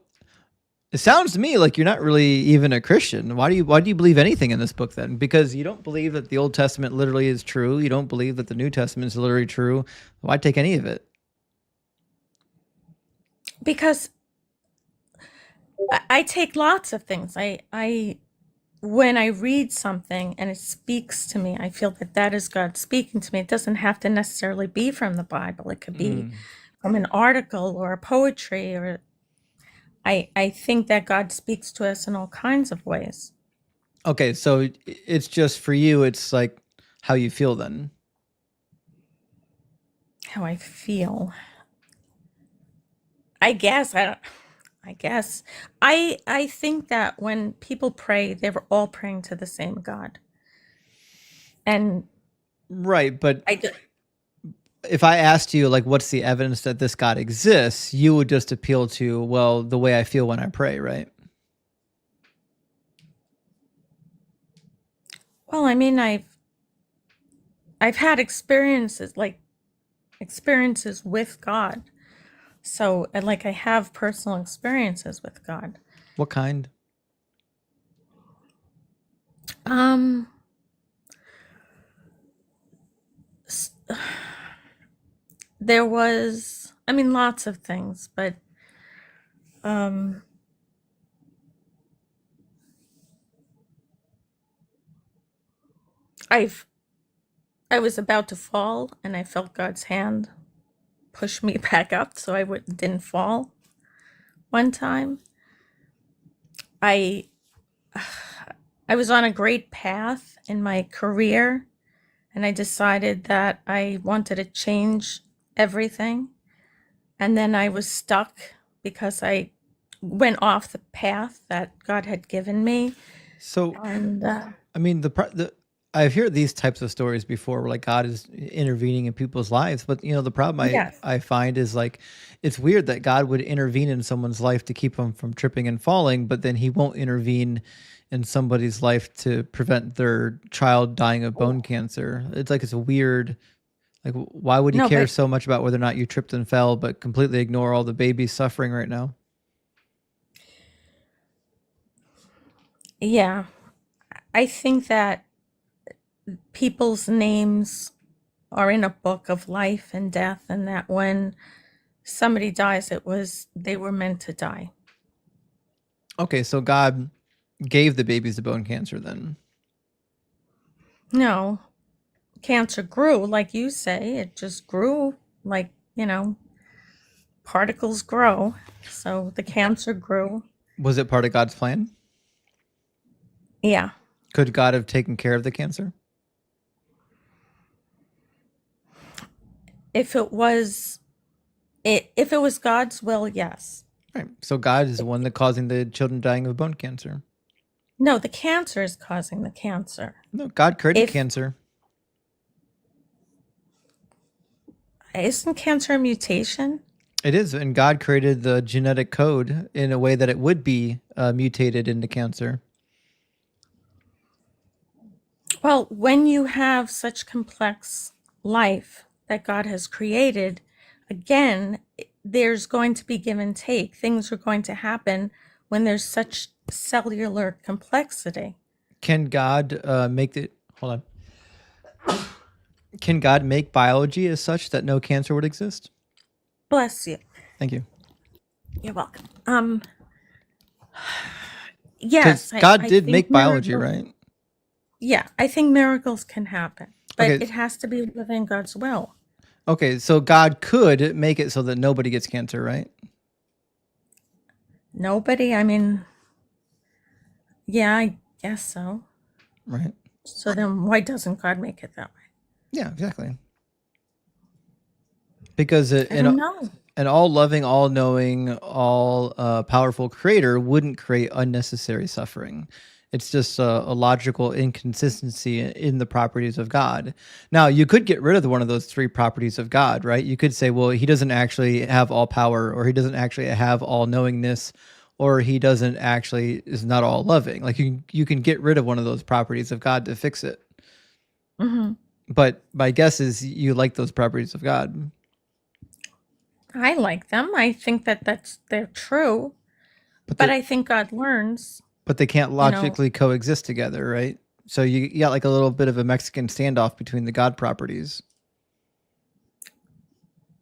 it sounds to me like you're not really even a Christian. Why do you believe anything in this book then? Because you don't believe that the Old Testament literally is true. You don't believe that the New Testament is literally true. Why take any of it? Because I take lots of things. I when I read something and it speaks to me, I feel that is God speaking to me. It doesn't have to necessarily be from the Bible. It could be from an article or poetry, or I think that God speaks to us in all kinds of ways. Okay, so it's just for you, it's like how you feel then. How I feel. I guess I think that when people pray, they were all praying to the same God. And Right, but I do, if I asked you, like, what's the evidence that this God exists, you would just appeal to, well, the way I feel when I pray, right? well, I mean, I've had experiences with God. So, and like I have personal experiences with God. What kind? S- There was, I mean, lots of things, but I was about to fall and I felt God's hand push me back up so didn't fall one time. I was on a great path in my career, and I decided that I wanted to change everything. And then I was stuck because I went off the path that God had given me. So, And I mean, I've heard these types of stories before, where like God is intervening in people's lives. But the problem yes, I find is, like, it's weird that God would intervene in someone's life to keep them from tripping and falling, but then He won't intervene in somebody's life to prevent their child dying of bone cancer. It's like, it's a weird. Like, why would He no, care but so much about whether or not you tripped and fell, but completely ignore all the babies suffering right now? yeah, I think that people's names are in a book of life and death, and that when somebody dies, they were meant to die. Okay, so God gave the babies the bone cancer then. No, cancer grew, like you say, it just grew like, particles grow. So the cancer grew. Was it part of God's plan? Yeah. Could God have taken care of the cancer? If it was God's will, yes. Right. So God is the one that causing the children dying of bone cancer. No, the cancer is causing the cancer. No, God created cancer. Isn't cancer a mutation? It is, and God created the genetic code in a way that it would be mutated into cancer. Well, when you have such complex life that God has created, again, there's going to be give and take. Things are going to happen when there's such cellular complexity. Can God make it? Hold on. Can God make biology as such that no cancer would exist? Bless you. Thank you. You're welcome. Yes, God I did think make biology, miracles- right? Yeah, I think miracles can happen, but Okay. it has to be within God's will. Okay, so God could make it so that nobody gets cancer, right? Nobody, I mean, yeah, I guess so. Right. So then why doesn't God make it that way? Yeah, exactly. Because I don't know. an all-loving, all-knowing, all-powerful creator wouldn't create unnecessary suffering. It's just a logical inconsistency in the properties of God. Now, you could get rid of one of those three properties of God, right? You could say, well, he doesn't actually have all power, or he doesn't actually have all knowingness, or he doesn't actually is not all loving. Like you can get rid of one of those properties of God to fix it. Hmm. But my guess is you like those properties of God. I like them. I think that they're true, but I think God learns. But they can't know- logically coexist together, right? So you got like a little bit of a Mexican standoff between the God properties.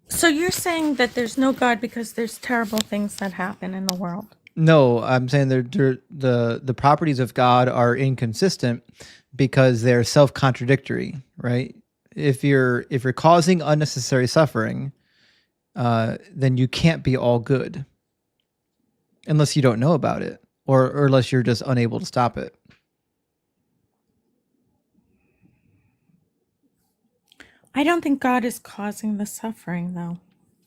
So you're saying that there's no God because there's terrible things that happen in the world. No, I'm saying the properties of God are inconsistent because they're self-contradictory, right? If you're causing unnecessary suffering, then you can't be all good unless you don't know about it, or unless you're just unable to stop it. I don't think God is causing the suffering, though.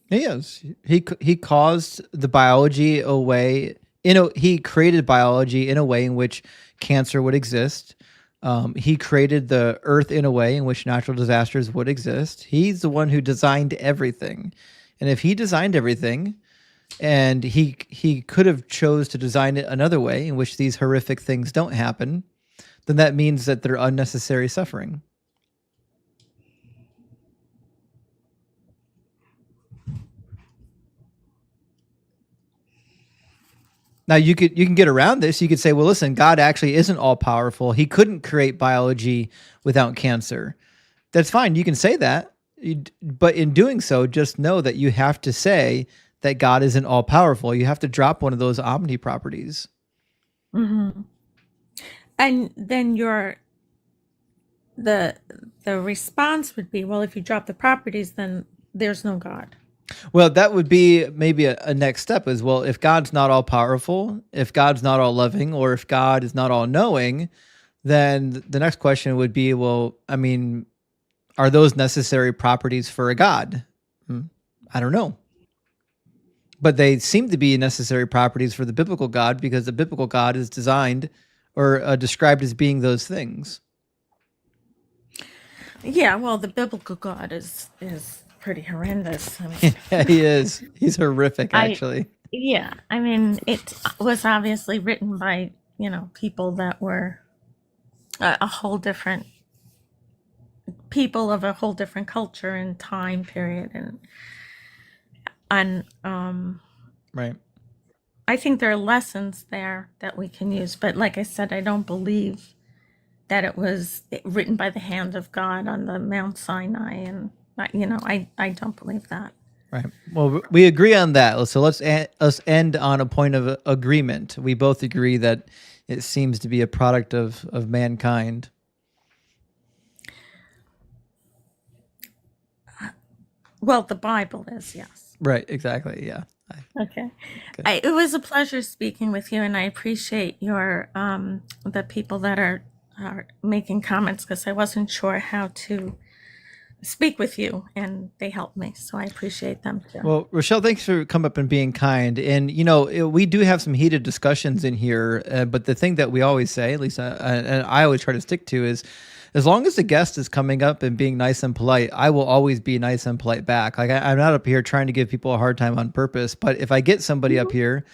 He is. He caused the biology away. He created biology in a way in which cancer would exist. He created the earth in a way in which natural disasters would exist. He's the one who designed everything. And if he designed everything, and he could have chose to design it another way in which these horrific things don't happen, then that means that they're unnecessary suffering. Now you can get around this. You could say, well, listen, God actually isn't all powerful. He couldn't create biology without cancer. That's fine. You can say that. But in doing so, just know that you have to say that God isn't all powerful. You have to drop one of those omni properties. Mm-hmm. And then the response would be, well, if you drop the properties, then there's no God. Well, that would be maybe a next step as well. If God's not all powerful, if God's not all loving, or if God is not all knowing, then the next question would be, well, I mean, are those necessary properties for a God? I don't know. But they seem to be necessary properties for the biblical God, because the biblical God is designed or described as being those things. Yeah, well, the biblical God is pretty horrendous. I mean, Yeah, he is. He's horrific, actually. I mean, it was obviously written by, people that were a whole different people of a whole different culture and time period, and right. I think there are lessons there that we can use, but like I said, I don't believe that it was written by the hand of God on the Mount Sinai, and I don't believe that. Right. Well, we agree on that. So let's end on a point of agreement. We both agree that it seems to be a product of mankind. Well, the Bible is, yes. Right. Exactly. Yeah. Okay. It was a pleasure speaking with you, and I appreciate your the people that are making comments, because I wasn't sure how to speak with you, and they helped me, so I appreciate them too. Well, Rochelle, thanks for coming up and being kind. And we do have some heated discussions in here, but the thing that we always say, at least and I always try to stick to, is as long as the guest is coming up and being nice and polite, I will always be nice and polite back. Like I'm not up here trying to give people a hard time on purpose, but if I get somebody up here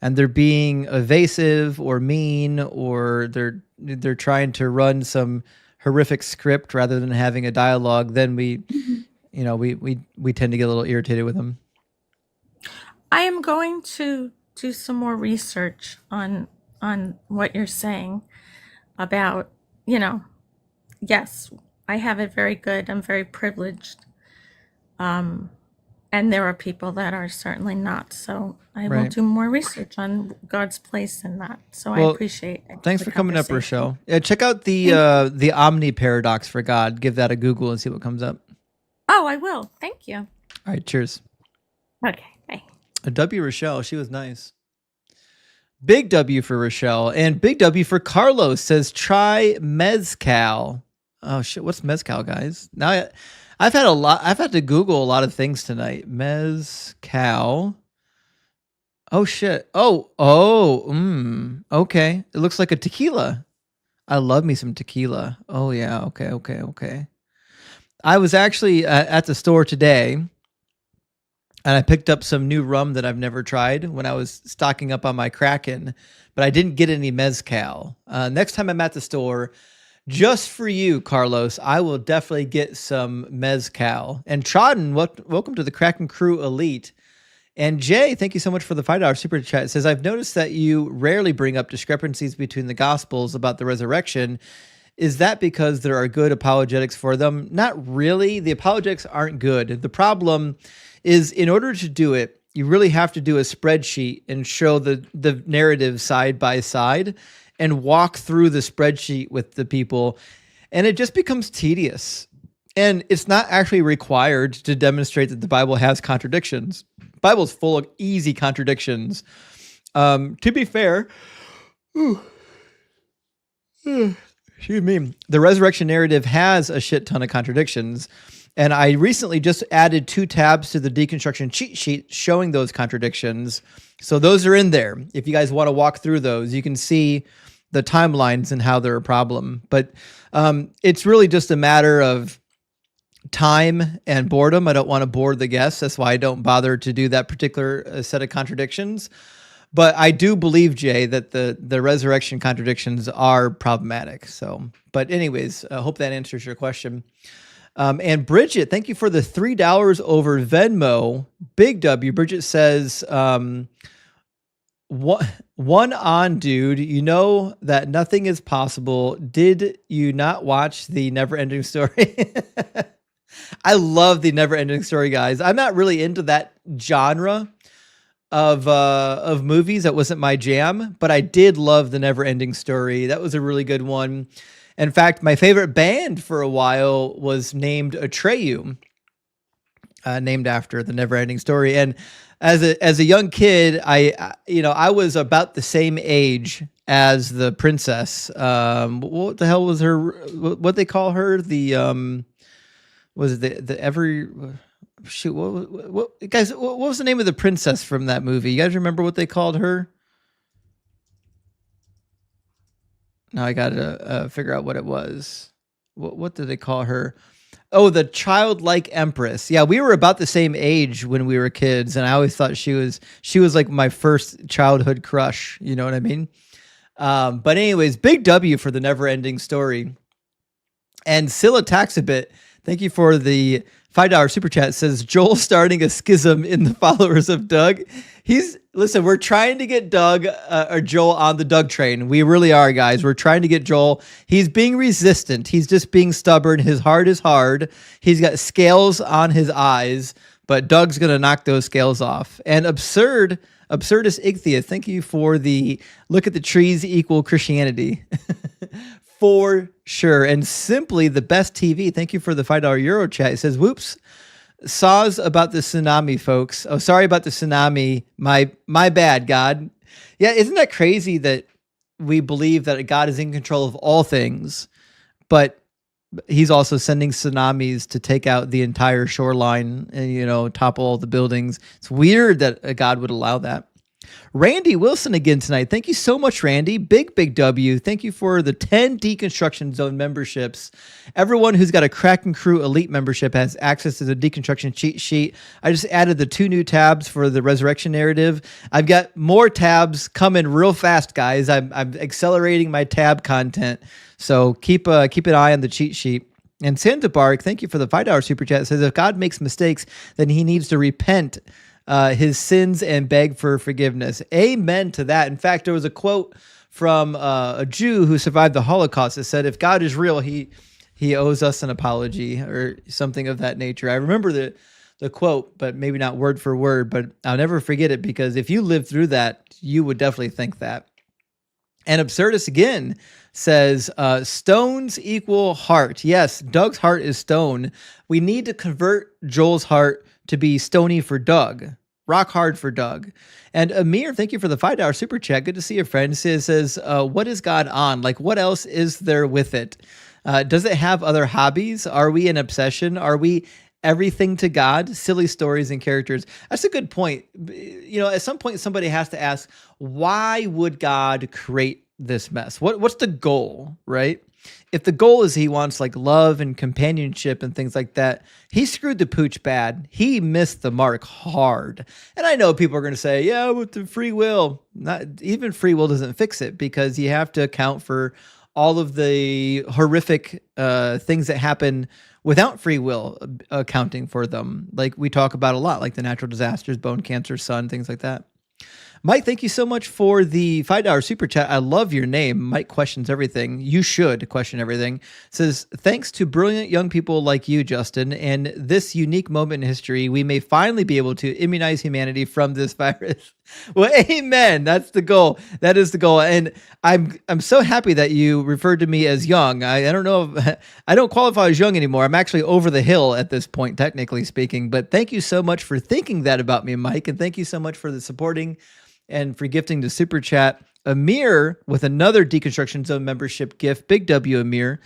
and they're being evasive or mean, or they're trying to run some horrific script rather than having a dialogue, then we tend to get a little irritated with them. I am going to do some more research on what you're saying about, yes, I have it very good. I'm very privileged. And there are people that are certainly not. So I will Right. do more research on God's place in that. So I Well, appreciate it. Thanks the for coming up, conversation. Rochelle. Yeah, check out the Omni Paradox for God. Give that a Google and see what comes up. Oh, I will. Thank you. All right, cheers. Okay, bye. A W, Rochelle. She was nice. Big W for Rochelle, and big W for Carlos. Says try mezcal. Oh shit, what's mezcal, guys? Now I've had to Google a lot of things tonight. Mezcal. Oh shit. Okay. It looks like a tequila. I love me some tequila. Oh yeah. Okay. I was actually at the store today, and I picked up some new rum that I've never tried when I was stocking up on my Kraken, but I didn't get any mezcal. Next time I'm at the store, just for you, Carlos, I will definitely get some mezcal. And Trodden, welcome to the Kraken Crew Elite. And Jay, thank you so much for the $5 super chat. It says, I've noticed that you rarely bring up discrepancies between the Gospels about the resurrection. Is that because there are good apologetics for them? Not really. The apologetics aren't good. The problem is, in order to do it, you really have to do a spreadsheet and show the narrative side by side and walk through the spreadsheet with the people. And it just becomes tedious. And it's not actually required to demonstrate that the Bible has contradictions. The Bible's full of easy contradictions. To be fair, excuse me, the resurrection narrative has a shit ton of contradictions. And I recently just added 2 tabs to the deconstruction cheat sheet showing those contradictions. So those are in there. If you guys want to walk through those, you can see the timelines and how they're a problem. But it's really just a matter of time and boredom. I don't want to bore the guests. That's why I don't bother to do that particular set of contradictions. But I do believe, Jay, that the resurrection contradictions are problematic. So, but anyways, I hope that answers your question. And Bridget, thank you for the $3 over Venmo. Big W. Bridget says, one on, dude. You know that nothing is possible. Did you not watch the Never Ending Story? I love the Never Ending Story, guys. I'm not really into that genre of movies. That wasn't my jam, but I did love the Never Ending Story. That was a really good one. In fact, my favorite band for a while was named Atreyu, named after the Never Ending Story. And as a young kid, I was about the same age as the princess. What the hell was her? What they call her? Was it the every? Shoot, what guys? What was the name of the princess from that movie? You guys remember what they called her? Now I gotta figure out what it was. What did they call her? Oh, the childlike empress. Yeah, we were about the same age when we were kids, and I always thought she was like my first childhood crush. You know what I mean? But anyways, big W for the Never Ending Story. And Scylla Taxabit, thank you for the $5 super chat. It says Joel starting a schism in the followers of Doug. Listen, we're trying to get Doug or Joel on the Doug train. We really are, guys. We're trying to get Joel. He's being resistant. He's just being stubborn. His heart is hard. He's got scales on his eyes, but Doug's going to knock those scales off. And Absurdus Ichthia, thank you for the look at the trees equal Christianity. For sure. And Simply the Best TV, thank you for the $5 Euro chat. It says, whoops, saws about the tsunami, folks. Oh, sorry about the tsunami. My bad, God. Yeah, isn't that crazy that we believe that God is in control of all things, but he's also sending tsunamis to take out the entire shoreline and, topple all the buildings. It's weird that God would allow that. Randy Wilson again tonight. Thank you so much, Randy. Big W. Thank you for the 10 Deconstruction Zone memberships. Everyone who's got a Kraken Crew Elite membership has access to the Deconstruction cheat sheet. I just added the 2 new tabs for the Resurrection narrative. I've got more tabs coming real fast, guys. I'm accelerating my tab content. So keep an eye on the cheat sheet. And Santa Bark, thank you for the $5 super chat. It says, if God makes mistakes, then he needs to repent his sins and beg for forgiveness. Amen to that. In fact, there was a quote from a Jew who survived the Holocaust that said, if God is real, he owes us an apology or something of that nature. I remember the quote, but maybe not word for word, but I'll never forget it, because if you lived through that, you would definitely think that. And Absurdus again says, stones equal heart. Yes, Doug's heart is stone. We need to convert Joel's heart to be stony for Doug. Rock hard for Doug. And Amir, thank you for the $5 super chat. Good to see you, friend. Says, what is God on? Like, what else is there with it? Does it have other hobbies? Are we an obsession? Are we everything to God? Silly stories and characters. That's a good point. You know, at some point, somebody has to ask, why would God create this mess? What's the goal, right? If the goal is he wants like love and companionship and things like that, he screwed the pooch bad. He missed the mark hard. And I know people are going to say, yeah, with the free will, not even free will doesn't fix it, because you have to account for all of the horrific things that happen without free will accounting for them. Like we talk about a lot, like the natural disasters, bone cancer, sun, things like that. Mike, thank you so much for the $5 super chat. I love your name. Mike questions everything. You should question everything. Says, thanks to brilliant young people like you, Justin, and this unique moment in history, we may finally be able to immunize humanity from this virus. Well, amen. That's the goal. That is the goal. And I'm so happy that you referred to me as young. I don't know if, I don't qualify as young anymore. I'm actually over the hill at this point, technically speaking. But thank you so much for thinking that about me, Mike. And thank you so much for the supporting and for gifting the super chat. Amir with another Deconstruction Zone membership gift. Big W, Amir.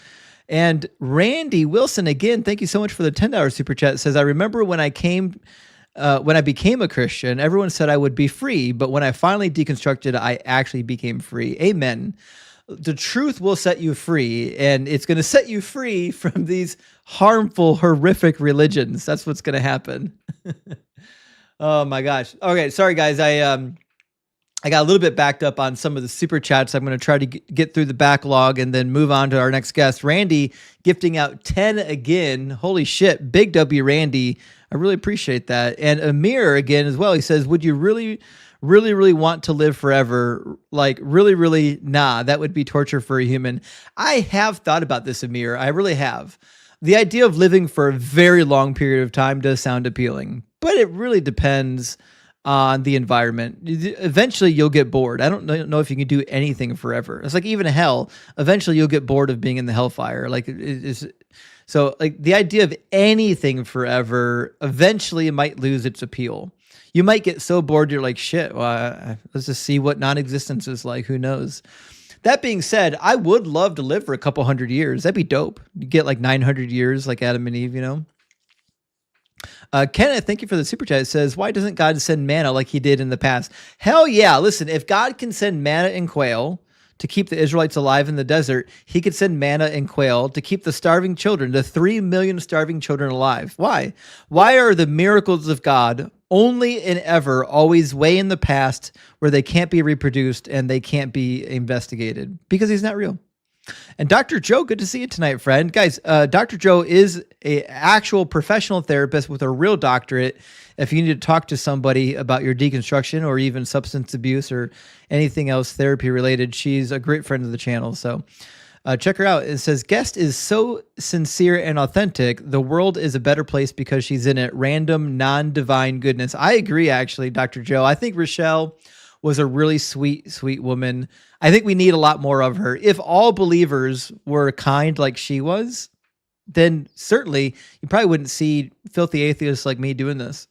And Randy Wilson again, thank you so much for the $10 super chat. Says, I remember when I became a Christian, everyone said I would be free, but when I finally deconstructed, I actually became free. Amen. The truth will set you free, and it's going to set you free from these harmful, horrific religions. That's what's going to happen. Oh my gosh. Okay, sorry guys. I got a little bit backed up on some of the super chats. I'm going to try to get through the backlog and then move on to our next guest. Randy gifting out 10 again. Holy shit. Big W, Randy. I really appreciate that. And Amir again as well. He says, would you really want to live forever? Like really, nah, that would be torture for a human. I have thought about this, Amir. I really have. The idea of living for a very long period of time does sound appealing, but it really depends on the environment. Eventually you'll get bored. I don't know if you can do anything forever. It's like even hell, eventually you'll get bored of being in the hellfire. Like so like the idea of anything forever, eventually it might lose its appeal. You might get so bored you're like, shit, well, let's just see what non-existence is like. Who knows? That being said, I would love to live for a couple hundred years. That'd be dope. You get like 900 years like Adam and Eve, you know? Kenneth, thank you for the super chat. It says, why doesn't God send manna like he did in the past? Hell yeah. Listen, if God can send manna and quail to keep the Israelites alive in the desert, he could send manna and quail to keep the starving children, the 3 million starving children alive. Why? Why are the miracles of God only and ever always way in the past where they can't be reproduced and they can't be investigated? Because he's not real. And Dr. Joe, good to see you tonight, friend. Guys, Dr. Joe is an actual professional therapist with a real doctorate. If you need to talk to somebody about your deconstruction or even substance abuse or anything else therapy related, she's a great friend of the channel. So check her out. It says, guest is so sincere and authentic. The world is a better place because she's in it. Random, non-divine goodness. I agree, actually, Dr. Joe. I think Rochelle was a really sweet, sweet woman. I think we need a lot more of her. If all believers were kind like she was, then certainly you probably wouldn't see filthy atheists like me doing this.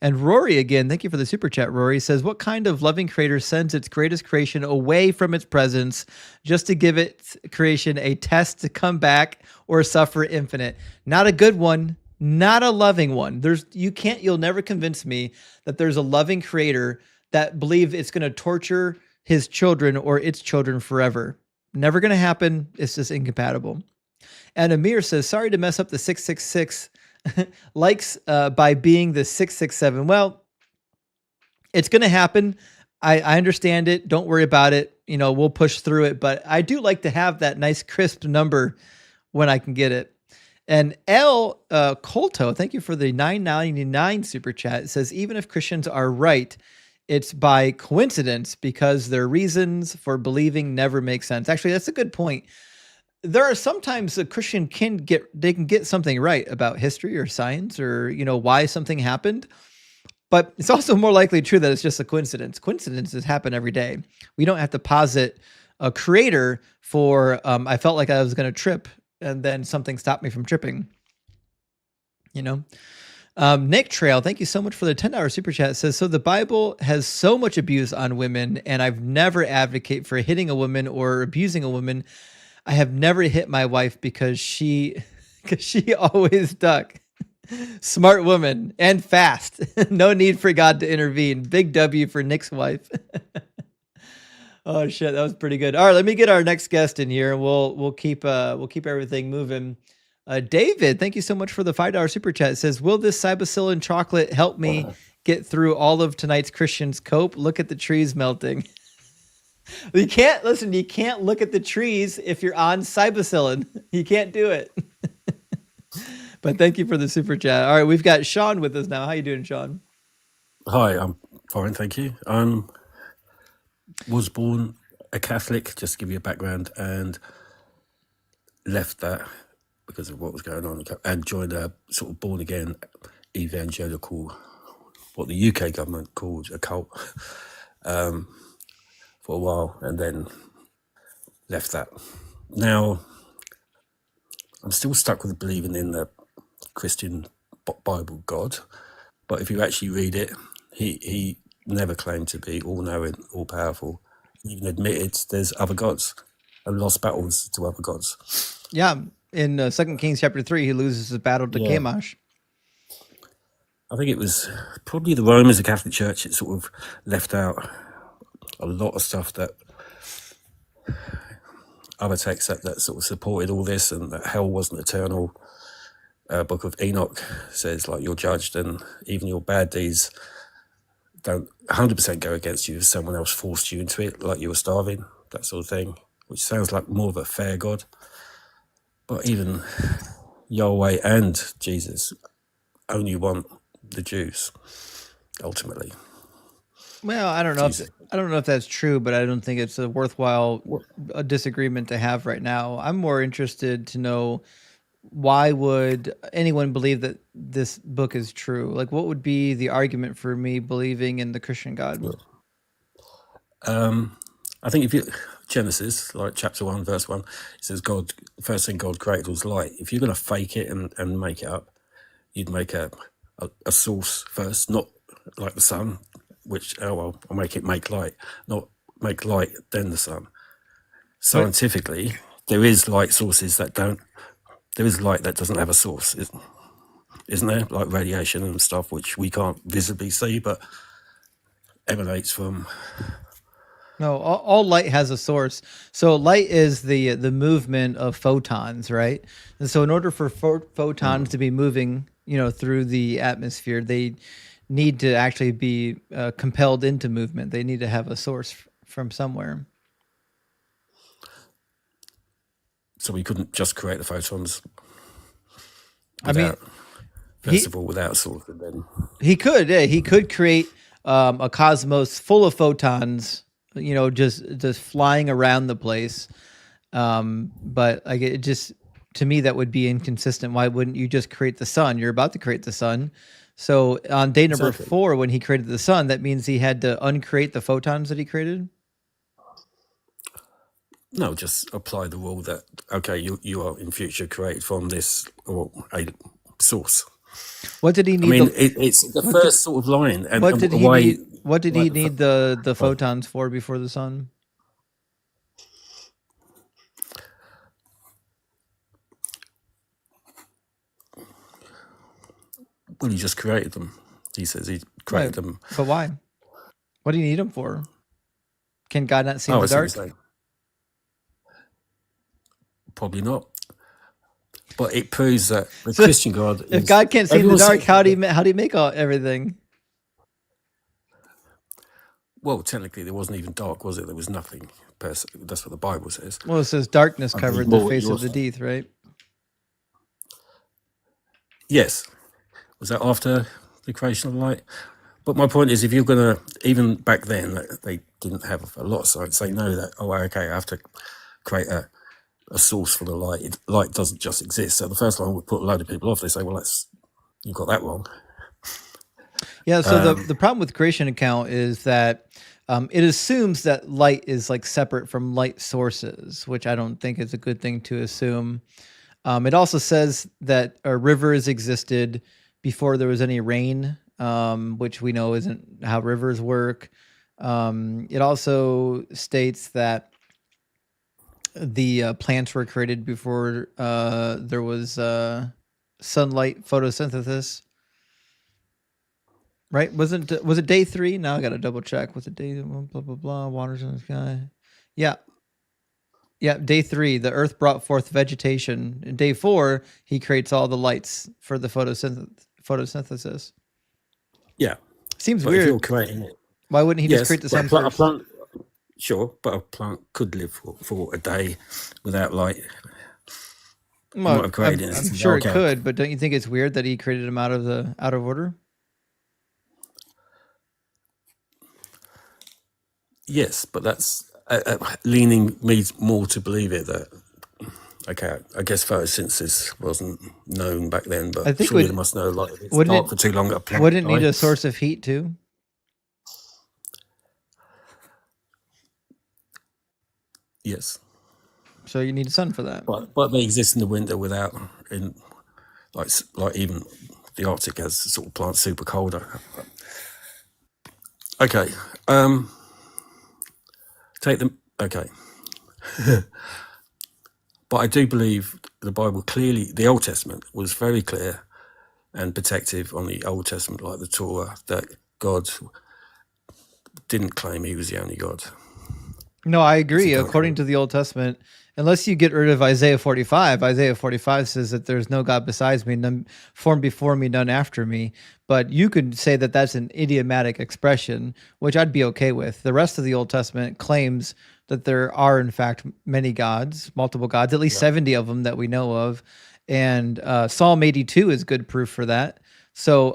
And Rory, again, thank you for the super chat, Rory, says, what kind of loving creator sends its greatest creation away from its presence just to give its creation a test to come back or suffer infinite? Not a good one, not a loving one. You'll never convince me that there's a loving creator that believe it's going to torture his children or its children forever. Never going to happen. It's just incompatible. And Amir says, sorry to mess up the 666 likes by being the 667. Well, it's going to happen. I understand it. Don't worry about it. You know, we'll push through it. But I do like to have that nice crisp number when I can get it. And L. Colto, thank you for the $9.99 super chat. It says, even if Christians are right, it's by coincidence because their reasons for believing never make sense. Actually, that's a good point. There are sometimes a Christian can get something right about history or science or, you know, why something happened. But it's also more likely true that it's just a coincidence. Coincidences happen every day. We don't have to posit a creator for, I felt like I was going to trip and then something stopped me from tripping. You know? Nick Trail, thank you so much for the $10 super chat. It says, so the Bible has so much abuse on women, and I've never advocate for hitting a woman or abusing a woman. I have never hit my wife because she always duck. Smart woman and fast. No need for God to intervene. Big W for Nick's wife. Oh shit, that was pretty good. All right, let me get our next guest in here, and we'll keep everything moving. David, thank you so much for the $5 super chat. It says, will this cybacillin chocolate help me get through all of tonight's Christians cope? Look at the trees melting. You can't look at the trees if you're on cybacillin. You can't do it. But thank you for the super chat. All right, we've got Sean with us now. How you doing, Sean? Hi, I'm fine, thank you. Was born a Catholic, just to give you a background, and left that because of what was going on, and joined a sort of born again evangelical, what the UK government called a cult, for a while, and then left that. Now, I'm still stuck with believing in the Christian Bible God, but if you actually read it, he never claimed to be all-knowing, all-powerful. He even admitted there's other gods and lost battles to other gods. Yeah, in 2 Kings chapter 3, he loses his battle to Chemosh. I think it was probably the Romans, the Catholic Church, it sort of left out a lot of stuff that other texts that sort of supported all this, and that hell wasn't eternal. Book of Enoch says, like, you're judged, and even your bad deeds don't 100% go against you if someone else forced you into it, like you were starving, that sort of thing, which sounds like more of a fair God. But even Yahweh and Jesus only want the Jews, ultimately. Well, I don't know. I don't know if that's true, but I don't think it's a worthwhile disagreement to have right now. I'm more interested to know, why would anyone believe that this book is true? Like, what would be the argument for me believing in the Christian God? I think if you Genesis, like chapter 1, verse 1, it says God, the first thing God created was light. If you're going to fake it and make it up, you'd make a source first, not like the sun, which, I'll make it make light, not make light, then the sun. Scientifically, there is light sources that don't, there is light that doesn't have a source, isn't there? Like radiation and stuff, which we can't visibly see, but emanates from... No, all light has a source. So light is the movement of photons, right? And so in order for photons to be moving, through the atmosphere, they need to actually be compelled into movement. They need to have a source from somewhere. So we couldn't just create the photons without a source, and then... He could, yeah. He could create a cosmos full of photons, just flying around the place. But like, it just, to me, that would be inconsistent. Why wouldn't you just create the sun? You're about to create the sun. So on day number 4, when he created the sun, that means he had to uncreate the photons that he created? No, just apply the rule that, okay, you are in future created from this or a source. What did he need? I mean, it's the first sort of line. And what did he need? What did he need the photons for before the sun? Well, he just created them. He says he created them. But why? What do you need them for? Can God not see Oh, in I the see what you're dark? saying. Probably not. But it proves that the So Christian God if is. God can't see in the Everyone dark, says, how do you make everything? well, technically, there wasn't even dark, was it? There was nothing. That's what the Bible says. Well, it says darkness I believe covered the more what face you're of the saying. deep, right? Yes. Was that after the creation of light? But my point is, if you're going to, even back then, they didn't have a lot of science. They know that, oh, okay, I have to create a source for the light. Light doesn't just exist. So the first one would put a load of people off. They say, well, you got that wrong. Yeah, so the problem with creation account is that it assumes that light is like separate from light sources, which I don't think is a good thing to assume. It also says that rivers existed before there was any rain, which we know isn't how rivers work. It also states that the plants were created before there was sunlight photosynthesis. Right? Was it day 3? Now I got to double check. Was it day blah blah blah? Waters in the sky. Yeah. Yeah, day 3, the earth brought forth vegetation. In day 4, he creates all the lights for the photosynthesis. Yeah. Seems but weird. If you're creating it. Why wouldn't he just create the sun first? Sure, but a plant could live for a day without light. Well, I'm sure it could, but don't you think it's weird that he created them out of order? Yes, but that's leaning me more to believe it that, okay, I guess photosynthesis wasn't known back then, but I think surely they must know, like, if it's dark for too long. Wouldn't it need a source of heat too? Yes. So you need sun for that. But they exist in the winter without, like even the Arctic has sort of plants super cold. Okay. Take them. Okay. But I do believe the Bible clearly, the Old Testament was very clear and protective on the Old Testament, like the Torah, that God didn't claim he was the only God. No, I agree. According to the Old Testament, unless you get rid of Isaiah 45 says that there's no God besides me, none formed before me, none after me. But you could say that that's an idiomatic expression, which I'd be okay with. The rest of the Old Testament claims that there are, in fact, many gods, multiple gods, at least 70 of them that we know of. And Psalm 82 is good proof for that. So,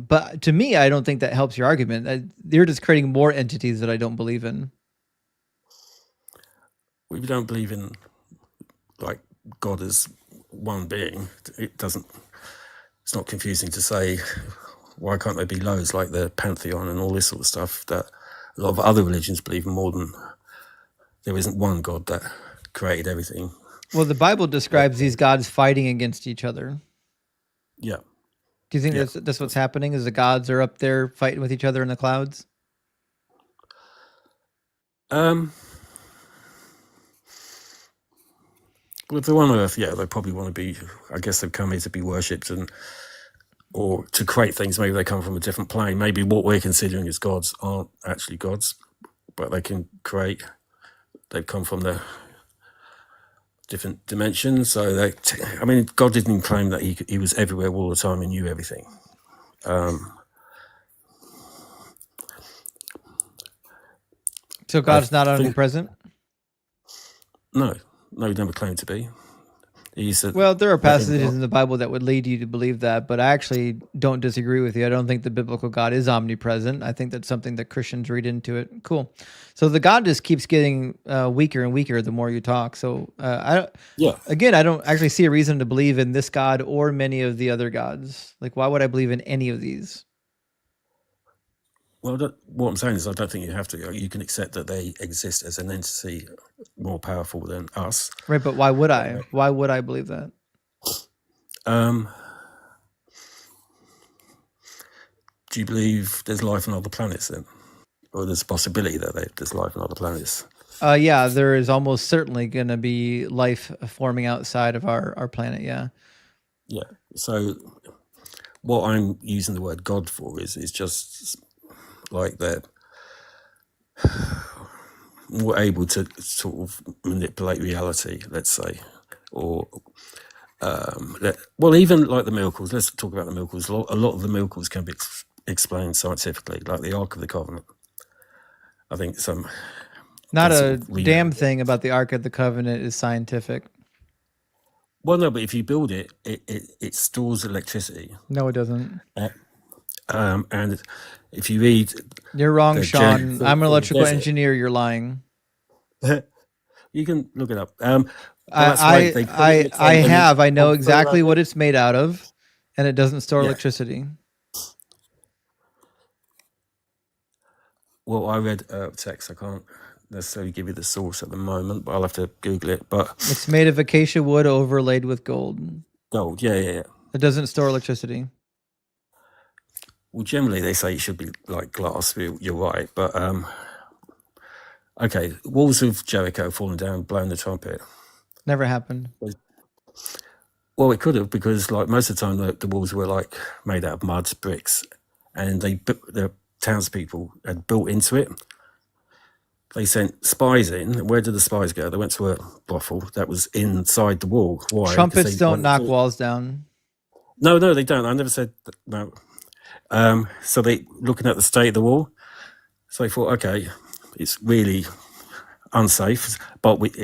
but to me, I don't think that helps your argument. You're just creating more entities that I don't believe in. We don't believe in, like, God as one being. It's not confusing to say, why can't there be loads, like the pantheon and all this sort of stuff that a lot of other religions believe in more than, there isn't one God that created everything. Well, the Bible describes these gods fighting against each other. Yeah. Do you think that's what's happening, is the gods are up there fighting with each other in the clouds? Well, if they're on Earth, they probably want to be, I guess they've come here to be worshipped or to create things. Maybe they come from a different plane. Maybe what we're considering as gods aren't actually gods, but they can create. They've come from the different dimensions. So God didn't even claim that he was everywhere all the time and knew everything. So God's not omnipresent? No, he never claimed to be. He said, well, there are passages in the Bible that would lead you to believe that, but I actually don't disagree with you. I don't think the biblical God is omnipresent. I think that's something that Christians read into it. Cool. So the God just keeps getting weaker and weaker the more you talk. So I don't actually see a reason to believe in this God or many of the other gods. Like, why would I believe in any of these? Well, what I'm saying is I don't think you have to. You can accept that they exist as an entity more powerful than us. Right, but why would I? Why would I believe that? Do you believe there's life on other planets then? Or there's a possibility that there's life on other planets? Yeah, there is almost certainly going to be life forming outside of our planet, yeah. Yeah, so what I'm using the word God for is just like that were able to sort of manipulate reality, let's say, or well, even like the miracles. Let's talk about the miracles. A lot of the miracles can be explained scientifically, like the Ark of the Covenant. I think some Not a damn thing about the Ark of the Covenant is scientific. Well, no, but if you build it, it stores electricity. No, it doesn't. And if you read, you're wrong, Sean. I'm an electrical engineer. You're lying. You can look it up. I know exactly what it's made out of, and it doesn't store electricity. Well, I read text. I can't necessarily give you the source at the moment, but I'll have to Google it. But it's made of acacia wood overlaid with gold. Gold, yeah. It doesn't store electricity. Well, generally they say it should be like glass. You're right, but okay. Walls of Jericho falling down, blowing the trumpet. Never happened. Well, it could have, because like most of the time the walls were like made out of mud, bricks, and the townspeople had built into it. They sent spies in. Where did the spies go? They went to a brothel that was inside the wall. Why? Trumpets don't knock walls down. No, they don't. I never said that, no. So they looking at the state of the wall. So they thought, okay, it's really unsafe, but we'd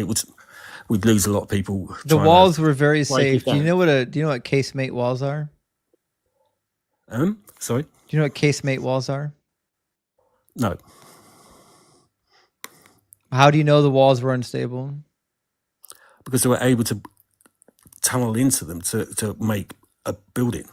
lose a lot of people. The walls were very safe. Do you know what casemate walls are? Sorry? Do you know what casemate walls are? No. How do you know the walls were unstable? Because they were able to tunnel into them to make a building.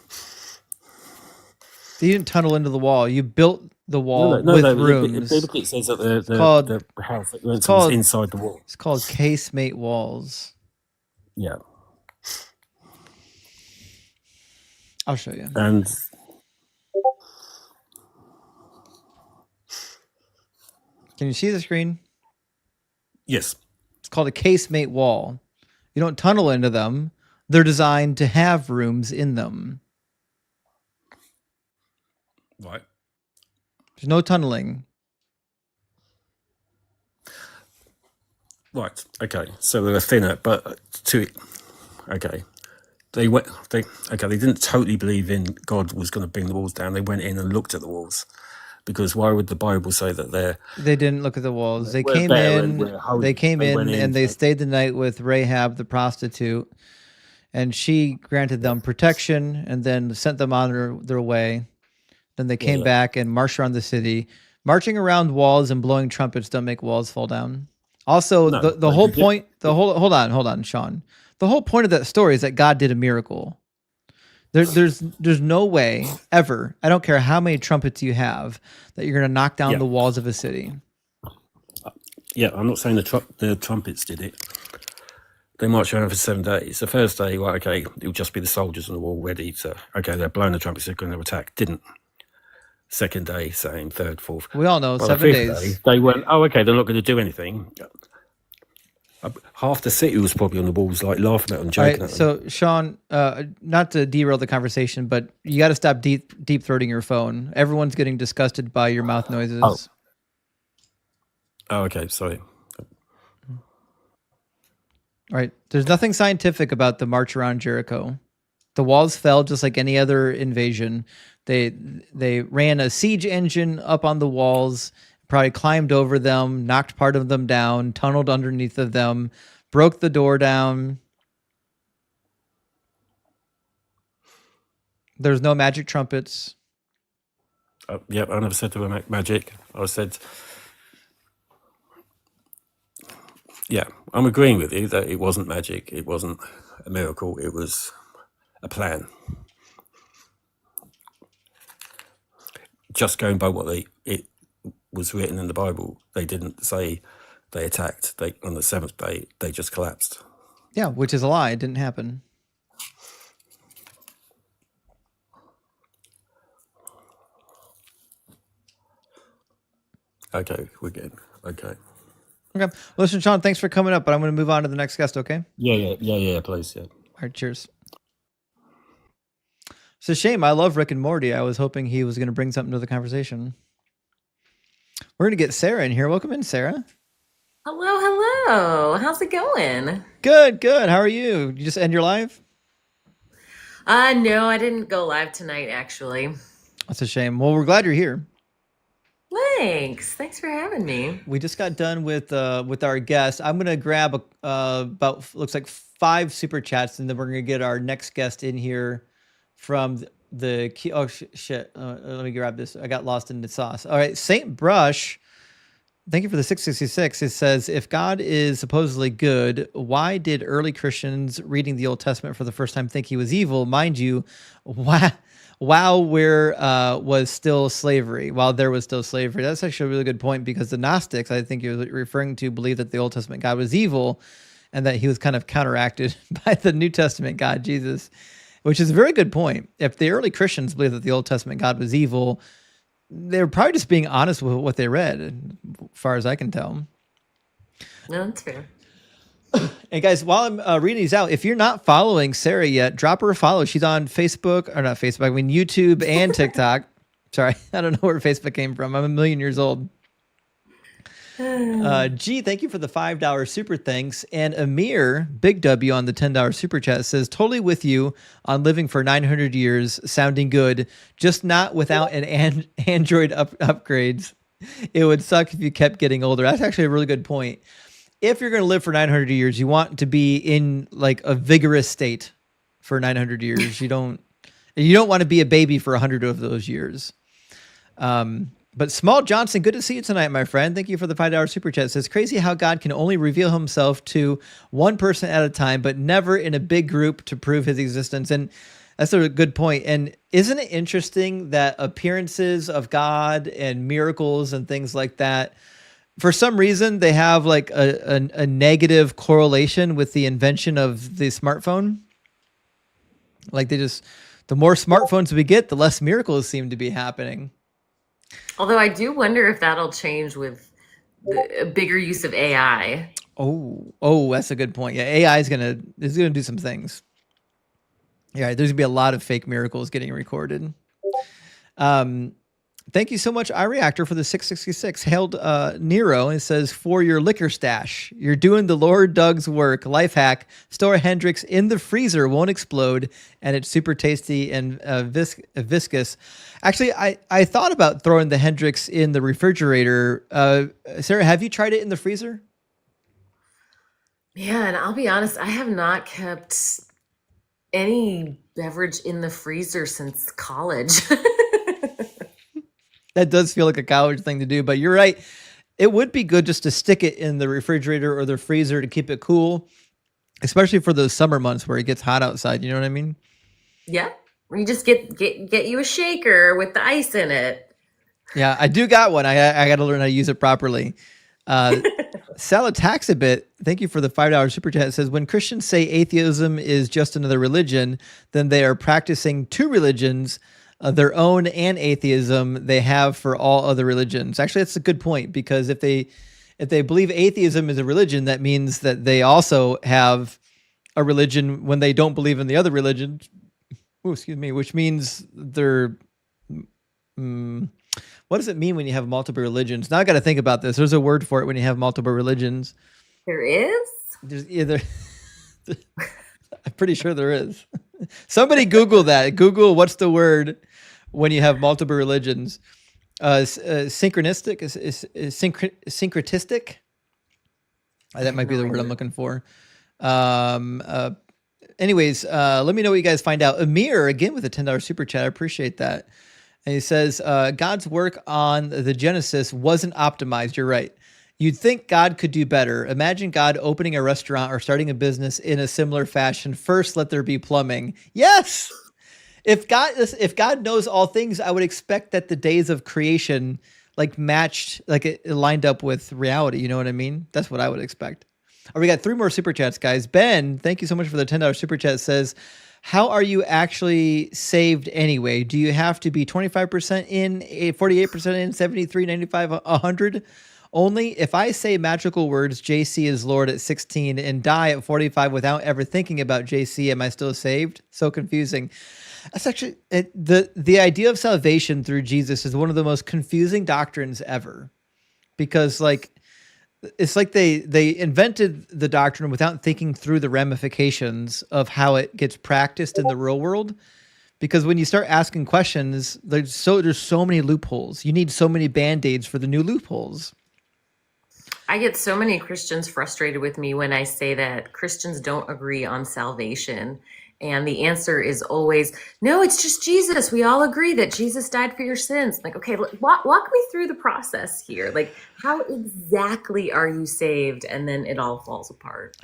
You didn't tunnel into the wall. You built the wall with rooms. It says that the house was inside the wall. It's called casemate walls. Yeah. I'll show you. And can you see the screen? Yes. It's called a casemate wall. You don't tunnel into them. They're designed to have rooms in them. Right. There's no tunneling. Right. Okay. So they were thinner, but okay. They didn't totally believe in God was going to bring the walls down. They went in and looked at the walls. Because why would the Bible say that they didn't look at the walls? They came in and they stayed the night with Rahab the prostitute, and she granted them protection and then sent them on their way. Then they came back and marched around the city. Marching around walls and blowing trumpets don't make walls fall down. Also, the whole point, hold on, Sean. The whole point of that story is that God did a miracle. There's no way ever, I don't care how many trumpets you have, that you're going to knock down the walls of a city. Yeah, I'm not saying the trumpets did it. They marched around for 7 days. The first day, well, okay, it would just be the soldiers on the wall ready to, okay, they're blowing the trumpets, they're going to attack. Didn't. Second day, same. Third, fourth. We all know, 7 days. Day, they went, oh, okay, they're not going to do anything. Half the city was probably on the walls, like laughing at them, joking at them. So, Sean, not to derail the conversation, but you got to stop deep throating your phone. Everyone's getting disgusted by your mouth noises. Oh, okay, sorry. Right. There's nothing scientific about the march around Jericho. The walls fell just like any other invasion. They ran a siege engine up on the walls, probably climbed over them, knocked part of them down, tunneled underneath of them, broke the door down. There's no magic trumpets. Yep, I never said they were magic. I said, yeah, I'm agreeing with you that it wasn't magic. It wasn't a miracle. It was a plan. Just going by what it was written in the Bible, they didn't say they attacked. On the 7th day, they just collapsed. Yeah, which is a lie. It didn't happen. Okay, we're good. Okay. Okay. Listen, Sean, thanks for coming up, but I'm going to move on to the next guest, okay? Yeah, please, yeah. All right, cheers. It's a shame. I love Rick and Morty. I was hoping he was going to bring something to the conversation. We're going to get Sarah in here. Welcome in, Sarah. Hello, hello. How's it going? Good, good. How are you? You just end your live? No, I didn't go live tonight, actually. That's a shame. Well, we're glad you're here. Thanks. Thanks for having me. We just got done with our guest. I'm going to grab about, looks like 5 super chats, and then we're going to get our next guest in here from the key. Oh, shit. Let me grab this. I got lost in the sauce. All right. Saint Brush. Thank you for the 666. It says, if God is supposedly good, why did early Christians reading the Old Testament for the first time think he was evil? Mind you, while there was still slavery. That's actually a really good point, because the Gnostics, I think you're referring to, believe that the Old Testament God was evil and that he was kind of counteracted by the New Testament God, Jesus, which is a very good point. If the early Christians believed that the Old Testament God was evil, they're probably just being honest with what they read, as far as I can tell. No, that's fair. Hey guys, while I'm reading these out, if you're not following Sarah yet, drop her a follow. She's on Facebook, or not Facebook, I mean YouTube and TikTok. Sorry, I don't know where Facebook came from. I'm a million years old. G, thank you for the $5 super thanks. And Amir, big W on the $10 super chat, says, totally with you on living for 900 years, sounding good, just not without an Android upgrades. It would suck if you kept getting older. That's actually a really good point. If you're going to live for 900 years, you want to be in like a vigorous state for 900 years. You don't want to be a baby for 100 of those years. But Small Johnson, good to see you tonight, my friend. Thank you for the $5 super chat. It says, crazy how God can only reveal himself to one person at a time, but never in a big group to prove his existence. And that's a good point. And isn't it interesting that appearances of God and miracles and things like that, for some reason, they have like a negative correlation with the invention of the smartphone? Like the more smartphones we get, the less miracles seem to be happening. Although I do wonder if that'll change with the bigger use of AI. Oh, that's a good point. Yeah, AI is gonna do some things. Yeah, there's gonna be a lot of fake miracles getting recorded. Thank you so much, iReactor, for the 666. Hailed Nero, and it says, for your liquor stash, you're doing the Lord Doug's work. Life hack, store Hendrix in the freezer, won't explode, and it's super tasty and viscous. Actually, I thought about throwing the Hendrix in the refrigerator. Sarah, have you tried it in the freezer? Yeah, and I'll be honest, I have not kept any beverage in the freezer since college. That does feel like a college thing to do, but you're right. It would be good just to stick it in the refrigerator or the freezer to keep it cool, especially for those summer months where it gets hot outside. You know what I mean? Yeah. You just get you a shaker with the ice in it. Yeah, I do got one. I got to learn how to use it properly. Salad Tax a bit. Thank you for the $5 super chat. It says, when Christians say atheism is just another religion, then they are practicing 2 religions, their own and atheism they have for all other religions. Actually, that's a good point, because if they believe atheism is a religion, that means that they also have a religion when they don't believe in the other religion. Oh, excuse me, which means they're... what does it mean when you have multiple religions? Now I got to think about this. There's a word for it when you have multiple religions. There is? There's either... I'm pretty sure there is. Somebody Google that. Google what's the word when you have multiple religions. Synchronistic? Syncretistic? That might be the word I'm looking for. Anyways, let me know what you guys find out. Amir, again, with a $10 super chat. I appreciate that. And he says, God's work on the Genesis wasn't optimized. You're right. You'd think God could do better. Imagine God opening a restaurant or starting a business in a similar fashion. First, let there be plumbing. Yes. If God knows all things, I would expect that the days of creation like matched, like it lined up with reality. You know what I mean? That's what I would expect. All right, we got 3 more super chats, guys. Ben, thank you so much for the $10 super chat. Says, how are you actually saved anyway? Do you have to be 25% in, 48% in, 73, 95, 100? Only if I say magical words, JC is Lord at 16 and die at 45 without ever thinking about JC, am I still saved? So confusing. That's actually the idea of salvation through Jesus is one of the most confusing doctrines ever. because like it's like they invented the doctrine without thinking through the ramifications of how it gets practiced in the real world. Because when you start asking questions, there's so many loopholes. You need so many band-aids for the new loopholes. I get so many Christians frustrated with me when I say that Christians don't agree on salvation. And the answer is always, no, it's just Jesus. We all agree that Jesus died for your sins. Like, okay, walk me through the process here. Like, how exactly are you saved? And then it all falls apart.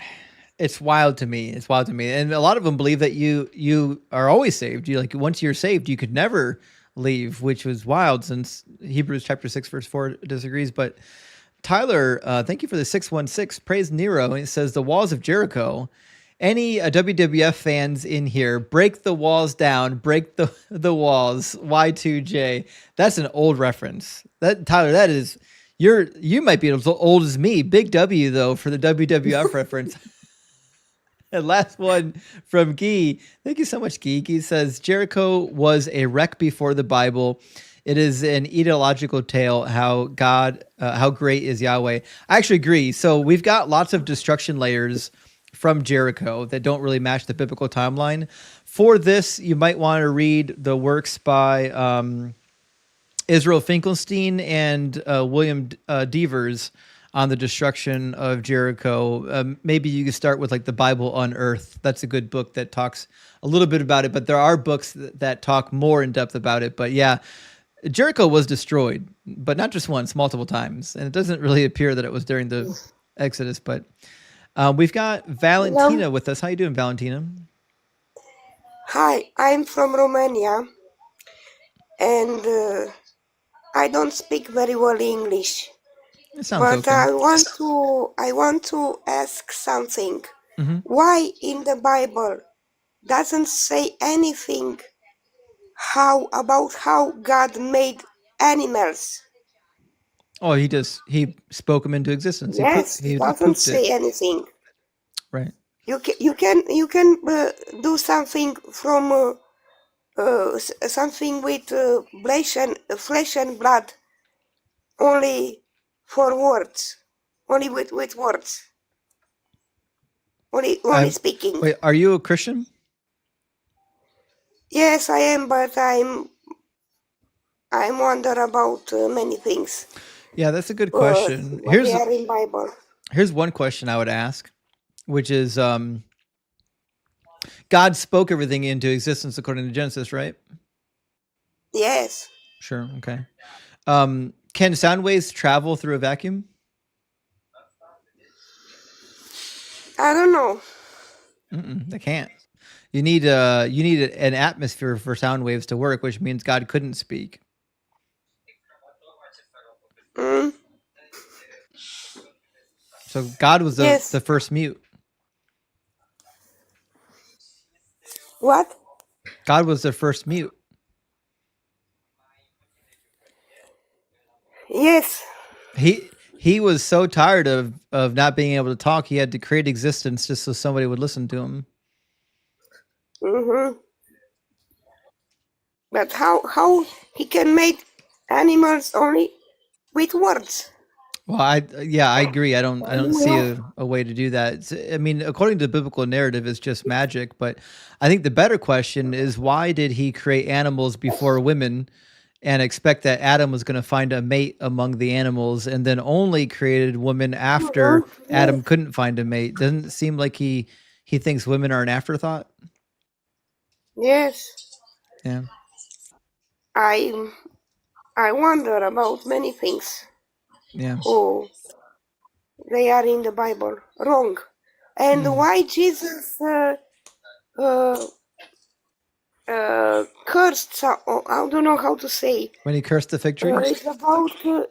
It's wild to me. It's wild to me. And a lot of them believe that you are always saved. You like once you're saved, you could never leave, which was wild since Hebrews chapter 6, verse 4 disagrees. But Tyler, thank you for the 616. Praise Nero. And it says the walls of Jericho. Any WWF fans in here, break the walls down, break the walls. Y2J. That's an old reference. That Tyler, that is you might be as old as me. Big W though for the WWF reference. And last one from Guy. Thank you so much, Guy. Guy says Jericho was a wreck before the Bible. It is an ideological tale how great is Yahweh. I actually agree. So we've got lots of destruction layers from Jericho that don't really match the biblical timeline. For this, you might want to read the works by Israel Finkelstein and William Devers on the destruction of Jericho. Maybe you could start with like the Bible on Earth. That's a good book that talks a little bit about it, but there are books that talk more in depth about it. But yeah, Jericho was destroyed, but not just once, multiple times. And it doesn't really appear that it was during the Exodus, but we've got Valentina with us. How you doing, Valentina? Hi, I'm from Romania, and I don't speak very well English. It sounds but okay. I want to ask something. Mm-hmm. Why in the Bible doesn't say anything about how God made animals? Oh, he spoke them into existence. Yes, He it doesn't pooped say it. anything. Right. You can do something from something with flesh and blood only for words, only with words, only speaking. Wait, are you a Christian? Yes, I am, but I'm wonder about many things. Yeah, that's a good question. What they are in Bible. Here's one question I would ask, which is God spoke everything into existence according to Genesis, right? Yes. Sure. Okay. Can sound waves travel through a vacuum? I don't know. They can't. You need an atmosphere for sound waves to work, which means God couldn't speak. So God was the first mute. What? God was the first mute. Yes. He was so tired of not being able to talk, he had to create existence just so somebody would listen to him. Mm-hmm. But how he can make animals only with words? Well, I agree. I don't see a way to do that. I mean, according to the biblical narrative, it's just magic. But I think the better question is, why did he create animals before women and expect that Adam was going to find a mate among the animals, and then only created women after Adam couldn't find a mate? Doesn't it seem like he thinks women are an afterthought? Yes. Yeah. I wonder about many things. Yeah. Oh, they are in the Bible wrong, and why Jesus cursed? I don't know how to say. When he cursed the fig tree. It's about the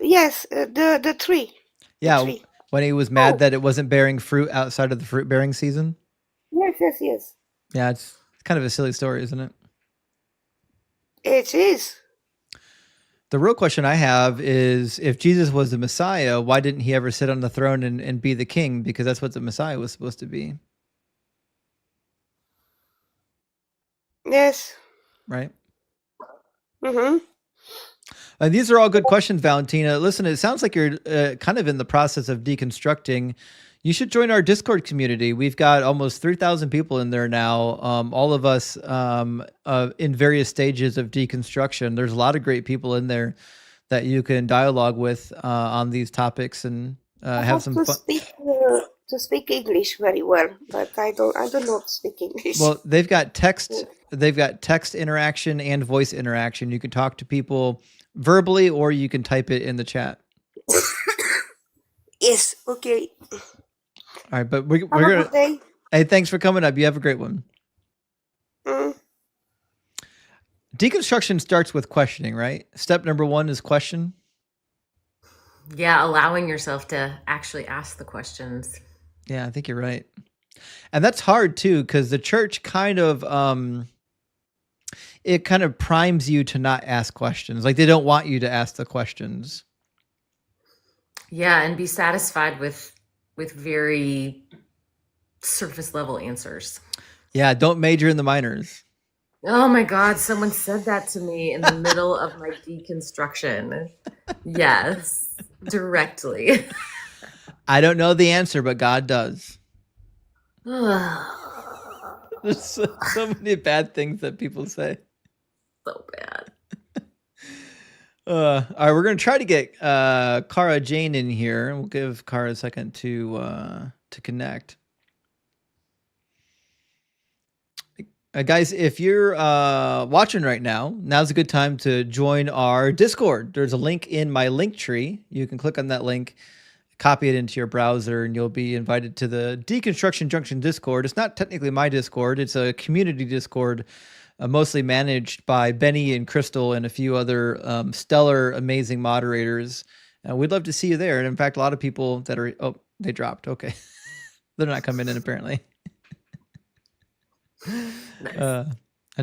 tree. Yeah, the tree. When he was mad that it wasn't bearing fruit outside of the fruit bearing season. Yes. Yeah, it's kind of a silly story, isn't it? It is. The real question I have is, if Jesus was the Messiah, why didn't he ever sit on the throne and be the king? Because that's what the Messiah was supposed to be. Yes. Right? Mm-hmm. These are all good questions, Valentina. Listen, it sounds like you're kind of in the process of deconstructing. You should join our Discord community. We've got almost 3,000 people in there now, all of us in various stages of deconstruction. There's a lot of great people in there that you can dialogue with on these topics and have some fun. To speak English very well, but I don't know to speak English. Well, they've got text interaction and voice interaction. You can talk to people verbally or you can type it in the chat. Yes, okay. All right, but we're Have a gonna. good day. Hey, thanks for coming up. You have a great one. Deconstruction starts with questioning, right? Step number 1 is question. Yeah, allowing yourself to actually ask the questions. Yeah, I think you're right. And that's hard too, because the church kind of it kind of primes you to not ask questions. Like they don't want you to ask the questions. Yeah, and be satisfied with very surface level answers. Yeah, don't major in the minors. Oh my God, someone said that to me in the middle of my deconstruction. Yes, directly. I don't know the answer, but God does. There's so many bad things that people say. So bad. All right, we're going to try to get Cara Jane in here. We'll give Cara a second to connect. Guys, if you're watching right now, now's a good time to join our Discord. There's a link in my link tree. You can click on that link, copy it into your browser, and you'll be invited to the Deconstruction Junction Discord. It's not technically my Discord. It's a community Discord, mostly managed by Benny and Crystal and a few other stellar, amazing moderators. We'd love to see you there. And in fact, a lot of people that are... Oh, they dropped. Okay. They're not coming in, apparently.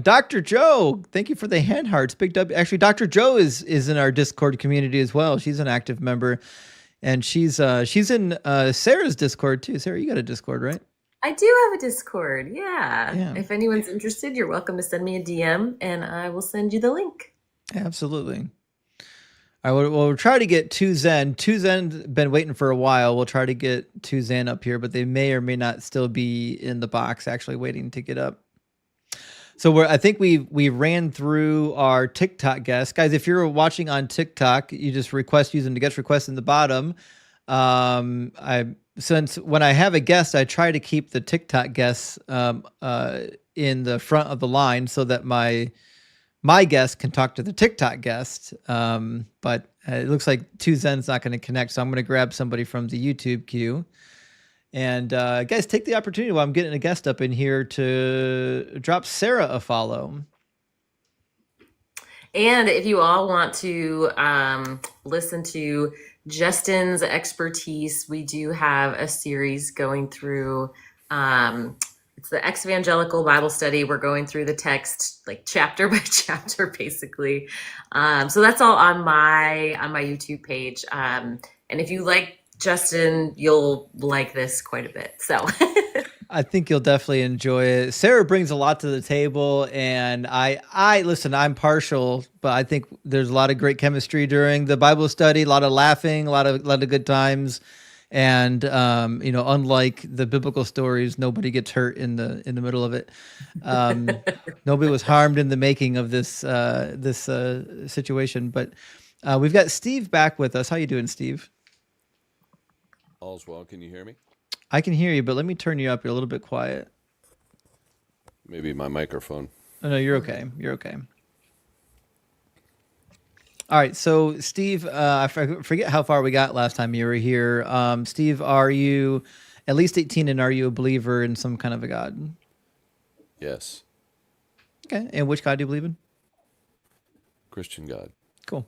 Dr. Joe, thank you for the hand hearts. Big W. Actually, Dr. Joe is in our Discord community as well. She's an active member, and she's in Sarah's Discord too. Sarah, you got a Discord, right? I do have a Discord. Yeah. If anyone's interested, you're welcome to send me a DM, and I will send you the link. Absolutely. All right, we'll try to get Two Zen. Two Zen's been waiting for a while. We'll try to get Two Zen up here, but they may or may not still be in the box, actually waiting to get up. So I think we ran through our TikTok guests. Guys, if you're watching on TikTok, you just request using the guest request in the bottom. Since when I have a guest, I try to keep the TikTok guests in the front of the line so that my guest can talk to the TikTok guest. But it looks like Two Zen's not going to connect, so I'm going to grab somebody from the YouTube queue. And guys, take the opportunity while I'm getting a guest up in here to drop Sarah a follow. And if you all want to listen to Justin's expertise, we do have a series going through, it's the Ex-Evangelical Bible Study. We're going through the text like chapter by chapter, basically. So that's all on my YouTube page. And if you like Justin, you'll like this quite a bit. So I think you'll definitely enjoy it. Sarah brings a lot to the table, and I listen, I'm partial, but I think there's a lot of great chemistry during the Bible study, a lot of laughing, a lot of good times. And unlike the biblical stories, nobody gets hurt in the middle of it. Nobody was harmed in the making of this situation. But we've got Steve back with us. How you doing, Steve? All's well. Can you hear me? I can hear you, but let me turn you up. You're a little bit quiet. Maybe my microphone. Oh, no, you're okay. You're okay. All right. So, Steve, I forget how far we got last time you were here. Steve, are you at least 18 and are you a believer in some kind of a God? Yes. Okay. And which God do you believe in? Christian God. Cool.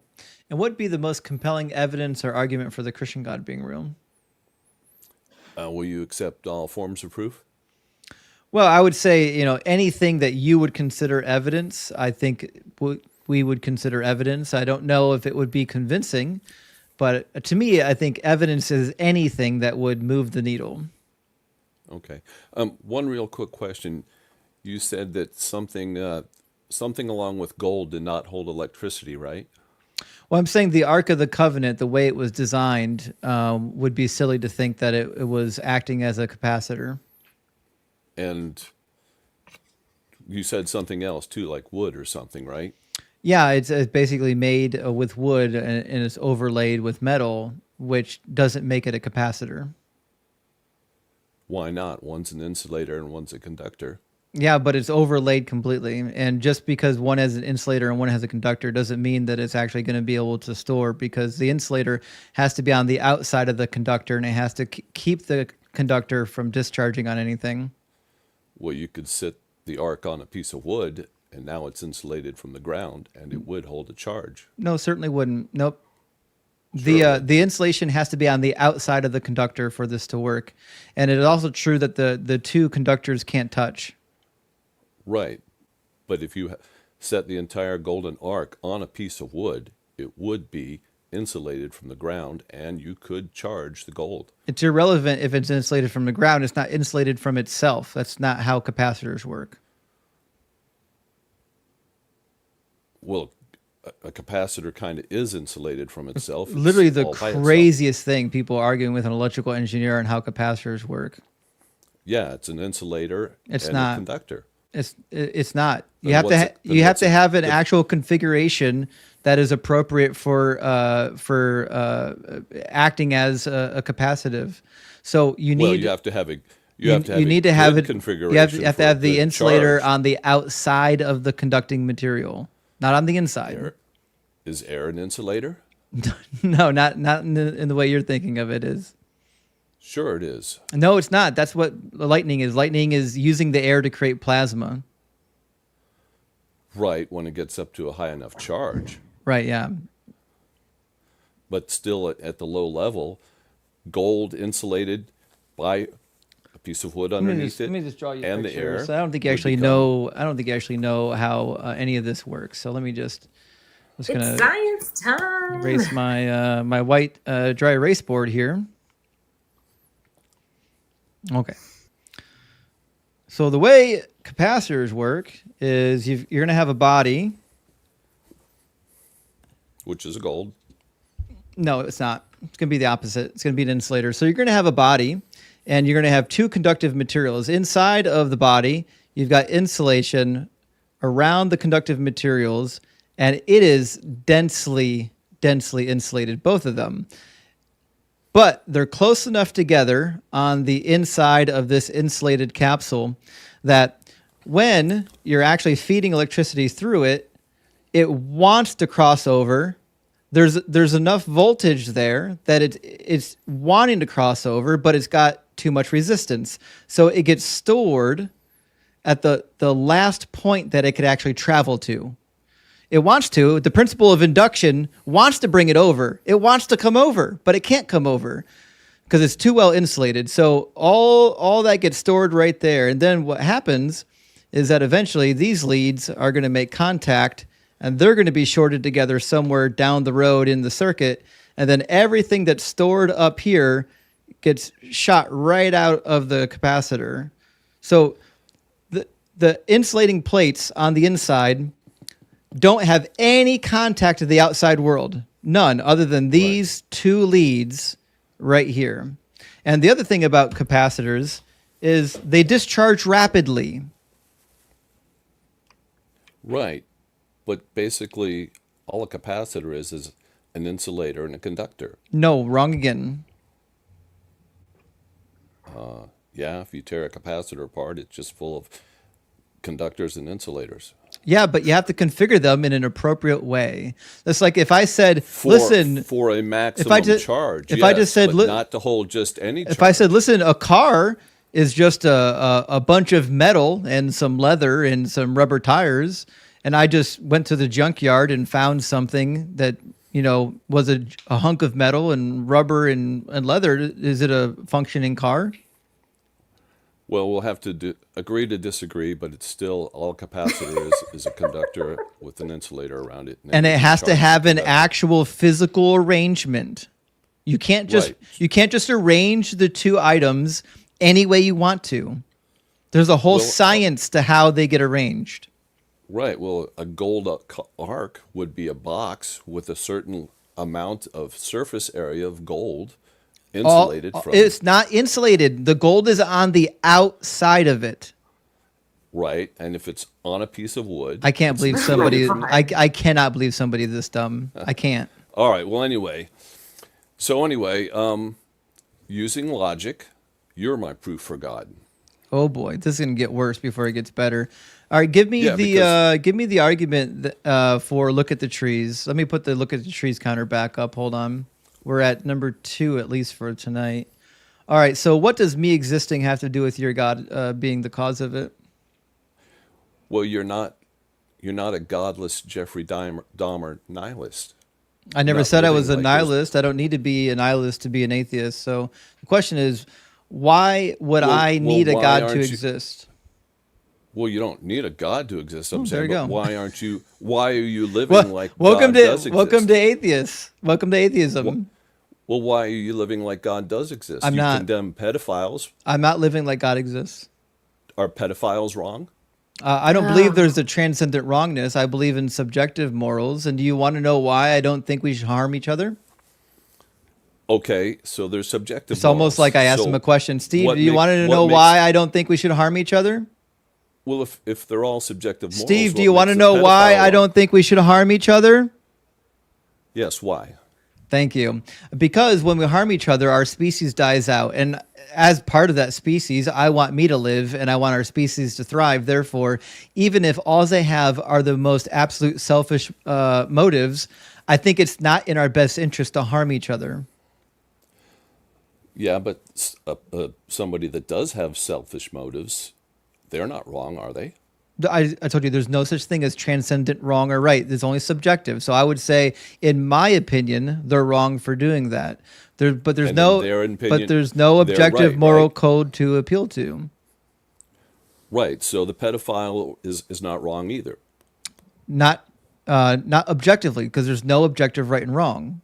And what would be the most compelling evidence or argument for the Christian God being real? Will you accept all forms of proof? Well, I would say, anything that you would consider evidence, I think we would consider evidence. I don't know if it would be convincing, but to me, I think evidence is anything that would move the needle. Okay. One real quick question. You said that something along with gold did not hold electricity, right? Well, I'm saying the Ark of the Covenant, the way it was designed, would be silly to think that it was acting as a capacitor. And you said something else too, like wood or something, right? Yeah, it's basically made with wood and it's overlaid with metal, which doesn't make it a capacitor. Why not? One's an insulator and one's a conductor. Yeah, but it's overlaid completely. And just because one has an insulator and one has a conductor doesn't mean that it's actually going to be able to store, because the insulator has to be on the outside of the conductor and it has to keep the conductor from discharging on anything. Well, you could sit the ark on a piece of wood and now it's insulated from the ground and it would hold a charge. No, certainly wouldn't. Nope. The insulation has to be on the outside of the conductor for this to work. And it is also true that the two conductors can't touch. Right. But if you set the entire golden ark on a piece of wood, it would be insulated from the ground and you could charge the gold. It's irrelevant if it's insulated from the ground. It's not insulated from itself. That's not how capacitors work. Well, a capacitor kind of is insulated from itself. It's Literally the all by itself. craziest thing, people arguing with an electrical engineer on how capacitors work. Yeah, it's an insulator It's and not. a conductor. It's not. Then You have what's to it- then you have what's to it- have an the- actual configuration that is appropriate for acting as a capacitive. So you need Well, you have to have a you need to have it. configuration. You have to for have the good insulator charge. on the outside of the conducting material, not on the inside. Is air an insulator? No, not in the way you're thinking of it is. Sure, it is. No, it's not. That's what lightning is. Lightning is using the air to create plasma. Right, when it gets up to a high enough charge. Right, yeah. But still at the low level, gold insulated by a piece of wood underneath Let me it just draw you a and the picture. air. So I don't think you would actually become- know. I don't think you actually know how any of this works. So let me just. It's Gonna science time. erase my my white dry erase board here. Okay. So the way capacitors work is you're going to have a body. Which is gold. No, it's not. It's going to be the opposite. It's going to be an insulator. So you're going to have a body, and you're going to have two conductive materials. Inside of the body, you've got insulation around the conductive materials, and it is densely insulated, both of them. But they're close enough together on the inside of this insulated capsule that when you're actually feeding electricity through it, it wants to cross over. There's enough voltage there that it's wanting to cross over, but it's got too much resistance. So it gets stored at the last point that it could actually travel to. It wants to. The principle of induction wants to bring it over. It wants to come over, but it can't come over because it's too well insulated. So all that gets stored right there. And then what happens is that eventually these leads are going to make contact and they're going to be shorted together somewhere down the road in the circuit. And then everything that's stored up here gets shot right out of the capacitor. So the insulating plates on the inside don't have any contact to the outside world. None, other than these two leads right here. And the other thing about capacitors is they discharge rapidly. Right. But basically, all a capacitor is an insulator and a conductor. No, wrong again. Yeah, if you tear a capacitor apart, it's just full of conductors and insulators. Yeah, but you have to configure them in an appropriate way. That's like if I said, For a maximum charge. If I just said, but not to hold just any charge. If I said, listen, a car is just a bunch of metal and some leather and some rubber tires, and I just went to the junkyard and found something that, was a hunk of metal and rubber and leather, is it a functioning car? Well, we'll have to agree to disagree, but it's still all capacitor is a conductor with an insulator around it. And it has to have an actual physical arrangement. You can't just arrange the two items any way you want to. There's a whole science to how they get arranged. Right. Well, a gold arc would be a box with a certain amount of surface area of gold insulated from. It's not insulated. The gold is on the outside of it. Right. And if it's on a piece of wood, I can't it's believe insulated somebody. from. I cannot believe somebody this dumb. I can't. All right. Well, anyway. So anyway, using logic, you're my proof for God. Oh boy, this is gonna get worse before it gets better. All right, give me Yeah, give me the argument for look at the trees. Let me put the look at the trees counter back up. Hold on, we're at number 2 at least for tonight. All right, so what does me existing have to do with your God being the cause of it? Well, you're not a godless Jeffrey Dahmer nihilist. I never Not said I living was a like nihilist. I don't need to be a nihilist to be an atheist. So the question is, why would I need a why God to aren't you- exist? Well, you don't need a God to exist. I'm there saying, you but go. why aren't you? Why are you living like welcome God does exist? welcome to atheists. Welcome to atheism. Well, why are you living like God does exist? I'm you not. condemn pedophiles. I'm not living like God exists. Are pedophiles wrong? I don't believe there's a transcendent wrongness. I believe in subjective morals. And do you want to know why I don't think we should harm each other? Okay, so there's subjective. It's almost like I asked him a question. Steve, do you want to know why I don't think we should harm each other? Well, if they're all subjective morals, Steve, do what you want to makes a know why pedophile I wrong? don't think we should harm each other? Yes, why? Thank you. Because when we harm each other, our species dies out. And as part of that species, I want me to live and I want our species to thrive. Therefore, even if all they have are the most absolute selfish motives, I think it's not in our best interest to harm each other. Yeah, but somebody that does have selfish motives, they're not wrong, are they? I told you there's no such thing as transcendent wrong or right. There's only subjective. So I would say, in my opinion, they're wrong for doing that. But there's And no in their opinion, but there's no they're objective right, moral right? code to appeal to. Right. So the pedophile is not wrong either. Not objectively, because there's no objective right and wrong.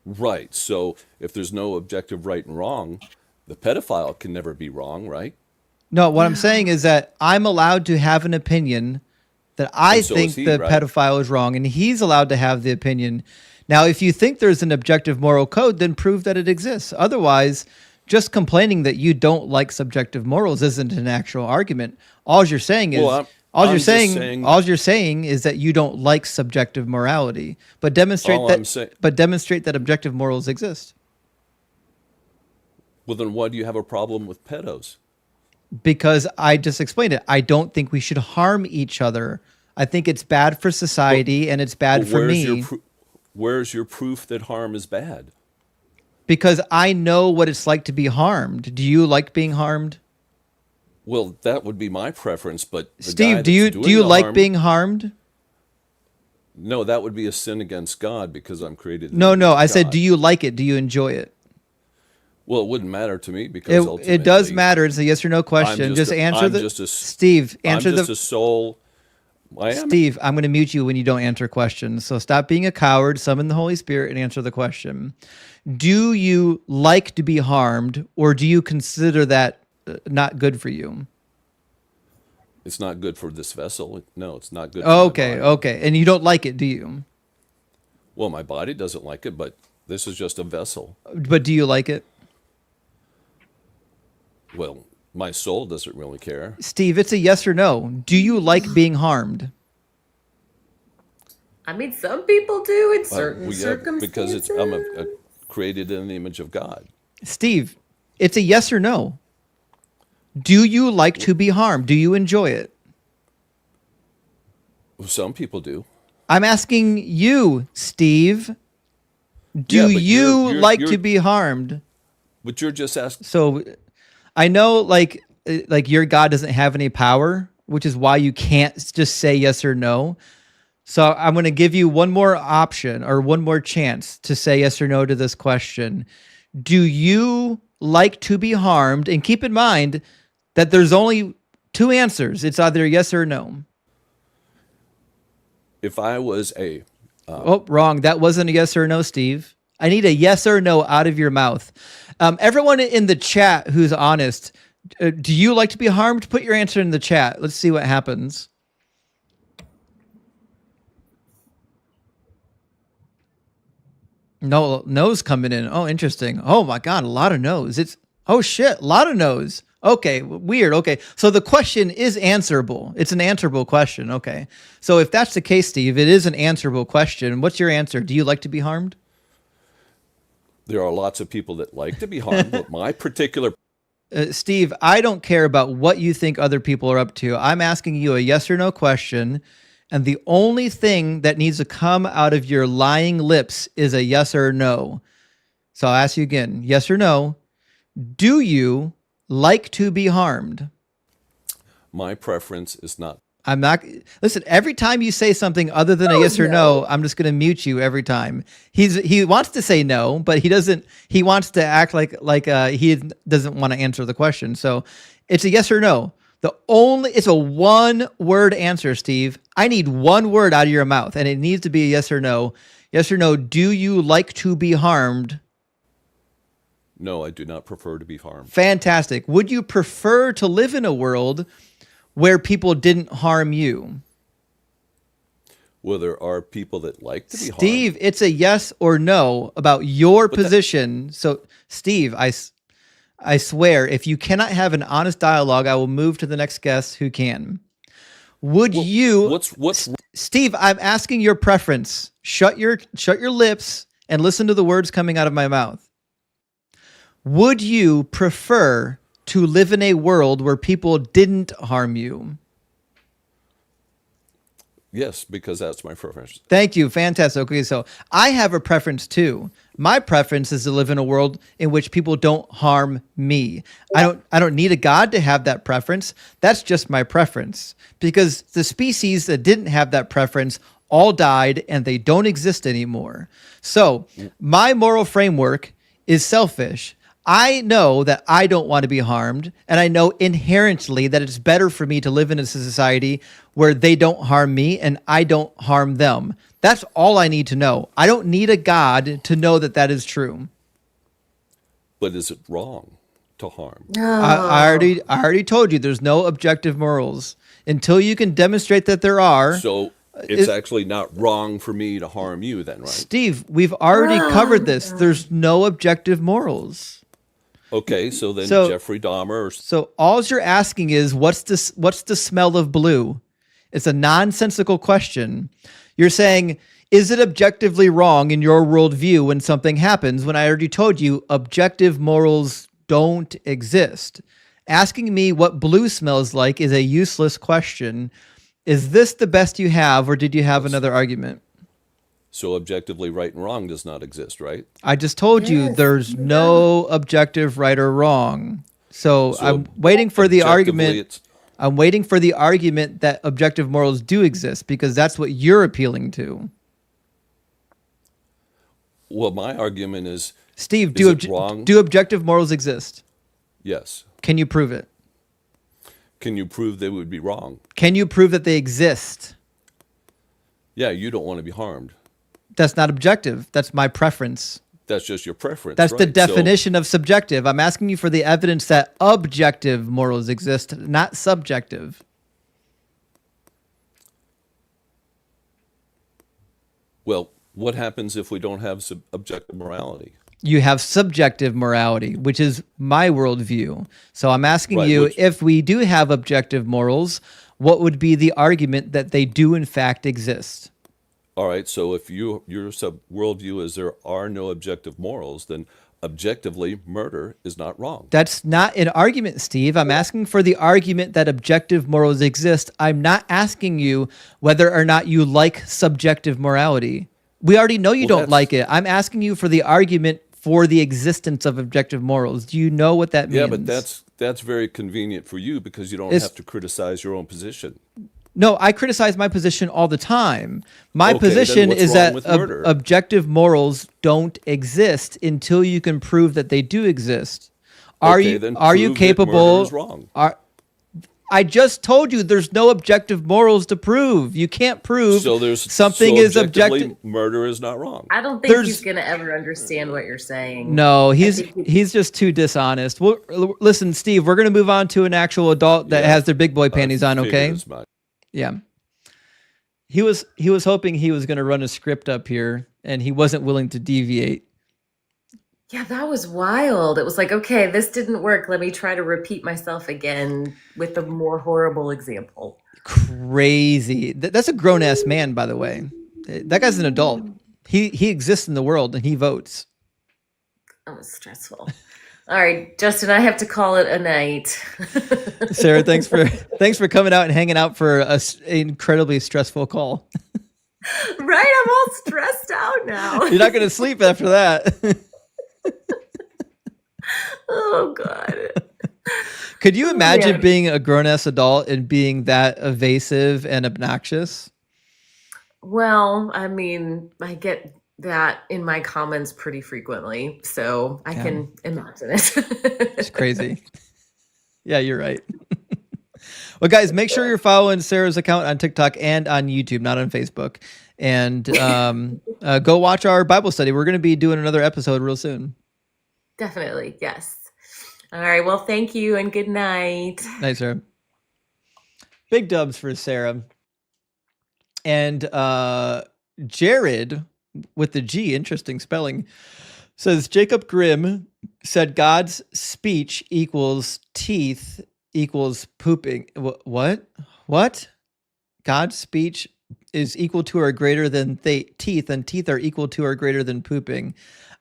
Right. So if there's no objective right and wrong, the pedophile can never be wrong, right? No, what I'm saying is that I'm allowed to have an opinion that I And so think is he, the right? pedophile is wrong, and he's allowed to have the opinion. Now, if you think there's an objective moral code, then prove that it exists. Otherwise, just complaining that you don't like subjective morals isn't an actual argument. All you're saying is Well, all I'm just saying- you're saying is that you don't like subjective morality, but demonstrate All I'm saying- that objective morals exist. Well, then why do you have a problem with pedos? Because I just explained it. I don't think we should harm each other. I think it's bad for society and it's bad Well, for where's me. Where's your proof that harm is bad? Because I know what it's like to be harmed. Do you like being harmed? Well, that would be my preference, but the Steve, guy do you that's do you doing the like harm- being harmed? No, that would be a sin against God because I'm created. in No, the no. image of I said, God. do you like it? Do you enjoy it? Well, it wouldn't matter to me because ultimately, It does matter. It's a yes or no question. I'm Just answer I'm the just a, Steve. Answer I'm just the a soul. I am. Steve. I'm going to mute you when you don't answer questions. So stop being a coward. Summon the Holy Spirit and answer the question. Do you like to be harmed, or do you consider that not good for you? It's not good for this vessel. No, it's not good. For my Okay, body. okay. And you don't like it, do you? Well, my body doesn't like it, but this is just a vessel. But do you like it? Well, my soul doesn't really care. Steve, it's a yes or no. Do you like being harmed? I mean, some people do in Well, certain yeah, circumstances. because I'm created in the image of God. Steve, it's a yes or no. Do you like to be harmed? Do you enjoy it? Some people do. I'm asking you, Steve. Do Yeah, but you you're- like you're- to be harmed? But you're just asking. So I know like your God doesn't have any power, which is why you can't just say yes or no. So I'm going to give you one more option or one more chance to say yes or no to this question. Do you like to be harmed? And keep in mind that there's only two answers. It's either yes or no. If I was a Oh, wrong. That wasn't a yes or no, Steve. I need a yes or no out of your mouth. Everyone in the chat who's honest, do you like to be harmed? Put your answer in the chat. Let's see what happens. No no's coming in. Oh, interesting. Oh my God, a lot of no's. Oh shit, a lot of no's. Okay, weird. Okay, so the question is answerable. It's an answerable question. Okay, so if that's the case, Steve, it is an answerable question. What's your answer? Do you like to be harmed? There are lots of people that like to be harmed, but my particular Steve, I don't care about what you think other people are up to. I'm asking you a yes or no question, and the only thing that needs to come out of your lying lips is a yes or no. So I'll ask you again, yes or no. Do you like to be harmed? my preference is not. I'm not. Listen, every time you say something other than a yes or no, I'm just going to mute you every time. He wants to say no, but he doesn't. He wants to act like he doesn't want to answer the question. So it's a yes or no. It's a one word answer, Steve. I need one word out of your mouth, and it needs to be a yes or no. Yes or no. Do you like to be harmed? No, I do not prefer to be harmed. Fantastic. Would you prefer to live in a world where people didn't harm you? Well, there are people that like to be harmed. Steve, it's a yes or no about your position. So, Steve, I swear, if you cannot have an honest dialogue, I will move to the next guest who can. Would you? Steve, I'm asking your preference. Shut your lips and listen to the words coming out of my mouth. Would you prefer to live in a world where people didn't harm you? Yes, because that's my preference. Thank you. Fantastic. Okay, so I have a preference too. My preference is to live in a world in which people don't harm me. I don't need a God to have that preference. That's just my preference. Because the species that didn't have that preference all died and they don't exist anymore. So my moral framework is selfish. I know that I don't want to be harmed, and I know inherently that it's better for me to live in a society where they don't harm me and I don't harm them. That's all I need to know. I don't need a God to know that that is true. But is it wrong to harm? I already told you there's no objective morals. Until you can demonstrate that there are. So it's actually not wrong for me to harm you then, right? Steve, we've already covered this. There's no objective morals. Okay, so then Jeffrey Dahmer. So all you're asking is, what's the smell of blue? It's a nonsensical question. You're saying, is it objectively wrong in your worldview when something happens? When I already told you, objective morals don't exist. Asking me what blue smells like is a useless question. Is this the best you have, or did you have another argument? So objectively right and wrong does not exist, right? I just told you there's no objective right or wrong. So I'm waiting for the argument. I'm waiting for the argument that objective morals do exist, because that's what you're appealing to. Well, my argument is, Steve, do objective morals exist? Yes. Can you prove it? Can you prove they would be wrong? Can you prove that they exist? Yeah, you don't want to be harmed. That's not objective. That's my preference. That's just your preference. That's right? the definition of subjective. I'm asking you for the evidence that objective morals exist, not subjective. Well, what happens if we don't have objective morality? You have subjective morality, which is my worldview. So I'm asking you, if we do have objective morals, what would be the argument that they do in fact exist? All right, so if your worldview is there are no objective morals, then objectively murder is not wrong. That's not an argument, Steve. I'm asking for the argument that objective morals exist. I'm not asking you whether or not you like subjective morality. We already know you don't like it. I'm asking you for the argument for the existence of objective morals. Do you know what that means? Yeah, but that's very convenient for you because you don't have to criticize your own position. No, I criticize my position all the time. My position is that objective morals don't exist until you can prove that they do exist. Are you capable? I just told you there's no objective morals to prove. You can't prove something is objective. Murder is not wrong. I don't think he's going to ever understand what you're saying. No, he's just too dishonest. Well, listen, Steve, we're going to move on to an actual adult that has their big boy panties on, okay? Yeah. He was hoping he was going to run a script up here, and he wasn't willing to deviate. Yeah, that was wild. It was like, okay, this didn't work. Let me try to repeat myself again with a more horrible example. Crazy. That's a grown ass man, by the way. That guy's an adult. He exists in the world and he votes. That was stressful. All right, Justin, I have to call it a night. Sarah, thanks for coming out and hanging out for an incredibly stressful call. Right, I'm all stressed out now. You're not going to sleep after that. Oh God. Could you imagine man. being a grown-ass adult and being that evasive and obnoxious? Well, I mean, I get that in my comments pretty frequently, so I can imagine it. It's crazy. Yeah, you're right. Well, guys, make sure you're following Sarah's account on TikTok and on YouTube, not on Facebook. And go watch our Bible study. We're going to be doing another episode real soon. Definitely, yes. All right, well, thank you and good night. Nice, Sarah. Big dubs for Sarah. And Jared, with the G, interesting spelling, says Jacob Grimm said God's speech equals teeth equals pooping. What? God's speech is equal to or greater than teeth, and teeth are equal to or greater than pooping.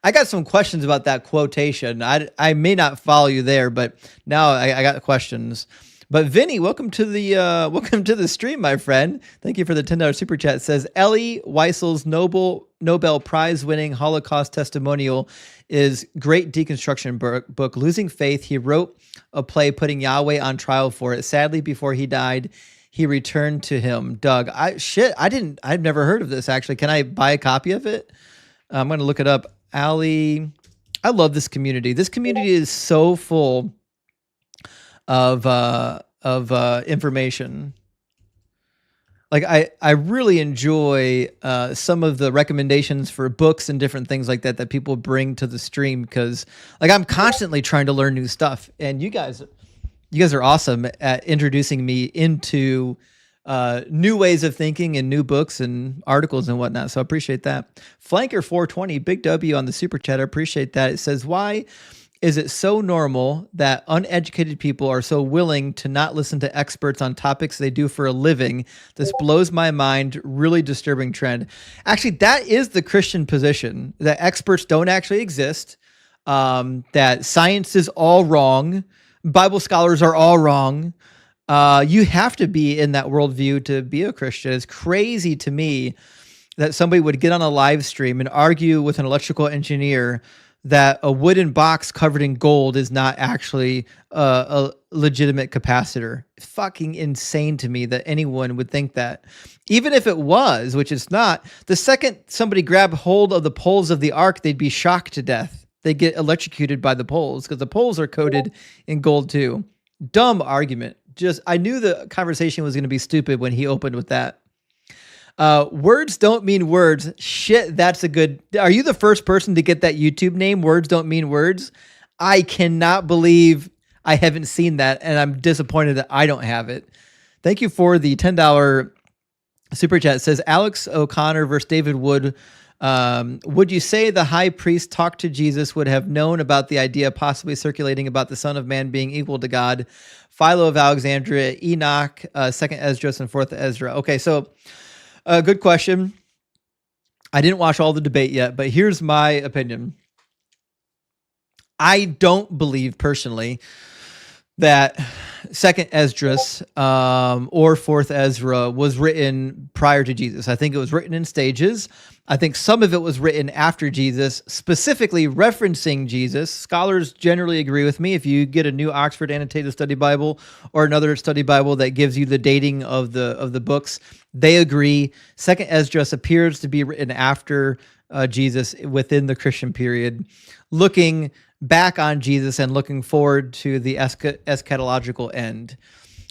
I got some questions about that quotation. I may not follow you there, but now I got questions. But Vinny, welcome to the stream, my friend. Thank you for the $10 super chat. It says Elie Wiesel's Nobel Prize winning Holocaust testimonial is great deconstruction book. Losing Faith. He wrote a play putting Yahweh on trial for it. Sadly, before he died, he returned to him. Doug, I've never heard of this actually. Can I buy a copy of it? I'm going to look it up. Ali, I love this community. This community is so full of information. Like I really enjoy some of the recommendations for books and different things like that people bring to the stream, because like I'm constantly trying to learn new stuff, and you guys are awesome at introducing me into new ways of thinking and new books and articles and whatnot. So I appreciate that. Flanker 420, big W on the super chat. I appreciate that. It says, why is it so normal that uneducated people are so willing to not listen to experts on topics they do for a living? This blows my mind. Really disturbing trend. Actually, that is the Christian position, that experts don't actually exist, that science is all wrong, Bible scholars are all wrong. You have to be in that worldview to be a Christian. It's crazy to me that somebody would get on a live stream and argue with an electrical engineer that a wooden box covered in gold is not actually a legitimate capacitor. Fucking insane to me that anyone would think that. Even if it was, which it's not, the second somebody grabbed hold of the poles of the ark, they'd be shocked to death. They get electrocuted by the poles because the poles are coated in gold too. Dumb argument. I knew the conversation was going to be stupid when he opened with that. Words don't mean words. Shit, that's a good... Are you the first person to get that YouTube name? Words don't mean words. I cannot believe I haven't seen that, and I'm disappointed that I don't have it. Thank you for the $10 super chat. It says, Alex O'Connor versus David Wood. Would you say the high priest talked to Jesus would have known about the idea possibly circulating about the Son of Man being equal to God? Philo of Alexandria, Enoch, 2nd Esdras, and 4th Ezra. Okay, so good question. I didn't watch all the debate yet, but here's my opinion. I don't believe personally that 2nd Esdras or 4th Ezra was written prior to Jesus. I think it was written in stages. I think some of it was written after Jesus, specifically referencing Jesus. Scholars generally agree with me. If you get a new Oxford Annotated Study Bible or another study Bible that gives you the dating of the books, they agree. 2nd Esdras appears to be written after Jesus within the Christian period, looking back on Jesus and looking forward to the eschatological end.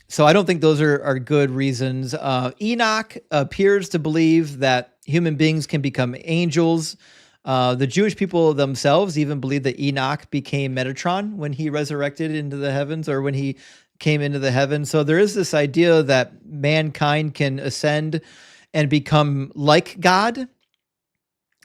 So I don't think those are good reasons. Enoch appears to believe that human beings can become angels. The Jewish people themselves even believe that Enoch became Metatron when he resurrected into the heavens, or when he came into the heavens. So there is this idea that mankind can ascend and become like God.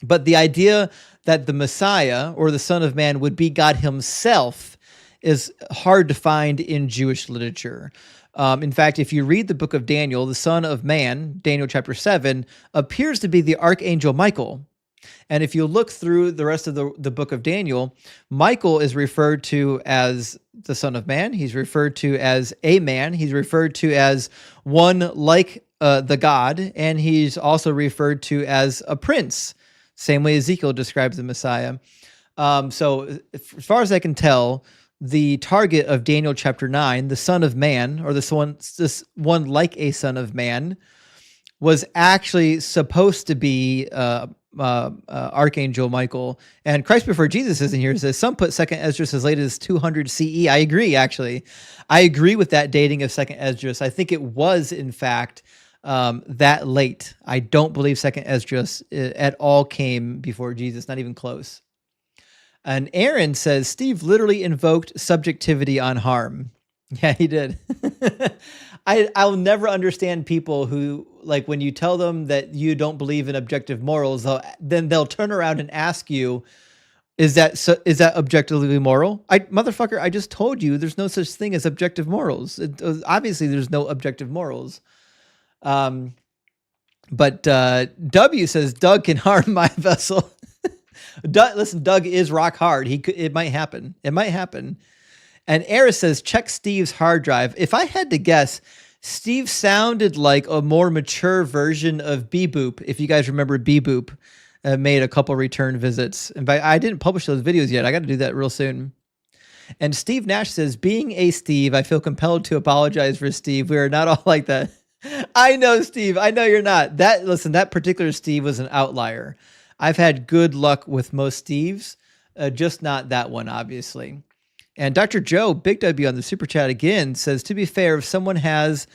But the idea that the Messiah or the Son of Man would be God himself is hard to find in Jewish literature. In fact, if you read the book of Daniel, the Son of Man, Daniel chapter 7, appears to be the archangel Michael. And if you look through the rest of the book of Daniel, Michael is referred to as the Son of Man. He's referred to as a man. He's referred to as one like the God. And he's also referred to as a prince, same way Ezekiel describes the Messiah. So as far as I can tell, the target of Daniel chapter 9, the Son of Man, or this one like a Son of Man, was actually supposed to be Archangel Michael. And Christ Before Jesus isn't here. It says some put Second Esdras as late as 200 CE. I agree, actually. I agree with that dating of Second Esdras. I think it was, in fact, that late. I don't believe Second Esdras at all came before Jesus, not even close. And Aaron says, Steve literally invoked subjectivity on harm. Yeah, he did. I'll never understand people who, like, when you tell them that you don't believe in objective morals, then they'll turn around and ask you, is that objectively moral? Motherfucker, I just told you there's no such thing as objective morals. Obviously, there's no objective morals. But W says, Doug can harm my vessel. Listen, Doug is rock hard. It might happen. It might happen. And Eris says, check Steve's hard drive. If I had to guess, Steve sounded like a more mature version of B-Boop. If you guys remember B-Boop, made a couple return visits. In fact, I didn't publish those videos yet. I got to do that real soon. And Steve Nash says, being a Steve, I feel compelled to apologize for Steve. We are not all like that. I know, Steve. I know you're not. That particular Steve was an outlier. I've had good luck with most Steves, just not that one, obviously. And Dr. Joe, Big W on the super chat again, says, to be fair, if someone has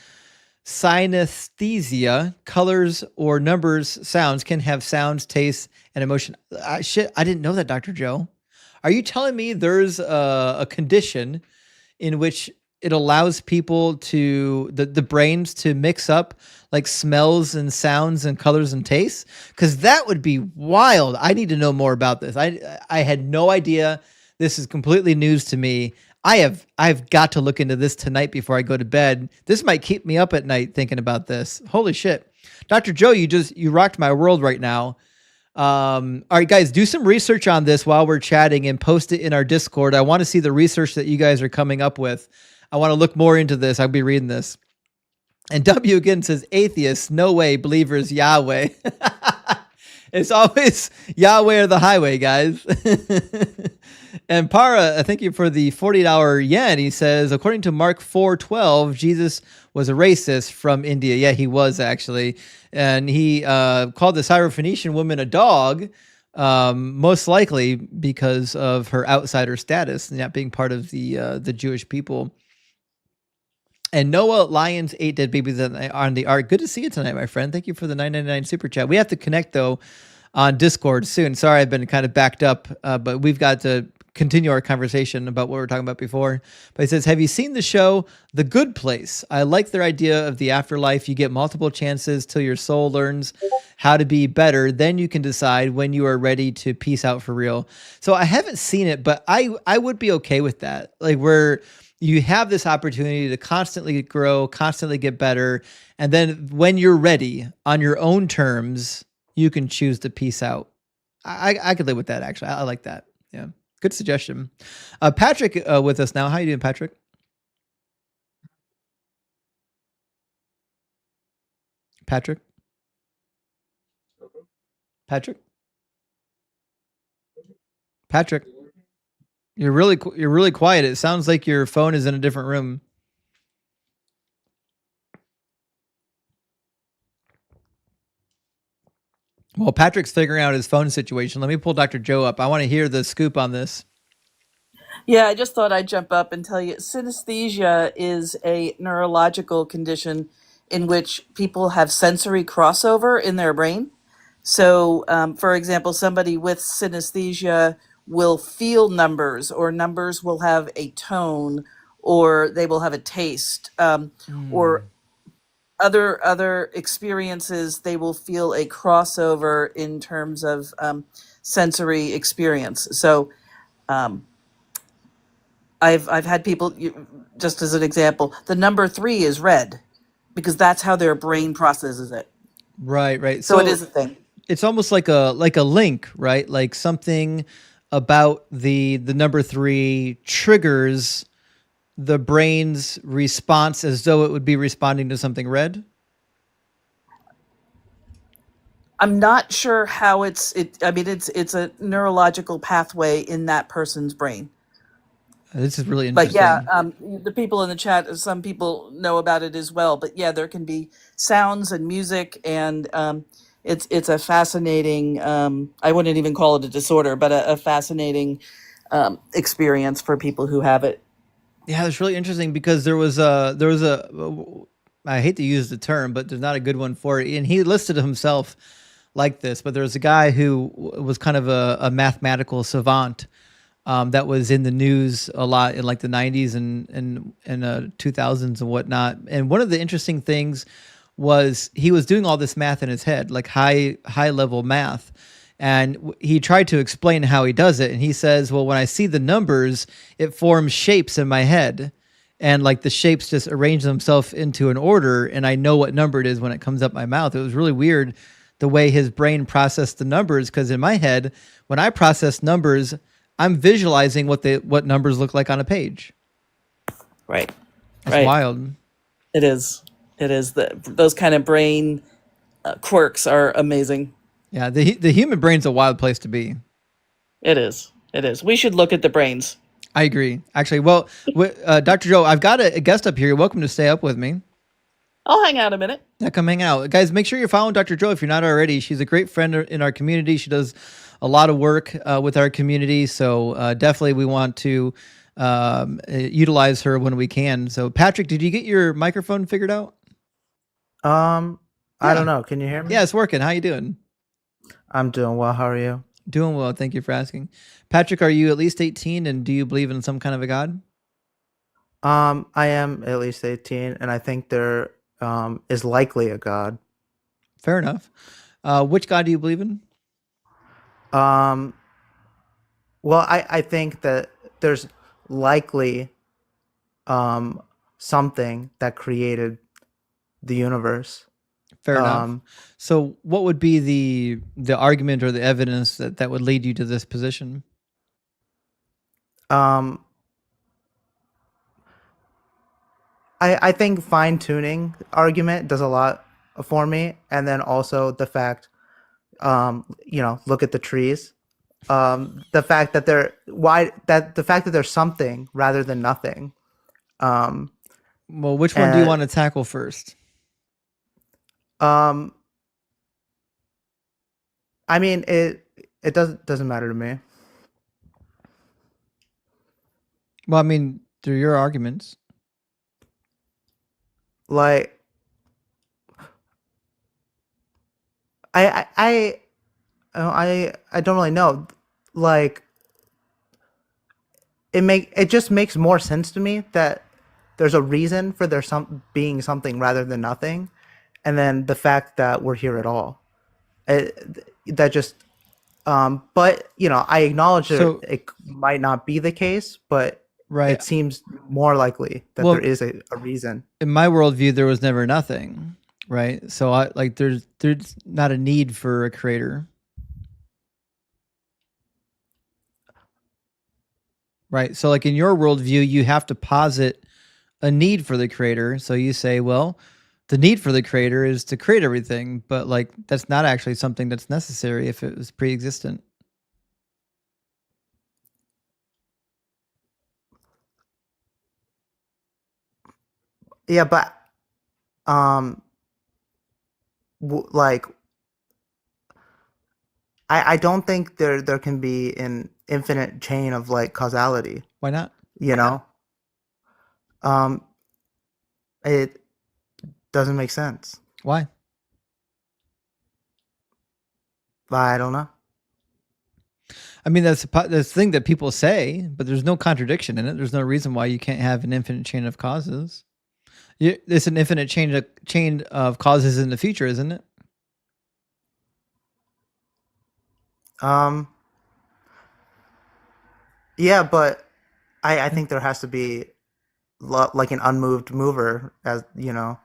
synesthesia, colors or numbers, sounds can have sounds, taste, and emotion. I didn't know that, Dr. Joe. Are you telling me there's a condition in which it allows people to, the brains to mix up like smells and sounds and colors and tastes? Because that would be wild. I need to know more about this. I had no idea. This is completely news to me. I've got to look into this tonight before I go to bed. This might keep me up at night thinking about this. Holy shit. Dr. Joe, you rocked my world right now. All right, guys, do some research on this while we're chatting and post it in our Discord. I want to see the research that you guys are coming up with. I want to look more into this. I'll be reading this. And W again says, atheists, no way, believers, Yahweh. It's always Yahweh or the highway, guys. And Para, thank you for the $40 yen. He says, according to Mark 4:12, Jesus was a racist from India. Yeah, he was actually. And he called the Syrophoenician woman a dog, most likely because of her outsider status, not being part of the Jewish people. And Noah Lyons 8 dead babies on the ark. Good to see you tonight, my friend. Thank you for the $9.99 super chat. We have to connect, though, on Discord soon. Sorry, I've been kind of backed up, but we've got to continue our conversation about what we were talking about before. But he says, have you seen the show The Good Place? I like their idea of the afterlife. You get multiple chances till your soul learns how to be better. Then you can decide when you are ready to peace out for real. So I haven't seen it, but I would be okay with that. Like, where you have this opportunity to constantly grow, constantly get better. And then when you're ready on your own terms, you can choose to peace out. I could live with that, actually. I like that. Yeah. Good suggestion. Patrick with us now. How you doing, Patrick? Patrick? Patrick? Patrick? You're really quiet. It sounds like your phone is in a different room. Well, Patrick's figuring out his phone situation. Let me pull Dr. Joe up. I want to hear the scoop on this. Yeah, I just thought I'd jump up and tell you synesthesia is a neurological condition in which people have sensory crossover in their brain. So, for example, somebody with synesthesia will feel numbers, or numbers will have a tone, or they will have a taste, or other experiences, they will feel a crossover in terms of sensory experience. So I've had people, just as an example, the number 3 is red because that's how their brain processes it. Right. So it is a thing. It's almost like a link, right? Like something about the number 3 triggers the brain's response as though it would be responding to something red. I'm not sure how it's a neurological pathway in that person's brain. This is really But interesting. yeah, the people in the chat, some people know about it as well. But yeah, there can be sounds and music, and it's a fascinating. I wouldn't even call it a disorder, but a fascinating experience for people who have it. Yeah, it's really interesting because there was a I hate to use the term, but there's not a good one for it. And he listed himself like this, but there was a guy who was kind of a mathematical savant that was in the news a lot in like the 90s and 2000s and whatnot. And one of the interesting things was he was doing all this math in his head, like high level math. And he tried to explain how he does it. And he says, well, when I see the numbers, it forms shapes in my head. And like the shapes just arrange themselves into an order. And I know what number it is when it comes up my mouth. It was really weird the way his brain processed the numbers. Because in my head, when I process numbers, I'm visualizing what numbers look like on a page. Right. It's wild. It is. Those kind of brain quirks are amazing. Yeah, the human brain's a wild place to be. It is. We should look at the brains. I agree. Actually, well, Dr. Joe, I've got a guest up here. You're welcome to stay up with me. I'll hang out a minute. Yeah, come hang out. Guys, make sure you're following Dr. Joe if you're not already. She's a great friend in our community. She does a lot of work with our community. So definitely we want to utilize her when we can. So Patrick, did you get your microphone figured out? I don't know. Can you hear me? Yeah, it's working. How you doing? I'm doing well. How are you? Doing well. Thank you for asking. Patrick, are you at least 18 and do you believe in some kind of a God? I am at least 18 and I think there is likely a God. Fair enough. Which God do you believe in? Well, I think that there's likely something that created the universe. Fair enough. So what would be the argument or the evidence that would lead you to this position? I think fine-tuning argument does a lot for me, and then also the fact, look at the trees. The fact that there's something rather than nothing. Well, which one do you want to tackle first? I mean, it doesn't matter to me. Well, I mean, they're your arguments. Like, I don't really know. Like, it just makes more sense to me that there's a reason for there being something rather than nothing, and then the fact that we're here at all. That just, but I acknowledge that it might not be the case, but it seems more likely that there is a reason. In my worldview, there was never nothing, right? So there's not a need for a creator. Right. So like in your worldview, you have to posit a need for the creator. So you say, well, the need for the creator is to create everything, but like that's not actually something that's necessary if it was pre-existent. Yeah, but like I don't think there can be an infinite chain of like causality. Why not? It doesn't make sense. Why? I don't know. I mean, that's the thing that people say, but there's no contradiction in it. There's no reason why you can't have an infinite chain of causes. It's an infinite chain of causes in the future, isn't it? Yeah, but I think there has to be like an unmoved mover, as you know.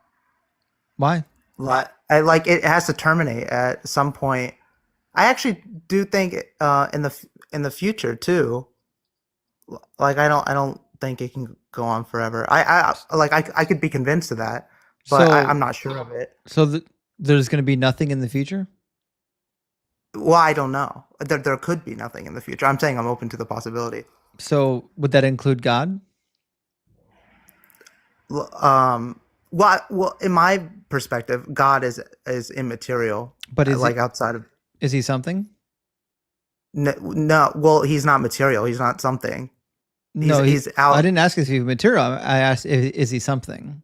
Why? Like it has to terminate at some point. I actually do think in the future too. Like I don't think it can go on forever. I could be convinced of that, but I'm not sure of it. So there's going to be nothing in the future? Well, I don't know. There could be nothing in the future. I'm saying I'm open to the possibility. So would that include God? Well, in my perspective, God is immaterial. But is like outside of? Is he something? No. Well, he's not material. He's not something. He's out. I didn't ask if he's material. I asked, is he something?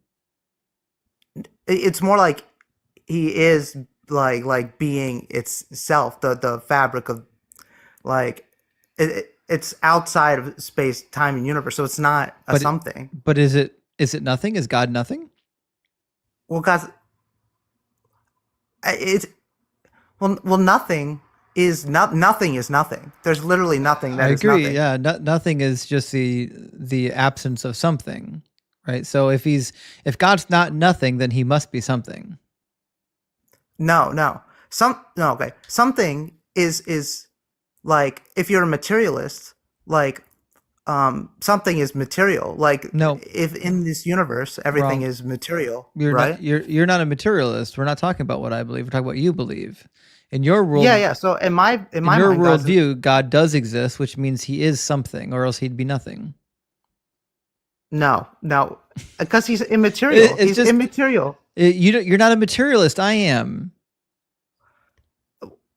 It's more like he is like being itself. The fabric of like it's outside of space, time, and universe. So it's not something. But is it nothing? Is God nothing? Well, God's nothing is nothing is nothing. There's literally nothing that is nothing. Nothing. Yeah, nothing is just the absence of something, right? So if God's not nothing, then he must be something. No. Okay. Something is like, if you're a materialist, like something is material. Like, no, if in this universe everything is material, right? You're not a materialist. We're not talking about what I believe. We're talking about what you believe. In your world, yeah. So in my worldview, God does exist, which means he is something, or else he'd be nothing. No, because he's immaterial. He's just immaterial. You're not a materialist. I am.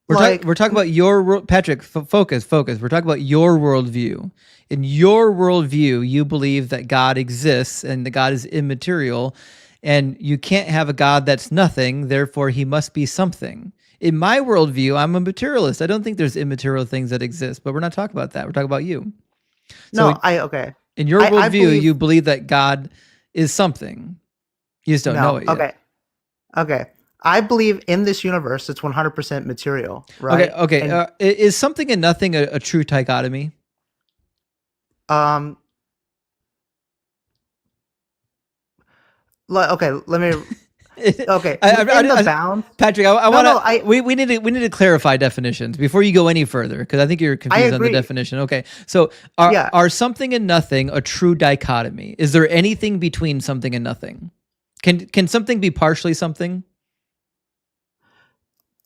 We're talking about your world, Patrick. Focus. We're talking about your worldview. In your worldview, you believe that God exists and that God is immaterial, and you can't have a God that's nothing. Therefore, he must be something. In my worldview, I'm a materialist. I don't think there's immaterial things that exist, but we're not talking about that. We're talking about you. Okay. In your worldview, you believe that God is something. You just don't know it yet. Okay. I believe in this universe, it's 100% material, right? Okay. Is something and nothing a true dichotomy? Okay, let me. Okay, Patrick. We need to clarify definitions before you go any further, because I think you're confused on the definition. Okay, so are something and nothing a true dichotomy? Is there anything between something and nothing? Can something be partially something?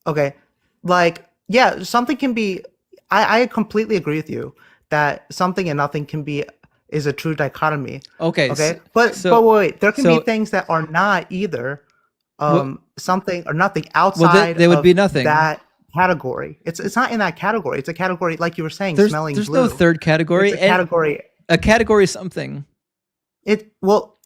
Okay, something can be. I completely agree with you that something and nothing is a true dichotomy. Okay. But wait, there can be things that are not either something or nothing outside they would be nothing. That category. It's not in that category. It's a category, like you were saying, smelling there's blue. No third category. It's a category. A category is something.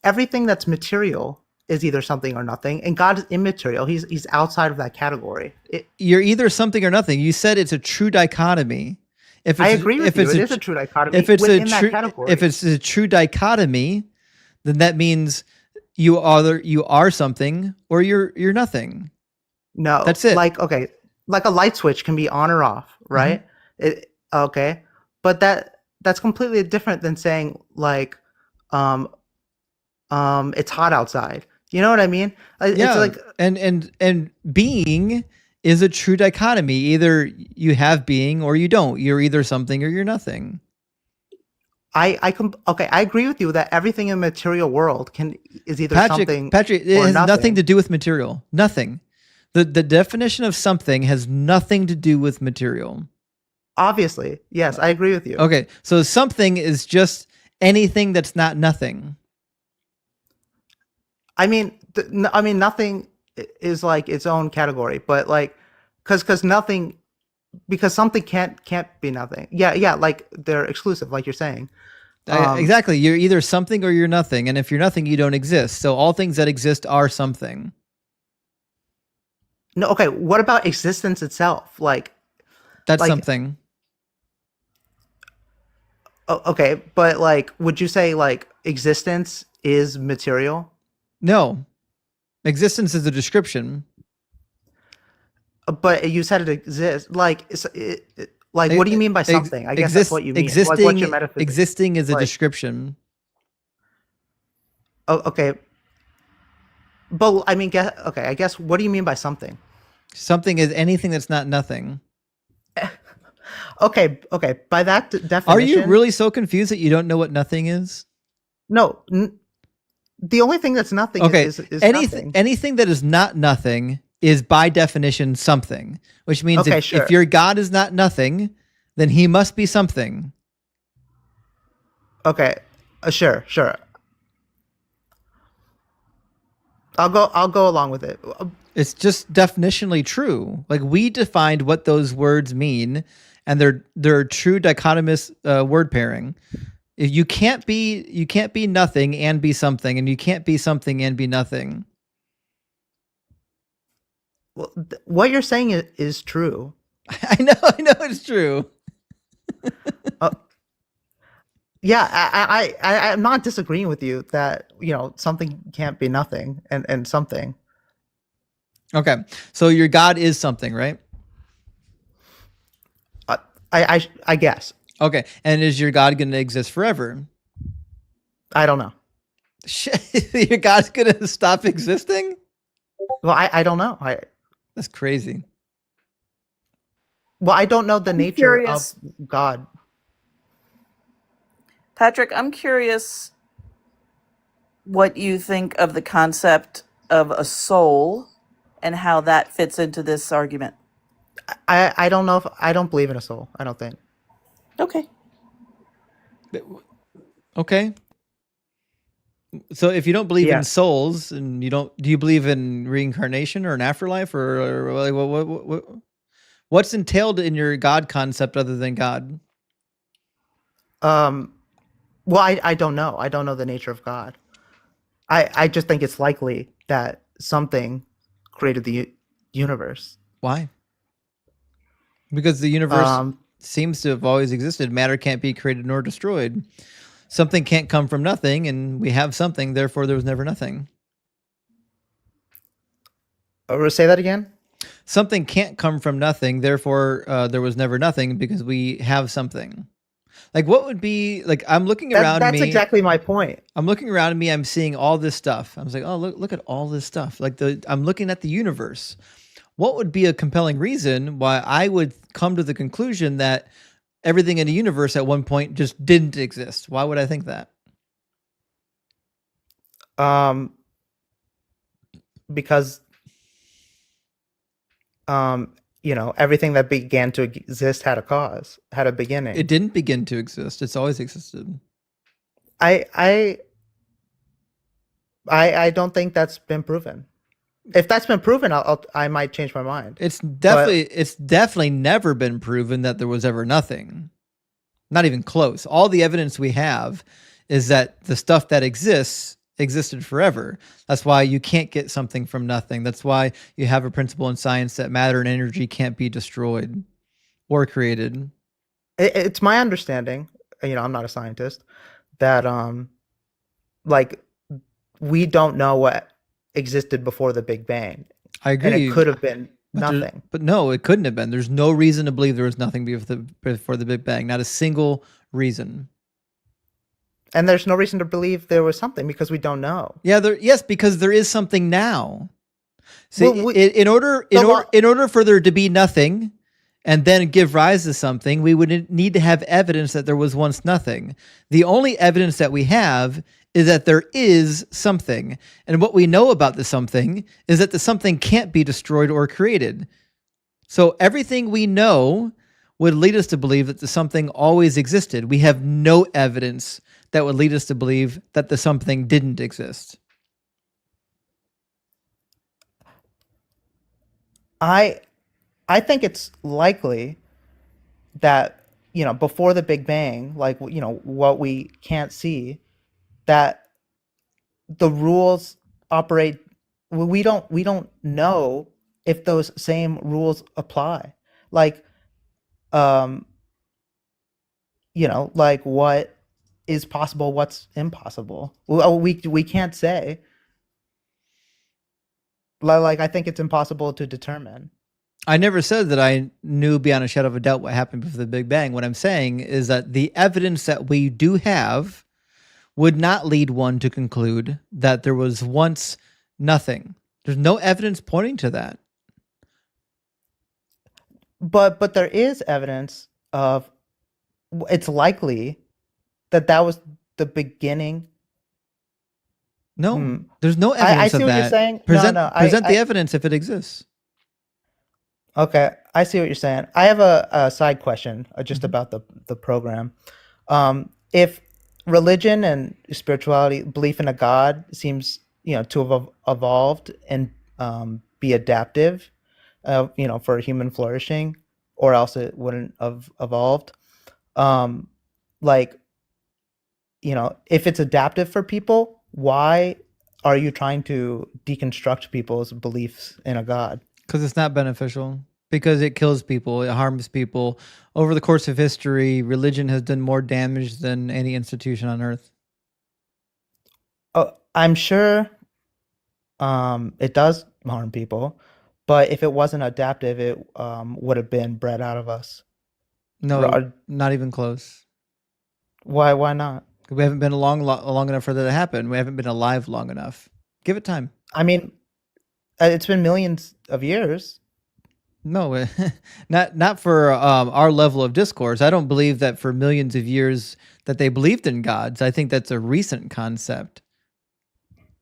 Everything that's material is either something or nothing, and God is immaterial. He's outside of that category. You're either something or nothing. You said it's a true dichotomy. I agree with you. It is a true dichotomy. If it's a true dichotomy, then that means you are something or you're nothing. No, that's it. Like a light switch can be on or off, right? Mm-hmm. But that's completely different than saying it's hot outside. You know what I mean? Yeah. It's like and being is a true dichotomy. Either you have being or you don't. You're either something or you're nothing. I agree with you that everything in the material world is either something. Patrick, it has nothing to do with material. Nothing. The definition of something has nothing to do with material. Obviously, yes, I agree with you. Okay, so something is just anything that's not nothing. I mean, nothing is like its own category, but because something can't be nothing. Yeah, like they're exclusive, like you're saying. Exactly, you're either something or you're nothing, and if you're nothing, you don't exist. So all things that exist are something. No, okay. What about existence itself? That's something. Okay, but would you say existence is material? No. Existence is a description. But you said it exists. Like, like, what do you mean by something? I guess that's what you mean. Like, what's your metaphysics? Existing is a Like, description. oh, okay. But I mean, okay. I guess. What do you mean by something? Something is anything that's not nothing. Okay. Okay. By that definition, are you really so confused that you don't know what nothing is? No. The only thing that's nothing is nothing. Anything that is not nothing is by definition something, which means Okay, if your God is not nothing, then he must be something. Okay, sure. I'll go along with it. It's just definitionally true. Like, we defined what those words mean, and they're true dichotomous word pairing. You can't be nothing and be something, and you can't be something and be nothing. Well, what you're saying is true. I know it's true. Yeah, I'm not disagreeing with you that, something can't be nothing and something. Okay, so your God is something, right? I guess. Okay, and is your God going to exist forever? I don't know. Your God's going to stop existing? Well, I don't know. That's crazy. Well, I don't know the nature curious. of God. Patrick, I'm curious what you think of the concept of a soul and how that fits into this argument. I don't know I don't believe in a soul. I don't think. Okay. Okay. So if you don't believe in souls, and do you believe in reincarnation or an afterlife, or like what's entailed in your God concept other than God? Well, I don't know. I don't know the nature of God. I just think it's likely that something created the universe. Why? Because the universe seems to have always existed. Matter can't be created nor destroyed. Something can't come from nothing, and we have something, therefore there was never nothing. Say that again? Something can't come from nothing, therefore there was never nothing, because we have something. Like, what would be, like, I'm looking around me. That's exactly my point. I'm looking around me, I'm seeing all this stuff. I was like, oh, look at all this stuff. Like, I'm looking at the universe. What would be a compelling reason why I would come to the conclusion that everything in the universe at one point just didn't exist? Why would I think that? Because everything that began to exist had a cause, had a beginning. It didn't begin to exist. It's always existed. I don't think that's been proven. If that's been proven, I might change my mind. It's definitely never been proven that there was ever nothing. Not even close. All the evidence we have is that the stuff that existed forever. That's why you can't get something from nothing. That's why you have a principle in science that matter and energy can't be destroyed or created. It's my understanding, I'm not a scientist, that like, we don't know what existed before the Big Bang. I agree. And it could have been nothing. But no, it couldn't have been. There's no reason to believe there was nothing before the Big Bang. Not a single reason. And there's no reason to believe there was something because we don't know. Yeah, yes, because there is something now. See, in order for there to be nothing and then give rise to something, we would need to have evidence that there was once nothing. The only evidence that we have is that there is something. And what we know about the something is that the something can't be destroyed or created. So everything we know would lead us to believe that the something always existed. We have no evidence that would lead us to believe that the something didn't exist. I think it's likely that, before the Big Bang, like, what we can't see, that the rules operate. We don't know if those same rules apply. Like, like, what is possible, what's impossible. We can't say. Like I think it's impossible to determine. I never said that I knew beyond a shadow of a doubt what happened before the Big Bang. What I'm saying is that the evidence that we do have would not lead one to conclude that there was once nothing. There's no evidence pointing to that. But there is evidence of it's likely that was the beginning. No, there's no evidence I see of what that. you're saying. Present I the evidence if it exists. Okay, I see what you're saying. I have a side question just about the program. If religion and spirituality, belief in a God, seems to have evolved and be adaptive, for human flourishing, or else it wouldn't have evolved. Like, if it's adaptive for people, why are you trying to deconstruct people's beliefs in a God? Because it's not beneficial. Because it kills people. It harms people. Over the course of history, religion has done more damage than any institution on earth. Oh, I'm sure it does harm people, but if it wasn't adaptive, it would have been bred out of us. No, not even close. Why not? We haven't been long enough for that to happen. We haven't been alive long enough. Give it time. I mean, it's been millions of years. No, not for our level of discourse. I don't believe that for millions of years that they believed in gods. I think that's a recent concept.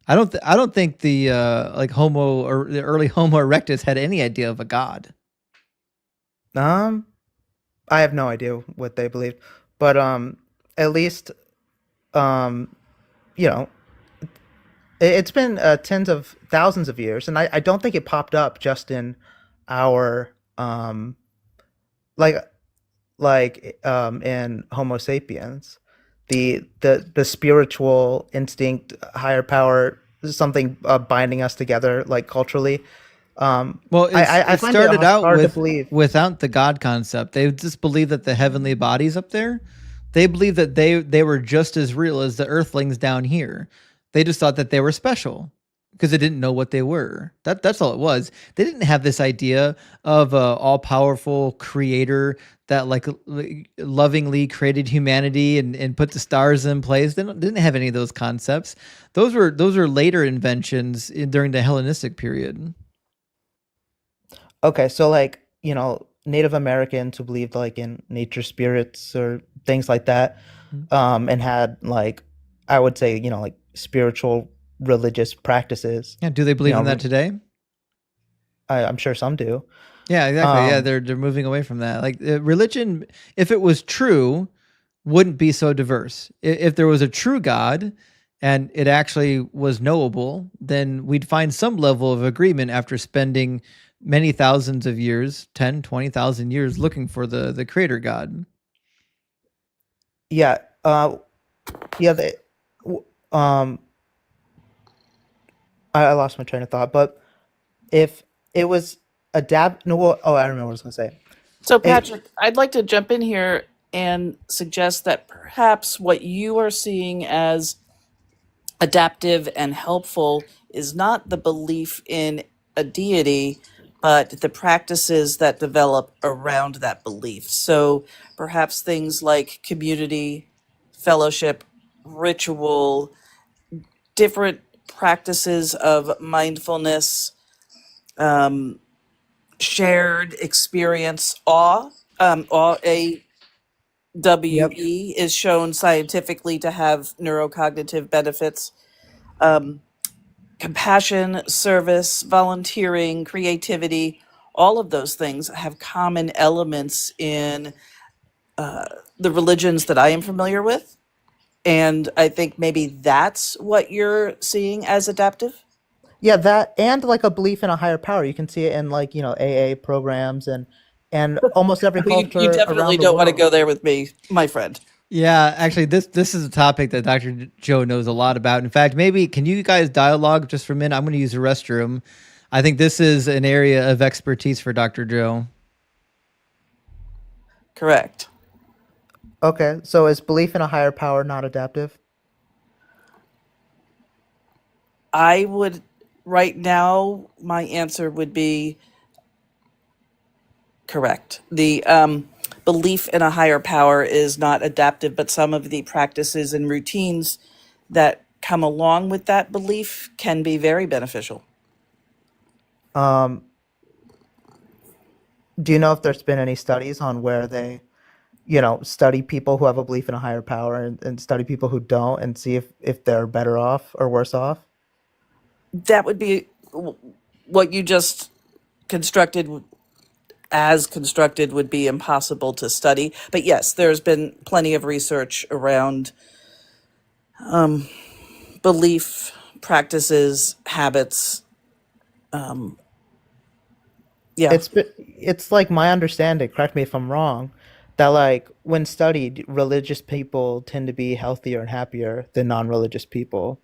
I don't think the like Homo or the early Homo erectus had any idea of a god. I have no idea what they believed, but at least it's been tens of thousands of years, and I don't think it popped up just in our in Homo sapiens. The spiritual instinct, higher power, something binding us together, like culturally. Well, I it find started out hard to believe. without the God concept. They just believed that the heavenly bodies up there, they believed that they were just as real as the earthlings down here. They just thought that they were special because they didn't know what they were. That's all it was. They didn't have this idea of a all-powerful creator that like lovingly created humanity and put the stars in place. They didn't have any of those concepts. Those were later inventions during the Hellenistic period. Okay, so like, Native Americans who believed like in nature spirits or things like that, and had like, I would say, like spiritual religious practices. Yeah, do they believe in that today? I'm sure some do. Yeah, exactly. Yeah, they're moving away from that. Like religion, if it was true, wouldn't be so diverse. If there was a true God and it actually was knowable, then we'd find some level of agreement after spending many thousands of years, 10, 20,000 years looking for the creator God. Yeah. Yeah. I lost my train of thought, but if it was I remember what I was going to say. So, Patrick, I'd like to jump in here and suggest that perhaps what you are seeing as adaptive and helpful is not the belief in a deity, but the practices that develop around that belief. So perhaps things like community, fellowship, ritual, different practices of mindfulness, shared experience, awe, AWE is shown scientifically to have neurocognitive benefits. Compassion, service, volunteering, creativity, all of those things have common elements in the religions that I am familiar with. And I think maybe that's what you're seeing as adaptive. Yeah, that and like a belief in a higher power. You can see it in like, AA programs and almost every culture You definitely around the don't want to world. go there with me, my friend. Yeah, actually, this is a topic that Dr. Joe knows a lot about. In fact, maybe can you guys dialogue just for a minute? I'm going to use the restroom. I think this is an area of expertise for Dr. Joe. Correct. Okay, so is belief in a higher power not adaptive? I would Right now, my answer would be correct. The belief in a higher power is not adaptive, but some of the practices and routines that come along with that belief can be very beneficial. Do you know if there's been any studies on where they, study people who have a belief in a higher power and study people who don't and see if they're better off or worse off? That would be what you just constructed would be impossible to study. But yes, there's been plenty of research around belief, practices, habits. Yeah. It's like my understanding, correct me if I'm wrong, that like when studied, religious people tend to be healthier and happier than non-religious people.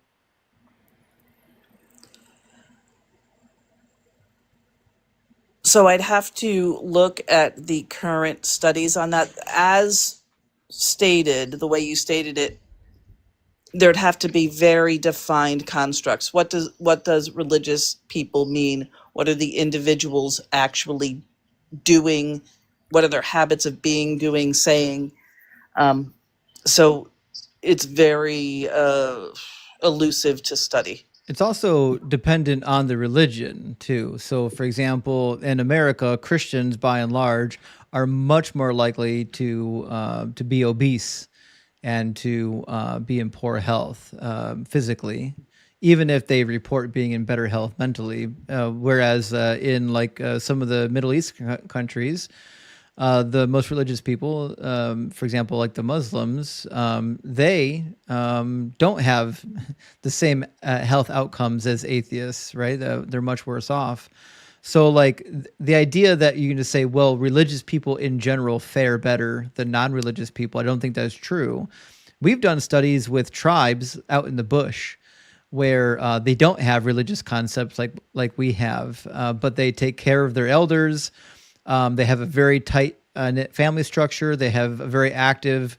So I'd have to look at the current studies on that. As stated, the way you stated it, there'd have to be very defined constructs. What does religious people mean? What are the individuals actually doing? What are their habits of being, doing, saying? So it's very elusive to study. It's also dependent on the religion too. So, for example, in America, Christians by and large are much more likely to be obese and to be in poor health physically, even if they report being in better health mentally. Whereas in like some of the Middle East countries, the most religious people, for example, like the Muslims, they don't have the same health outcomes as atheists, right? They're much worse off. So like the idea that you can just say, well, religious people in general fare better than non-religious people, I don't think that's true. We've done studies with tribes out in the bush where they don't have religious concepts like we have, but they take care of their elders. They have a very tight knit family structure. They have a very active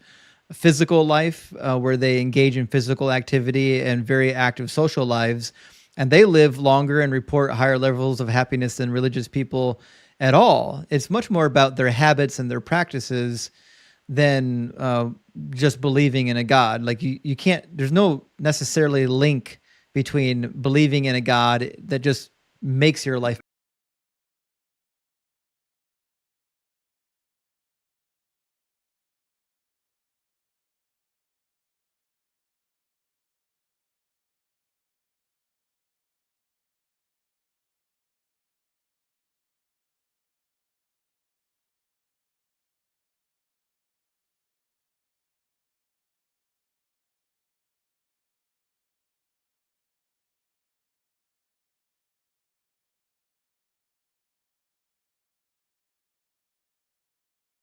physical life where they engage in physical activity and very active social lives. And they live longer and report higher levels of happiness than religious people at all. It's much more about their habits and their practices than just believing in a God. Like you can't, there's no necessarily link between believing in a God that just makes your life